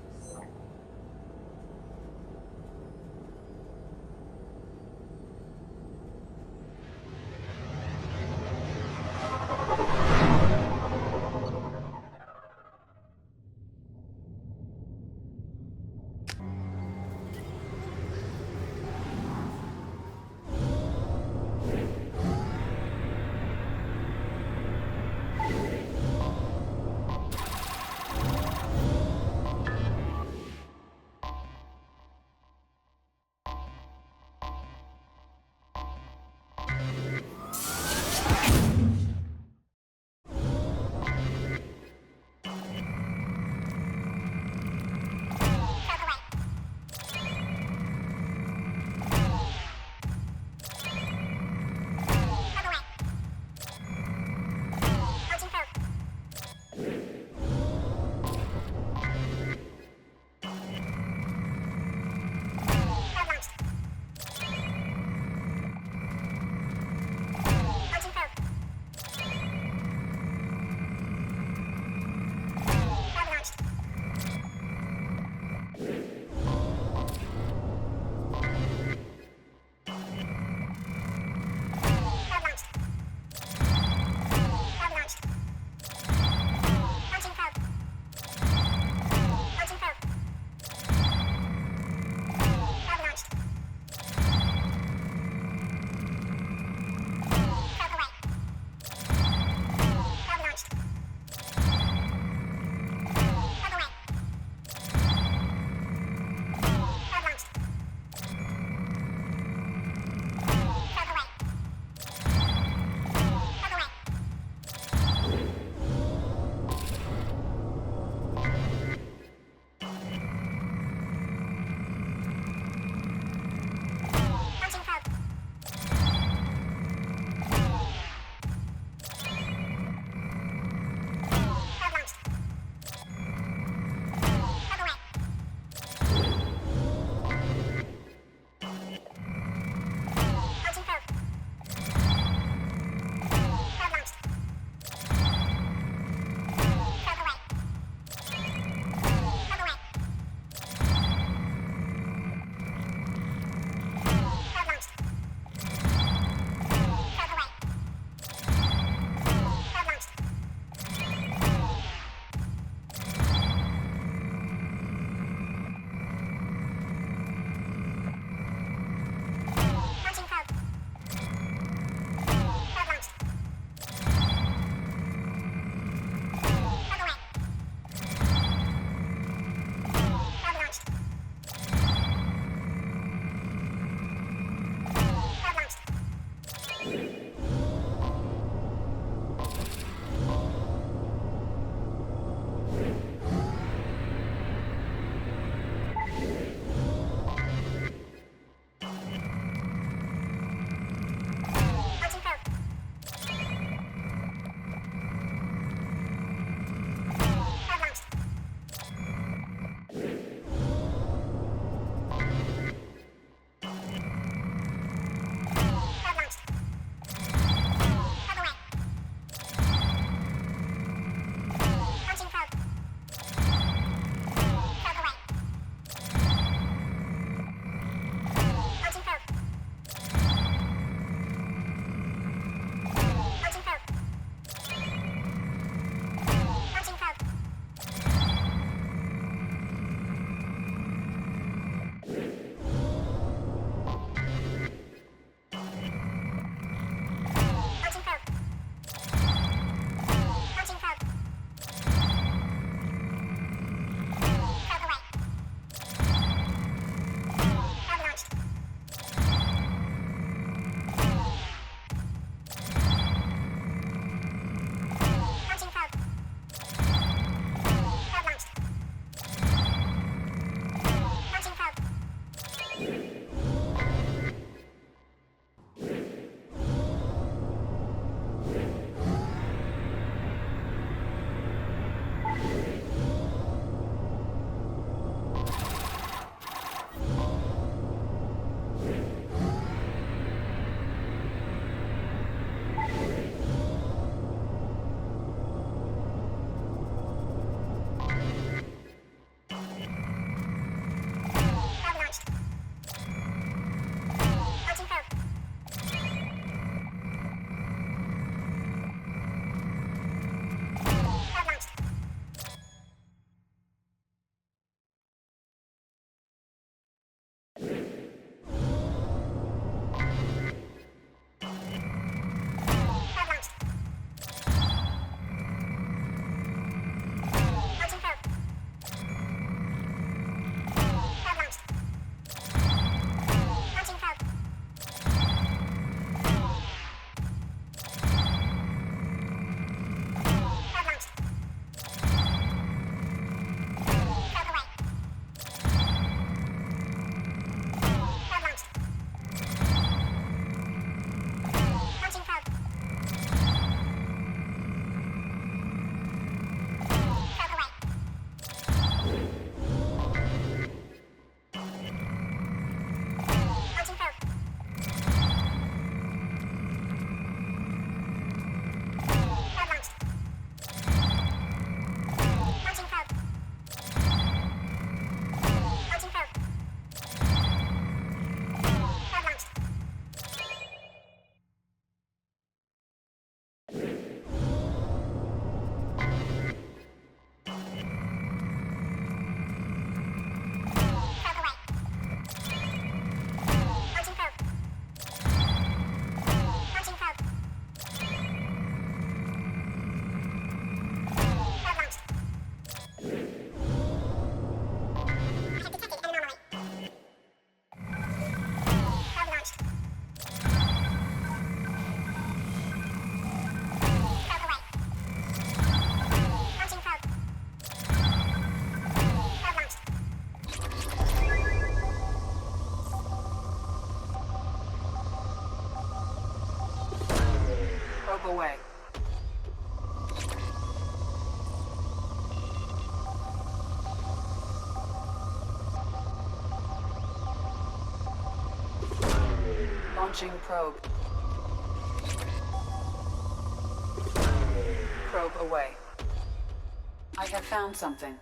away. Launching probe. Probe away. I have found something.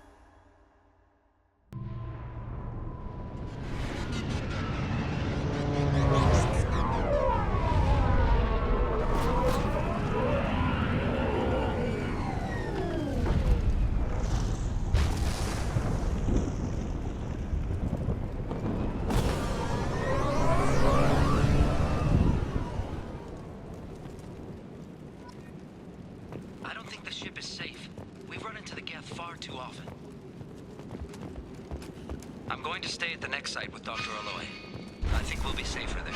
I don't think the ship is safe. We've run into the Geth far too often. I'm going to stay at the next site with Dr. Aloy. I think we'll be safer there.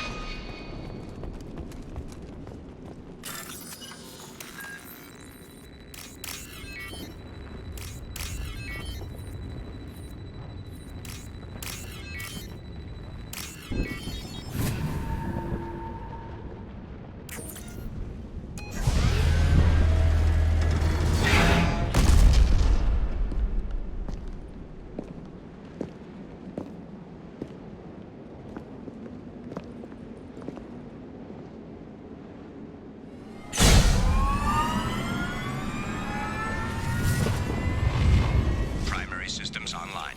Systems online.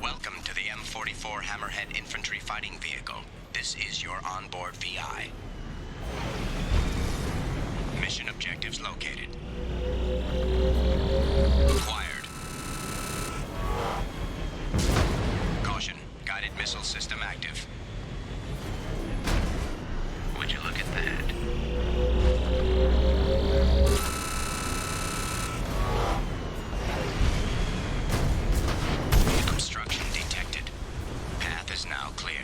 Welcome to the M44 Hammerhead Infantry Fighting Vehicle. This is your onboard VI. Mission objectives located. Acquired. Caution, guided missile system active. Would you look at that? Obstruction detected. Path is now clear.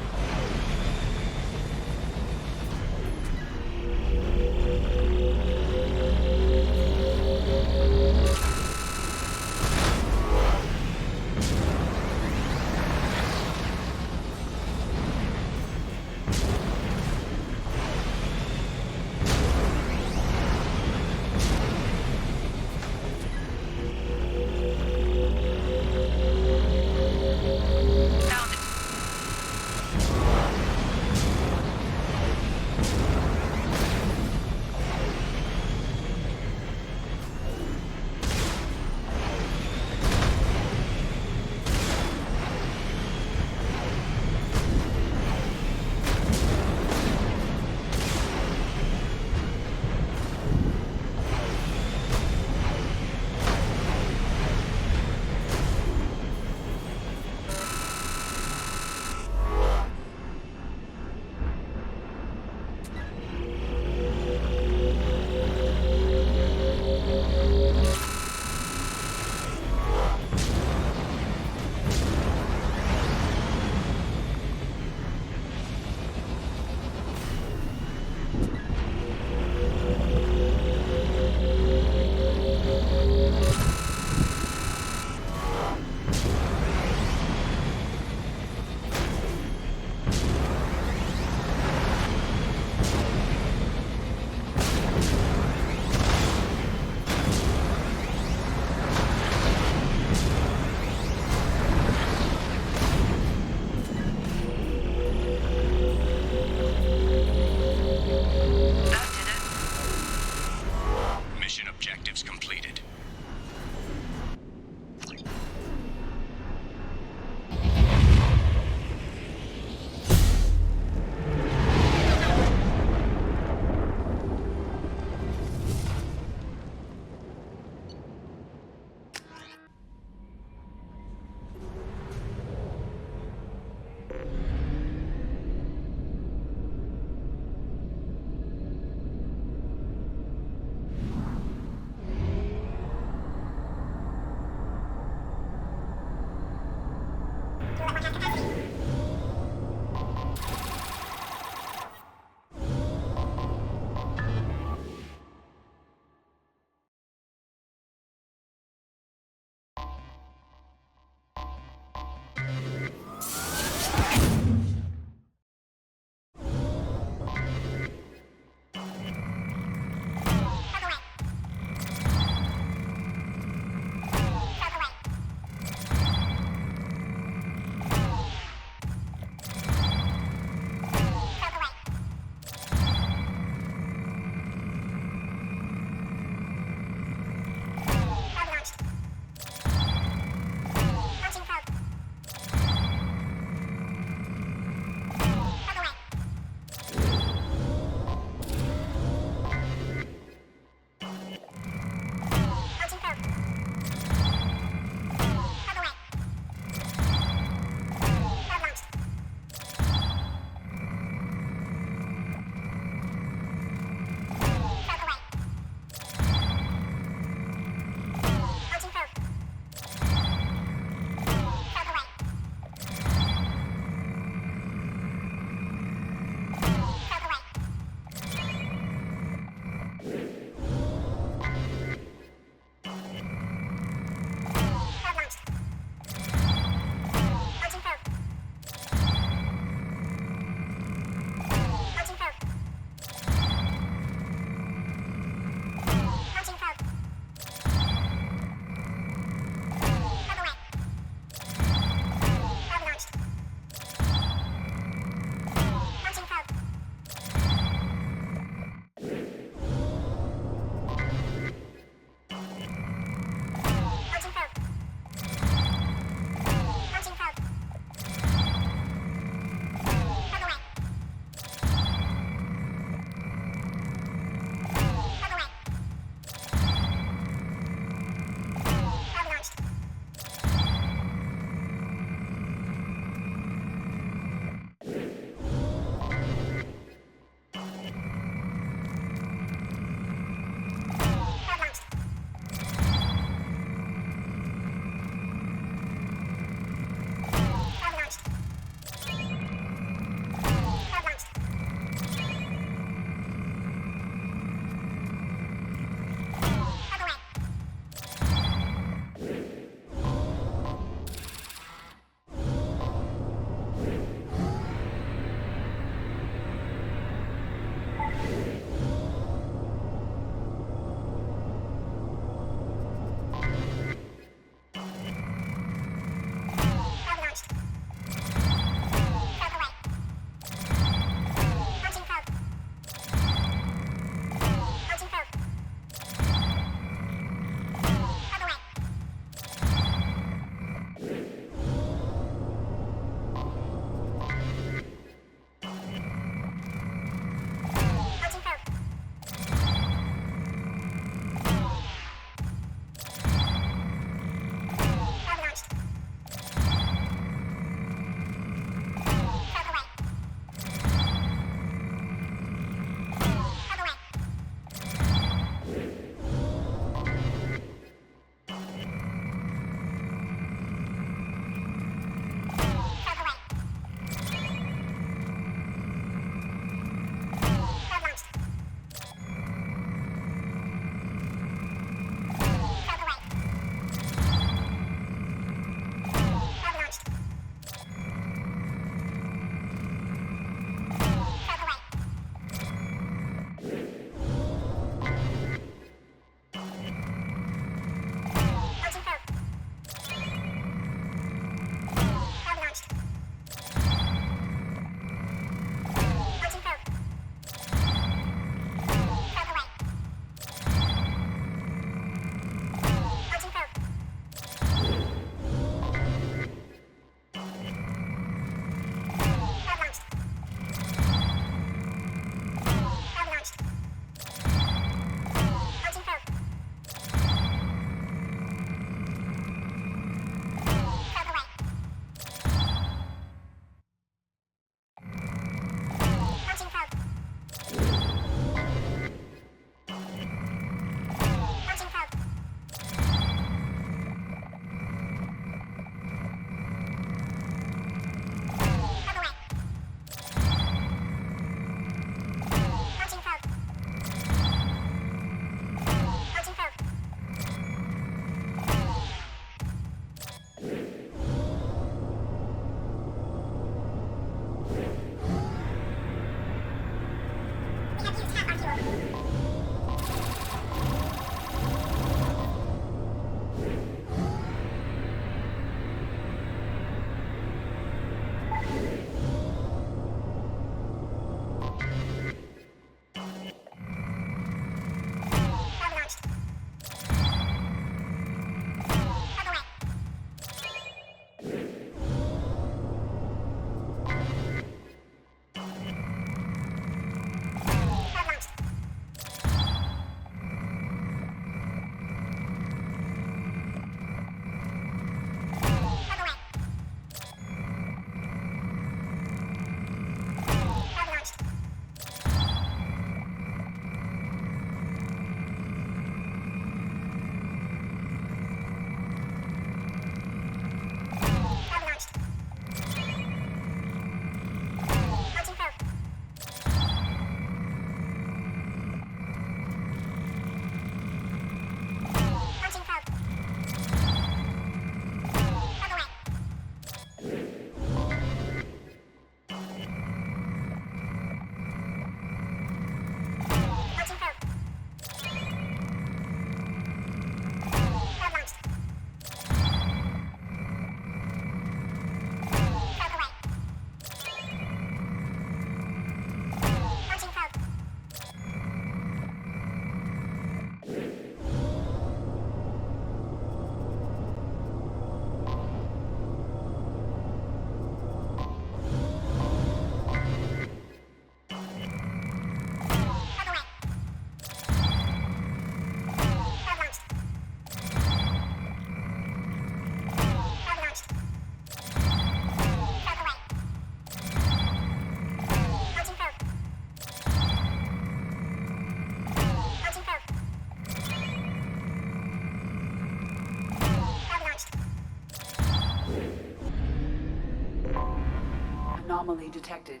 Anomaly detected.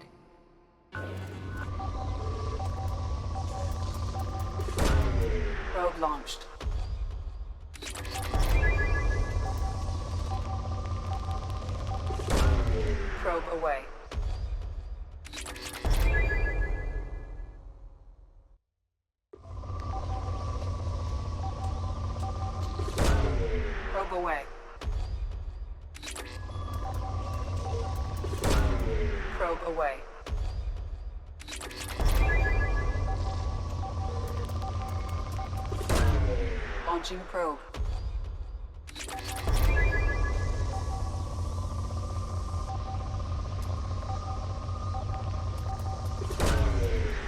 Probe launched. Probe away. Probe away. Probe away. Launching probe.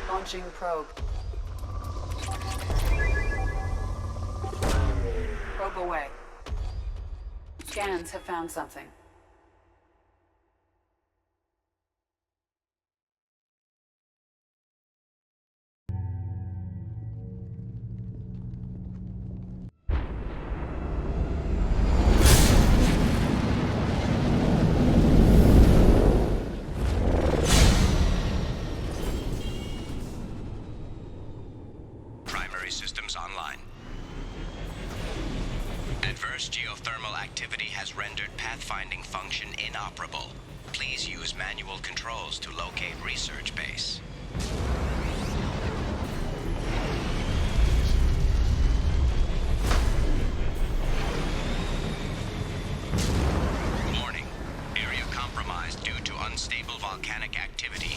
Launching probe. Probe away. Scans have found something.
Primary systems online. Adverse geothermal activity has rendered pathfinding function inoperable. Please use manual controls to locate research base. Warning. Area compromised due to unstable volcanic activity.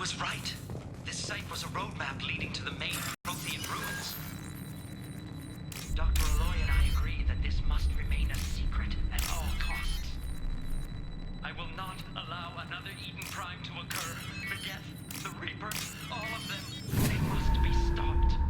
was right. This site was a roadmap leading to the main Prothean ruins. Dr. Aloy and I agree that this must remain a secret at all costs. I will not allow another Eden Prime to occur. The Geth, the Reapers, all of them, they must be stopped.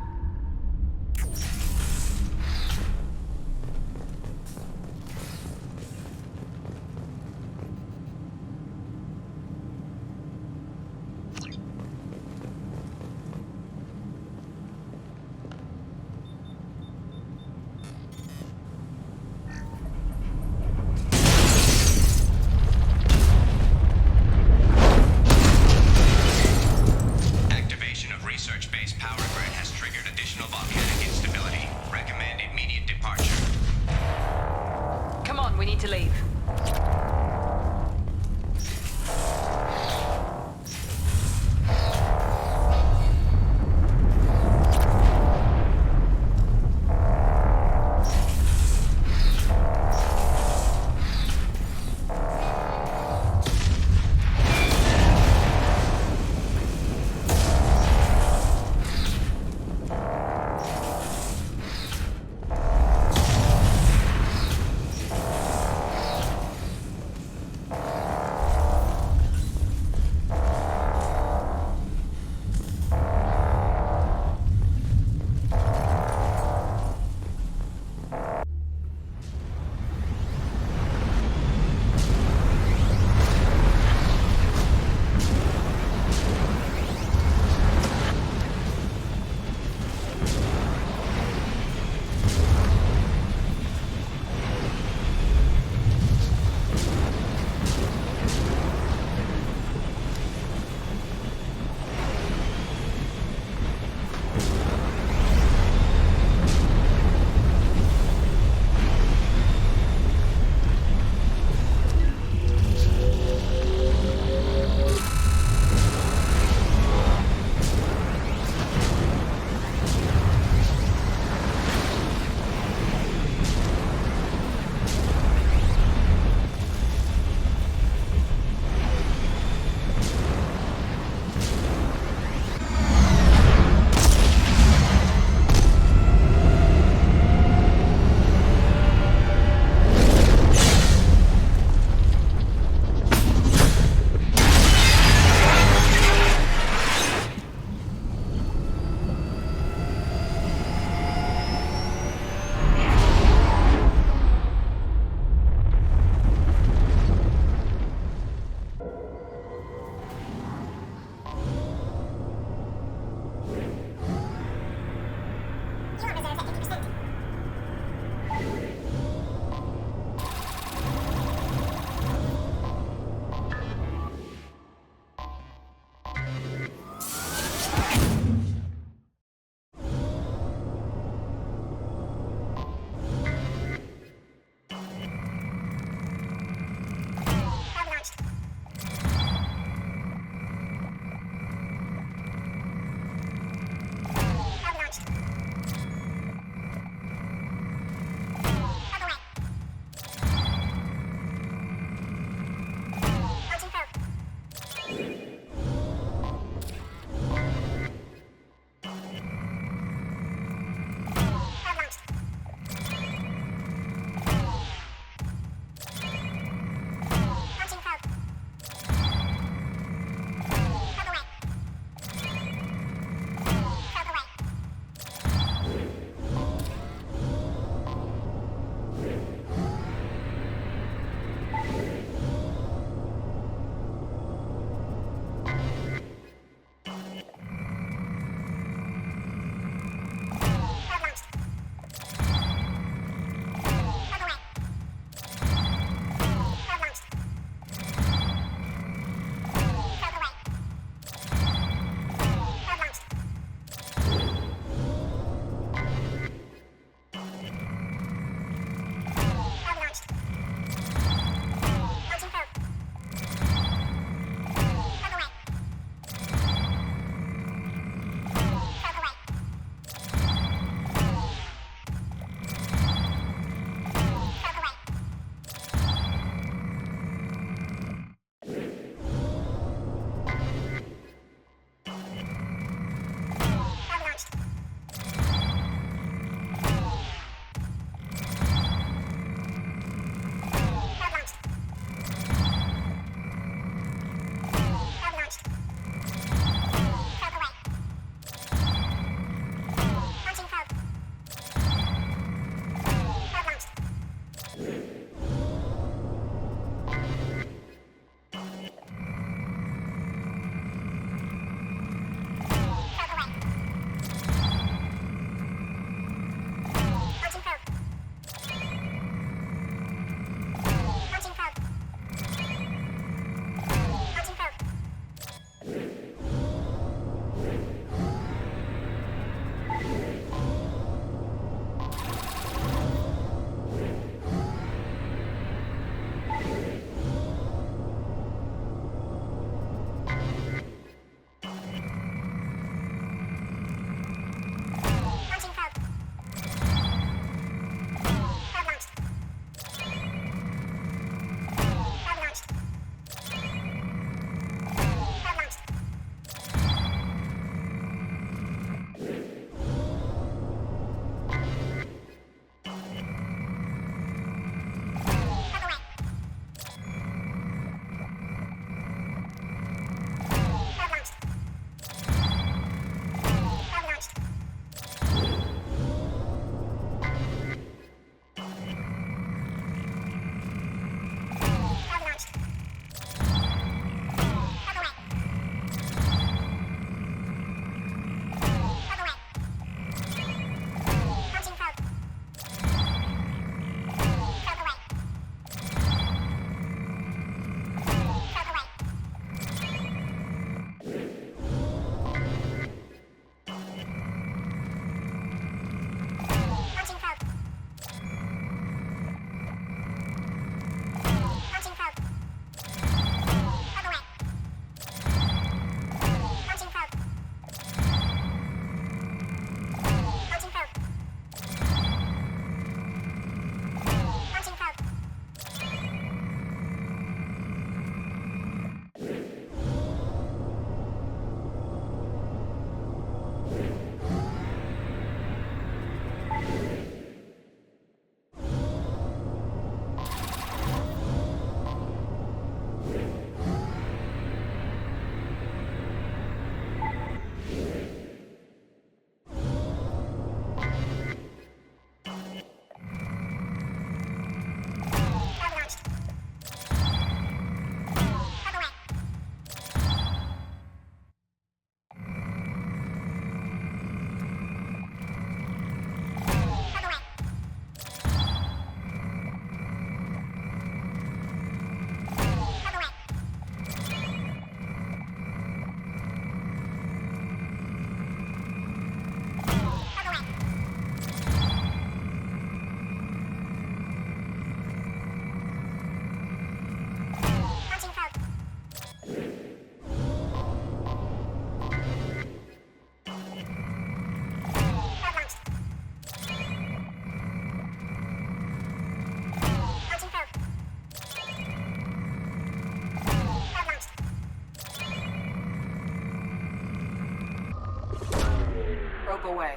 away.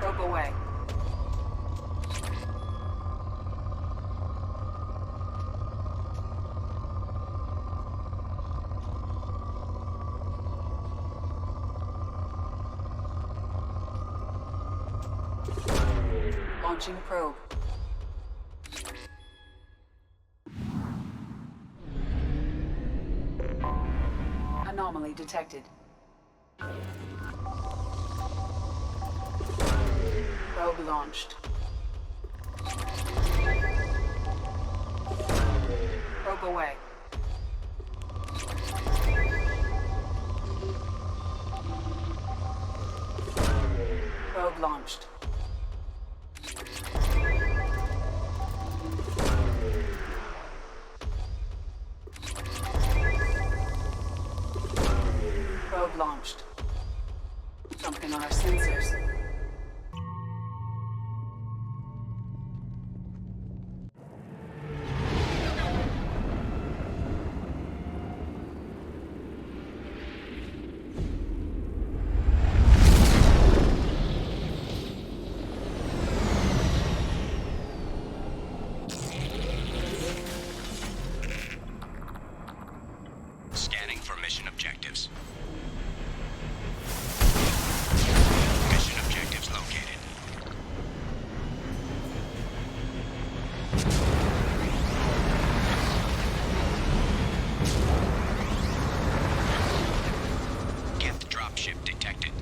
Probe away. Launching probe. Anomaly detected. Probe launched. Probe away. Probe launched. Probe launched. Something on our sensors.
Scanning for mission objectives. Located. Geth dropship detected.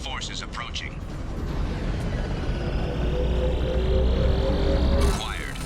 Forces approaching. Acquired.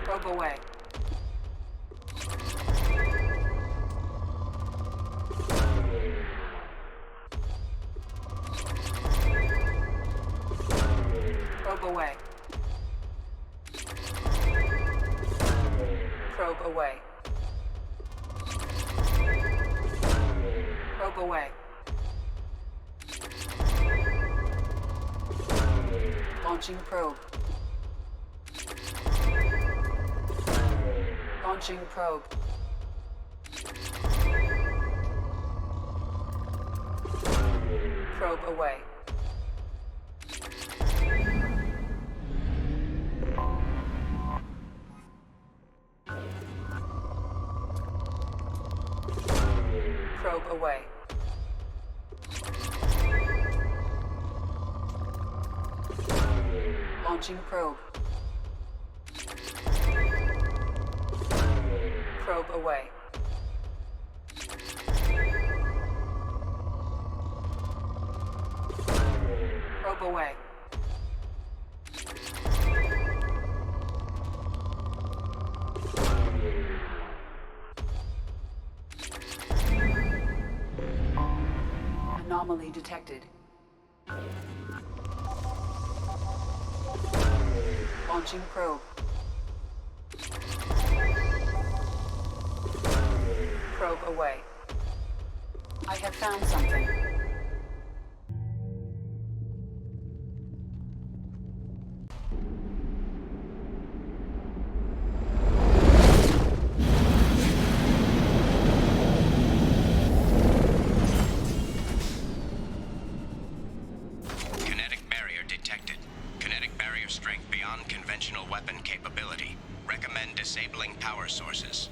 Probe away. Probe away. Probe away. Probe away. Launching probe. Launching probe. Probe away. Probe away. Launching probe. Probe away. Probe away. Anomaly detected. Launching probe. Probe away. I have found something.
Kinetic barrier detected. Kinetic barrier strength beyond conventional weapon capability. Recommend disabling power sources.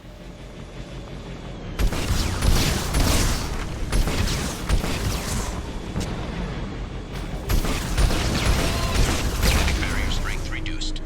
Kinetic barrier strength reduced.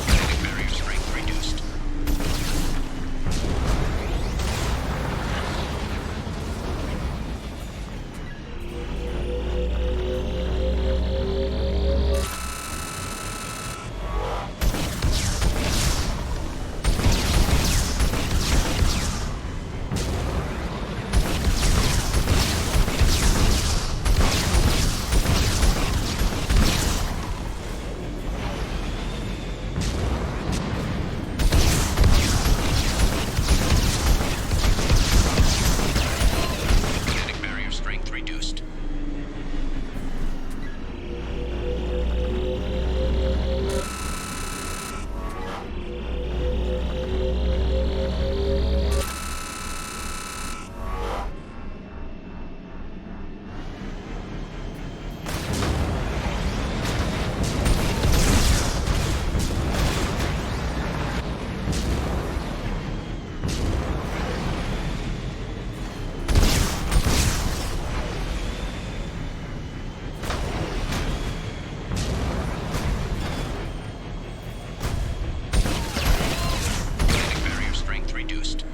Kinetic barrier strength reduced. Kinetic barrier strength reduced. Kinetic barrier strength reduced.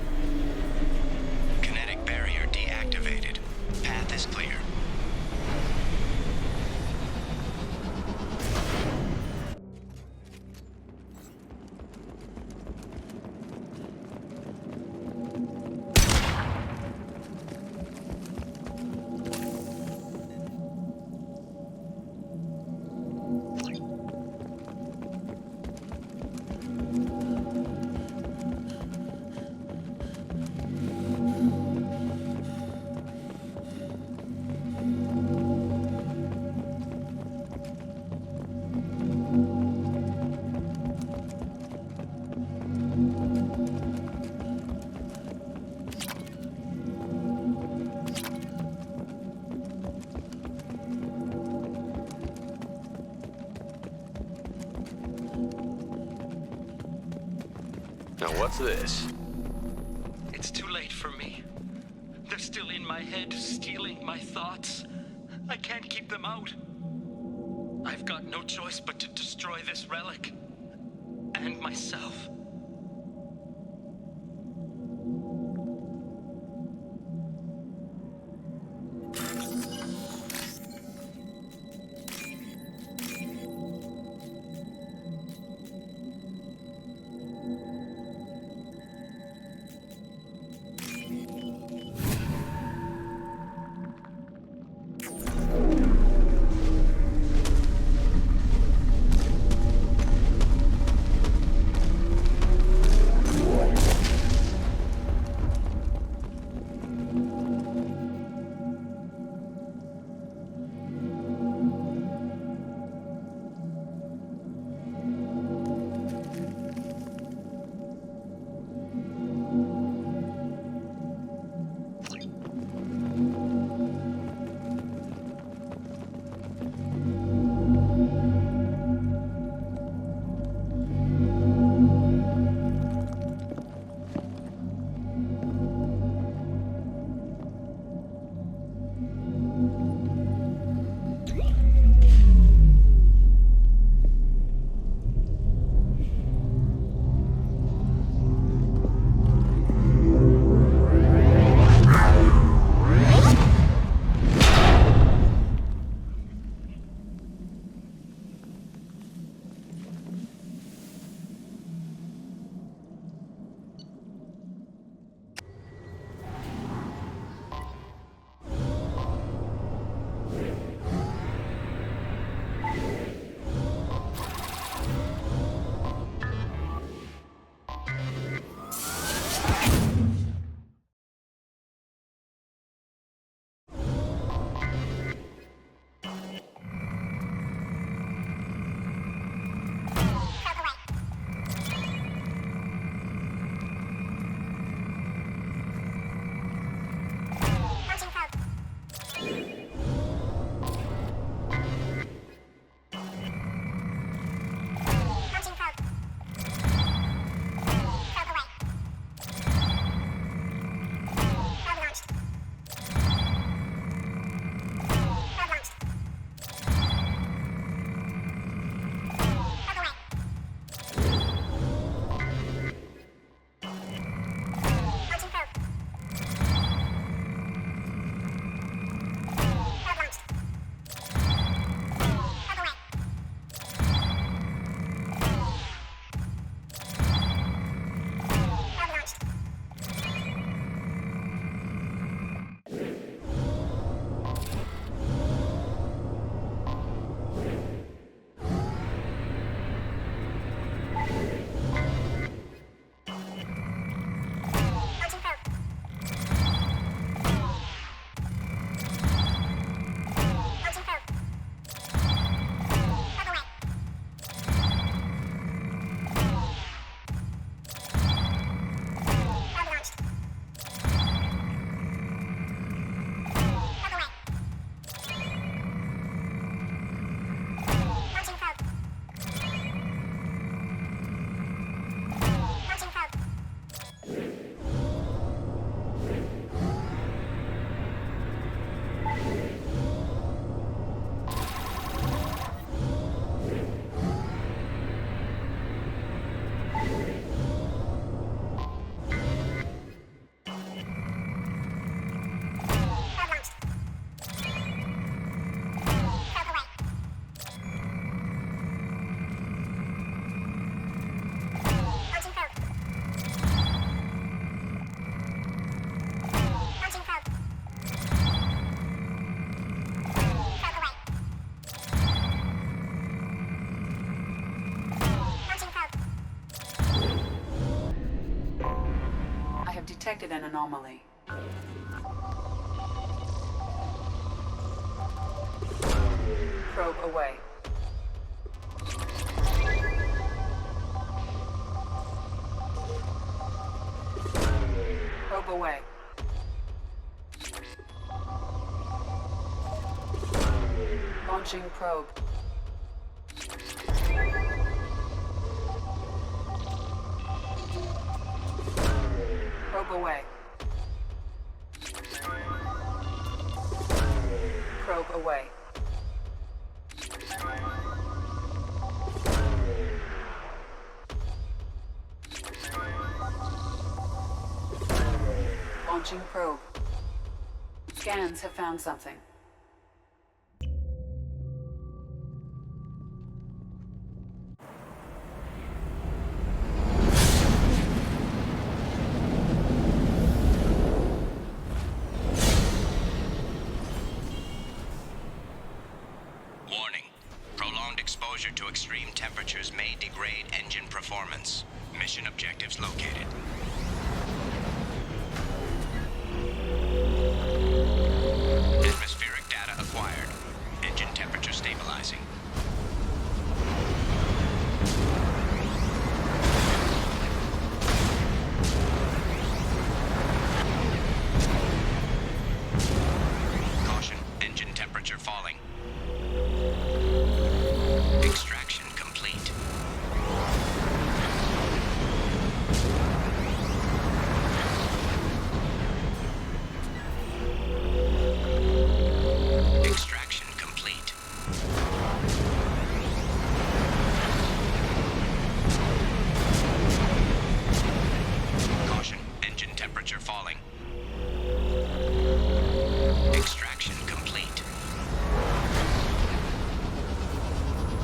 Kinetic barrier deactivated. Path is clear.
Now what's this?
It's too late for me. They're still in my head, stealing my thoughts. I can't keep them out. I've got no choice but to destroy this relic. And myself.
Detected an anomaly. Probe away. Probe away. Launching probe. Probe away. Probe probe away. Launching probe. Scans have found something.
Warning. Prolonged exposure to extreme temperatures may degrade engine performance. Mission objectives located. Atmospheric data acquired. Engine temperature stabilizing. Caution, engine temperature falling. Extraction complete. Extraction complete. Caution, engine temperature falling. Extraction complete.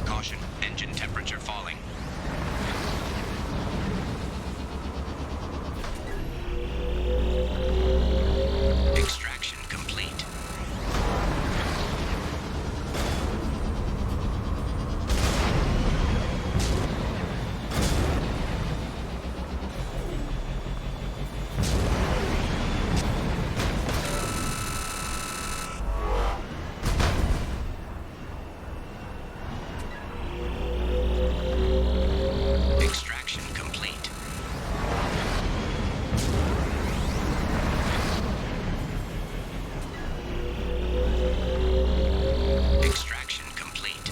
Caution, engine temperature falling. Extraction complete. Extraction complete.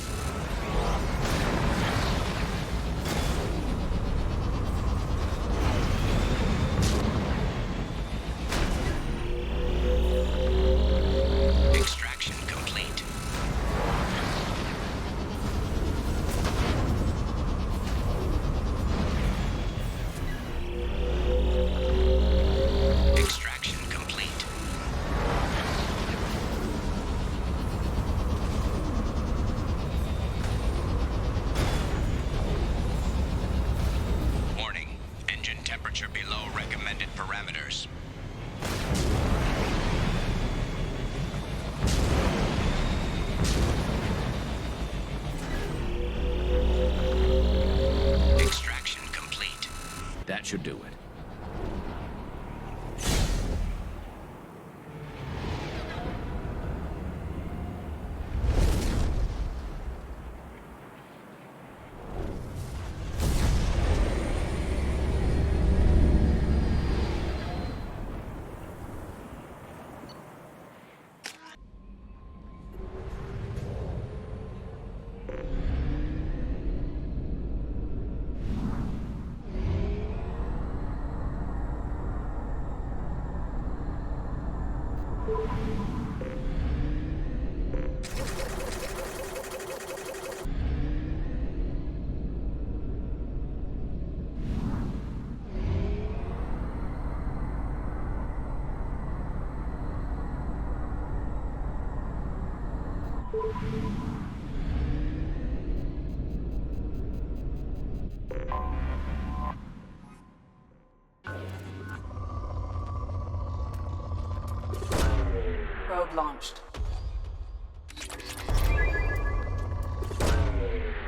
Extraction complete. Extraction complete. Extraction complete. Warning. Engine temperature below recommended parameters. Extraction complete.
That should do it.
Probe launched.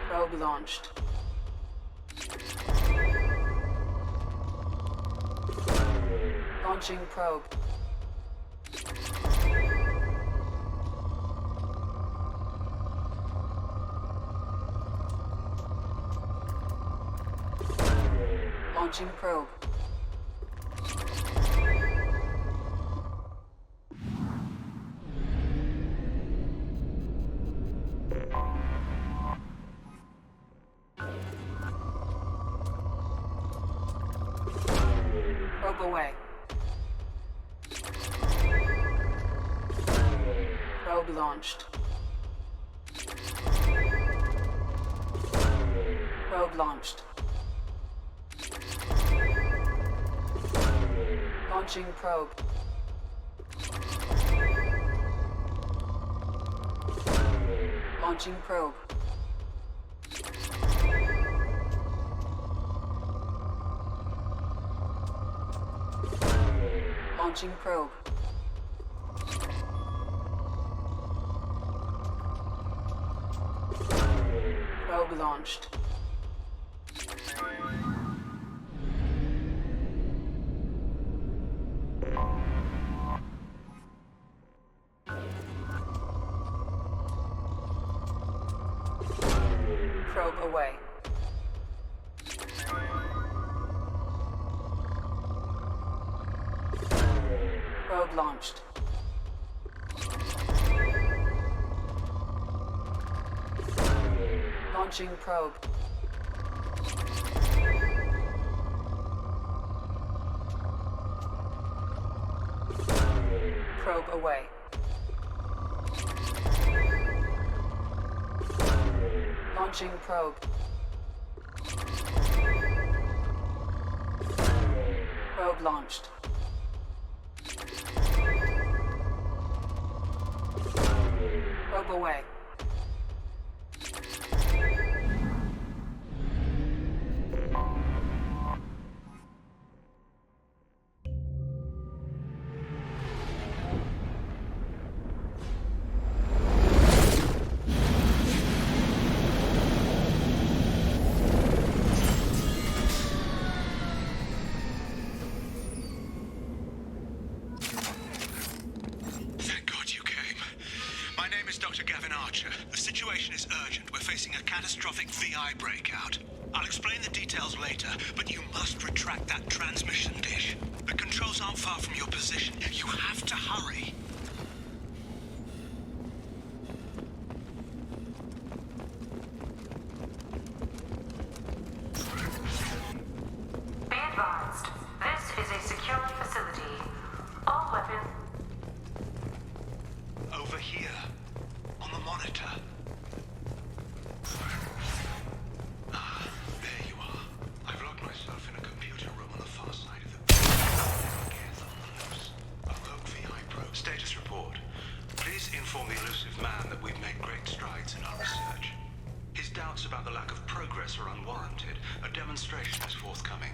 Probe launched. Launching probe. Launching probe. Probe away. Probe Probe launched. Probe launched. Launching probe. Launching probe. Launching probe. Probe launched. Probe away. Probe launched. Launching probe. Probe away. Launching probe. Probe launched. Probe away.
Catastrophic VI breakout. I'll explain the details later, but you must retract that transmission dish. The controls aren't far from your position. You have to hurry.
Be advised, this is a secure facility. All weapons...
Over here, on the monitor.
Inform the elusive man that we've made great strides in our research. His doubts about the lack of progress are unwarranted. A demonstration is forthcoming.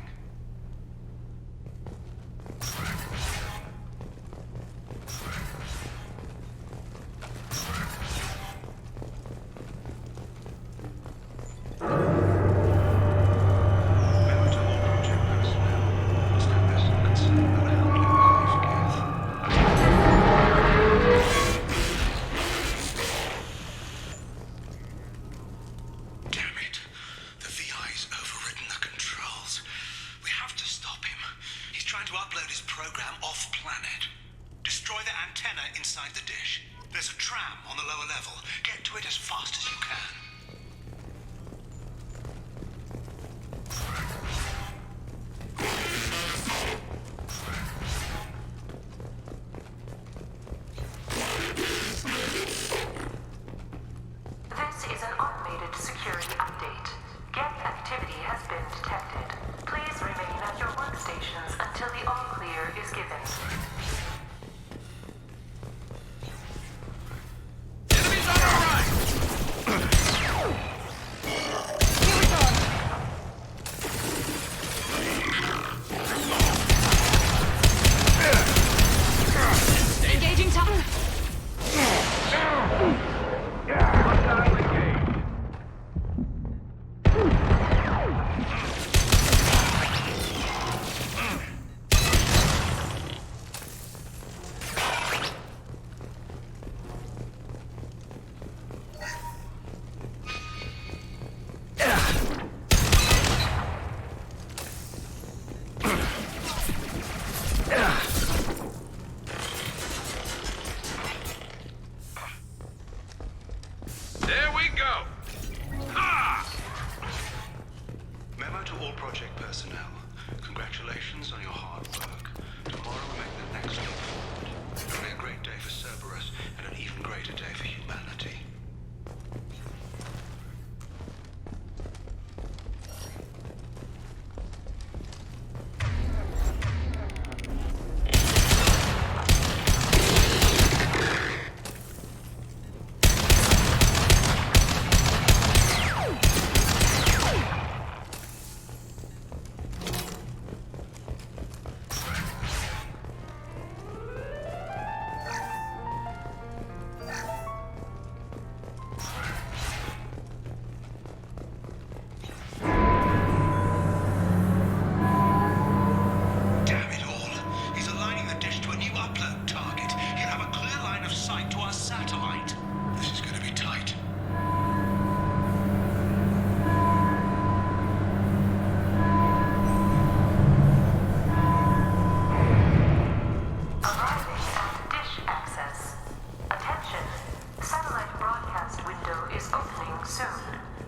soon.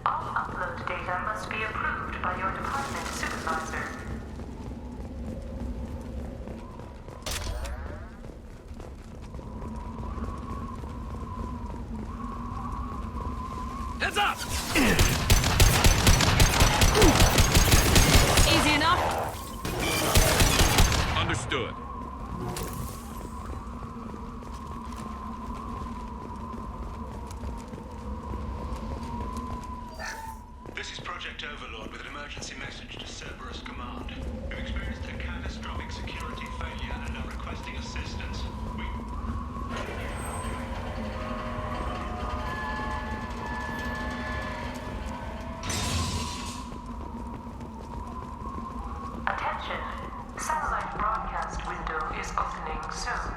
All upload data must be approved by your department supervisor.
Heads up!
Easy enough?
Understood. This is Project Overlord with an emergency message to Cerberus Command. We've experienced a catastrophic security failure and are requesting assistance.
Attention! Satellite broadcast window is opening soon.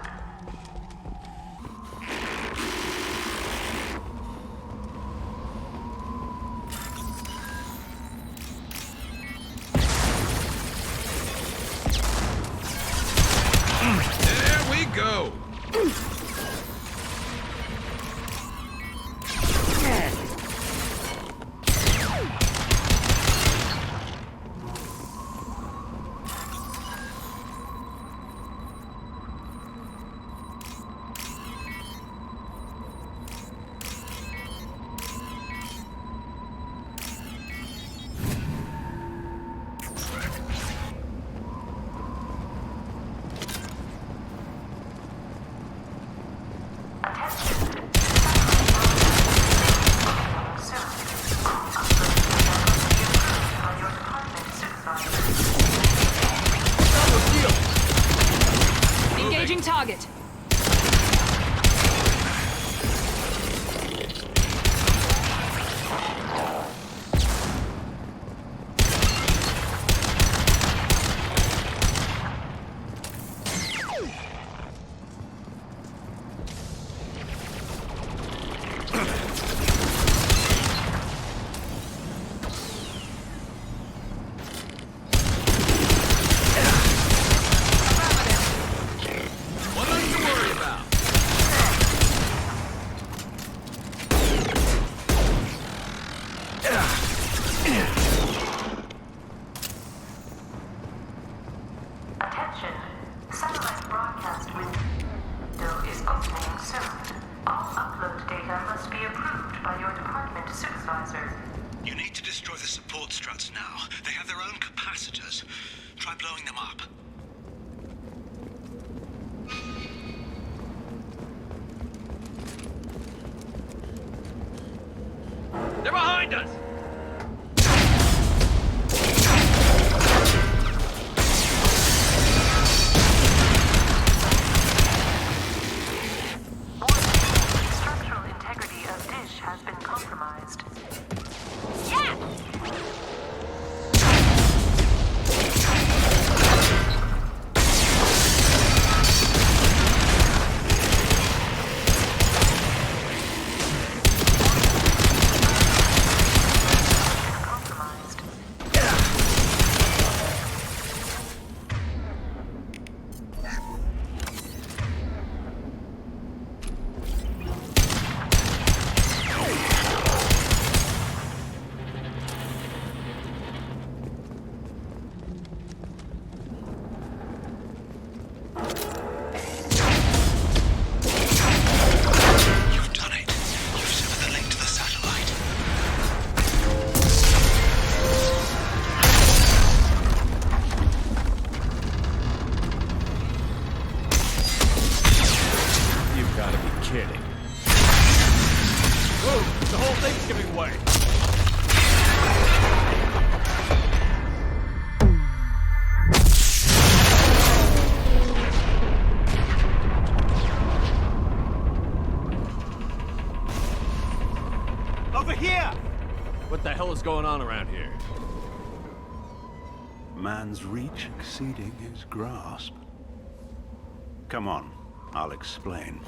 There we go!
Engaging target.
Attention! Satellite broadcast window is opening soon. All upload data must be approved by your department supervisor.
You need to destroy the support struts now. They have their own capacitors. Try blowing them up.
They're behind us!
Structural integrity of dish has been compromised.
What the hell is going on around here?
Man's reach exceeding his grasp. Come on, I'll explain.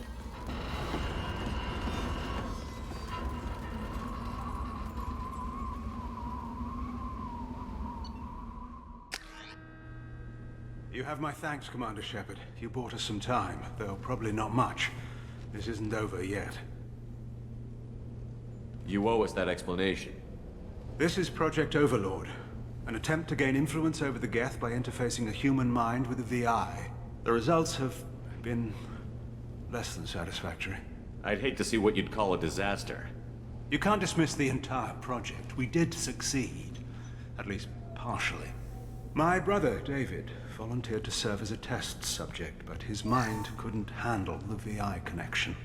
You have my thanks, Commander Shepard. You bought us some time, though probably not much. This isn't over yet.
You owe us that explanation.
This is Project Overlord. An attempt to gain influence over the Geth by interfacing a human mind with a VI. The results have been less than satisfactory.
I'd hate to see what you'd call a disaster.
You can't dismiss the entire project. We did succeed. At least partially. My brother, David, volunteered to serve as a test subject, but his mind couldn't handle the VI connection.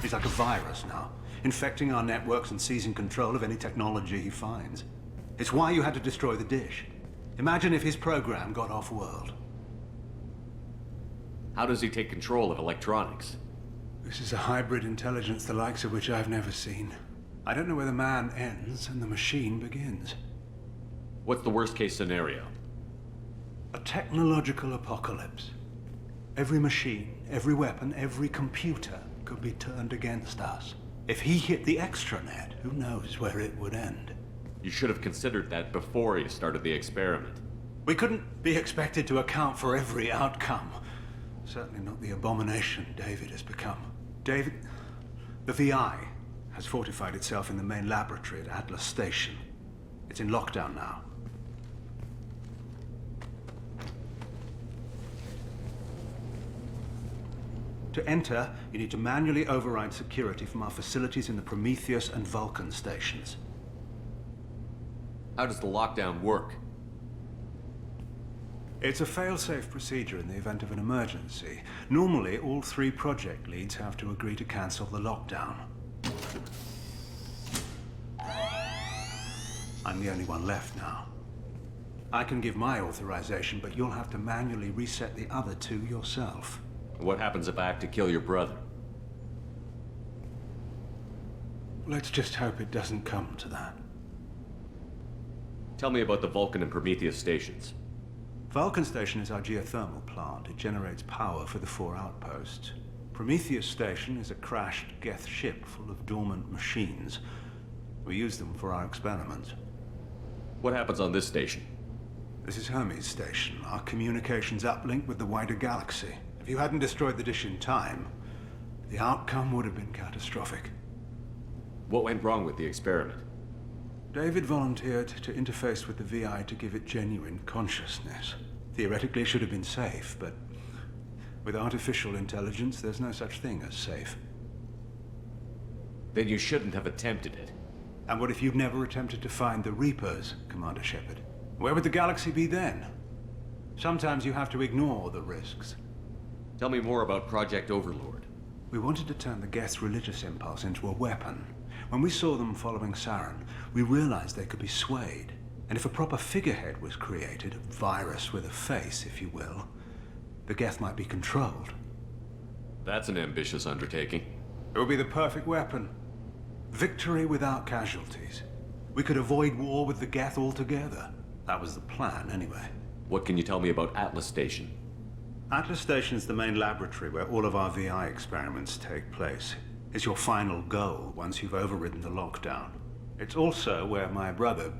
He's like a virus now, infecting our networks and seizing control of any technology he finds. It's why you had to destroy the dish. Imagine if his program got off-world.
How does he take control of electronics?
This is a hybrid intelligence the likes of which I've never seen. I don't know where the man ends and the machine begins.
What's the worst-case scenario?
A technological apocalypse. Every machine, every weapon, every computer could be turned against us. If he hit the extranet, who knows where it would end?
You should have considered that before you started the experiment.
We couldn't be expected to account for every outcome. Certainly not the abomination David has become. David, the VI has fortified itself in the main laboratory at Atlas Station. It's in lockdown now. To enter, you need to manually override security from our facilities in the Prometheus and Vulcan stations.
How does the lockdown work?
It's a fail-safe procedure in the event of an emergency. Normally, all 3 project leads have to agree to cancel the lockdown. I'm the only one left now. I can give my authorization, but you'll have to manually reset the other 2 yourself.
What happens if I have to kill your brother?
Let's just hope it doesn't come to that.
Tell me about the Vulcan and Prometheus stations.
Vulcan Station is our geothermal plant. It generates power for the 4 outposts. Prometheus Station is a crashed Geth ship full of dormant machines. We use them for our experiments.
What happens on this station?
This is Hermes Station, our communications uplink with the wider galaxy. If you hadn't destroyed the dish in time, the outcome would have been catastrophic.
What went wrong with the experiment?
David volunteered to interface with the VI to give it genuine consciousness. Theoretically, it should have been safe, but with artificial intelligence, there's no such thing as safe.
Then you shouldn't have attempted it.
And what if you'd never attempted to find the Reapers, Commander Shepard? Where would the galaxy be then? Sometimes you have to ignore the risks.
Tell me more about Project Overlord.
We wanted to turn the Geth's religious impulse into a weapon. When we saw them following Saren, we realized they could be swayed. And if a proper figurehead was created, a virus with a face, if you will, the Geth might be controlled.
That's an ambitious undertaking.
It would be the perfect weapon. Victory without casualties. We could avoid war with the Geth altogether. That was the plan, anyway.
What can you tell me about Atlas Station?
Atlas Station is the main laboratory where all of our VI experiments take place. It's your final goal once you've overridden the lockdown. It's also where my brother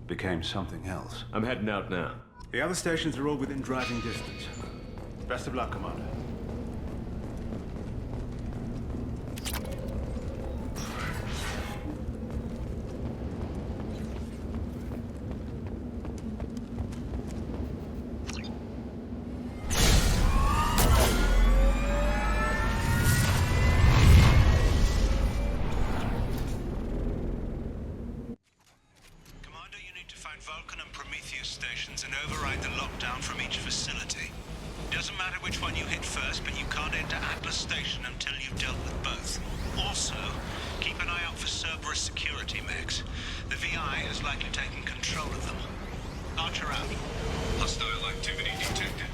became something else.
I'm heading out now.
The other stations are all within driving distance. Best of luck, Commander. Vulcan and Prometheus stations and override the lockdown from each facility. Doesn't matter which one you hit first, but you can't enter Atlas Station until you've dealt with both. Also, keep an eye out for Cerberus security mechs. The VI is likely taking control of them. Archer out.
Hostile activity detected.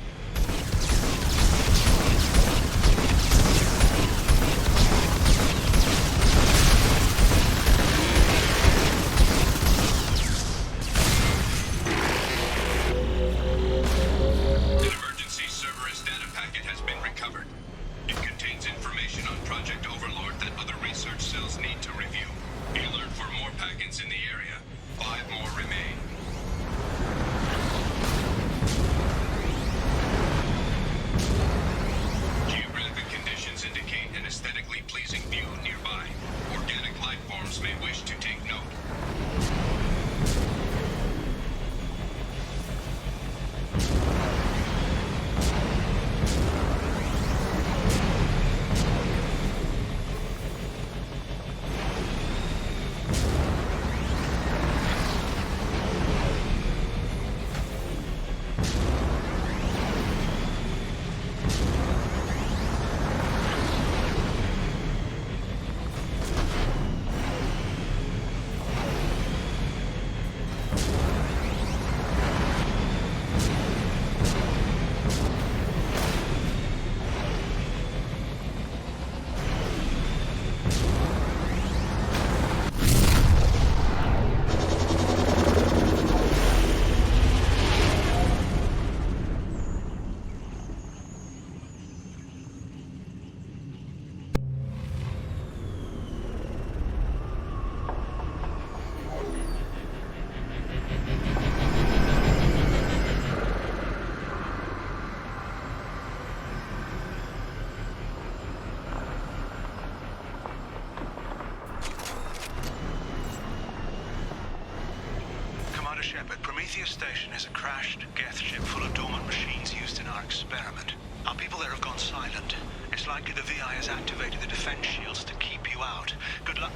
Shepard, Prometheus Station is a crashed Geth ship full of dormant machines used in our experiment. Our people there have gone silent. It's likely the VI has activated the defense shields to keep you out. Good luck.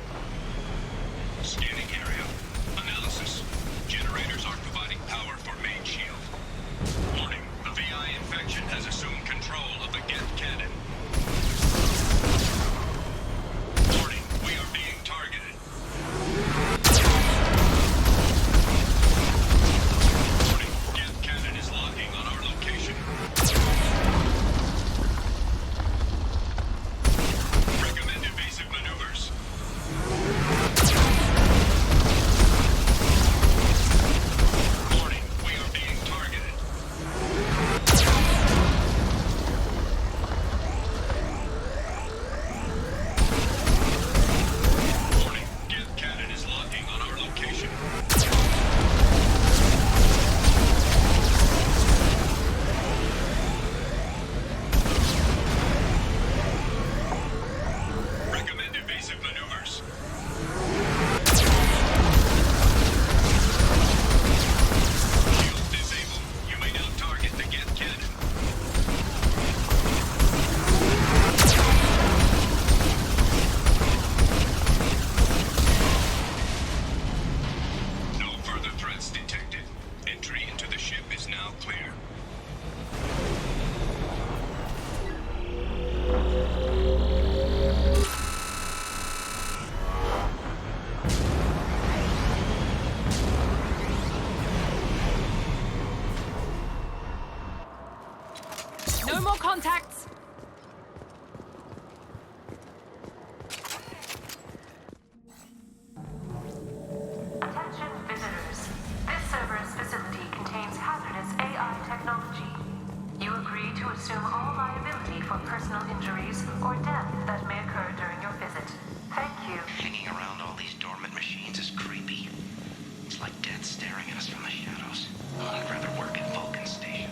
Scanning area. Analysis. Generators aren't providing power for main shield. Warning. The VI infection has assumed control of the Geth cannon. Warning. We are being targeted. Warning. Geth cannon is locking on our location. Recommend evasive maneuvers. Warning, we are being targeted. Warning, Geth cannon is locking on our location. Recommend evasive maneuvers. Shield disabled. You may now target the Geth cannon. No further threats detected. Entry into the ship is now clear.
No more contacts!
Attention visitors. This server's facility contains hazardous AI technology. You agree to assume all liability for personal injuries or death that may occur during your visit. Thank you.
Hanging around all these dormant machines is creepy. It's like death staring at us from the shadows. I'd rather work at Vulcan Station.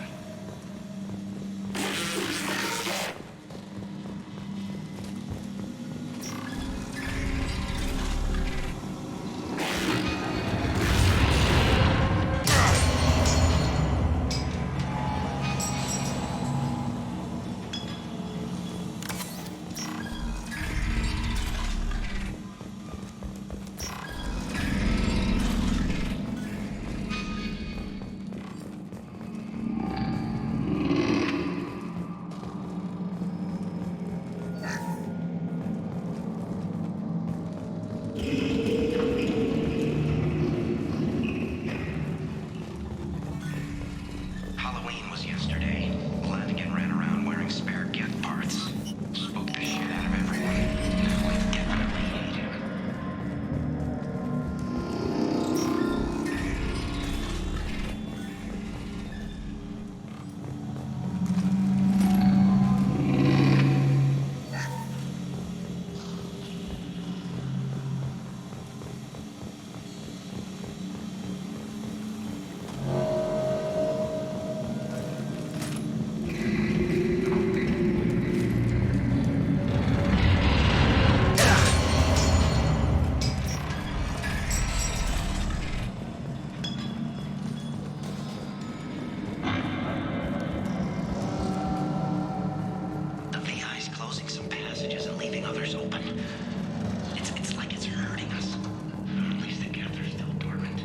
Halloween was yesterday. Lanigan ran around wearing spare Geth parts. Spooked the shit out of everyone. Now we definitely hate him. The VI's closing some passages and leaving others open. It's like it's hurting us. At least the Geth are still dormant.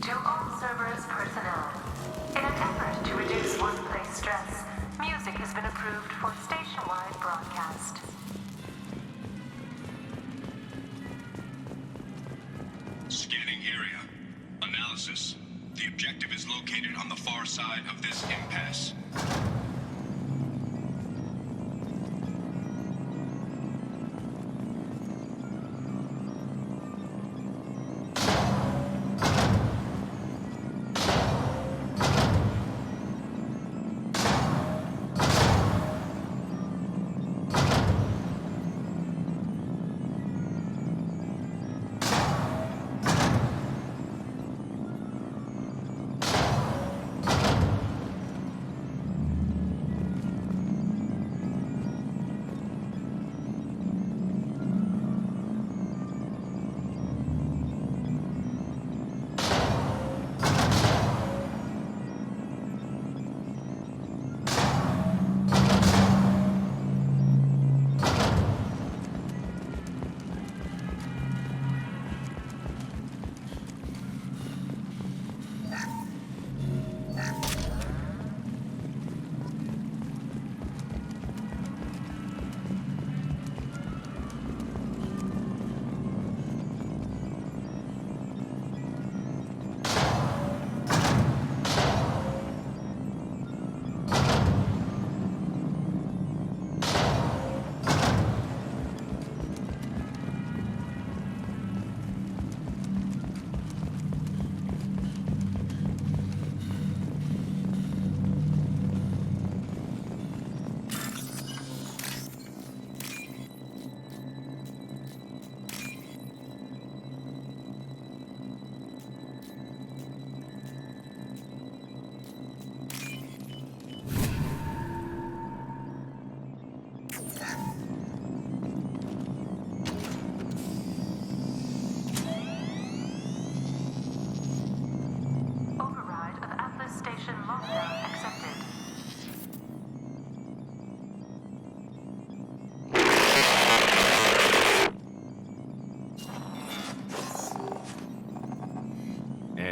To all servers personnel, in an effort to reduce workplace stress, music has been approved for station-wide broadcast.
Scanning area. Analysis. The objective is located on the far side of this impasse.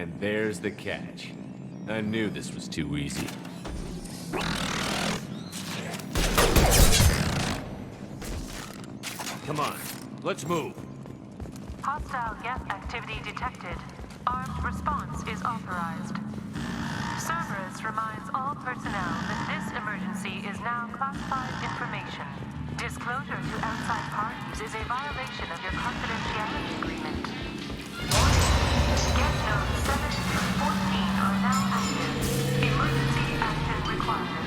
And there's the catch. I knew this was too easy. Come on, let's move.
Hostile Geth activity detected. Armed response is authorized. Cerberus reminds all personnel that this emergency is now classified information. Disclosure to outside parties is a violation of your confidentiality agreement. Get notes 7 through 14 are now active. Emergency action required.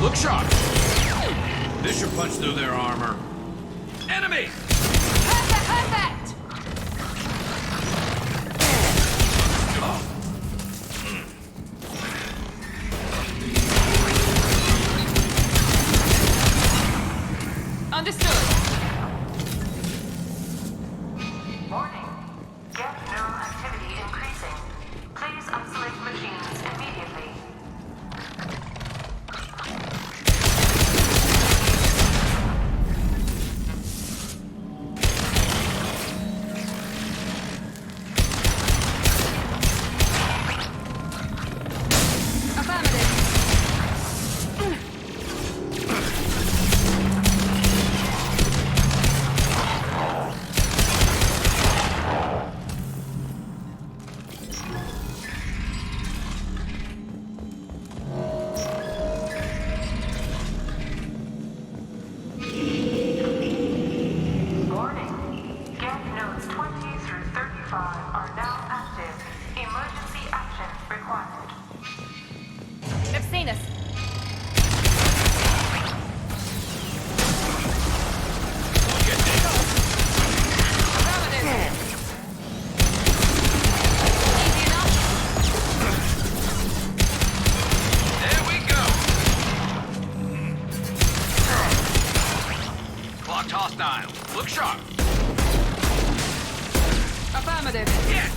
Look sharp! This should punch through their armor. Enemy!
Perfect, perfect! Understood.
Warning. Geth neural activity increasing. Please isolate machines immediately.
Look sharp!
Affirmative.
Yeah.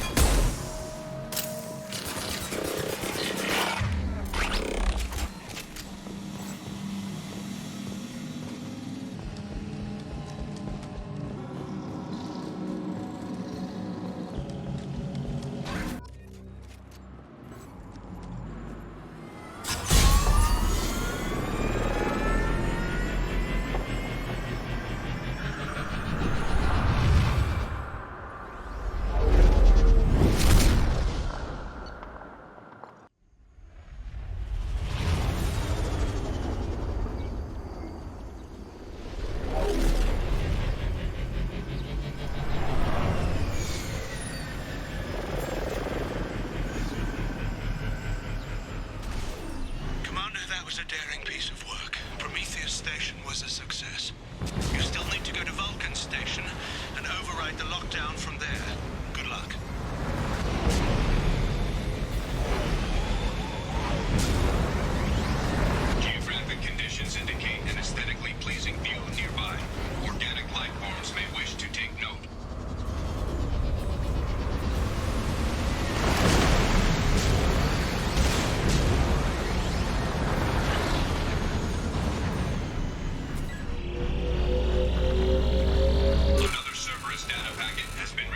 Cerberus data packet has been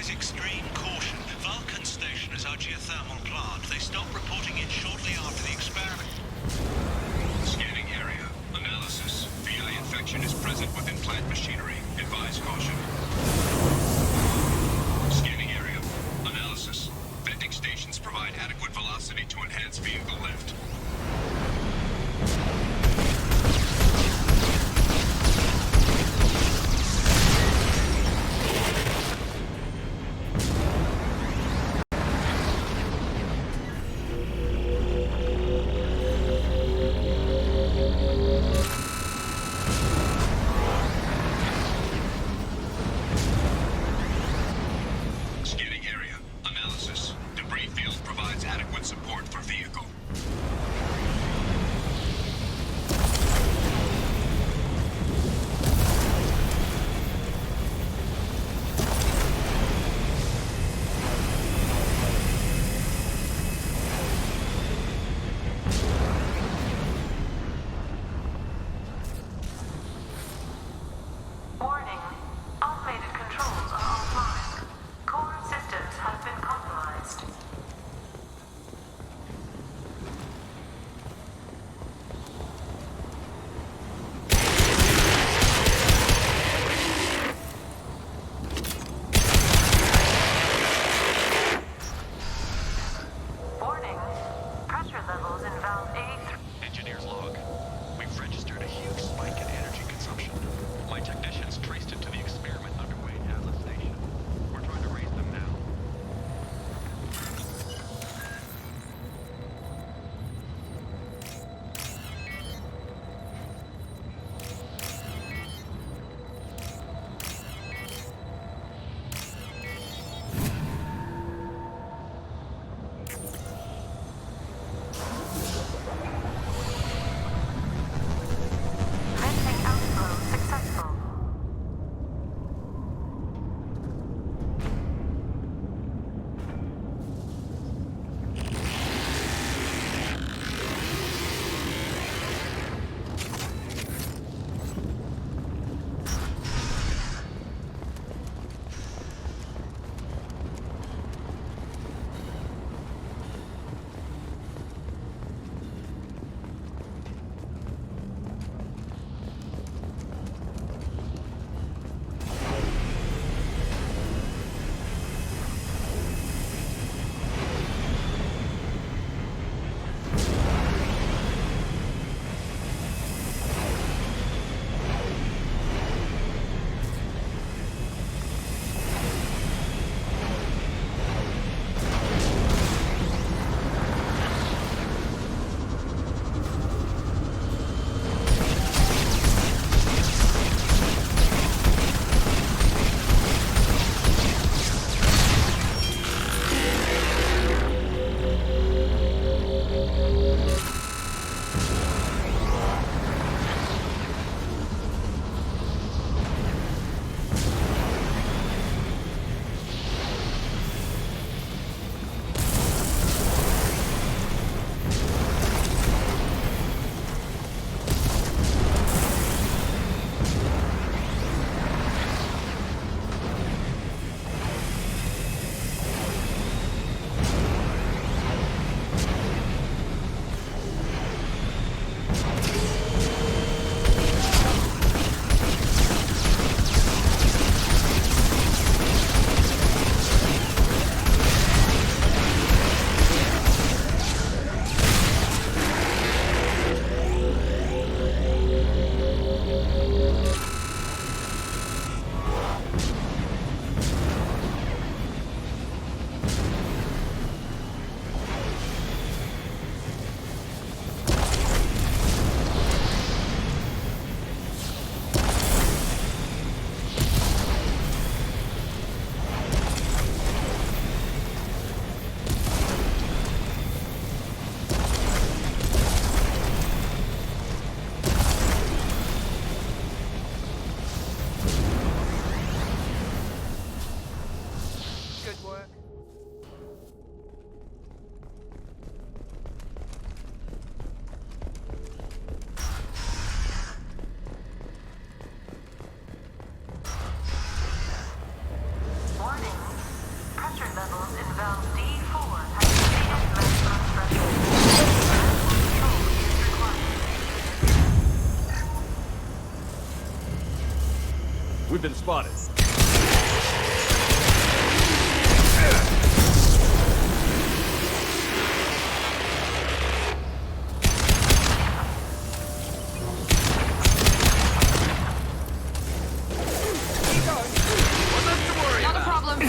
Advise extreme caution. Vulcan station is our geothermal plant. They stopped reporting in shortly after the experiment.
Scanning area. Analysis. VI infection is present within plant machinery. Advise caution. Scanning area. Analysis. Venting stations provide adequate velocity to enhance vehicle lift.
Engineer's log. We've registered a huge spike in energy consumption. My technicians traced it
We've been spotted.
Not a problem.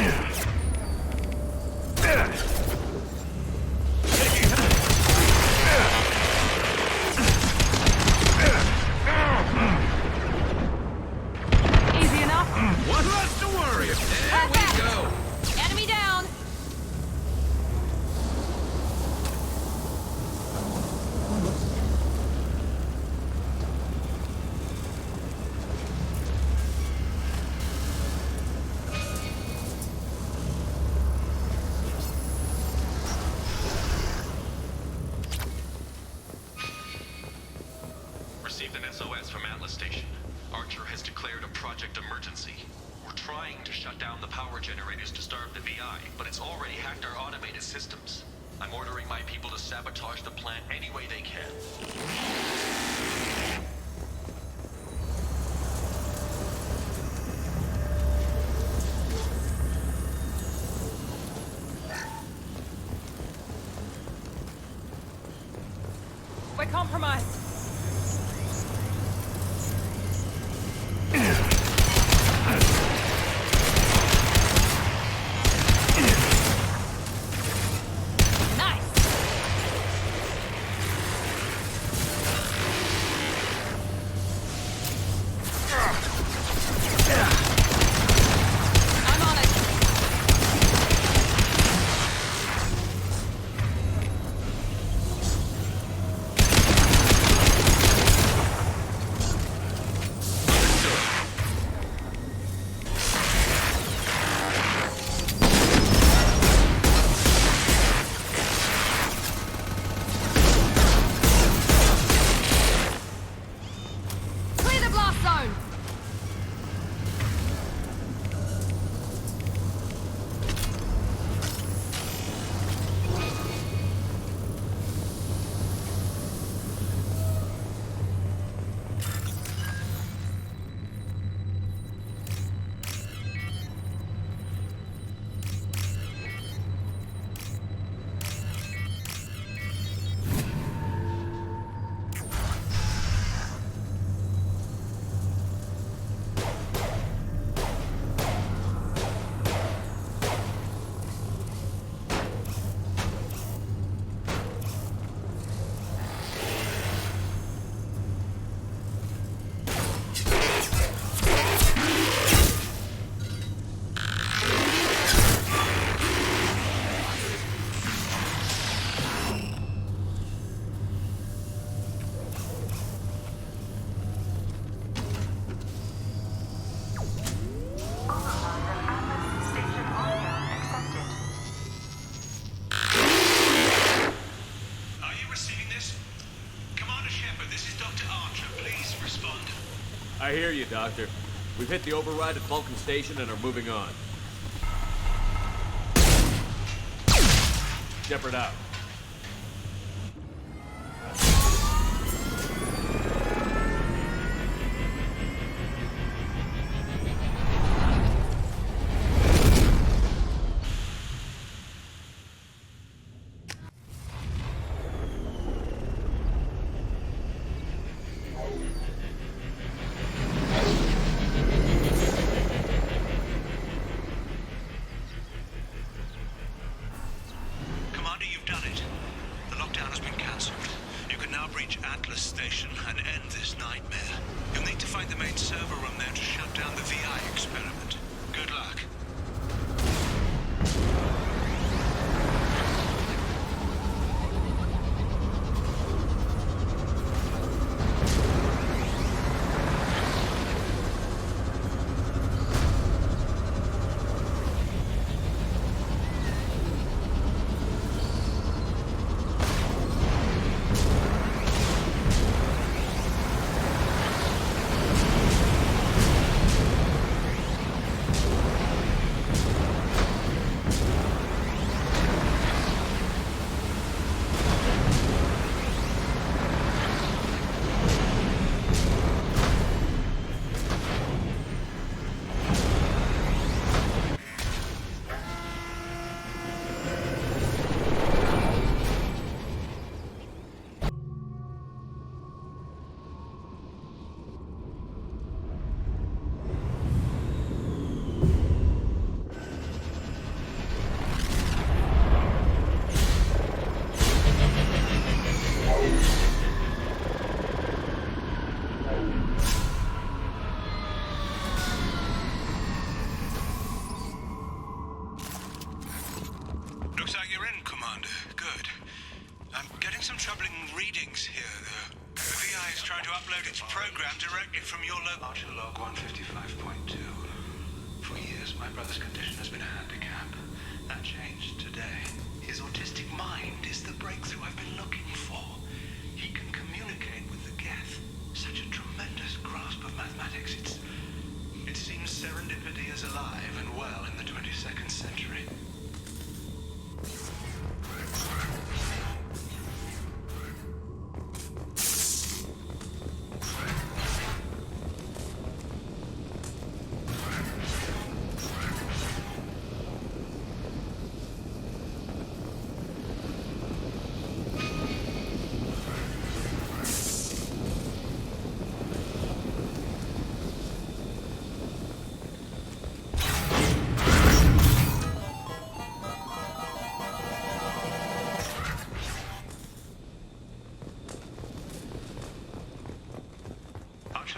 Easy enough.
One less to worry about. There we go.
Enemy down.
Received an SOS from Atlas Station. Archer has declared a project emergency. We're trying to shut down the power generators to starve the VI, but it's already hacked our automated systems. I'm ordering my people to sabotage the plant any way they can.
We're compromised.
I hear you, Doctor. We've hit the override at Vulcan Station and are moving on. Shepard out.
Commander, you've done it. It's programmed directly from your Archer log 155.2. For years, my brother's condition has been a handicap. That changed today. His autistic mind is the breakthrough I've been looking for. He can communicate with the Geth. Such a tremendous grasp of mathematics. It seems serendipity is alive and well in the 22nd century.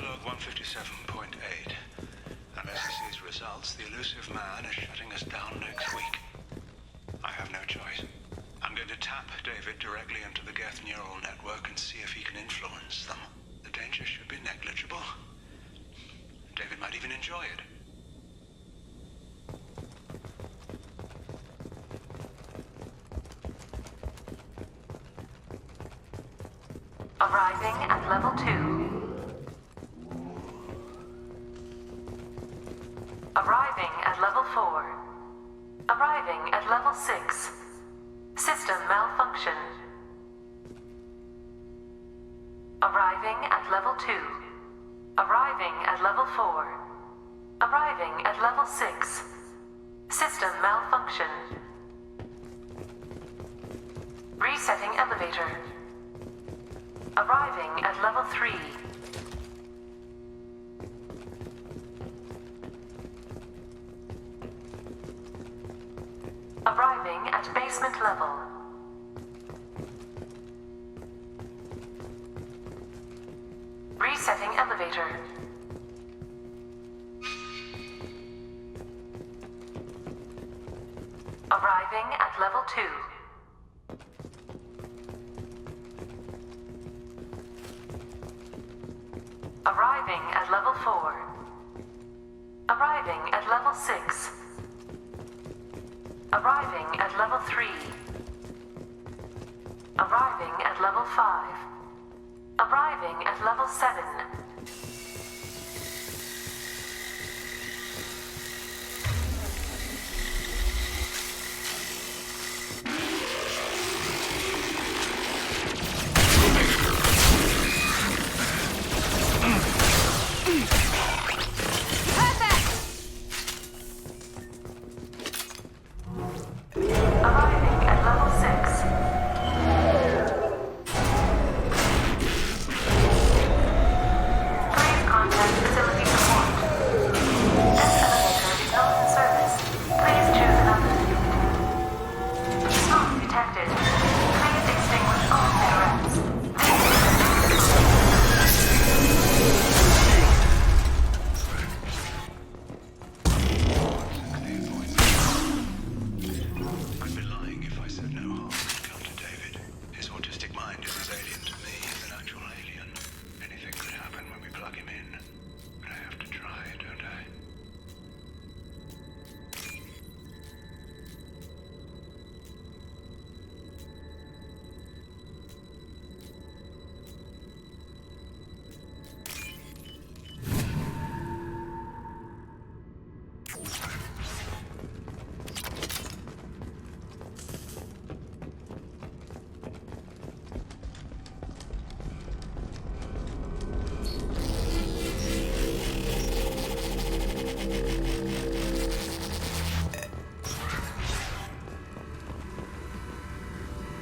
Log 157.8. Unless he sees results, the elusive man is shutting us down next week. I have no choice. I'm going to tap David directly into the Geth neural network and see if he can influence them. The danger should be negligible. David might even enjoy it.
Arriving at level 2. Arriving at level 4. Arriving at level 6. System malfunction. Arriving at level 2. Arriving at level 4. Arriving at level 6. System malfunction. Resetting elevator. Arriving at level 3. Arriving at basement level. Resetting elevator. Arriving at level 2. Arriving at level 4. Arriving at level 6. Arriving at level 3. Arriving at level 5. Arriving at level 7.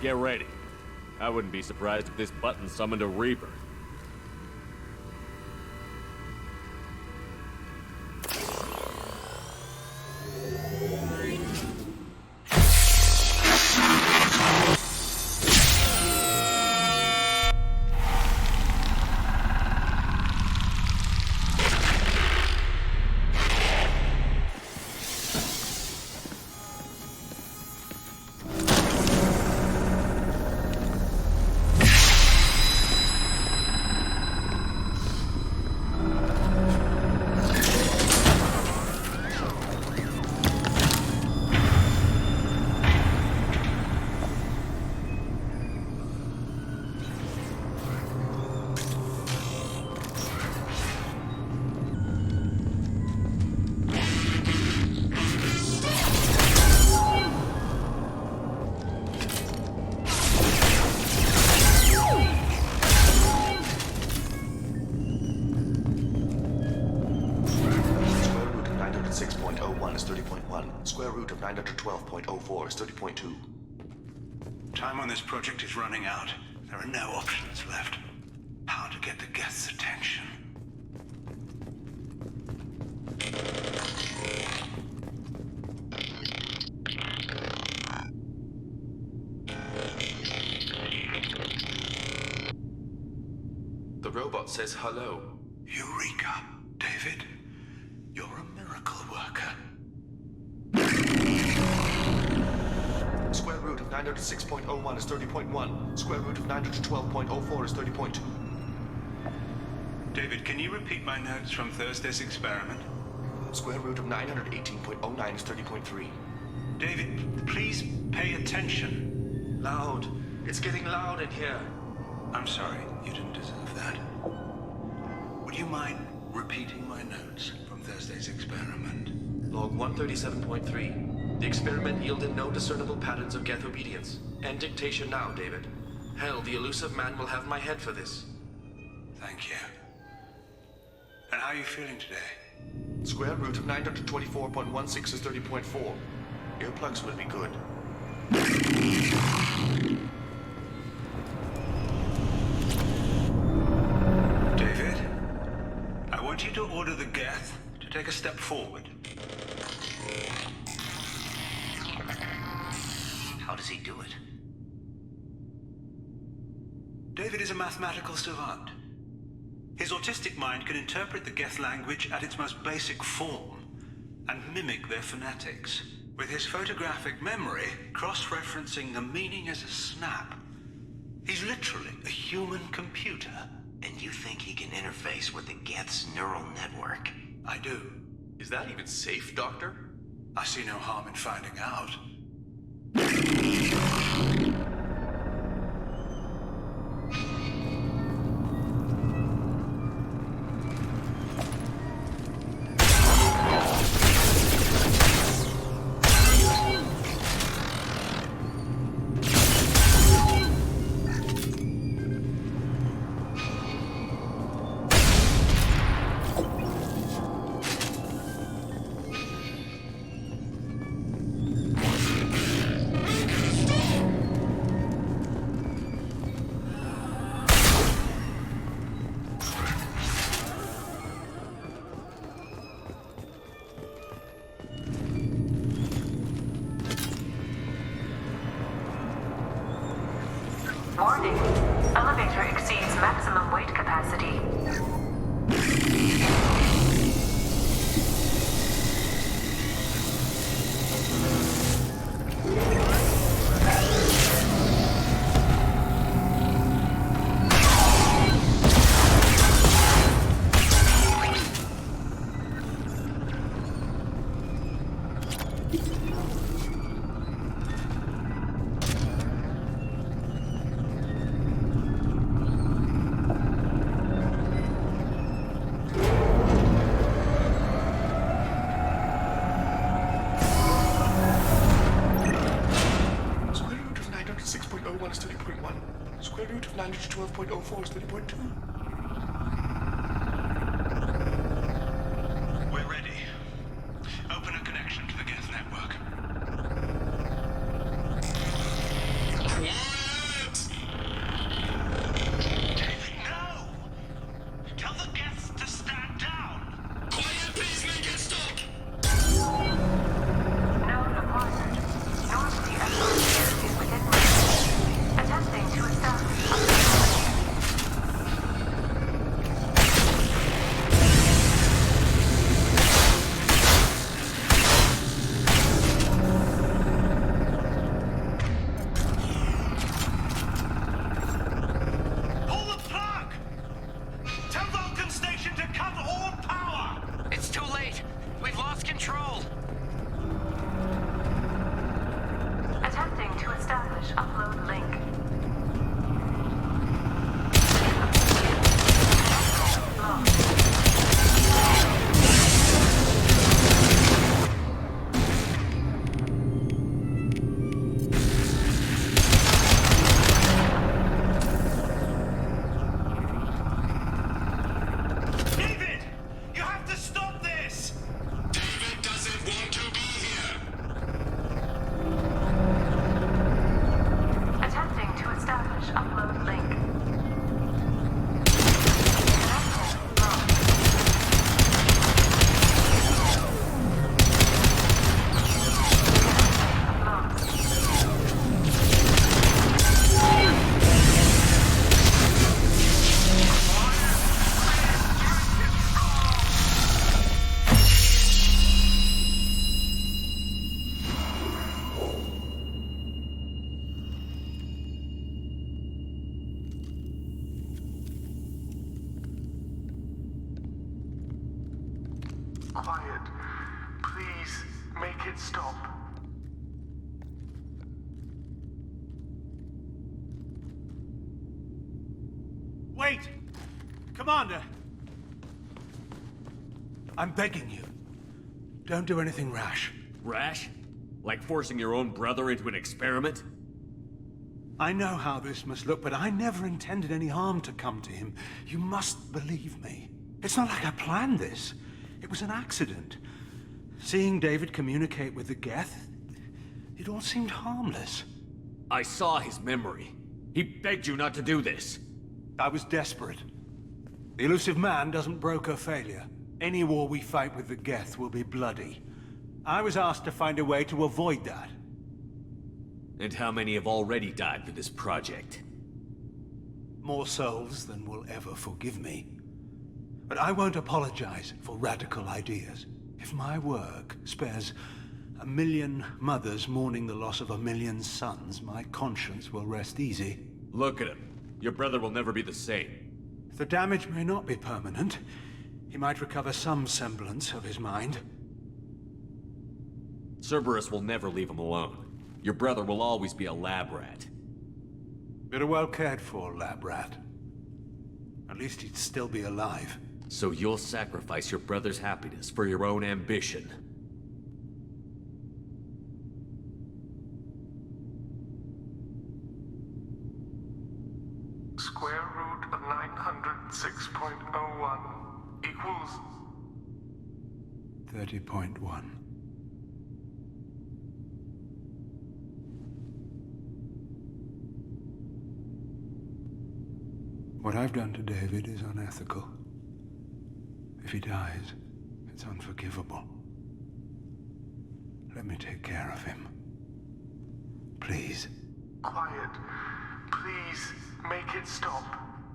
Get ready. I wouldn't be surprised if this button summoned a Reaper.
906.01 is 30.1. Square root of 912.04 is 30.2.
Time on this project is running out. There are no options left. How to get the guest's attention?
The robot says hello.
Eureka, David. You're a miracle worker.
Square root of 906.01 is 30.1. Square root of 912.04 is 30.2.
David, can you repeat my notes from Thursday's experiment?
Square root of 918.09 is 30.3.
David, please pay attention.
Loud. It's getting loud in here.
I'm sorry, you didn't deserve that. Would you mind repeating my notes from Thursday's experiment?
Log 137.3. The experiment yielded no discernible patterns of Geth obedience. End dictation now, David. Hell, the elusive man will have my head for this.
Thank you. And how are you feeling today?
Square root of 924.16 is 30.4. Earplugs will be good.
David, I want you to order the Geth to take a step forward.
How does he do it?
David is a mathematical savant. His autistic mind can interpret the Geth language at its most basic form and mimic their phonetics, with his photographic memory cross-referencing the meaning as a snap. He's literally a human computer.
And you think he can interface with the Geth's neural network?
I do.
Is that even safe, Doctor?
I see no harm in finding out.
Warning. Elevator exceeds maximum weight capacity.
Square root of 912.04 is 30.2.
We're ready. Open a connection to the Geth network. David, no! Tell the Geths to stand down! Quiet, please make it stop!
Node acquired. Normandy is within range. Attempting to establish a
Quiet. Please, make it stop.
Wait! Commander! I'm begging you. Don't do anything rash.
Rash? Like forcing your own brother into an experiment?
I know how this must look, but I never intended any harm to come to him. You must believe me. It's not like I planned this. It was an accident. Seeing David communicate with the Geth, it all seemed harmless.
I saw his memory. He begged you not to do this.
I was desperate. The elusive man doesn't broker failure. Any war we fight with the Geth will be bloody. I was asked to find a way to avoid that.
And how many have already died for this project?
More souls than will ever forgive me. But I won't apologize for radical ideas. If my work spares 1 million mothers mourning the loss of 1 million sons, my conscience will rest easy.
Look at him. Your brother will never be the same.
The damage may not be permanent. He might recover some semblance of his mind.
Cerberus will never leave him alone. Your brother will always be a lab rat.
But a well cared for lab rat. At least he'd still be alive.
So you'll sacrifice your brother's happiness for your own ambition.
Square root of 906.01 equals
30.1. What I've done to David is unethical. If he dies, it's unforgivable. Let me take care of him. Please.
Quiet. Please, make it stop.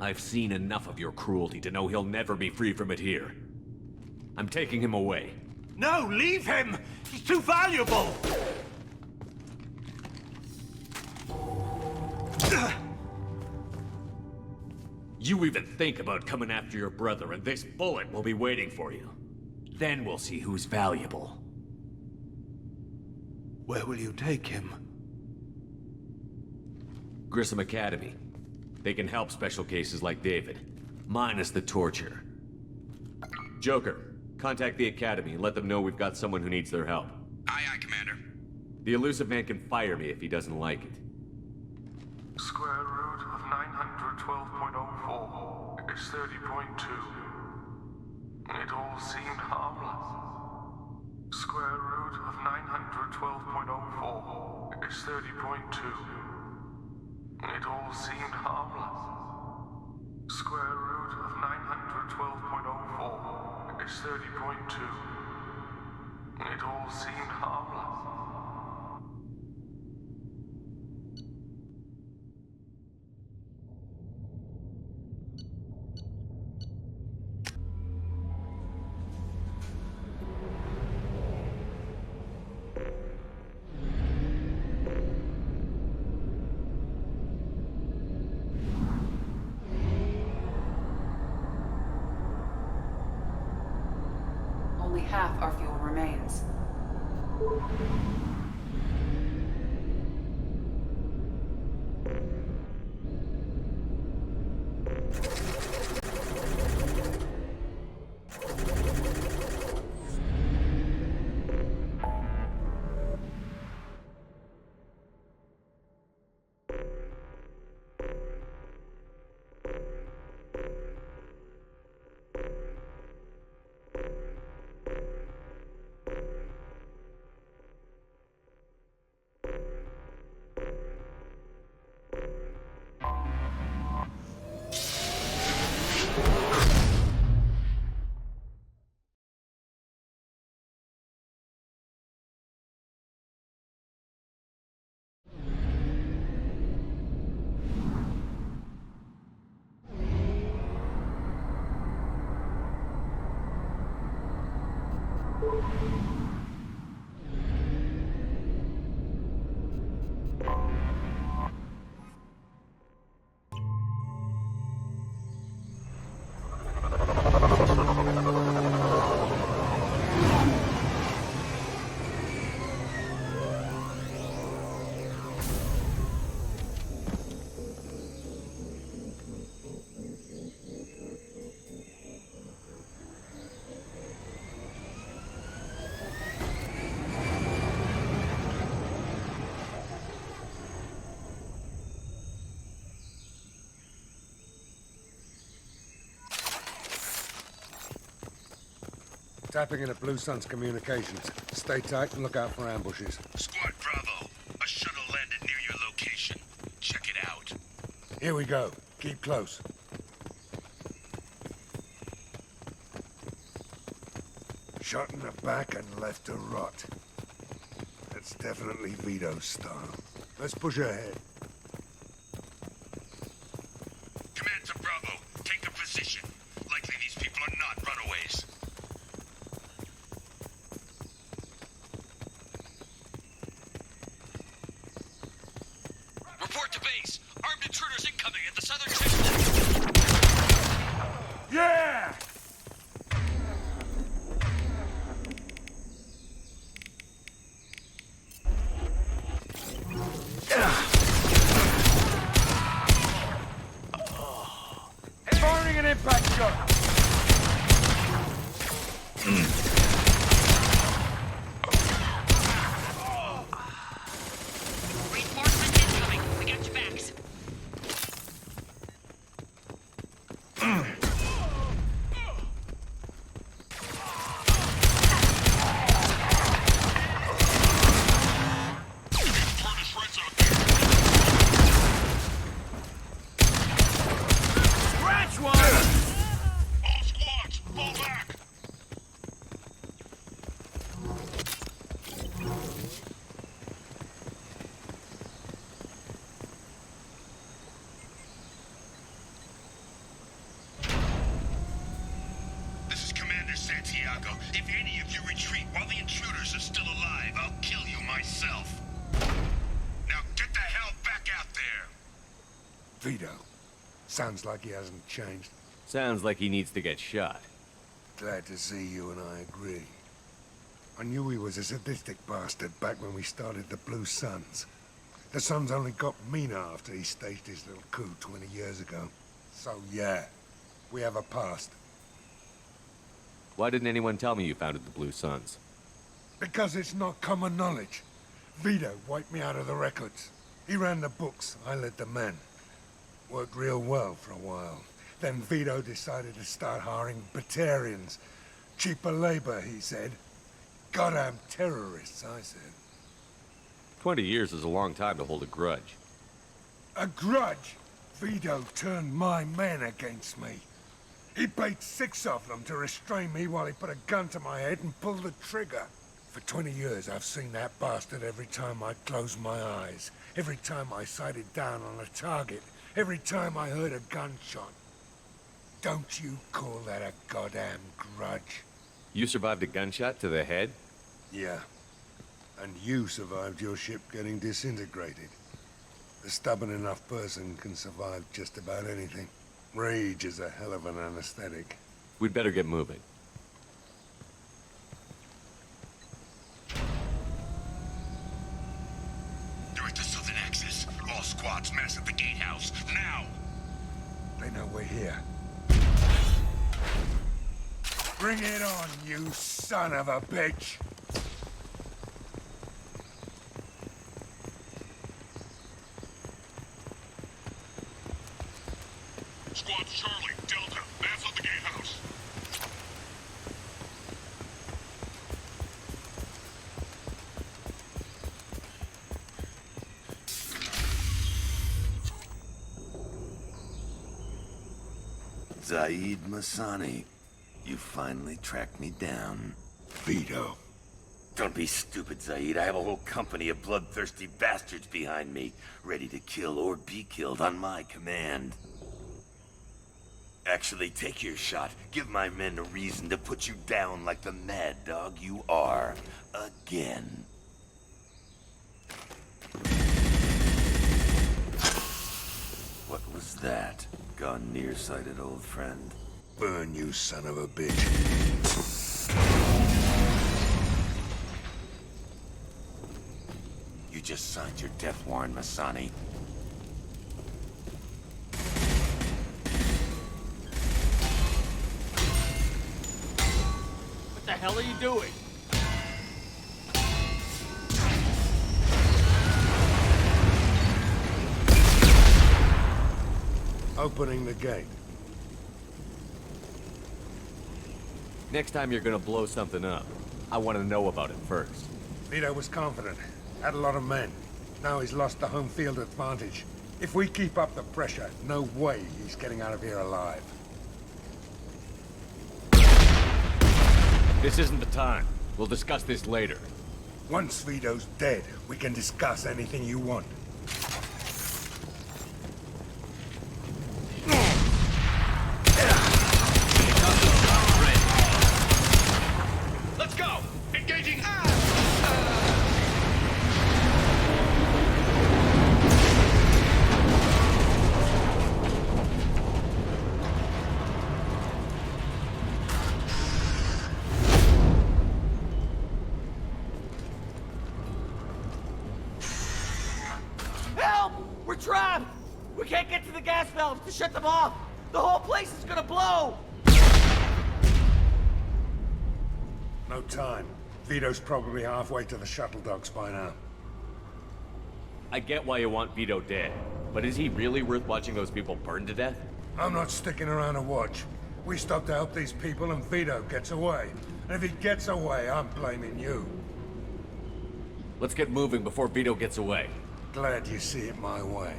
I've seen enough of your cruelty to know he'll never be free from it here. I'm taking him away.
No, leave him! He's too valuable!
You even think about coming after your brother, and this bullet will be waiting for you. Then we'll see who's valuable.
Where will you take him?
Grissom Academy. They can help special cases like David, minus the torture. Joker, contact the Academy and let them know we've got someone who needs their help.
Aye, aye, Commander.
The elusive man can fire me if he doesn't like it.
Square root of 912.04 is 30.2. It all seemed harmless. Square root of 912.04 is 30.2. It all seemed harmless. Square root of 912.04 is 30.2. It all seemed harmless.
Only half our fuel remains.
Tapping into Blue Sun's communications. Stay tight and look out for ambushes.
Squad Bravo, a shuttle landed near your location. Check it out.
Here we go. Keep close. Shot in the back and left to rot. That's definitely Vito's style. Let's push ahead.
Command to Bravo, take a position. Likely these people are not runaways.
Report to base. Armed intruders incoming at the southern checkpoint.
Yeah! Firing an impact shot!
Reinforcements incoming. We got your backs.
Scratch one!
All squads, fall back! This is Commander Santiago. If any of you retreat while the intruders are still alive, I'll kill you myself. Now get the hell back out there!
Vito. Sounds like he hasn't changed.
Sounds like he needs to get shot.
Glad to see you and I agree. I knew he was a sadistic bastard back when we started the Blue Suns. The Suns only got meaner after he staged his little coup 20 years ago. So yeah, we have a past.
Why didn't anyone tell me you founded the Blue Suns?
Because it's not common knowledge. Vito wiped me out of the records. He ran the books, I led the men. Worked real well for a while. Then Vito decided to start hiring Batarians. Cheaper labor, he said. Goddamn terrorists, I said.
20 years is a long time to hold a grudge.
A grudge? Vito turned my men against me. He paid 6 of them to restrain me while he put a gun to my head and pulled the trigger. For 20 years, I've seen that bastard every time I closed my eyes. Every time I sighted down on a target. Every time I heard a gunshot. Don't you call that a goddamn grudge?
You survived a gunshot to the head?
Yeah. And you survived your ship getting disintegrated. A stubborn enough person can survive just about anything. Rage is a hell of an anesthetic.
We'd better get moving.
Direct to Southern Axis. All squads mass at the gatehouse. Now!
They know we're here. Bring it on, you son of a bitch!
Squad Charlie, Delta, mass at the gatehouse.
Zaid Masani, you finally tracked me down.
Vito.
Don't be stupid, Zaid. I have a whole company of bloodthirsty bastards behind me, ready to kill or be killed on my command. Actually, take your shot. Give my men a reason to put you down like the mad dog you are. Again. What was that? Gone nearsighted, old friend.
Burn, you son of a bitch.
You just signed your death warrant, Masani.
What the hell are you doing?
Opening the gate.
Next time you're gonna blow something up, I want to know about it first.
Vito was confident, had a lot of men. Now he's lost the home field advantage. If we keep up the pressure, no way he's getting out of here alive.
This isn't the time. We'll discuss this later.
Once Vito's dead, we can discuss anything you want.
Let's go! Engaging!
Help! We're trapped! We can't get to the gas valves to shut them off! The whole place is gonna blow!
No time. Vito's probably halfway to the shuttle docks by now.
I get why you want Vito dead, but is he really worth watching those people burn to death?
I'm not sticking around to watch. We stop to help these people and Vito gets away. And if he gets away, I'm blaming you.
Let's get moving before Vito gets away.
Glad you see it my way.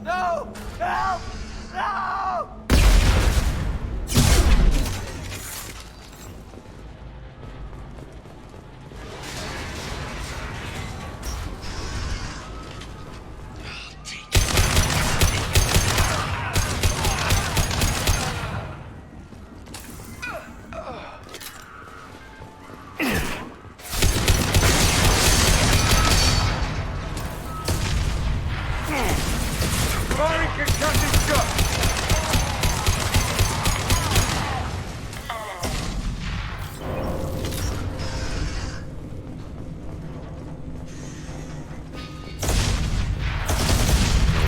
No! Help! No!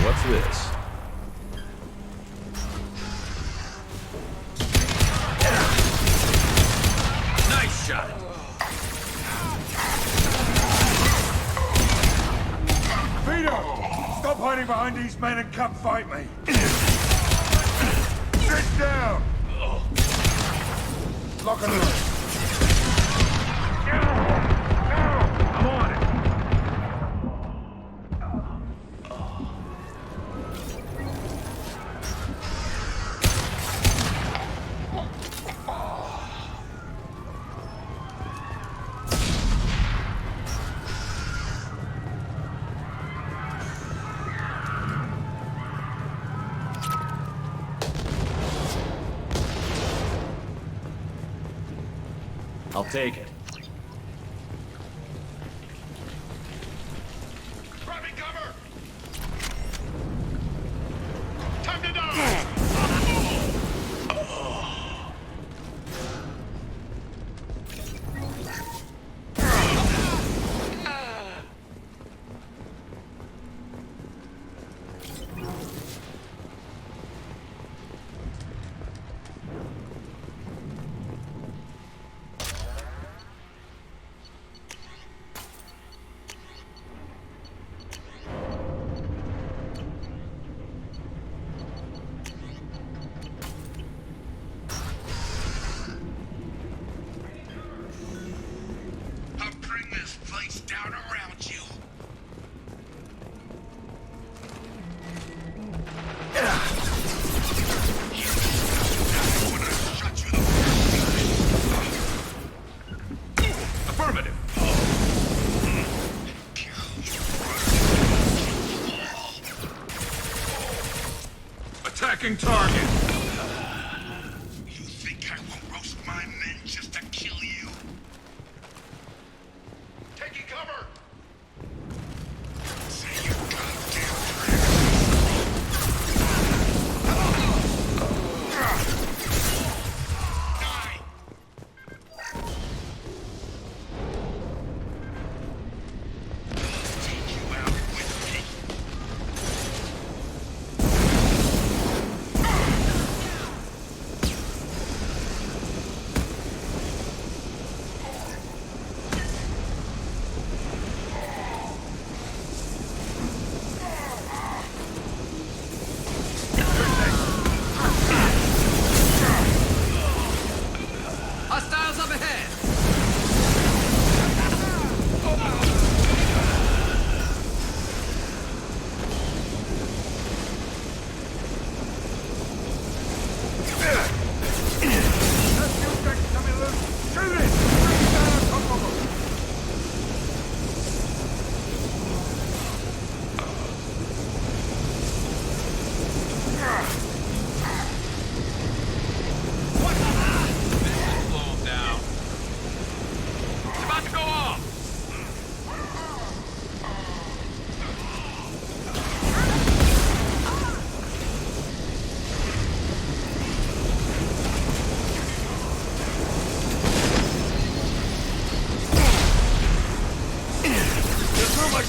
What's this?
Nice shot!
Vito! Stop hiding behind these men and come fight me! Sit down! Lock and load. I'm on it!
I'll take it.
Grabbing cover! Time to die! I'll bring this place down around you.
Affirmative.
Attacking target. You think I will roast my men just to kill you? Taking cover. Say your goddamn Die. Take you out with me.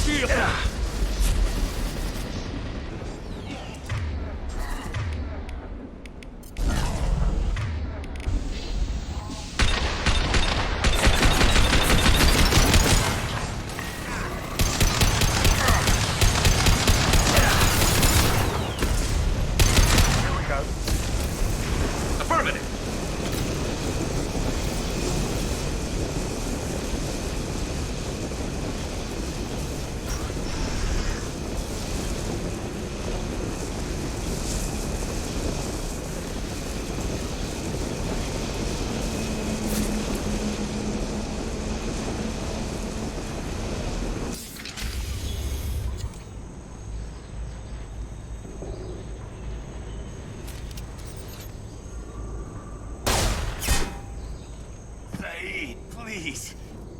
shield!
Please.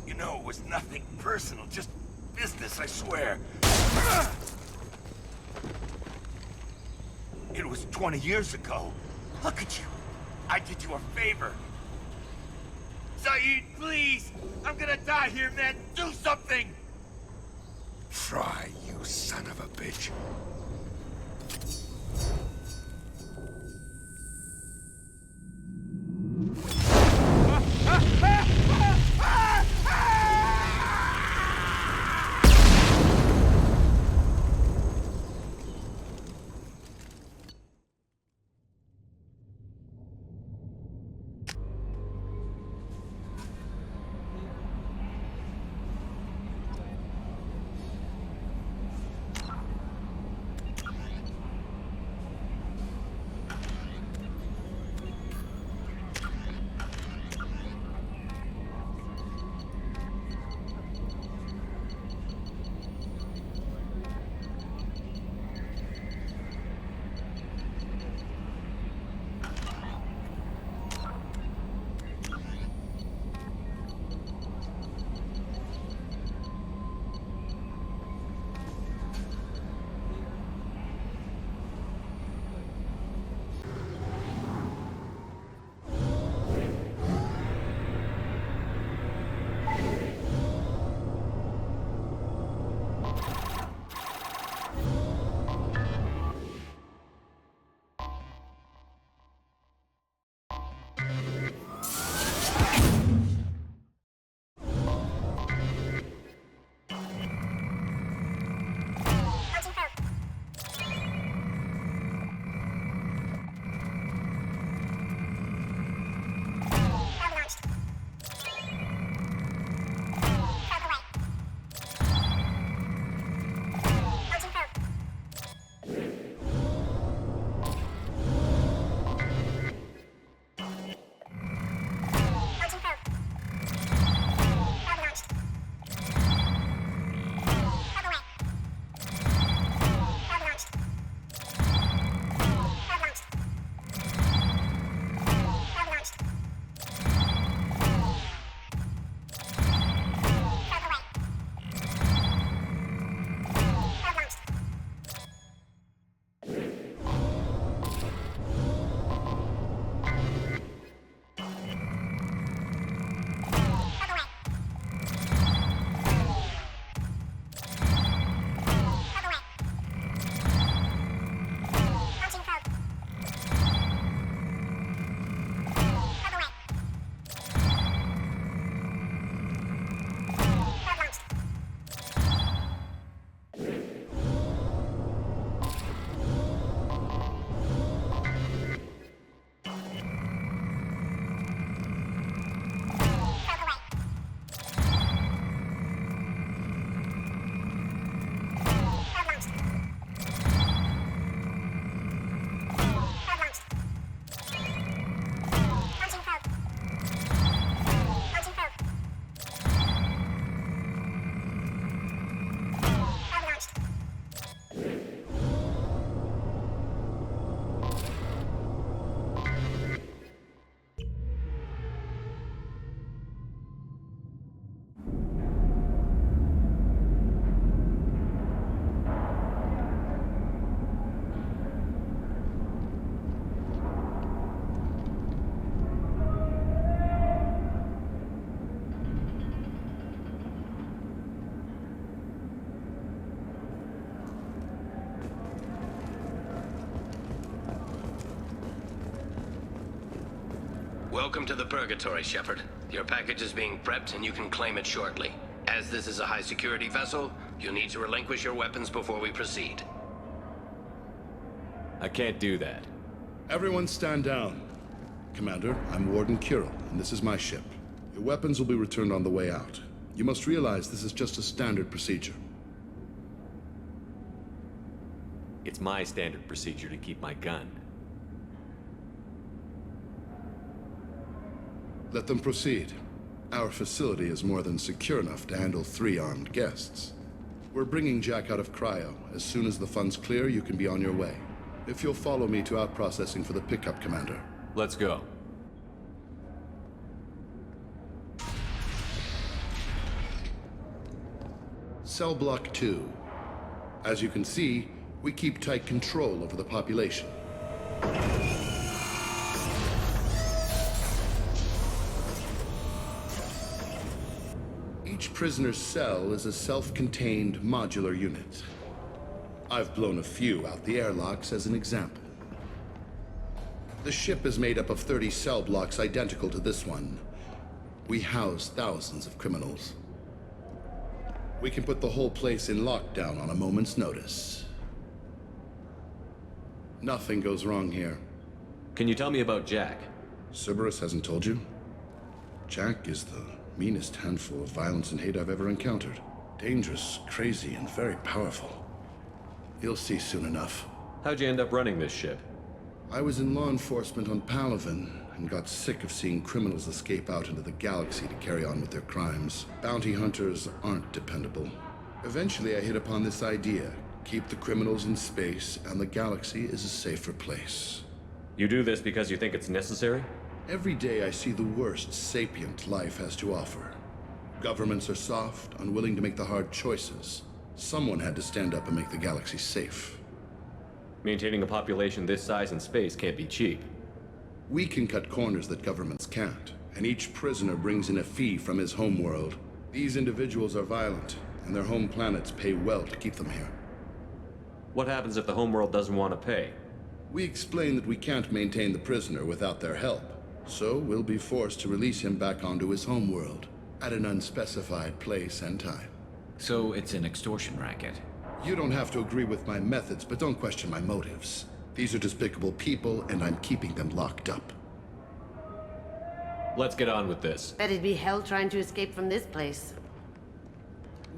You know, it was nothing personal, just business, I swear. It was 20 years ago. Look at you. I did you a favor. Saeed, please! I'm gonna die here, man! Do something!
Try, you son of a bitch.
Welcome to the Purgatory, Shepard. Your package is being prepped and you can claim it shortly. As this is a high-security vessel, you'll need to relinquish your weapons before we proceed.
I can't do that.
Everyone stand down. Commander, I'm Warden Kirill, and this is my ship. Your weapons will be returned on the way out. You must realize this is just a standard procedure.
It's my standard procedure to keep my gun.
Let them proceed. Our facility is more than secure enough to handle 3 armed guests. We're bringing Jack out of cryo. As soon as the funds clear, you can be on your way. If you'll follow me to out-processing for the pickup, Commander.
Let's go.
Cell Block 2. As you can see, we keep tight control over the population. Each prisoner's cell is a self-contained modular unit. I've blown a few out the airlocks as an example. The ship is made up of 30 cell blocks identical to this one. We house thousands of criminals. We can put the whole place in lockdown on a moment's notice. Nothing goes wrong here.
Can you tell me about Jack?
Cerberus hasn't told you? Jack is the meanest handful of violence and hate I've ever encountered. Dangerous, crazy, and very powerful. You'll see soon enough.
How'd you end up running this ship?
I was in law enforcement on Palaven and got sick of seeing criminals escape out into the galaxy to carry on with their crimes. Bounty hunters aren't dependable. Eventually I hit upon this idea. Keep the criminals in space and the galaxy is a safer place.
You do this because you think it's necessary?
Every day I see the worst sapient life has to offer. Governments are soft, unwilling to make the hard choices. Someone had to stand up and make the galaxy safe.
Maintaining a population this size in space can't be cheap.
We can cut corners that governments can't, and each prisoner brings in a fee from his home world. These individuals are violent, and their home planets pay well to keep them here.
What happens if the homeworld doesn't want to pay?
We explain that we can't maintain the prisoner without their help, so we'll be forced to release him back onto his homeworld, at an unspecified place and time.
So it's an extortion racket?
You don't have to agree with my methods, but don't question my motives. These are despicable people, and I'm keeping them locked up.
Let's get on with this.
Bet it'd be hell trying to escape from this place.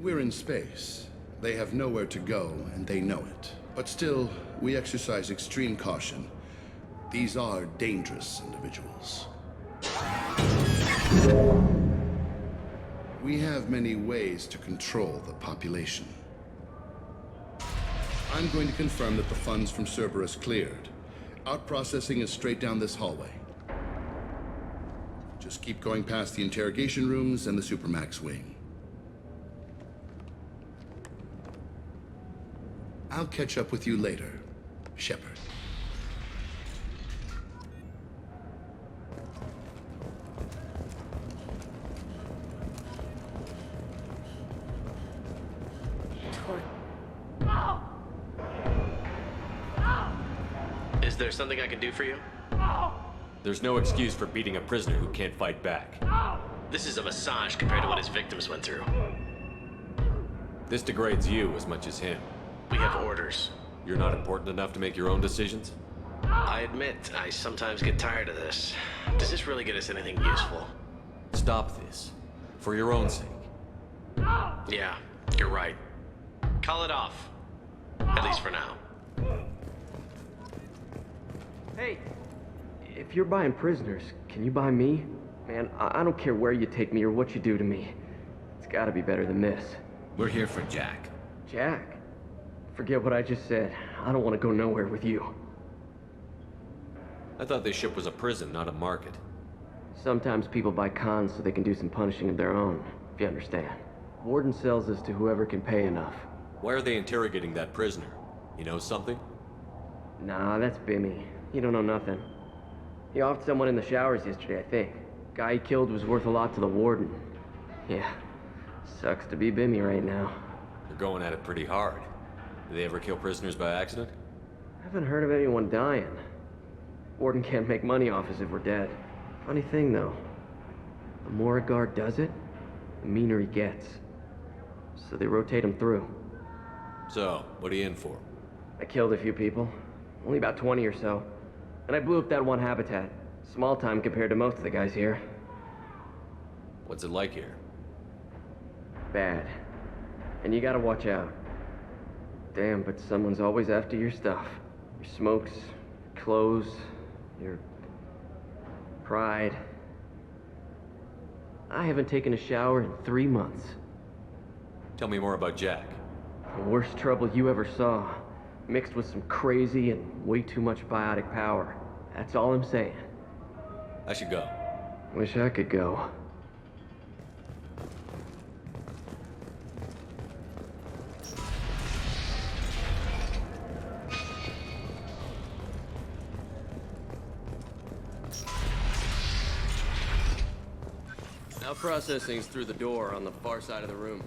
We're in space. They have nowhere to go, and they know it. But still, we exercise extreme caution. These are dangerous individuals. We have many ways to control the population. I'm going to confirm that the funds from Cerberus cleared. Out-processing is straight down this hallway. Just keep going past the interrogation rooms and the Supermax wing. I'll catch up with you later, Shepard.
Is there something I can do for you?
There's no excuse for beating a prisoner who can't fight back.
This is a massage compared to what his victims went through.
This degrades you as much as him.
We have orders.
You're not important enough to make your own decisions?
I admit, I sometimes get tired of this. Does this really get us anything useful?
Stop this. For your own sake.
Yeah, you're right. Call it off. At least for now.
Hey, if you're buying prisoners, can you buy me? Man, I don't care where you take me or what you do to me. It's gotta be better than this.
We're here for Jack.
Jack? Forget what I just said. I don't want to go nowhere with you.
I thought this ship was a prison, not a market.
Sometimes people buy cons so they can do some punishing of their own, if you understand. Mordin sells us to whoever can pay enough.
Why are they interrogating that prisoner? You know something?
Nah, that's Bimmy. He don't know nothing. He offed someone in the showers yesterday, I think. Guy he killed was worth a lot to the warden. Yeah, sucks to be Bimmy right now.
They're going at it pretty hard. Do they ever kill prisoners by accident?
I haven't heard of anyone dying. Warden can't make money off us if we're dead. Funny thing, though. The more a guard does it, the meaner he gets. So they rotate him through.
So, what are you in for?
I killed a few people. Only about 20 or so. And I blew up that one habitat. Small time compared to most of the guys here.
What's it like here?
Bad. And you gotta watch out. Damn, but someone's always after your stuff. Your smokes, your clothes, your pride. I haven't taken a shower in 3 months.
Tell me more about Jack.
The worst trouble you ever saw. Mixed with some crazy and way too much biotic power. That's all I'm saying.
I should go.
Wish I could go. Now processing's through the door on the far side of the room.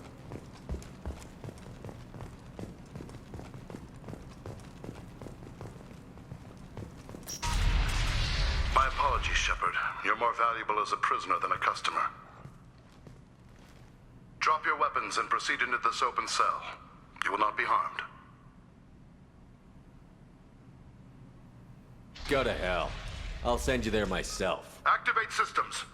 My apologies, Shepard. You're more valuable as a prisoner than a customer. Drop your weapons and proceed into this open cell. You will not be harmed.
Go to hell. I'll send you there myself.
Activate systems.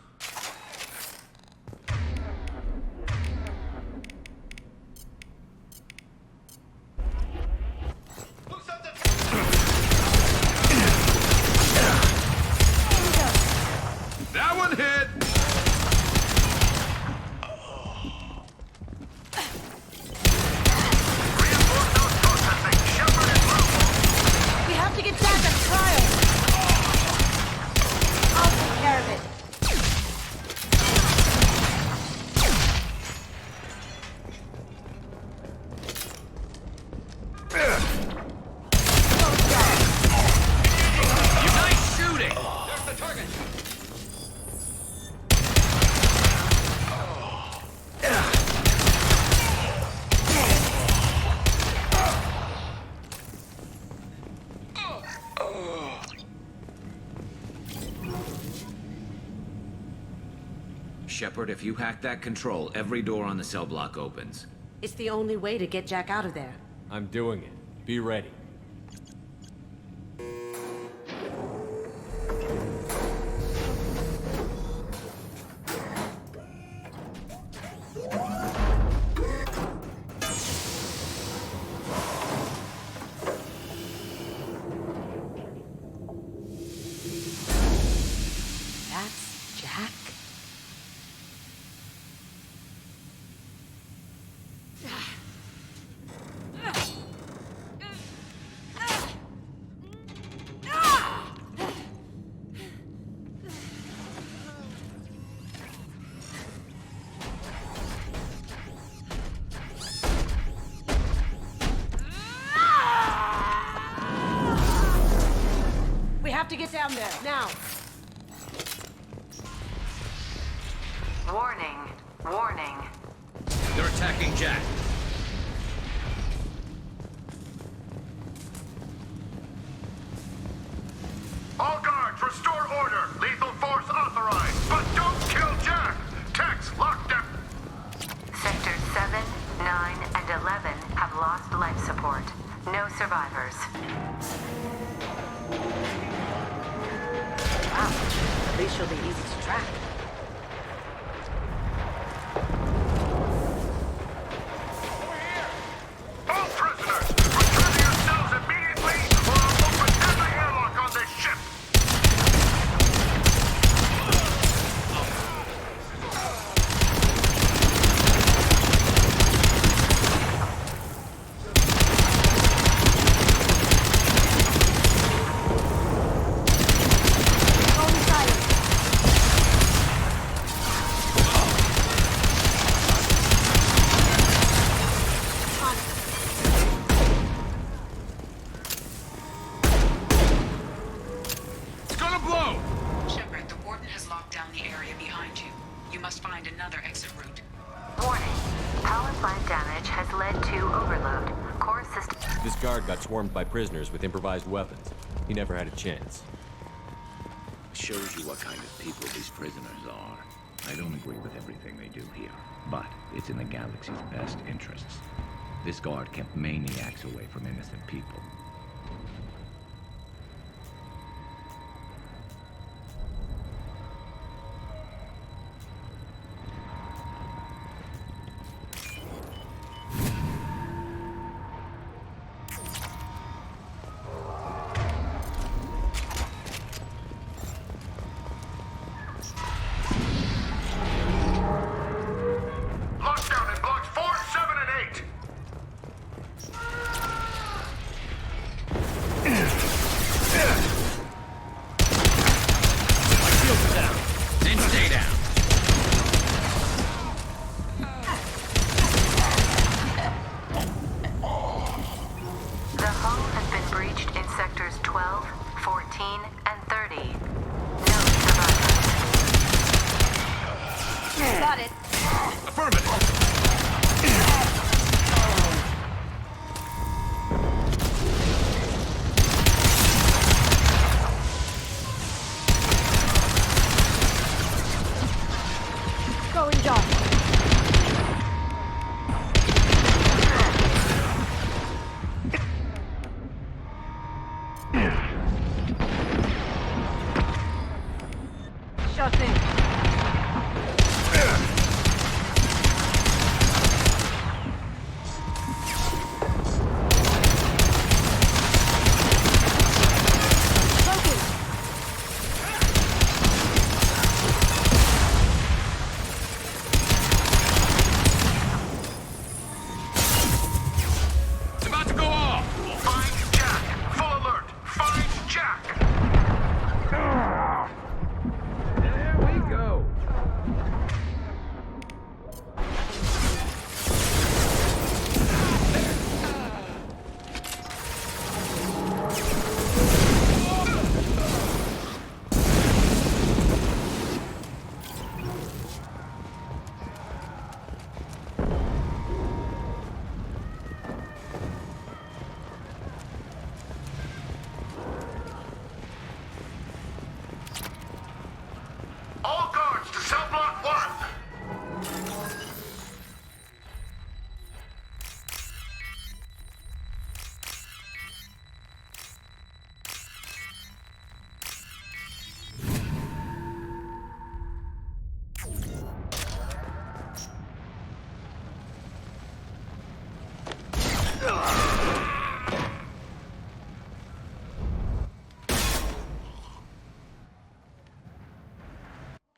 That one hit!
We have to get Jack on trial. I'll take care of it.
Nice shooting! There's the target!
Shepard, if you hack that control, every door on the cell block opens.
It's the only way to get Jack out of there.
I'm doing it. Be ready.
That's Jack? We have to get down there, now!
Warning. Warning.
They're attacking Jack.
All guards, restore order. Lethal force authorized. But don't kill Jack. Tex, lock them.
Sectors 7, 9, and 11 have lost life support. No survivors.
Wow, at least she'll be easy to track.
All prisoners, return to your cells immediately, or I'll open every airlock on this ship.
Shepard, the Warden has locked down the area behind you. You must find another exit route.
Warning. Power plant damage has led to overload. Core system...
This guard got swarmed by prisoners with improvised weapons. He never had a chance.
shows you what kind of people these prisoners are. I don't agree with everything they do here, but it's in the galaxy's best interests. This guard kept maniacs away from innocent people.
Lockdown in blocks 4, 7, and 8.
Then stay down.
The hull has been breached in sectors 12, 14, and 30. No survivors.
Got it.
Affirmative.
Going dark. Shut in.
It's about to go off. Find Jack. Full alert. Find Jack.
There we go.
All guards to cell block 1.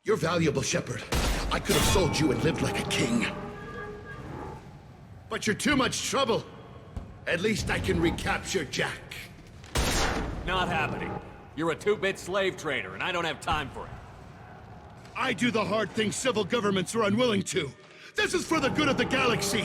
You're valuable, Shepard. I could have sold you and lived like a king. But you're too much trouble. At least I can recapture Jack.
Not happening. You're a two-bit slave trader, and I don't have time for it.
I do the hard things civil governments are unwilling to. This is for the good of the galaxy.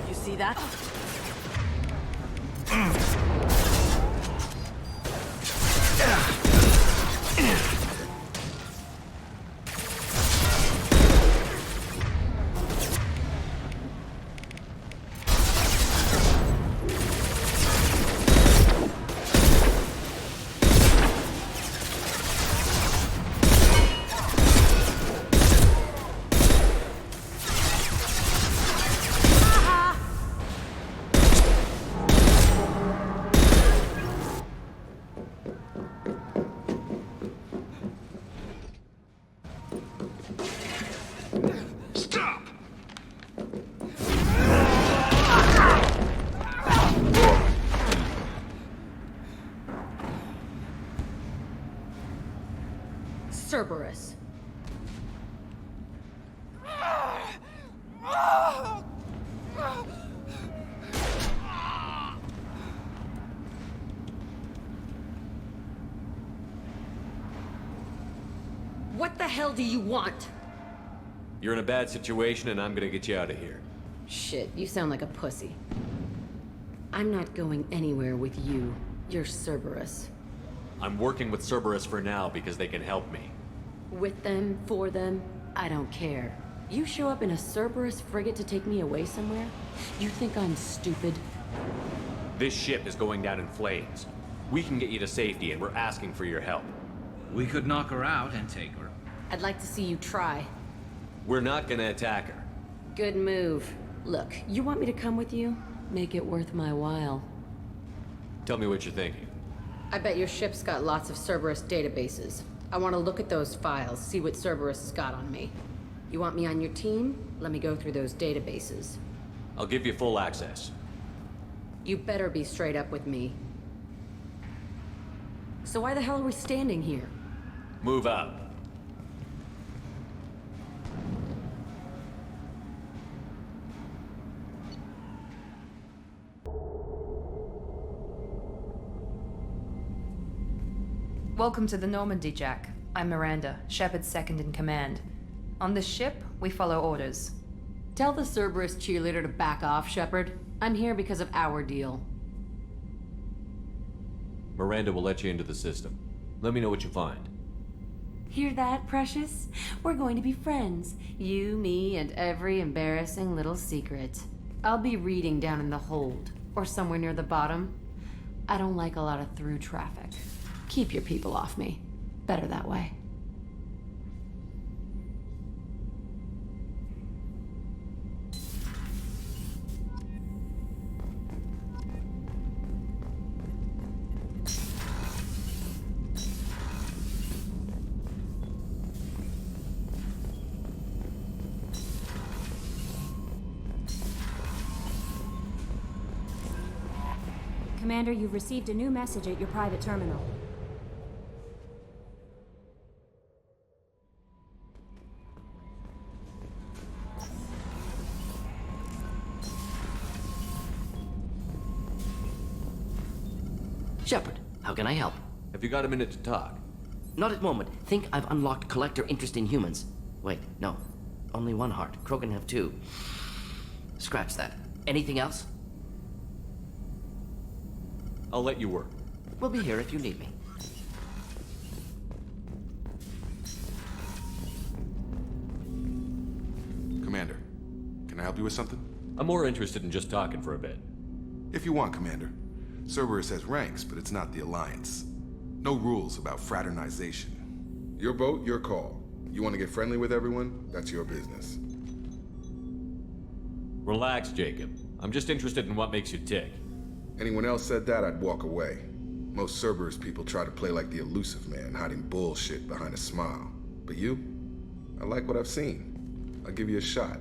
You see that?
Stop!
Cerberus.
hell do you want?
You're in a bad situation, and I'm gonna get you out of here.
Shit, you sound like a pussy. I'm not going anywhere with you. You're Cerberus.
I'm working with Cerberus for now because they can help me.
With them, for them, I don't care. You show up in a Cerberus frigate to take me away somewhere? You think I'm stupid?
This ship is going down in flames. We can get you to safety, and we're asking for your help.
We could knock her out and take her.
I'd like to see you try.
We're not gonna attack her.
Good move. Look, you want me to come with you? Make it worth my while.
Tell me what you're thinking.
I bet your ship's got lots of Cerberus databases. I want to look at those files, see what Cerberus has got on me. You want me on your team? Let me go through those databases.
I'll give you full access.
You better be straight up with me. So why the hell are we standing here?
Move out.
Welcome to the Normandy, Jack. I'm Miranda, Shepard's second in command. On this ship, we follow orders.
Tell the Cerberus cheerleader to back off, Shepard. I'm here because of our deal.
Miranda will let you into the system. Let me know what you find.
Hear that, Precious? We're going to be friends. You, me, and every embarrassing little secret. I'll be reading down in the hold, or somewhere near the bottom. I don't like a lot of through traffic. Keep your people off me. Better that way.
Commander, you've received a new message at your private terminal.
Shepard, how can I help?
Have you got a minute to talk?
Not at moment. Think I've unlocked collector interest in humans. Wait, no. Only one heart. Krogan have two. Scratch that. Anything else?
I'll let you work.
We'll be here if you need me.
Commander, can I help you with something?
I'm more interested in just talking for a bit.
If you want, Commander. Cerberus has ranks, but it's not the Alliance. No rules about fraternization. Your boat, your call. You want to get friendly with everyone? That's your business.
Relax, Jacob. I'm just interested in what makes you tick.
Anyone else said that, I'd walk away. Most Cerberus people try to play like the elusive man, hiding bullshit behind a smile. But you? I like what I've seen. I'll give you a shot.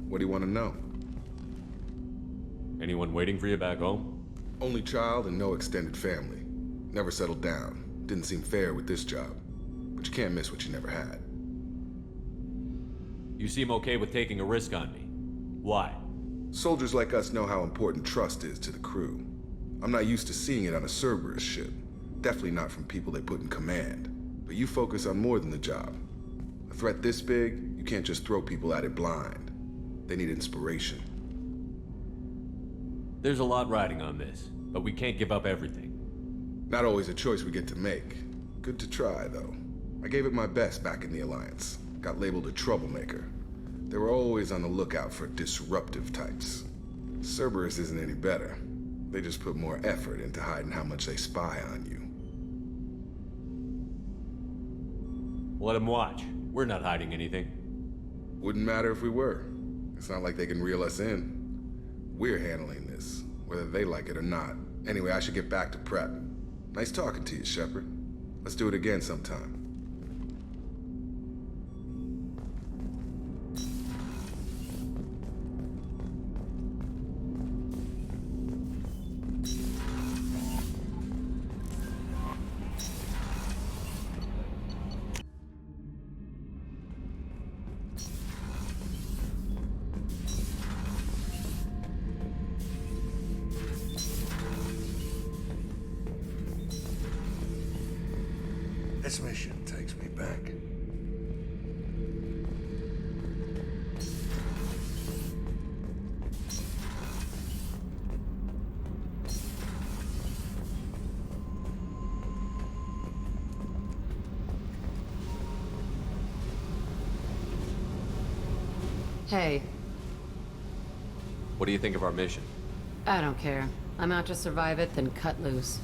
What do you want to know?
Anyone waiting for you back home?
Only child and no extended family. Never settled down. Didn't seem fair with this job. But you can't miss what you never had.
You seem okay with taking a risk on me. Why?
Soldiers like us know how important trust is to the crew. I'm not used to seeing it on a Cerberus ship. Definitely not from people they put in command. But you focus on more than the job. A threat this big, you can't just throw people at it blind. They need inspiration.
There's a lot riding on this, but we can't give up everything.
Not always a choice we get to make. Good to try, though. I gave it my best back in the Alliance. Got labeled a troublemaker. They were always on the lookout for disruptive types. Cerberus isn't any better. They just put more effort into hiding how much they spy on you.
Let them watch. We're not hiding anything.
Wouldn't matter if we were. It's not like they can reel us in. We're handling this, whether they like it or not. Anyway, I should get back to prep. Nice talking to you, Shepard. Let's do it again sometime.
This mission takes me back.
Hey,
What do you think of our mission?
I don't care. I'm out to survive it, then cut loose.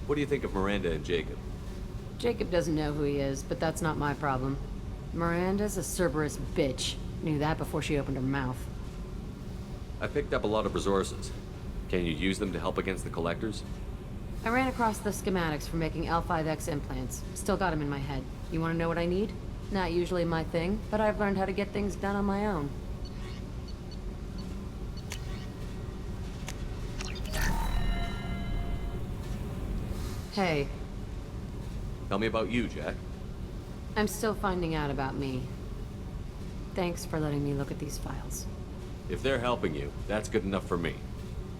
What do you think of Miranda and Jacob?
Jacob doesn't know who he is, but that's not my problem. Miranda's a Cerberus bitch. Knew that before she opened her mouth.
I picked up a lot of resources. Can you use them to help against the Collectors?
I ran across the schematics for making L5X implants. Still got them in my head. You want to know what I need? Not usually my thing, but I've learned how to get things done on my own. Hey.
Tell me about you, Jack.
I'm still finding out about me. Thanks for letting me look at these files.
If they're helping you, that's good enough for me.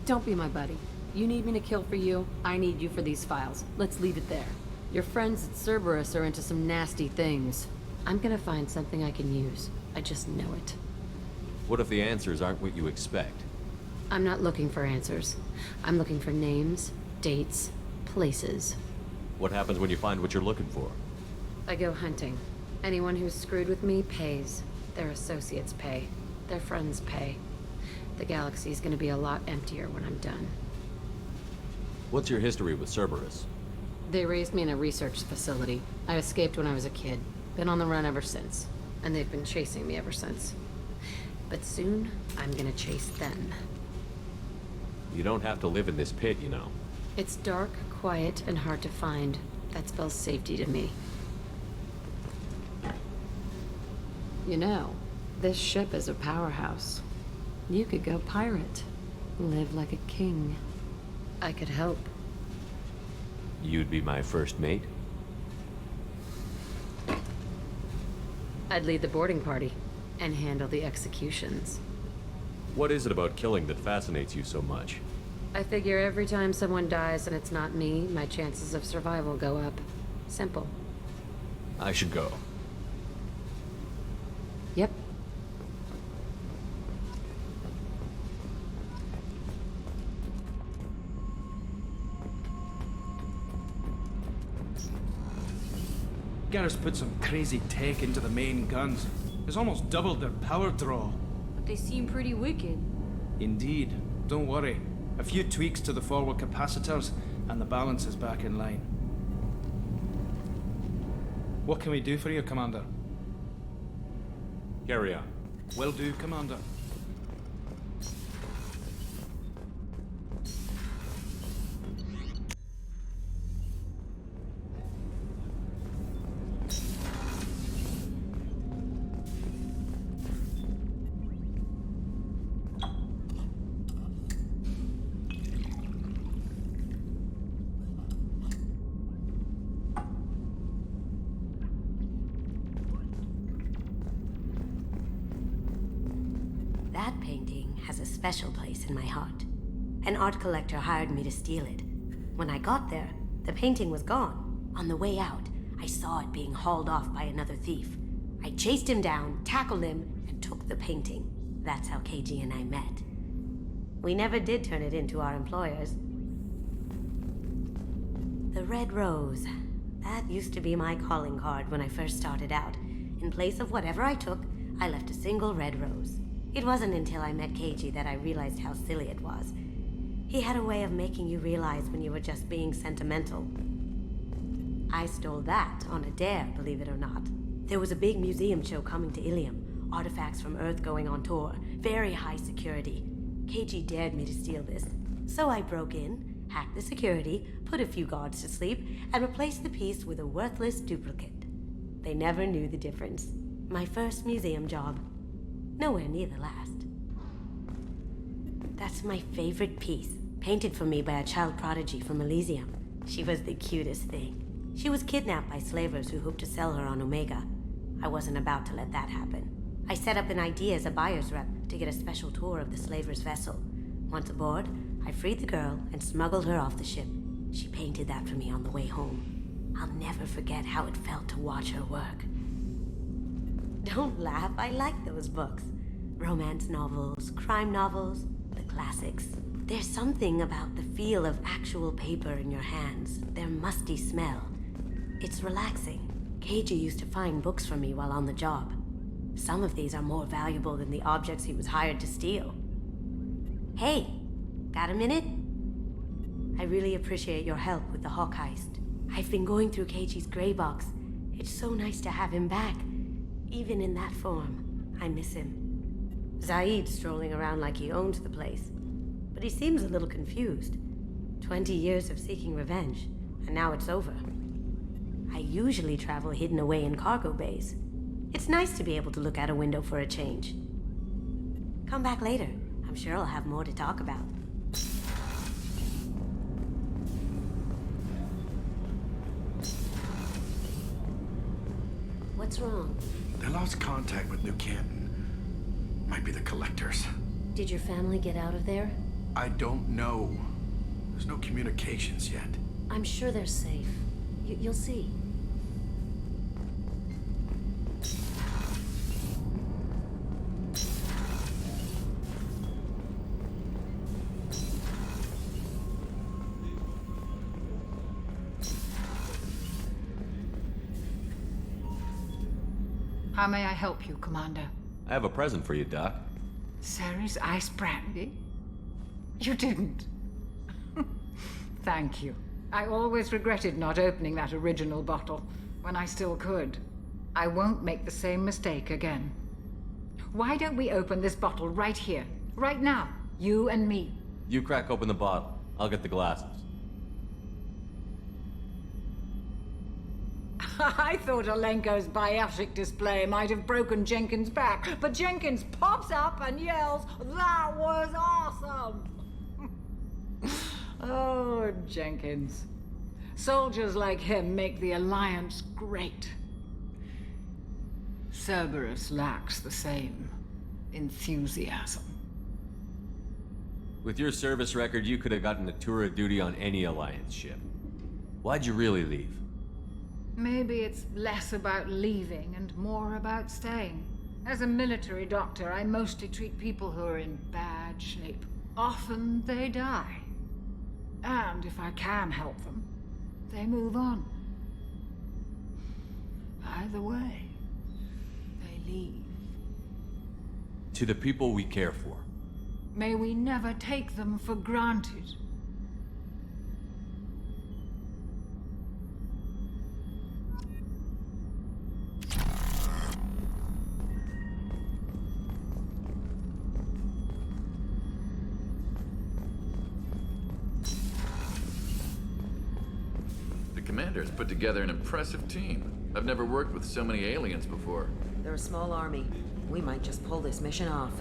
Don't be my buddy. You need me to kill for you, I need you for these files. Let's leave it there. Your friends at Cerberus are into some nasty things. I'm gonna find something I can use. I just know it.
What if the answers aren't what you expect?
I'm not looking for answers. I'm looking for names, dates, places.
What happens when you find what you're looking for?
I go hunting. Anyone who's screwed with me pays. Their associates pay. Their friends pay. The galaxy's gonna be a lot emptier when I'm done.
What's your history with Cerberus?
They raised me in a research facility. I escaped when I was a kid. Been on the run ever since. And they've been chasing me ever since. But soon, I'm gonna chase them.
You don't have to live in this pit, you know.
It's dark, quiet, and hard to find. That spells safety to me. You know, this ship is a powerhouse. You could go pirate. Live like a king. I could help.
You'd be my first mate?
I'd lead the boarding party and handle the executions.
What is it about killing that fascinates you so much?
I figure every time someone dies and it's not me, my chances of survival go up. Simple.
I should go.
Yep.
Garrus put some crazy tech into the main guns. It's almost doubled their power draw.
But they seem pretty wicked.
Indeed. Don't worry. A few tweaks to the forward capacitors, and the balance is back in line. What can we do for you, Commander?
Carry on.
Will do, Commander.
That painting has a special place in my heart. An art collector hired me to steal it. When I got there, the painting was gone. On the way out, I saw it being hauled off by another thief. I chased him down, tackled him, and took the painting. That's how KG and I met. We never did turn it into our employers. The red rose. That used to be my calling card when I first started out. In place of whatever I took, I left a single red rose. It wasn't until I met KG that I realized how silly it was. He had a way of making you realize when you were just being sentimental. I stole that on a dare, believe it or not. There was a big museum show coming to Ilium. Artifacts from Earth going on tour. Very high security. KG dared me to steal this. So I broke in, hacked the security, put a few guards to sleep, and replaced the piece with a worthless duplicate. They never knew the difference. My first museum job. Nowhere near the last. That's my favorite piece, painted for me by a child prodigy from Elysium. She was the cutest thing. She was kidnapped by slavers who hoped to sell her on Omega. I wasn't about to let that happen. I set up an idea as a buyer's rep to get a special tour of the slaver's vessel. Once aboard, I freed the girl and smuggled her off the ship. She painted that for me on the way home. I'll never forget how it felt to watch her work. Don't laugh, I like those books. Romance novels, crime novels, the classics. There's something about the feel of actual paper in your hands, their musty smell. It's relaxing. KG used to find books for me while on the job. Some of these are more valuable than the objects he was hired to steal. Hey, got a minute? I really appreciate your help with the Hawk heist. I've been going through Keiichi's gray box. It's so nice to have him back. Even in that form, I miss him. Zaid's strolling around like he owns the place. But he seems a little confused. 20 years of seeking revenge, and now it's over. I usually travel hidden away in cargo bays. It's nice to be able to look out a window for a change. Come back later. I'm sure I'll have more to talk about. What's wrong?
They lost contact with New Canton. Might be the collectors.
Did your family get out of there?
I don't know. There's no communications yet.
I'm sure they're safe. You'll see.
How may I help you, Commander?
I have a present for you, Doc.
Ceres ice brandy? You didn't. Thank you. I always regretted not opening that original bottle when I still could. I won't make the same mistake again. Why don't we open this bottle right here, right now, you and me?
You crack open the bottle. I'll get the glasses.
I thought Alenko's biotic display might have broken Jenkins' back, but Jenkins pops up and yells, "That was awesome!" Oh, Jenkins. Soldiers like him make the Alliance great. Cerberus lacks the same enthusiasm.
With your service record, you could have gotten a tour of duty on any Alliance ship. Why'd you really leave?
Maybe it's less about leaving and more about staying. As a military doctor, I mostly treat people who are in bad shape. Often they die. And if I can help them, they move on. Either way, they leave.
To the people we care for.
May we never take them for granted.
Commander's put together an impressive team. I've never worked with so many aliens before.
They're a small army. We might just pull this mission off.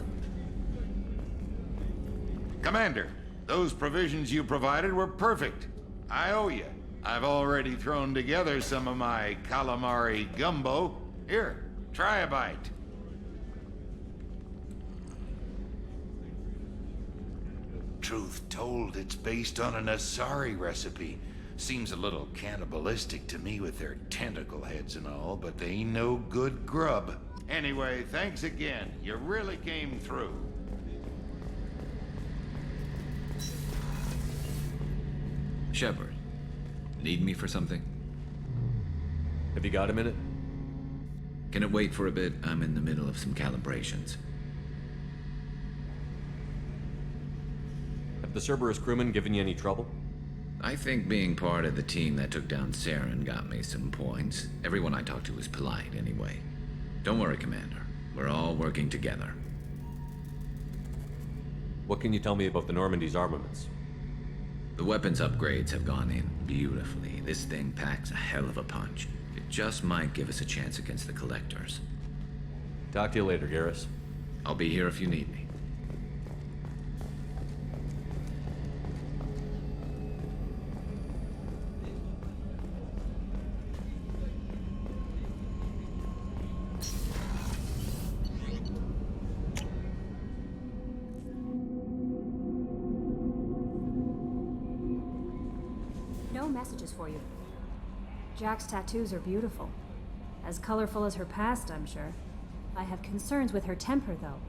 Commander, those provisions you provided were perfect. I owe you. I've already thrown together some of my calamari gumbo. Here, try a bite. Truth told, it's based on an Asari recipe. Seems a little cannibalistic to me with their tentacle heads and all, but they ain't no good grub. Anyway, thanks again. You really came through.
Shepard, need me for something?
Have you got a minute?
Can it wait for a bit? I'm in the middle of some calibrations.
Have the Cerberus crewmen given you any trouble?
I think being part of the team that took down Saren got me some points. Everyone I talked to was polite anyway. Don't worry, Commander. We're all working together.
What can you tell me about the Normandy's armaments?
The weapons upgrades have gone in beautifully. This thing packs a hell of a punch. It just might give us a chance against the Collectors.
Talk to you later, Garrus.
I'll be here if you need me.
No messages for you. Jack's tattoos are beautiful. As colorful as her past, I'm sure. I have concerns with her temper, though.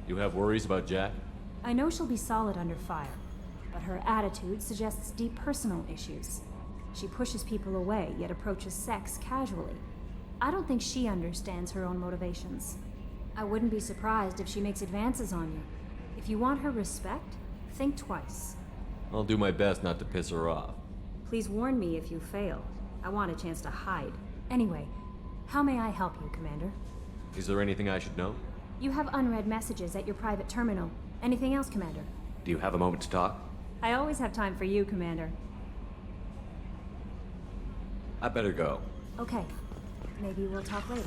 You have worries about Jack?
I know she'll be solid under fire, but her attitude suggests deep personal issues. She pushes people away, yet approaches sex casually. I don't think she understands her own motivations. I wouldn't be surprised if she makes advances on you. If you want her respect, think twice.
I'll do my best not to piss her off.
Please warn me if you fail. I want a chance to hide. Anyway, how may I help you, Commander?
Is there anything I should know?
You have unread messages at your private terminal. Anything else, Commander?
Do you have a moment to talk?
I always have time for you, Commander.
I better go.
Okay. Maybe we'll talk later.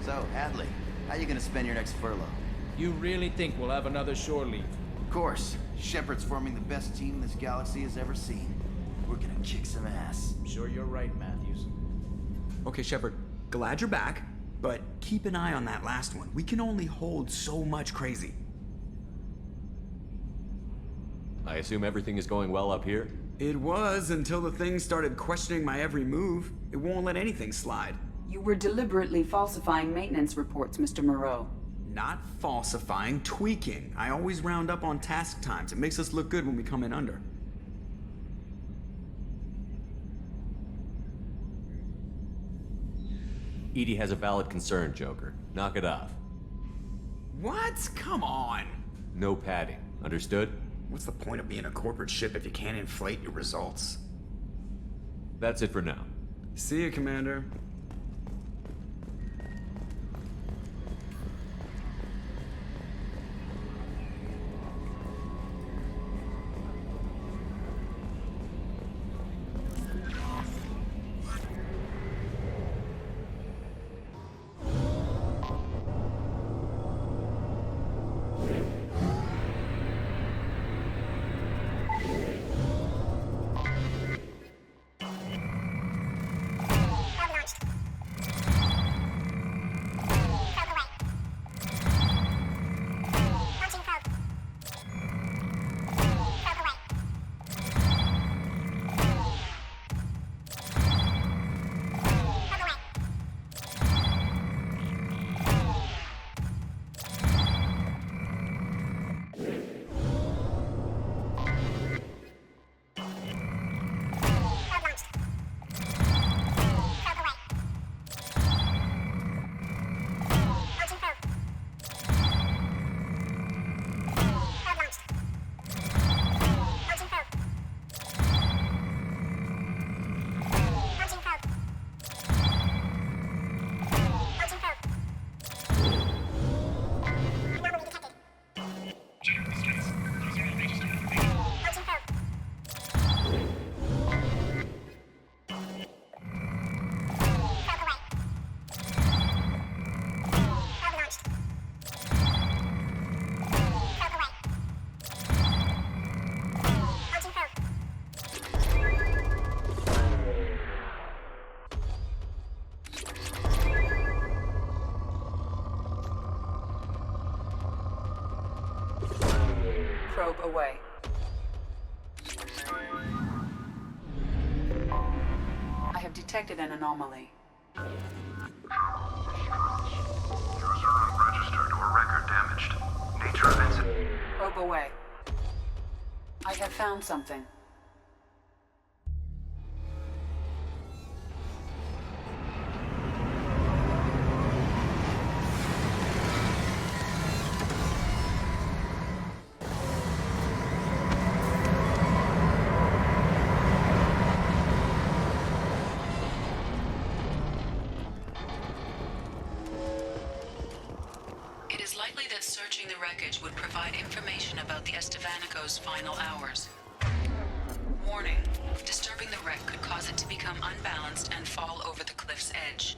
So, Hadley, how you gonna spend your next furlough?
You really think we'll have another shore leave?
Of course. Shepard's forming the best team this galaxy has ever seen. We're gonna kick some ass.
I'm sure you're right, Matthews.
Okay, Shepard, glad you're back, but keep an eye on that last one. We can only hold so much crazy.
I assume everything is going well up here?
It was until the thing started questioning my every move. It won't let anything slide.
You were deliberately falsifying maintenance reports, Mr. Moreau.
Not falsifying, tweaking. I always round up on task times. It makes us look good when we come in under.
Edie has a valid concern, Joker. Knock it off.
What? Come on.
No padding. Understood?
What's the point of being a corporate ship if you can't inflate your results?
That's it for now.
See you, Commander.
Probe away. I have detected an anomaly.
User unregistered or record damaged. Nature of incident.
Probe away. I have found something. Searching the wreckage would provide information about the Estevanico's final hours. Warning, disturbing the wreck could cause it to become unbalanced and fall over the cliff's edge.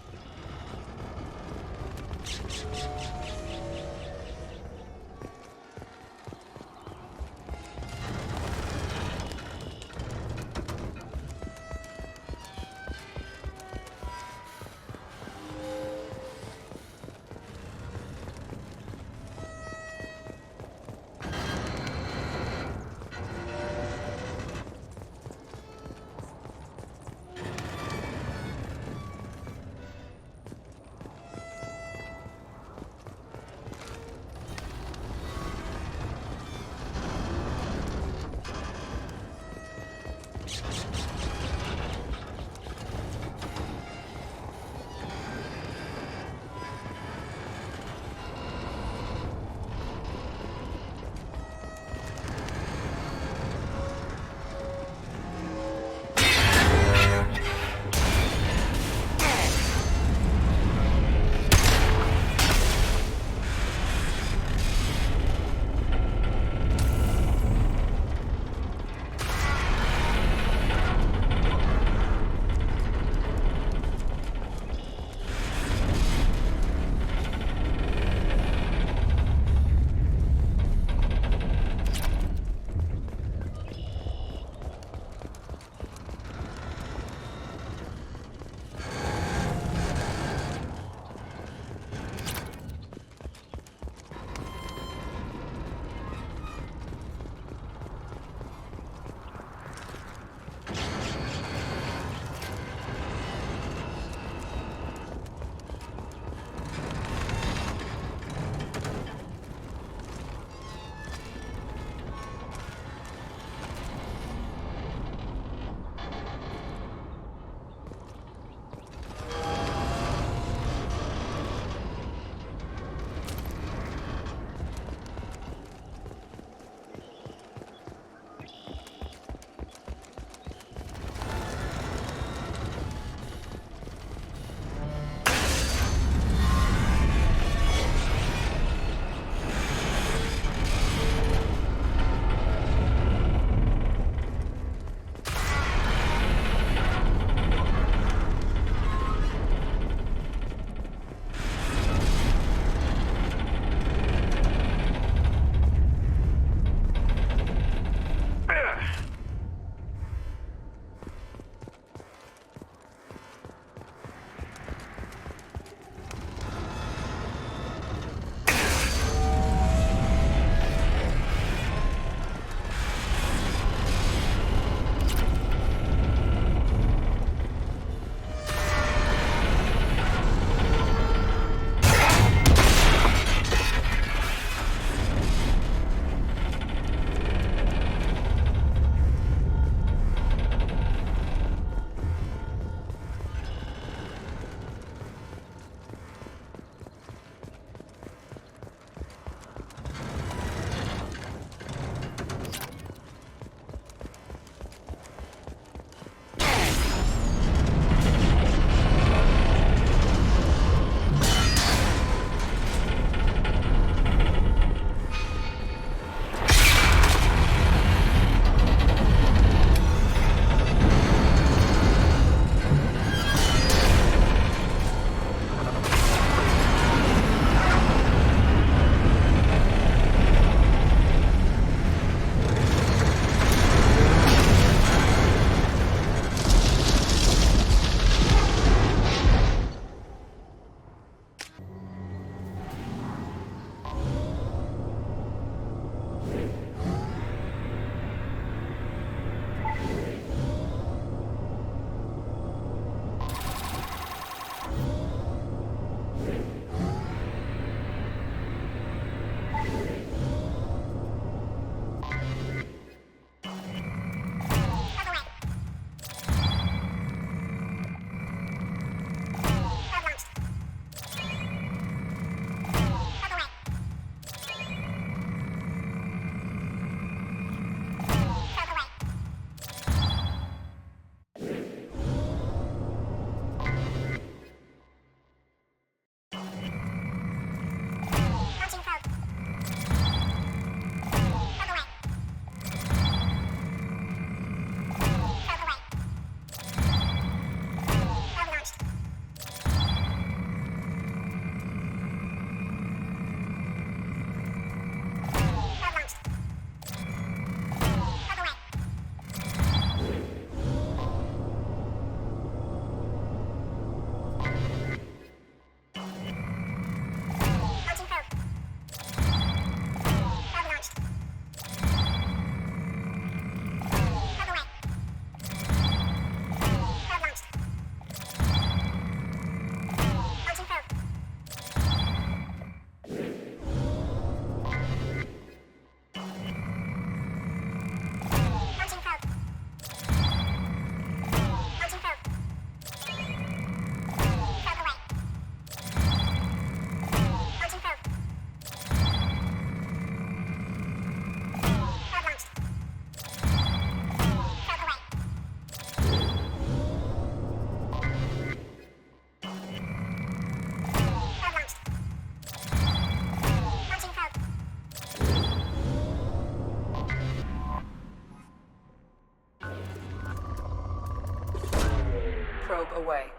underway.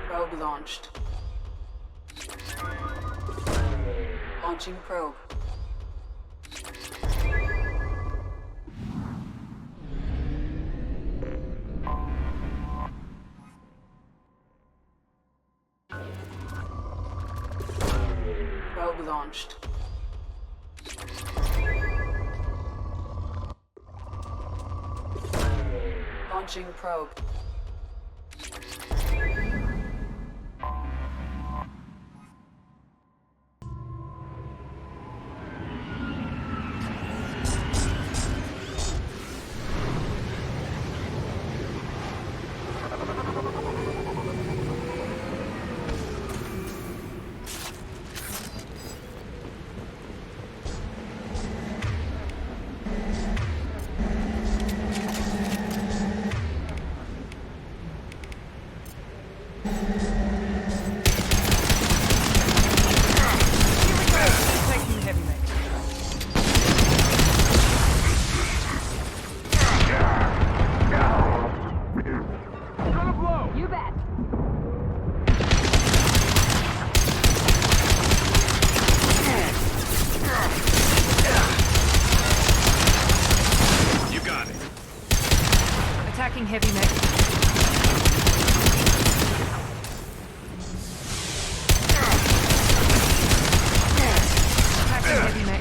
Probe launched. Launching probe. Probe launched. Launching probe.
Attacking heavy mech. Attacking heavy mech.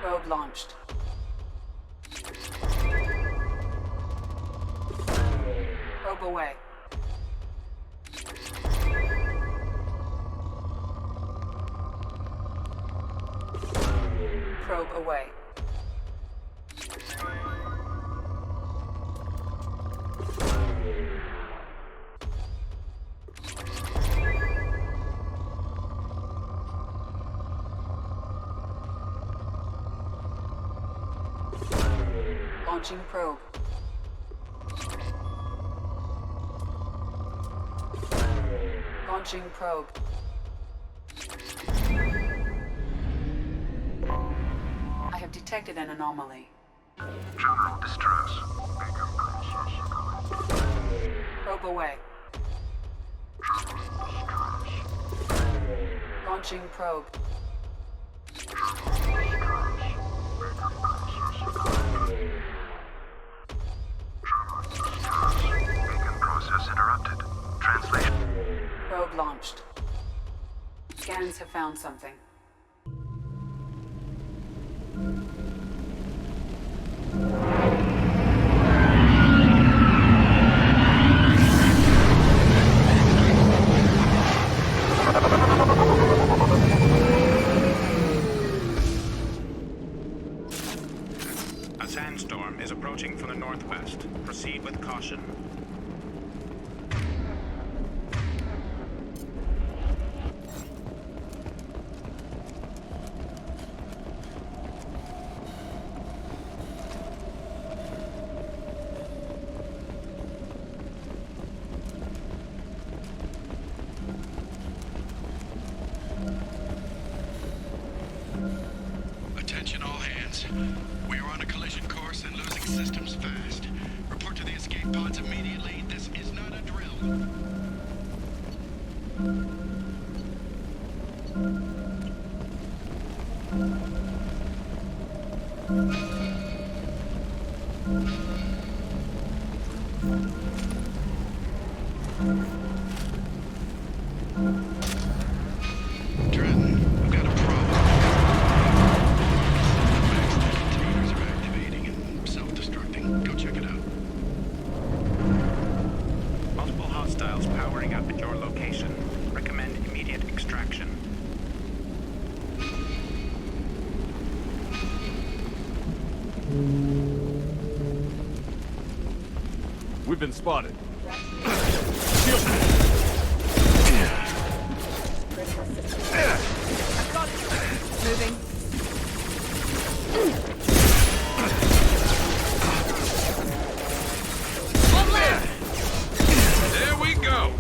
Probe launched. Probe away. Probe away. Launching probe. Launching probe. I have detected an anomaly.
General distress.
Probe away. Launching probe.
Beacon process interrupted. Translation.
Probe launched. Scans have found something.
A sandstorm is approaching from the northwest. Proceed with caution.
Attention all hands. We are on a collision course and losing systems fast. Report to the escape pods immediately. This is not a drill. Trenton, I've got a problem. Containers are activating and self-destructing. Go check it out.
Multiple hostiles powering up at your location. Recommend immediate extraction.
We've been spotted.
Moving. One left!
There we go!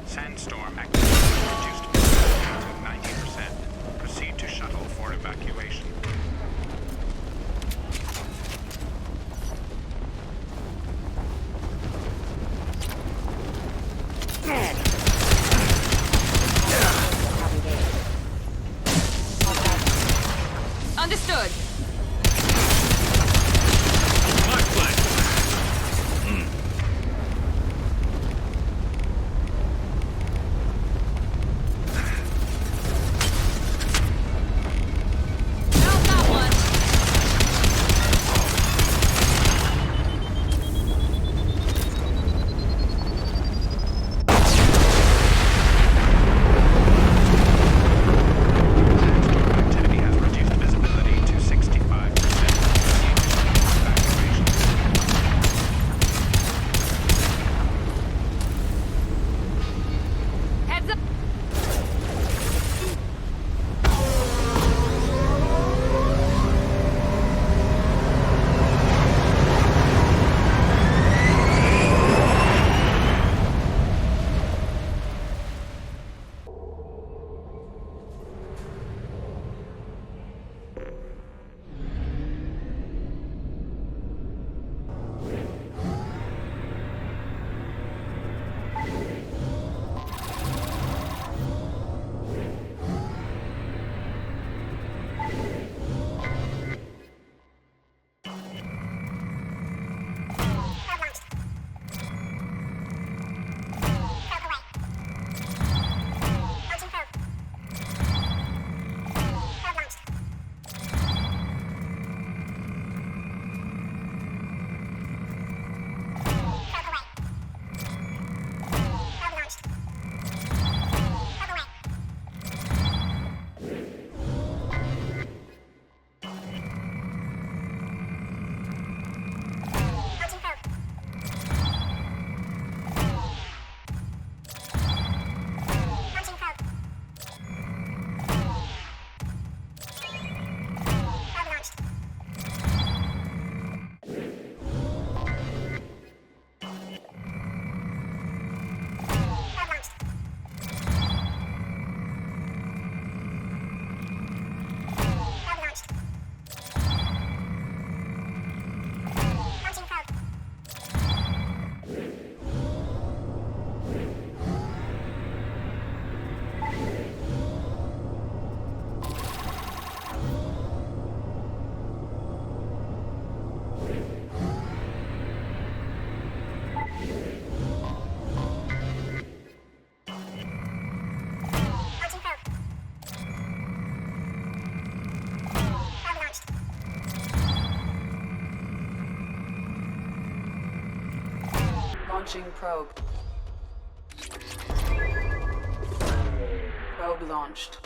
Sandstorm activity reduced visibility to 90%. Proceed to shuttle for evacuation.
Understood. Found that one.
Activity has reduced visibility to 60%.
Launching probe. Probe launched.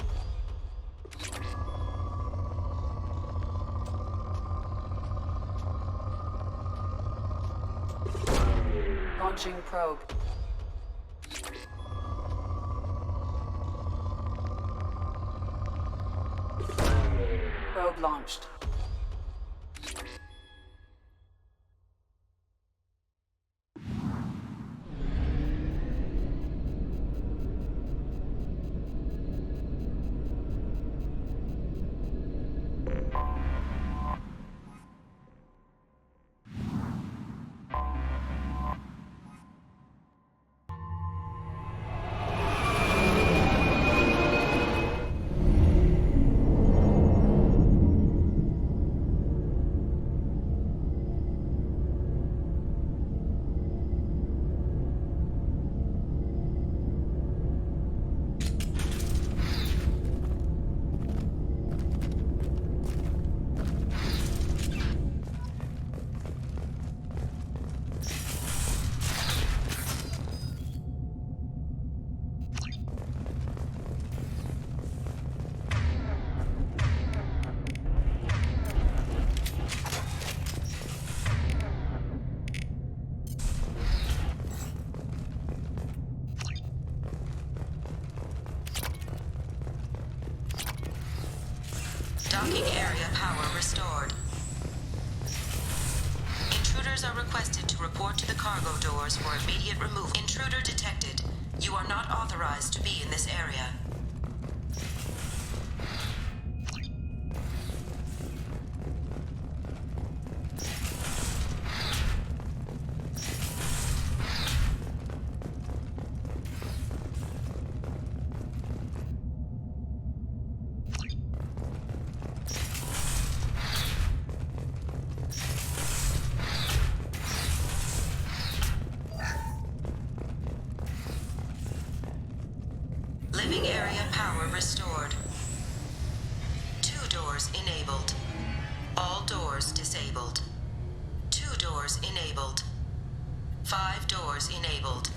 Launching probe. Probe launched. Docking area power restored. Intruders are requested to report to the cargo doors for immediate removal. Intruder detected. You are not authorized to be in this area. Living area power restored. 2 doors enabled. All doors disabled. 2 doors enabled. 5 doors enabled.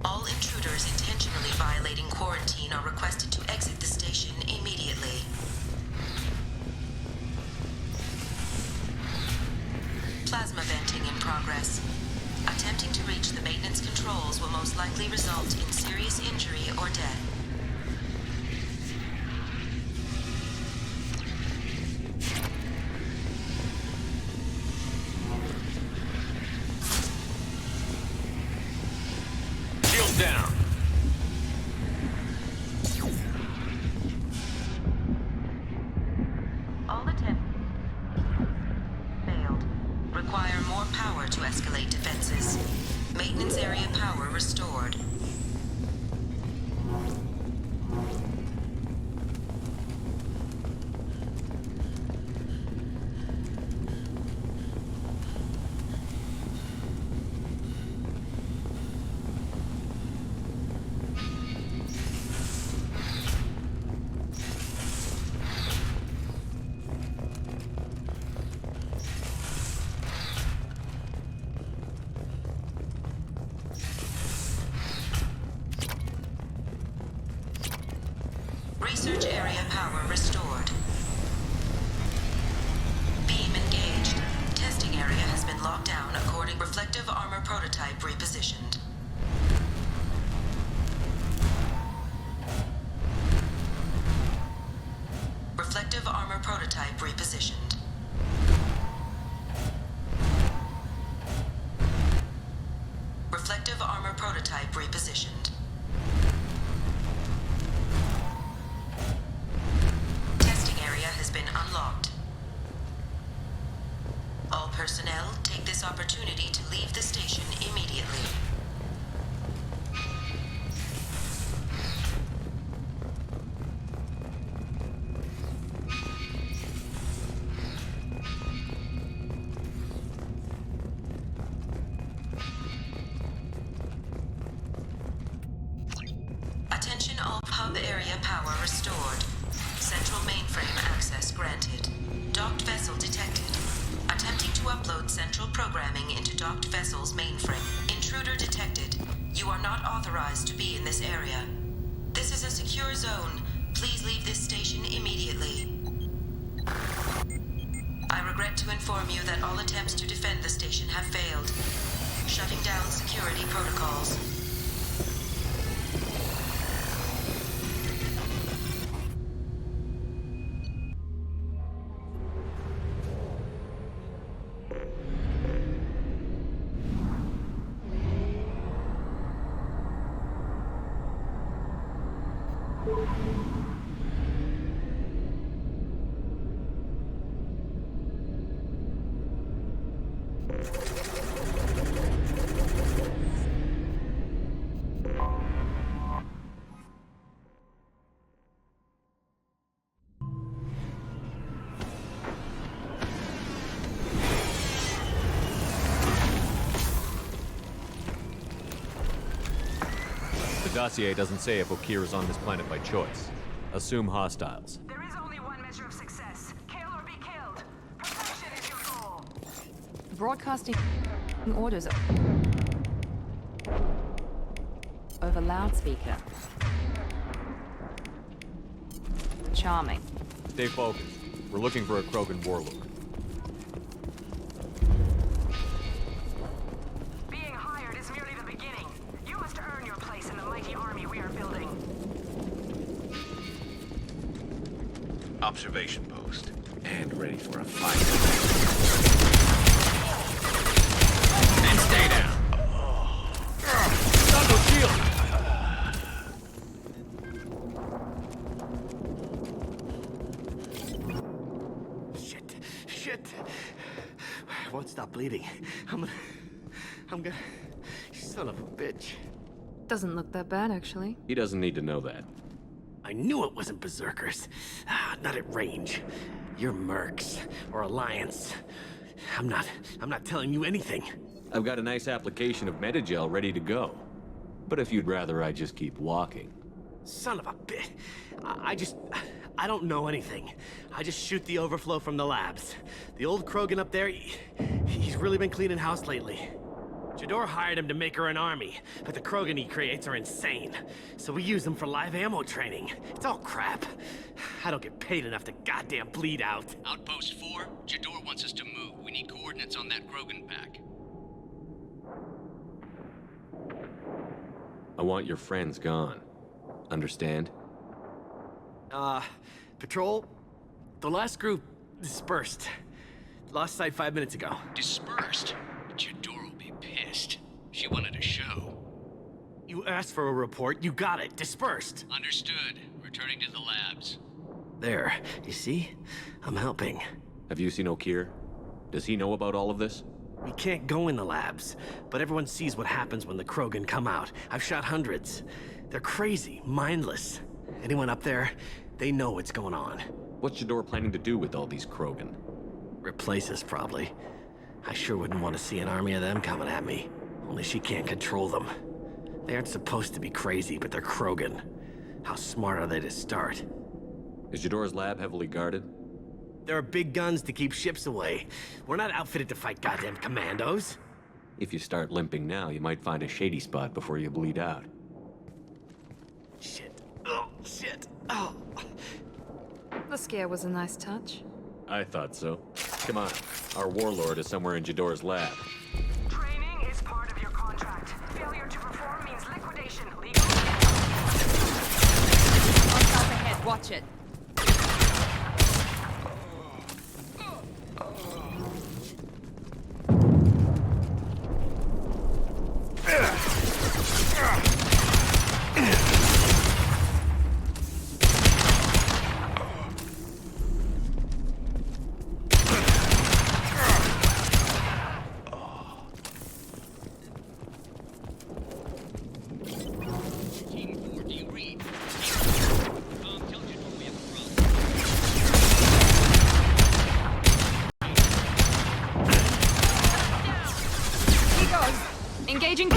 All intruders intentionally violating quarantine are requested to exit the station immediately. Plasma venting in progress. Attempting to reach the maintenance controls will most likely result in serious injury or death.
Down.
All attempts failed. Require more power to escalate defenses. Maintenance area power restored. Research area power restored. Beam engaged. Testing area has been locked down according to reflective armor prototype repositioned. Reflective armor prototype repositioned. Reflective armor prototype repositioned. Has been unlocked. All personnel take this opportunity to leave the station immediately. Hub area power restored. Central mainframe access granted. Docked vessel detected. Attempting to upload central programming into docked vessel's mainframe. Intruder detected. You are not authorized to be in this area. This is a secure zone. Please leave this station immediately. I regret to inform you that all attempts to defend the station have failed. Shutting down security protocols.
The dossier doesn't say if Okir is on this planet by choice. Assume hostiles.
There is only one measure of success. Kill or be killed. Perfection is your goal.
Broadcasting orders over loudspeaker. Charming.
Stay focused. We're looking for a Krogan warlord.
Being hired is merely the beginning. You must earn your place in the mighty army we are building.
Observation post. And ready for a fight.
And stay down. Stop those shields!
Shit. I won't stop bleeding. I'm gonna... Son of a bitch.
Doesn't look that bad, actually.
He doesn't need to know that.
I knew it wasn't berserkers. Not at range. You're mercs. Or Alliance. I'm not telling you anything.
I've got a nice application of Metagel ready to go. But if you'd rather I just keep walking.
Son of a bitch. I don't know anything. I just shoot the overflow from the labs. The old Krogan up there, he's really been cleaning house lately. Jador hired him to make her an army, but the Krogan he creates are insane. So we use them for live ammo training. It's all crap. I don't get paid enough to goddamn bleed out.
Outpost 4, Jador wants us to move. We need coordinates on that Krogan pack.
I want your friends gone. Understand?
Patrol, the last group dispersed. Lost sight 5 minutes ago.
Dispersed? Jador will be pissed. She wanted a show.
You asked for a report, you got it. Dispersed.
Understood. Returning to the labs.
There, you see? I'm helping.
Have you seen Okir? Does he know about all of this?
We can't go in the labs, but everyone sees what happens when the Krogan come out. I've shot hundreds. They're crazy, mindless. Anyone up there, they know what's going on.
What's Jador planning to do with all these Krogan?
Replace us, probably. I sure wouldn't want to see an army of them coming at me. Only she can't control them. They aren't supposed to be crazy, but they're Krogan. How smart are they to start?
Is Jador's lab heavily guarded?
There are big guns to keep ships away. We're not outfitted to fight goddamn commandos.
If you start limping now, you might find a shady spot before you bleed out.
Shit. Oh, shit. Oh.
The scare was a nice touch.
I thought so. Come on. Our warlord is somewhere in Jador's lab.
Training is part of your contract. Failure to perform means liquidation. Legal.
Up ahead, watch it.
Engaging.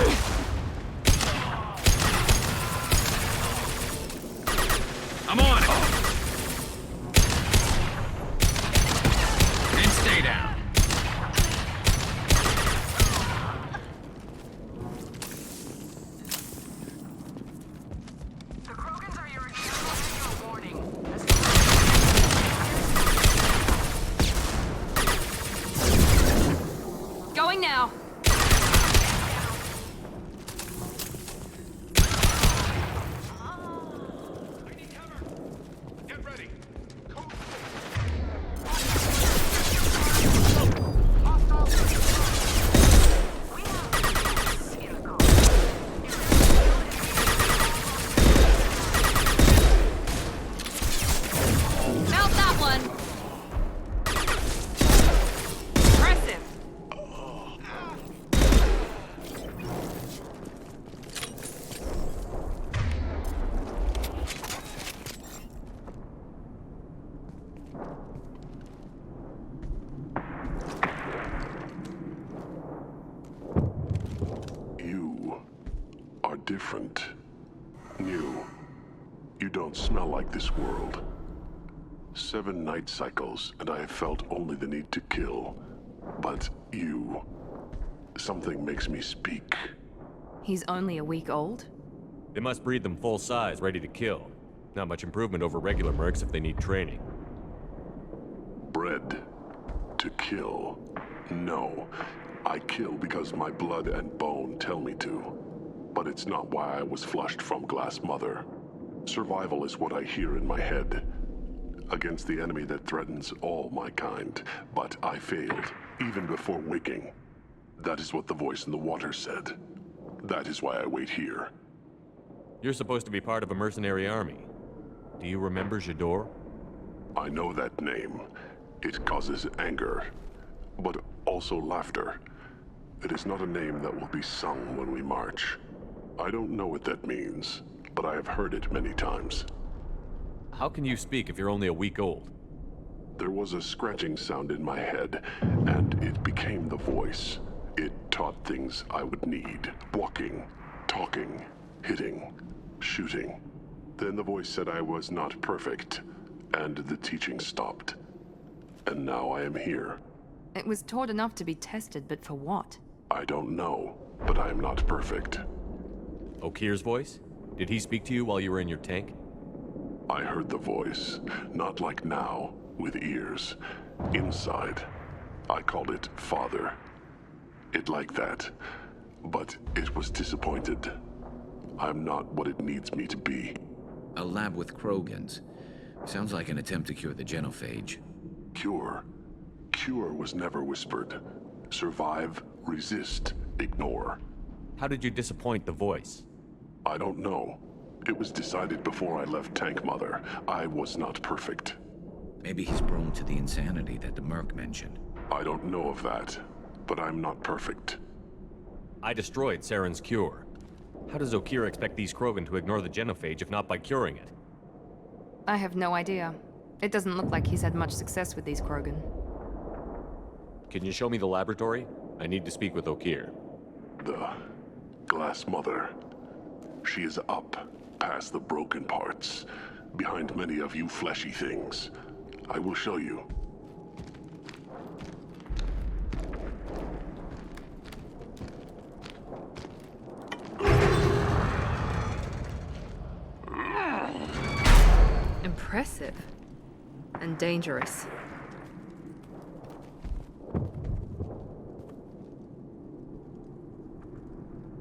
are different. New. You don't smell like this world. 7 night cycles, and I have felt only the need to kill. But you... something makes me speak.
He's only a week old?
They must breed them full size, ready to kill. Not much improvement over regular mercs if they need training.
Bred to kill. No. I kill because my blood and bone tell me to. But it's not why I was flushed from Glass Mother. Survival is what I hear in my head. Against the enemy that threatens all my kind. But I failed, even before waking. That is what the voice in the water said. That is why I wait here.
You're supposed to be part of a mercenary army. Do you remember J'ador?
I know that name. It causes anger, but also laughter. It is not a name that will be sung when we march. I don't know what that means, but I have heard it many times.
How can you speak if you're only a week old?
There was a scratching sound in my head, and it became the voice. It taught things I would need. Walking, talking, hitting, shooting. Then the voice said I was not perfect, and the teaching stopped. And now I am here.
It was taught enough to be tested, but for what?
I don't know, but I am not perfect.
Okir's voice? Did he speak to you while you were in your tank?
I heard the voice, not like now, with ears. Inside. I called it Father. It like that, but it was disappointed. I'm not what it needs me to be.
A lab with Krogans. Sounds like an attempt to cure the genophage.
Cure? Cure was never whispered. Survive, resist, ignore.
How did you disappoint the voice?
I don't know. It was decided before I left Tank Mother. I was not perfect.
Maybe he's prone to the insanity that the Merc mentioned.
I don't know of that, but I'm not perfect.
I destroyed Saren's cure. How does Okir expect these Krogan to ignore the genophage if not by curing it?
I have no idea. It doesn't look like he's had much success with these Krogan.
Can you show me the laboratory? I need to speak with Okir.
The Glass Mother. She is up, past the broken parts, behind many of you fleshy things. I will show you.
Impressive. And dangerous.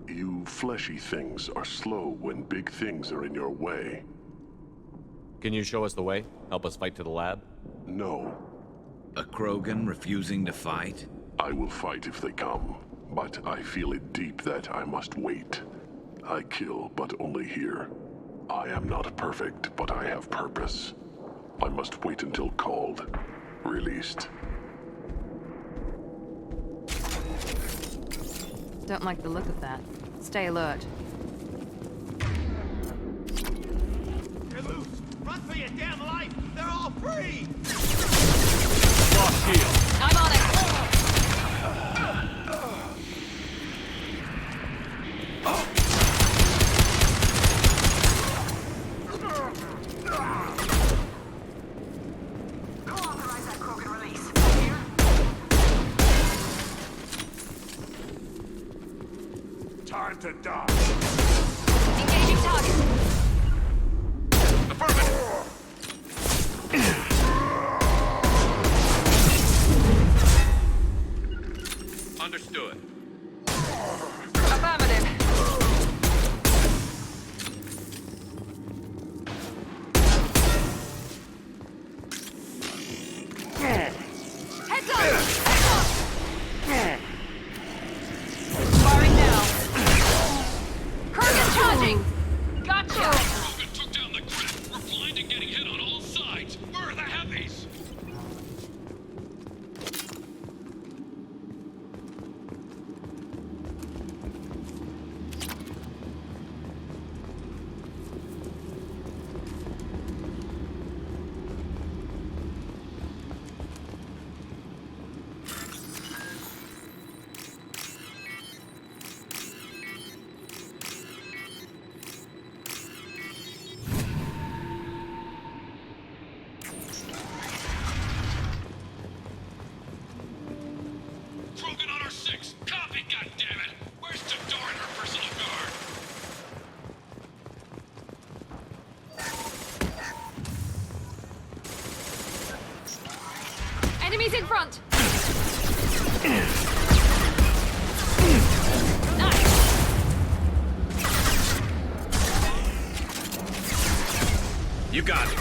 You fleshy things are slow when big things are in your way.
Can you show us the way? Help us fight to the lab?
No.
A Krogan refusing to fight?
I will fight if they come, but I feel it deep that I must wait. I kill, but only here. I am not perfect, but I have purpose. I must wait until called, released.
Don't like the look of that. Stay alert.
They're loose! Run for your damn life! They're all free!
Lost shield!
I'm on it!
Co-authorize that Krogan release. Here?
Time to die.
Engaging target.
Understood.
Affirmative. Heads up! Firing now. Kurgan charging! Gotcha!
Krogan took down the Grunt. We're blind and getting hit on all sides. Where are the heavies?
He's in front!
You got it.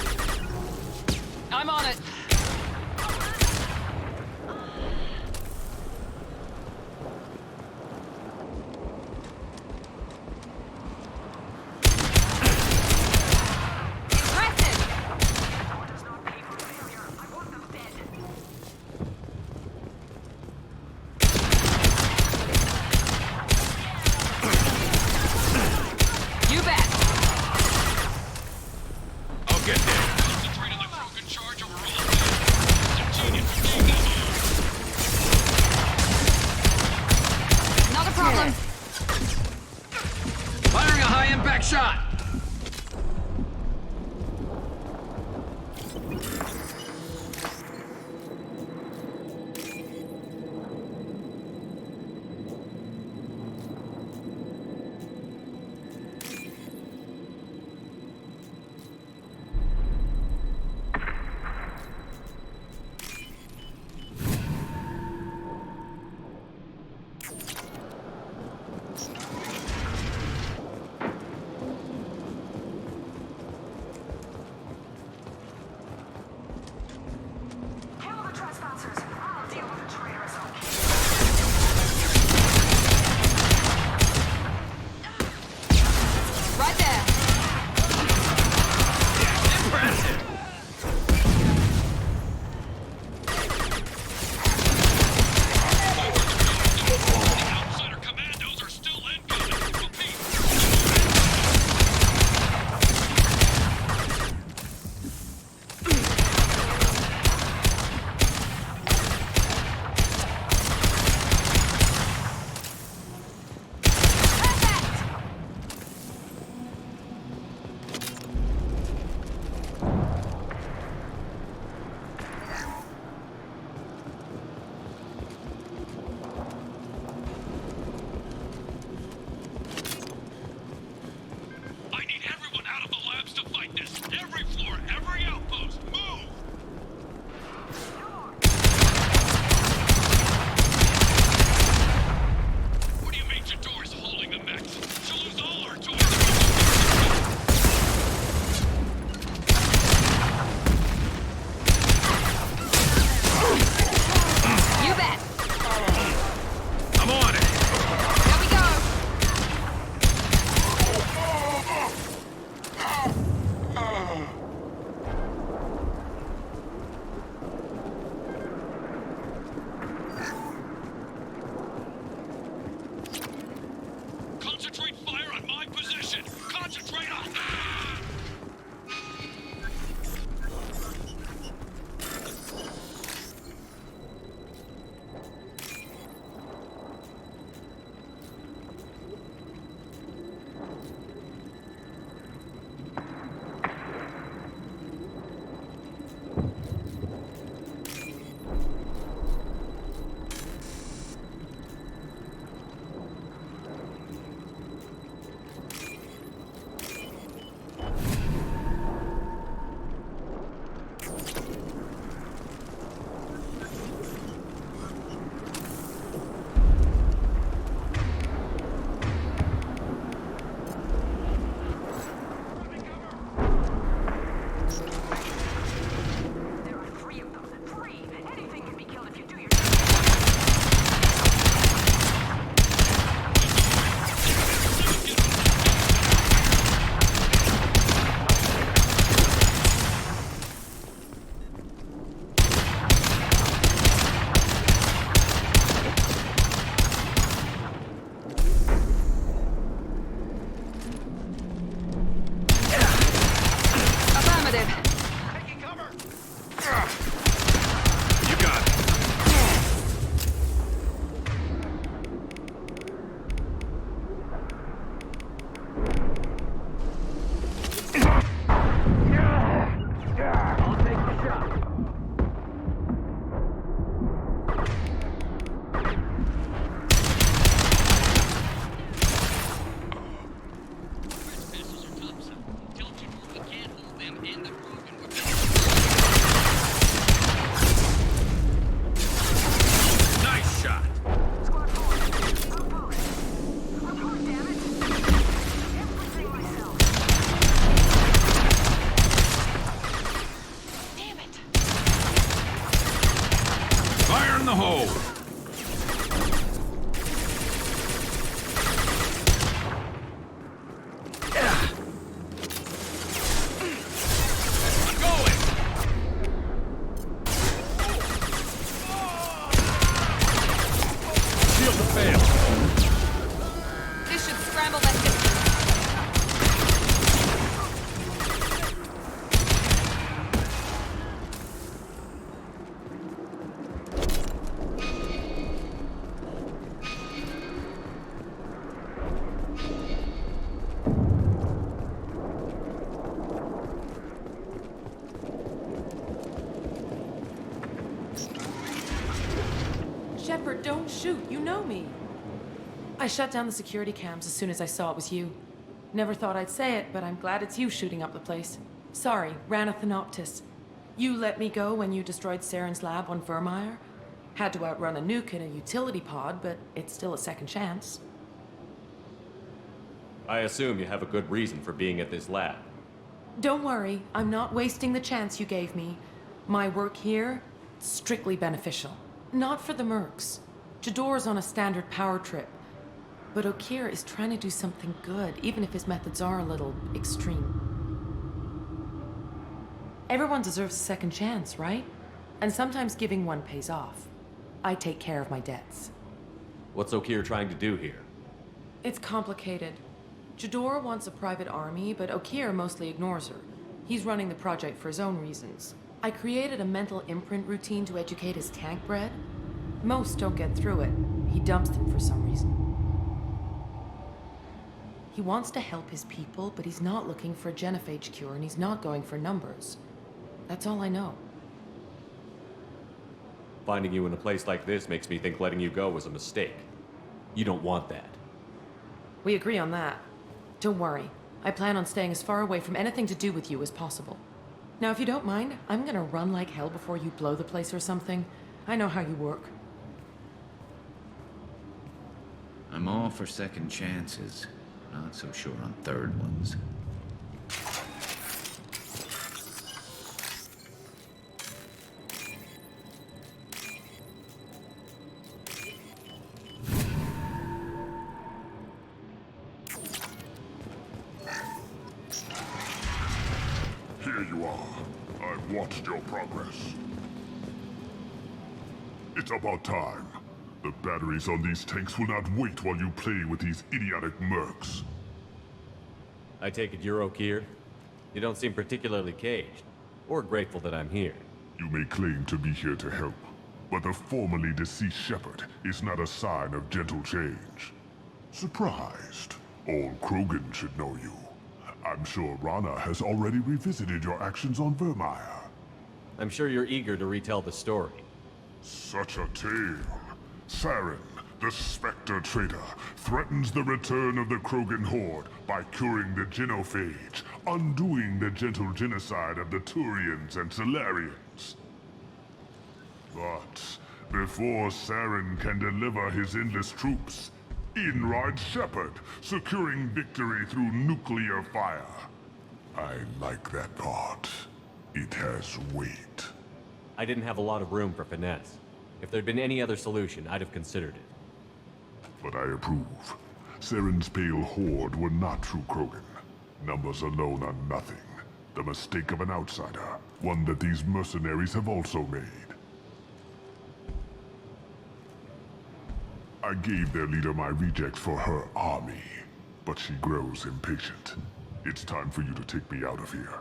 I'm on it.
don't shoot. You know me. I shut down the security cams as soon as I saw it was you. Never thought I'd say it, but I'm glad it's you shooting up the place. Sorry, Ranathanoptis. You let me go when you destroyed Saren's lab on Vermeer. Had to outrun a nuke in a utility pod, but it's still a second chance.
I assume you have a good reason for being at this lab.
Don't worry, I'm not wasting the chance you gave me. My work here, strictly beneficial. Not for the mercs. Jador's on a standard power trip. But Okeer is trying to do something good, even if his methods are a little extreme. Everyone deserves a second chance, right? And sometimes giving one pays off. I take care of my debts.
What's Okeer trying to do here?
It's complicated. Jador wants a private army, but Okeer mostly ignores her. He's running the project for his own reasons. I created a mental imprint routine to educate his tank bred. Most don't get through it. He dumps them for some reason. He wants to help his people, but he's not looking for a genophage cure, and he's not going for numbers. That's all I know.
Finding you in a place like this makes me think letting you go was a mistake. You don't want that.
We agree on that. Don't worry. I plan on staying as far away from anything to do with you as possible. Now, if you don't mind, I'm gonna run like hell before you blow the place or something. I know how you work.
I'm all for second chances. Not so sure on third ones.
Here you are. I've watched your progress. It's about time. The batteries on these tanks will not wait while you play with these idiotic mercs.
I take it you're Okeer? You don't seem particularly caged, or grateful that I'm here.
You may claim to be here to help, but the formerly deceased Shepard is not a sign of gentle change. Surprised? All Krogan should know you. I'm sure Rana has already revisited your actions on Vermeer.
I'm sure you're eager to retell the story.
Such a tale. Saren, the Spectre traitor, threatens the return of the Krogan horde by curing the genophage, undoing the gentle genocide of the Turians and Solarians. But before Saren can deliver his endless troops, in rides Shepard, securing victory through nuclear fire. I like that part. It has weight.
I didn't have a lot of room for finesse. If there'd been any other solution, I'd have considered it.
But I approve. Saren's pale horde were not true Krogan. Numbers alone are nothing. The mistake of an outsider. One that these mercenaries have also made. I gave their leader my rejects for her army, but she grows impatient. It's time for you to take me out of here.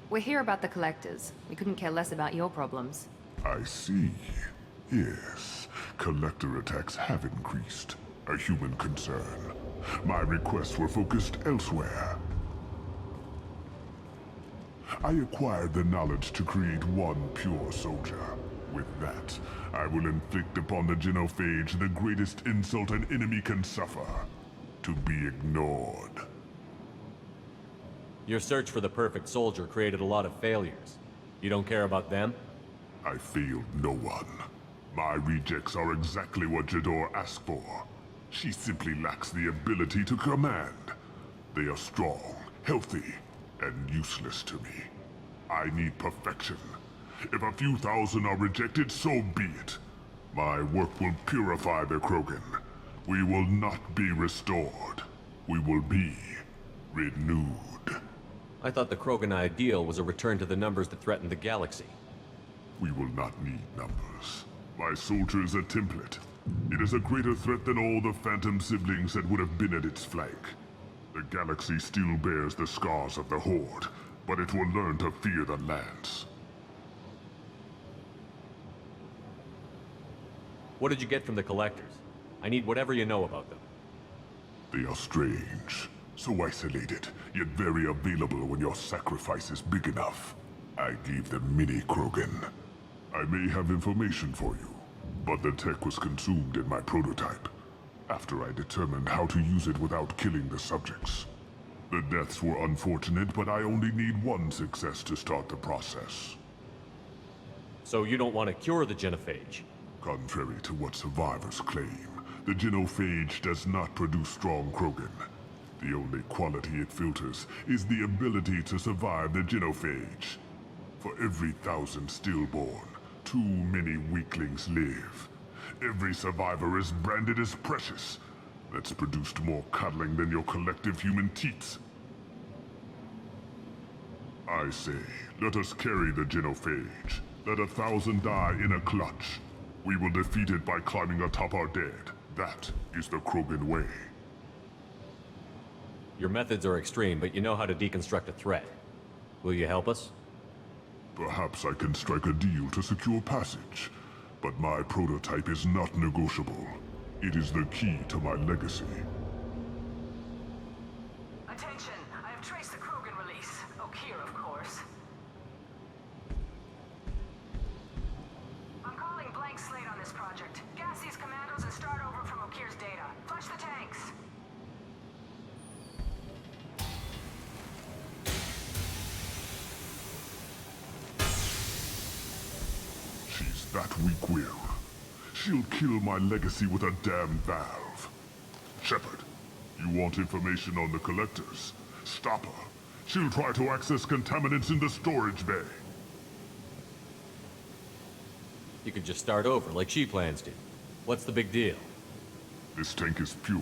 We're here about the collectors. We couldn't care less about your problems.
I see. Yes, collector attacks have increased. A human concern. My requests were focused elsewhere. I acquired the knowledge to create one pure soldier. With that, I will inflict upon the genophage the greatest insult an enemy can suffer. To be ignored.
Your search for the perfect soldier created a lot of failures. You don't care about them?
I failed no one. My rejects are exactly what Jador asked for. She simply lacks the ability to command. They are strong, healthy, and useless to me. I need perfection. If a few thousand are rejected, so be it. My work will purify the Krogan. We will not be restored. We will be renewed.
I thought the Krogan ideal was a return to the numbers that threatened the galaxy.
We will not need numbers. My soldier is a template. It is a greater threat than all the Phantom siblings that would have been at its flank. The galaxy still bears the scars of the Horde, but it will learn to fear the Lance.
What did you get from the collectors? I need whatever you know about them.
They are strange. So isolated, yet very available when your sacrifice is big enough. I gave them mini Krogan. I may have information for you, but the tech was consumed in my prototype, after I determined how to use it without killing the subjects. The deaths were unfortunate, but I only need one success to start the process.
So you don't want to cure the genophage?
Contrary to what survivors claim, the genophage does not produce strong Krogan. The only quality it filters is the ability to survive the genophage. For every 1,000 stillborn, too many weaklings live. Every survivor is branded as precious. That's produced more cuddling than your collective human teats. I say, let us carry the genophage. Let 1,000 die in a clutch. We will defeat it by climbing atop our dead. That is the Krogan way.
Your methods are extreme, but you know how to deconstruct a threat. Will you help us?
Perhaps I can strike a deal to secure passage. But my prototype is not negotiable. It is the key to my legacy.
Attention! I have traced the Krogan release. Okeer, of course. I'm calling blank slate on this project. Gas these commandos and start over from Okeer's data. Flush the tanks.
She's that weak-willed. She'll kill my legacy with a damn valve. Shepard, you want information on the collectors? Stop her. She'll try to access contaminants in the storage bay.
You could just start over, like she plans to. What's the big deal?
This tank is pure.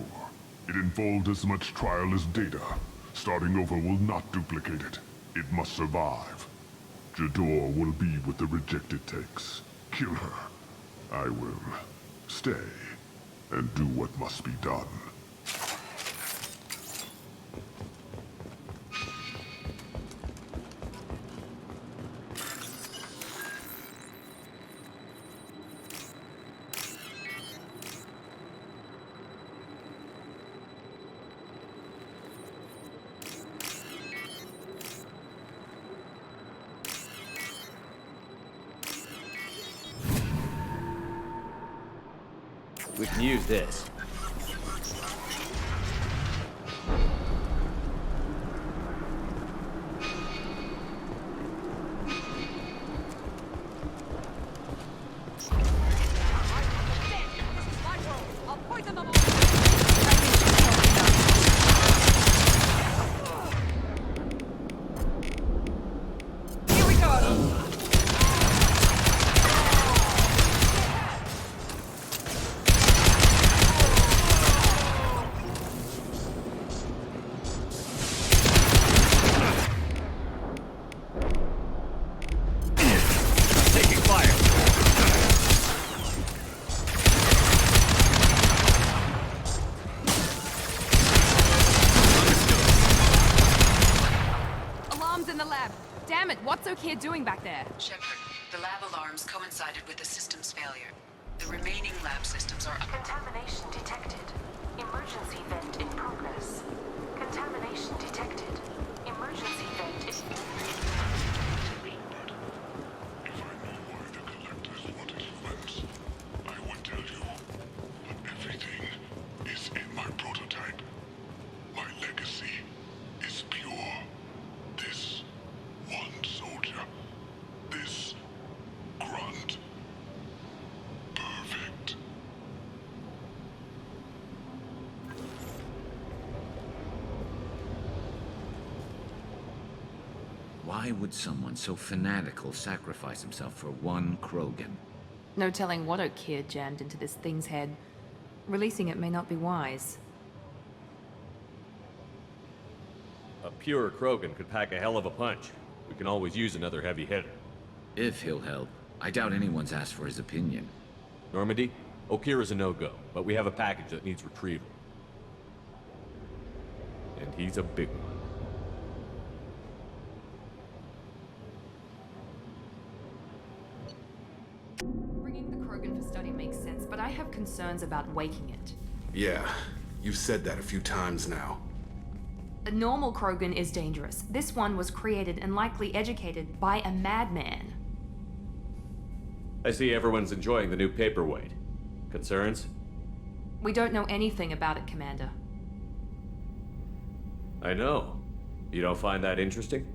It involved as much trial as data. Starting over will not duplicate it. It must survive. Jador will be with the rejected tanks. Kill her. I will stay and do what must be done.
We can use this.
What's Okeer doing back there?
Shepard, the lab alarms coincided with the system's failure. The remaining lab systems are...
Contamination detected. Emergency vent in progress. Contamination detected. Emergency vent is...
If I knew why the collectors wanted humans, I would tell you. But everything is in my prototype. My legacy is pure. This one soldier. This Grunt. Perfect.
Why would someone so fanatical sacrifice himself for one Krogan?
No telling what Okeer jammed into this thing's head. Releasing it may not be wise.
A pure Krogan could pack a hell of a punch. We can always use another heavy hitter.
If he'll help. I doubt anyone's asked for his opinion.
Normandy, Okeer is a no-go, but we have a package that needs retrieval. And he's a big one.
Bringing the Krogan for study makes sense, but I have concerns about waking it.
Yeah, you've said that a few times now.
A normal Krogan is dangerous. This one was created and likely educated by a madman.
I see everyone's enjoying the new paperweight. Concerns?
We don't know anything about it, Commander.
I know. You don't find that interesting?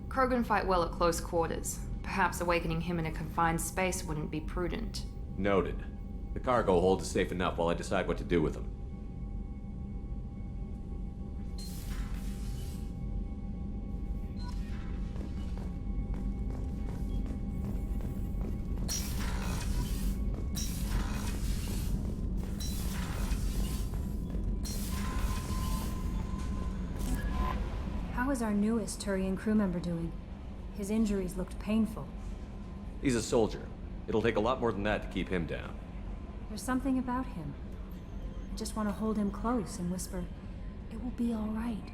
Krogan fight well at close quarters. Perhaps awakening him in a confined space wouldn't be prudent.
Noted. The cargo hold is safe enough while I decide what to do with him.
How is our newest Turian crew member doing? His injuries looked painful.
He's a soldier. It'll take a lot more than that to keep him down.
There's something about him. I just want to hold him close and whisper, "It will be all right."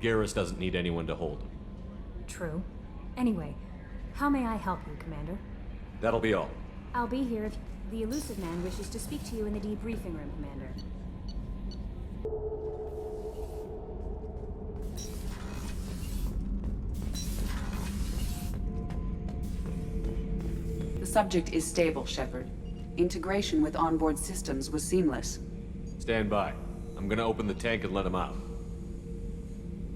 Garrus doesn't need anyone to hold him.
True. Anyway, how may I help you, Commander?
That'll be all.
I'll be here if the elusive man wishes to speak to you in the debriefing room, Commander.
The subject is stable, Shepard. Integration with onboard systems was seamless.
Stand by. I'm gonna open the tank and let him out.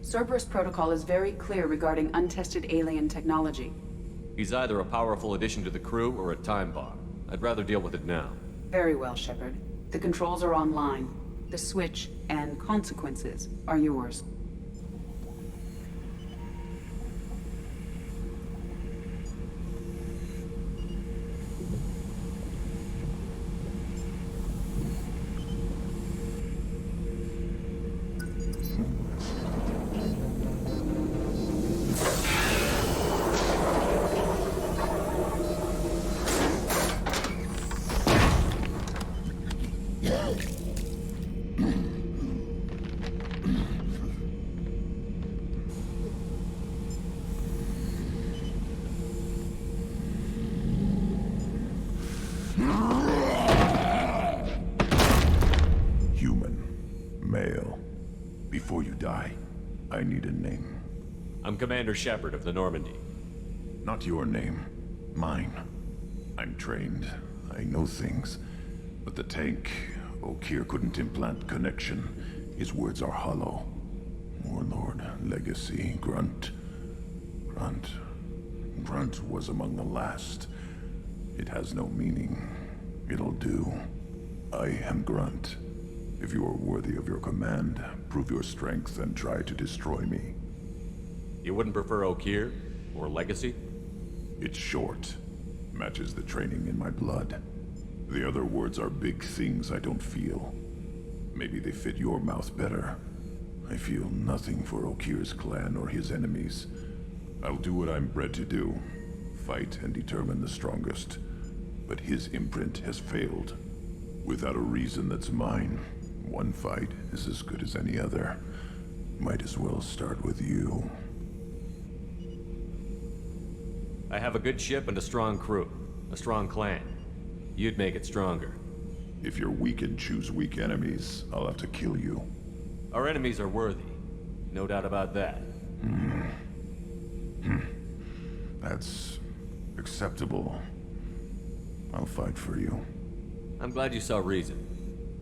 Cerberus protocol is very clear regarding untested alien technology.
He's either a powerful addition to the crew or a time bomb. I'd rather deal with it now.
Very well, Shepard. The controls are online. The switch and consequences are yours.
Before you die, I need a name.
I'm Commander Shepard of the Normandy.
Not your name. Mine. I'm trained. I know things. But the tank, Okeer couldn't implant connection. His words are hollow. Warlord, Legacy, Grunt. Grunt was among the last. It has no meaning. It'll do. I am Grunt. If you are worthy of your command, prove your strength and try to destroy me.
You wouldn't prefer Okeer or Legacy?
It's short. Matches the training in my blood. The other words are big things I don't feel. Maybe they fit your mouth better. I feel nothing for Okeer's clan or his enemies. I'll do what I'm bred to do. Fight and determine the strongest. But his imprint has failed. Without a reason that's mine, one fight is as good as any other. Might as well start with you.
I have a good ship and a strong crew. A strong clan. You'd make it stronger.
If you're weak and choose weak enemies, I'll have to kill you.
Our enemies are worthy. No doubt about that.
That's acceptable. I'll fight for you.
I'm glad you saw reason.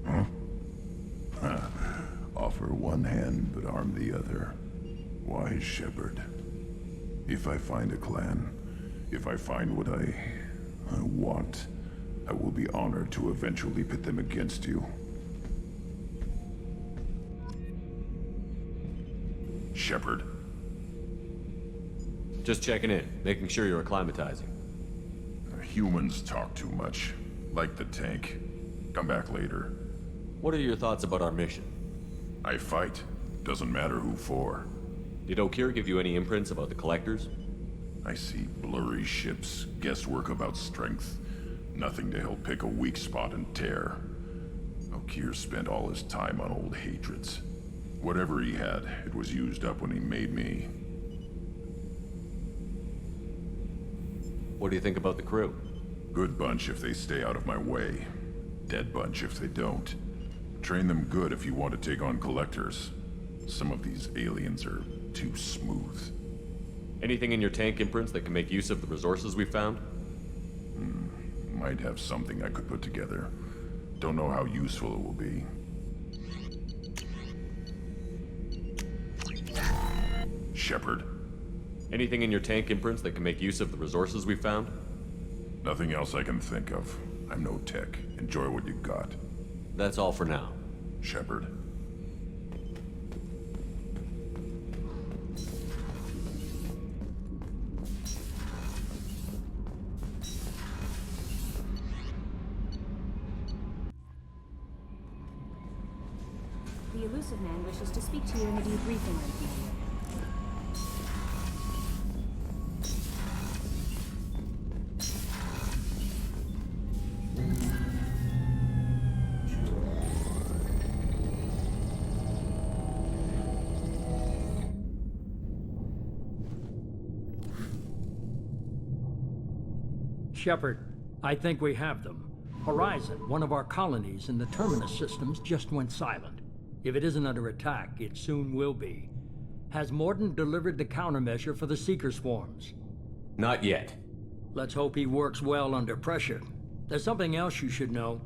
Huh? Offer one hand, but arm the other. Wise Shepard. If I find a clan, if I find what I want, I will be honored to eventually pit them against you. Shepard.
Just checking in, making sure you're acclimatizing.
Humans talk too much. Like the tank. Come back later.
What are your thoughts about our mission?
I fight. Doesn't matter who for.
Did Okeer give you any imprints about the Collectors?
I see blurry ships, guesswork about strength. Nothing to help pick a weak spot and tear. Okeer spent all his time on old hatreds. Whatever he had, it was used up when he made me.
What do you think about the crew?
Good bunch if they stay out of my way. Dead bunch if they don't. Train them good if you want to take on Collectors. Some of these aliens are too smooth.
Anything in your tank imprints that can make use of the resources we found?
Might have something I could put together. Don't know how useful it will be. Shepard.
Anything in your tank imprints that can make use of the resources we found?
Nothing else I can think of. I'm no tech. Enjoy what you got.
That's all for now.
Shepard.
The elusive man wishes to speak to you in the debriefing room, Commander.
Shepard, I think we have them. Horizon, one of our colonies in the Terminus systems, just went silent. If it isn't under attack, it soon will be. Has Mordin delivered the countermeasure for the Seeker swarms?
Not yet.
Let's hope he works well under pressure. There's something else you should know.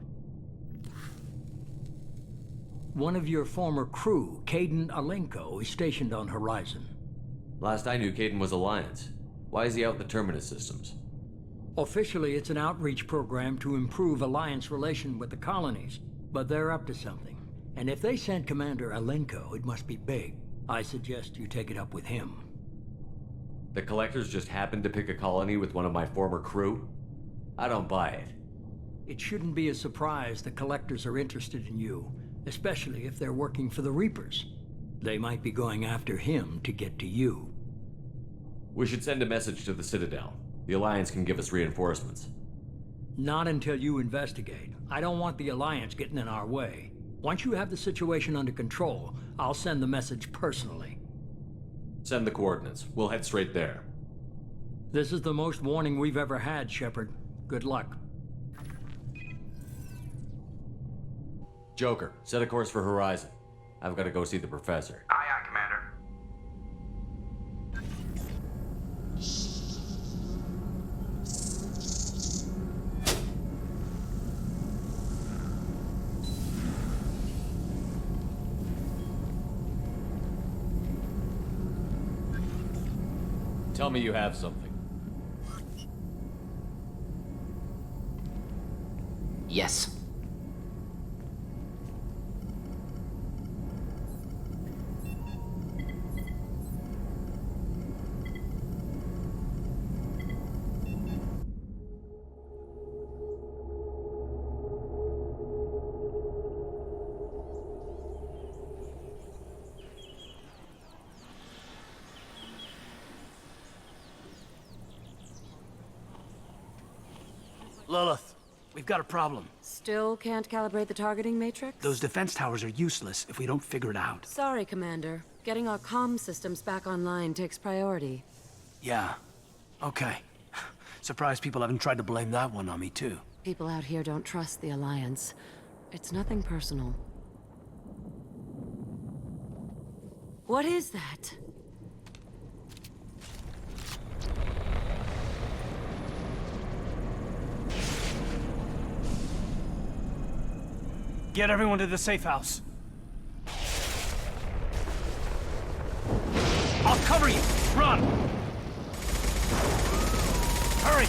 One of your former crew, Caden Alenko, is stationed on Horizon.
Last I knew, Caden was Alliance. Why is he out in the Terminus systems?
Officially, it's an outreach program to improve Alliance relation with the colonies, but they're up to something. And if they sent Commander Alenko, it must be big. I suggest you take it up with him.
The Collectors just happened to pick a colony with one of my former crew? I don't buy it.
It shouldn't be a surprise the Collectors are interested in you, especially if they're working for the Reapers. They might be going after him to get to you.
We should send a message to the Citadel. The Alliance can give us reinforcements.
Not until you investigate. I don't want the Alliance getting in our way. Once you have the situation under control, I'll send the message personally.
Send the coordinates. We'll head straight there.
This is the most warning we've ever had, Shepard. Good luck.
Joker, set a course for Horizon. I've got to go see the Professor.
Aye, aye, Commander.
Tell me you have something.
Yes.
Lilith, we've got a problem.
Still can't calibrate the targeting matrix?
Those defense towers are useless if we don't figure it out.
Sorry, Commander. Getting our comm systems back online takes priority.
Yeah. Okay. Surprised people haven't tried to blame that one on me, too.
People out here don't trust the Alliance. It's nothing personal. What is that?
Get everyone to the safe house. I'll cover you! Run! Hurry!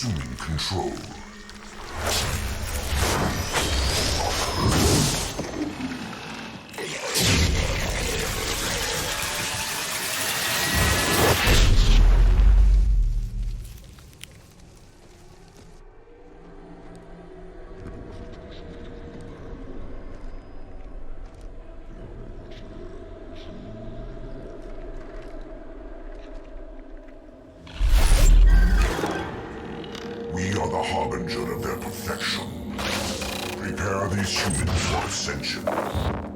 assuming control. We are the harbinger of their perfection. Prepare these humans for ascension.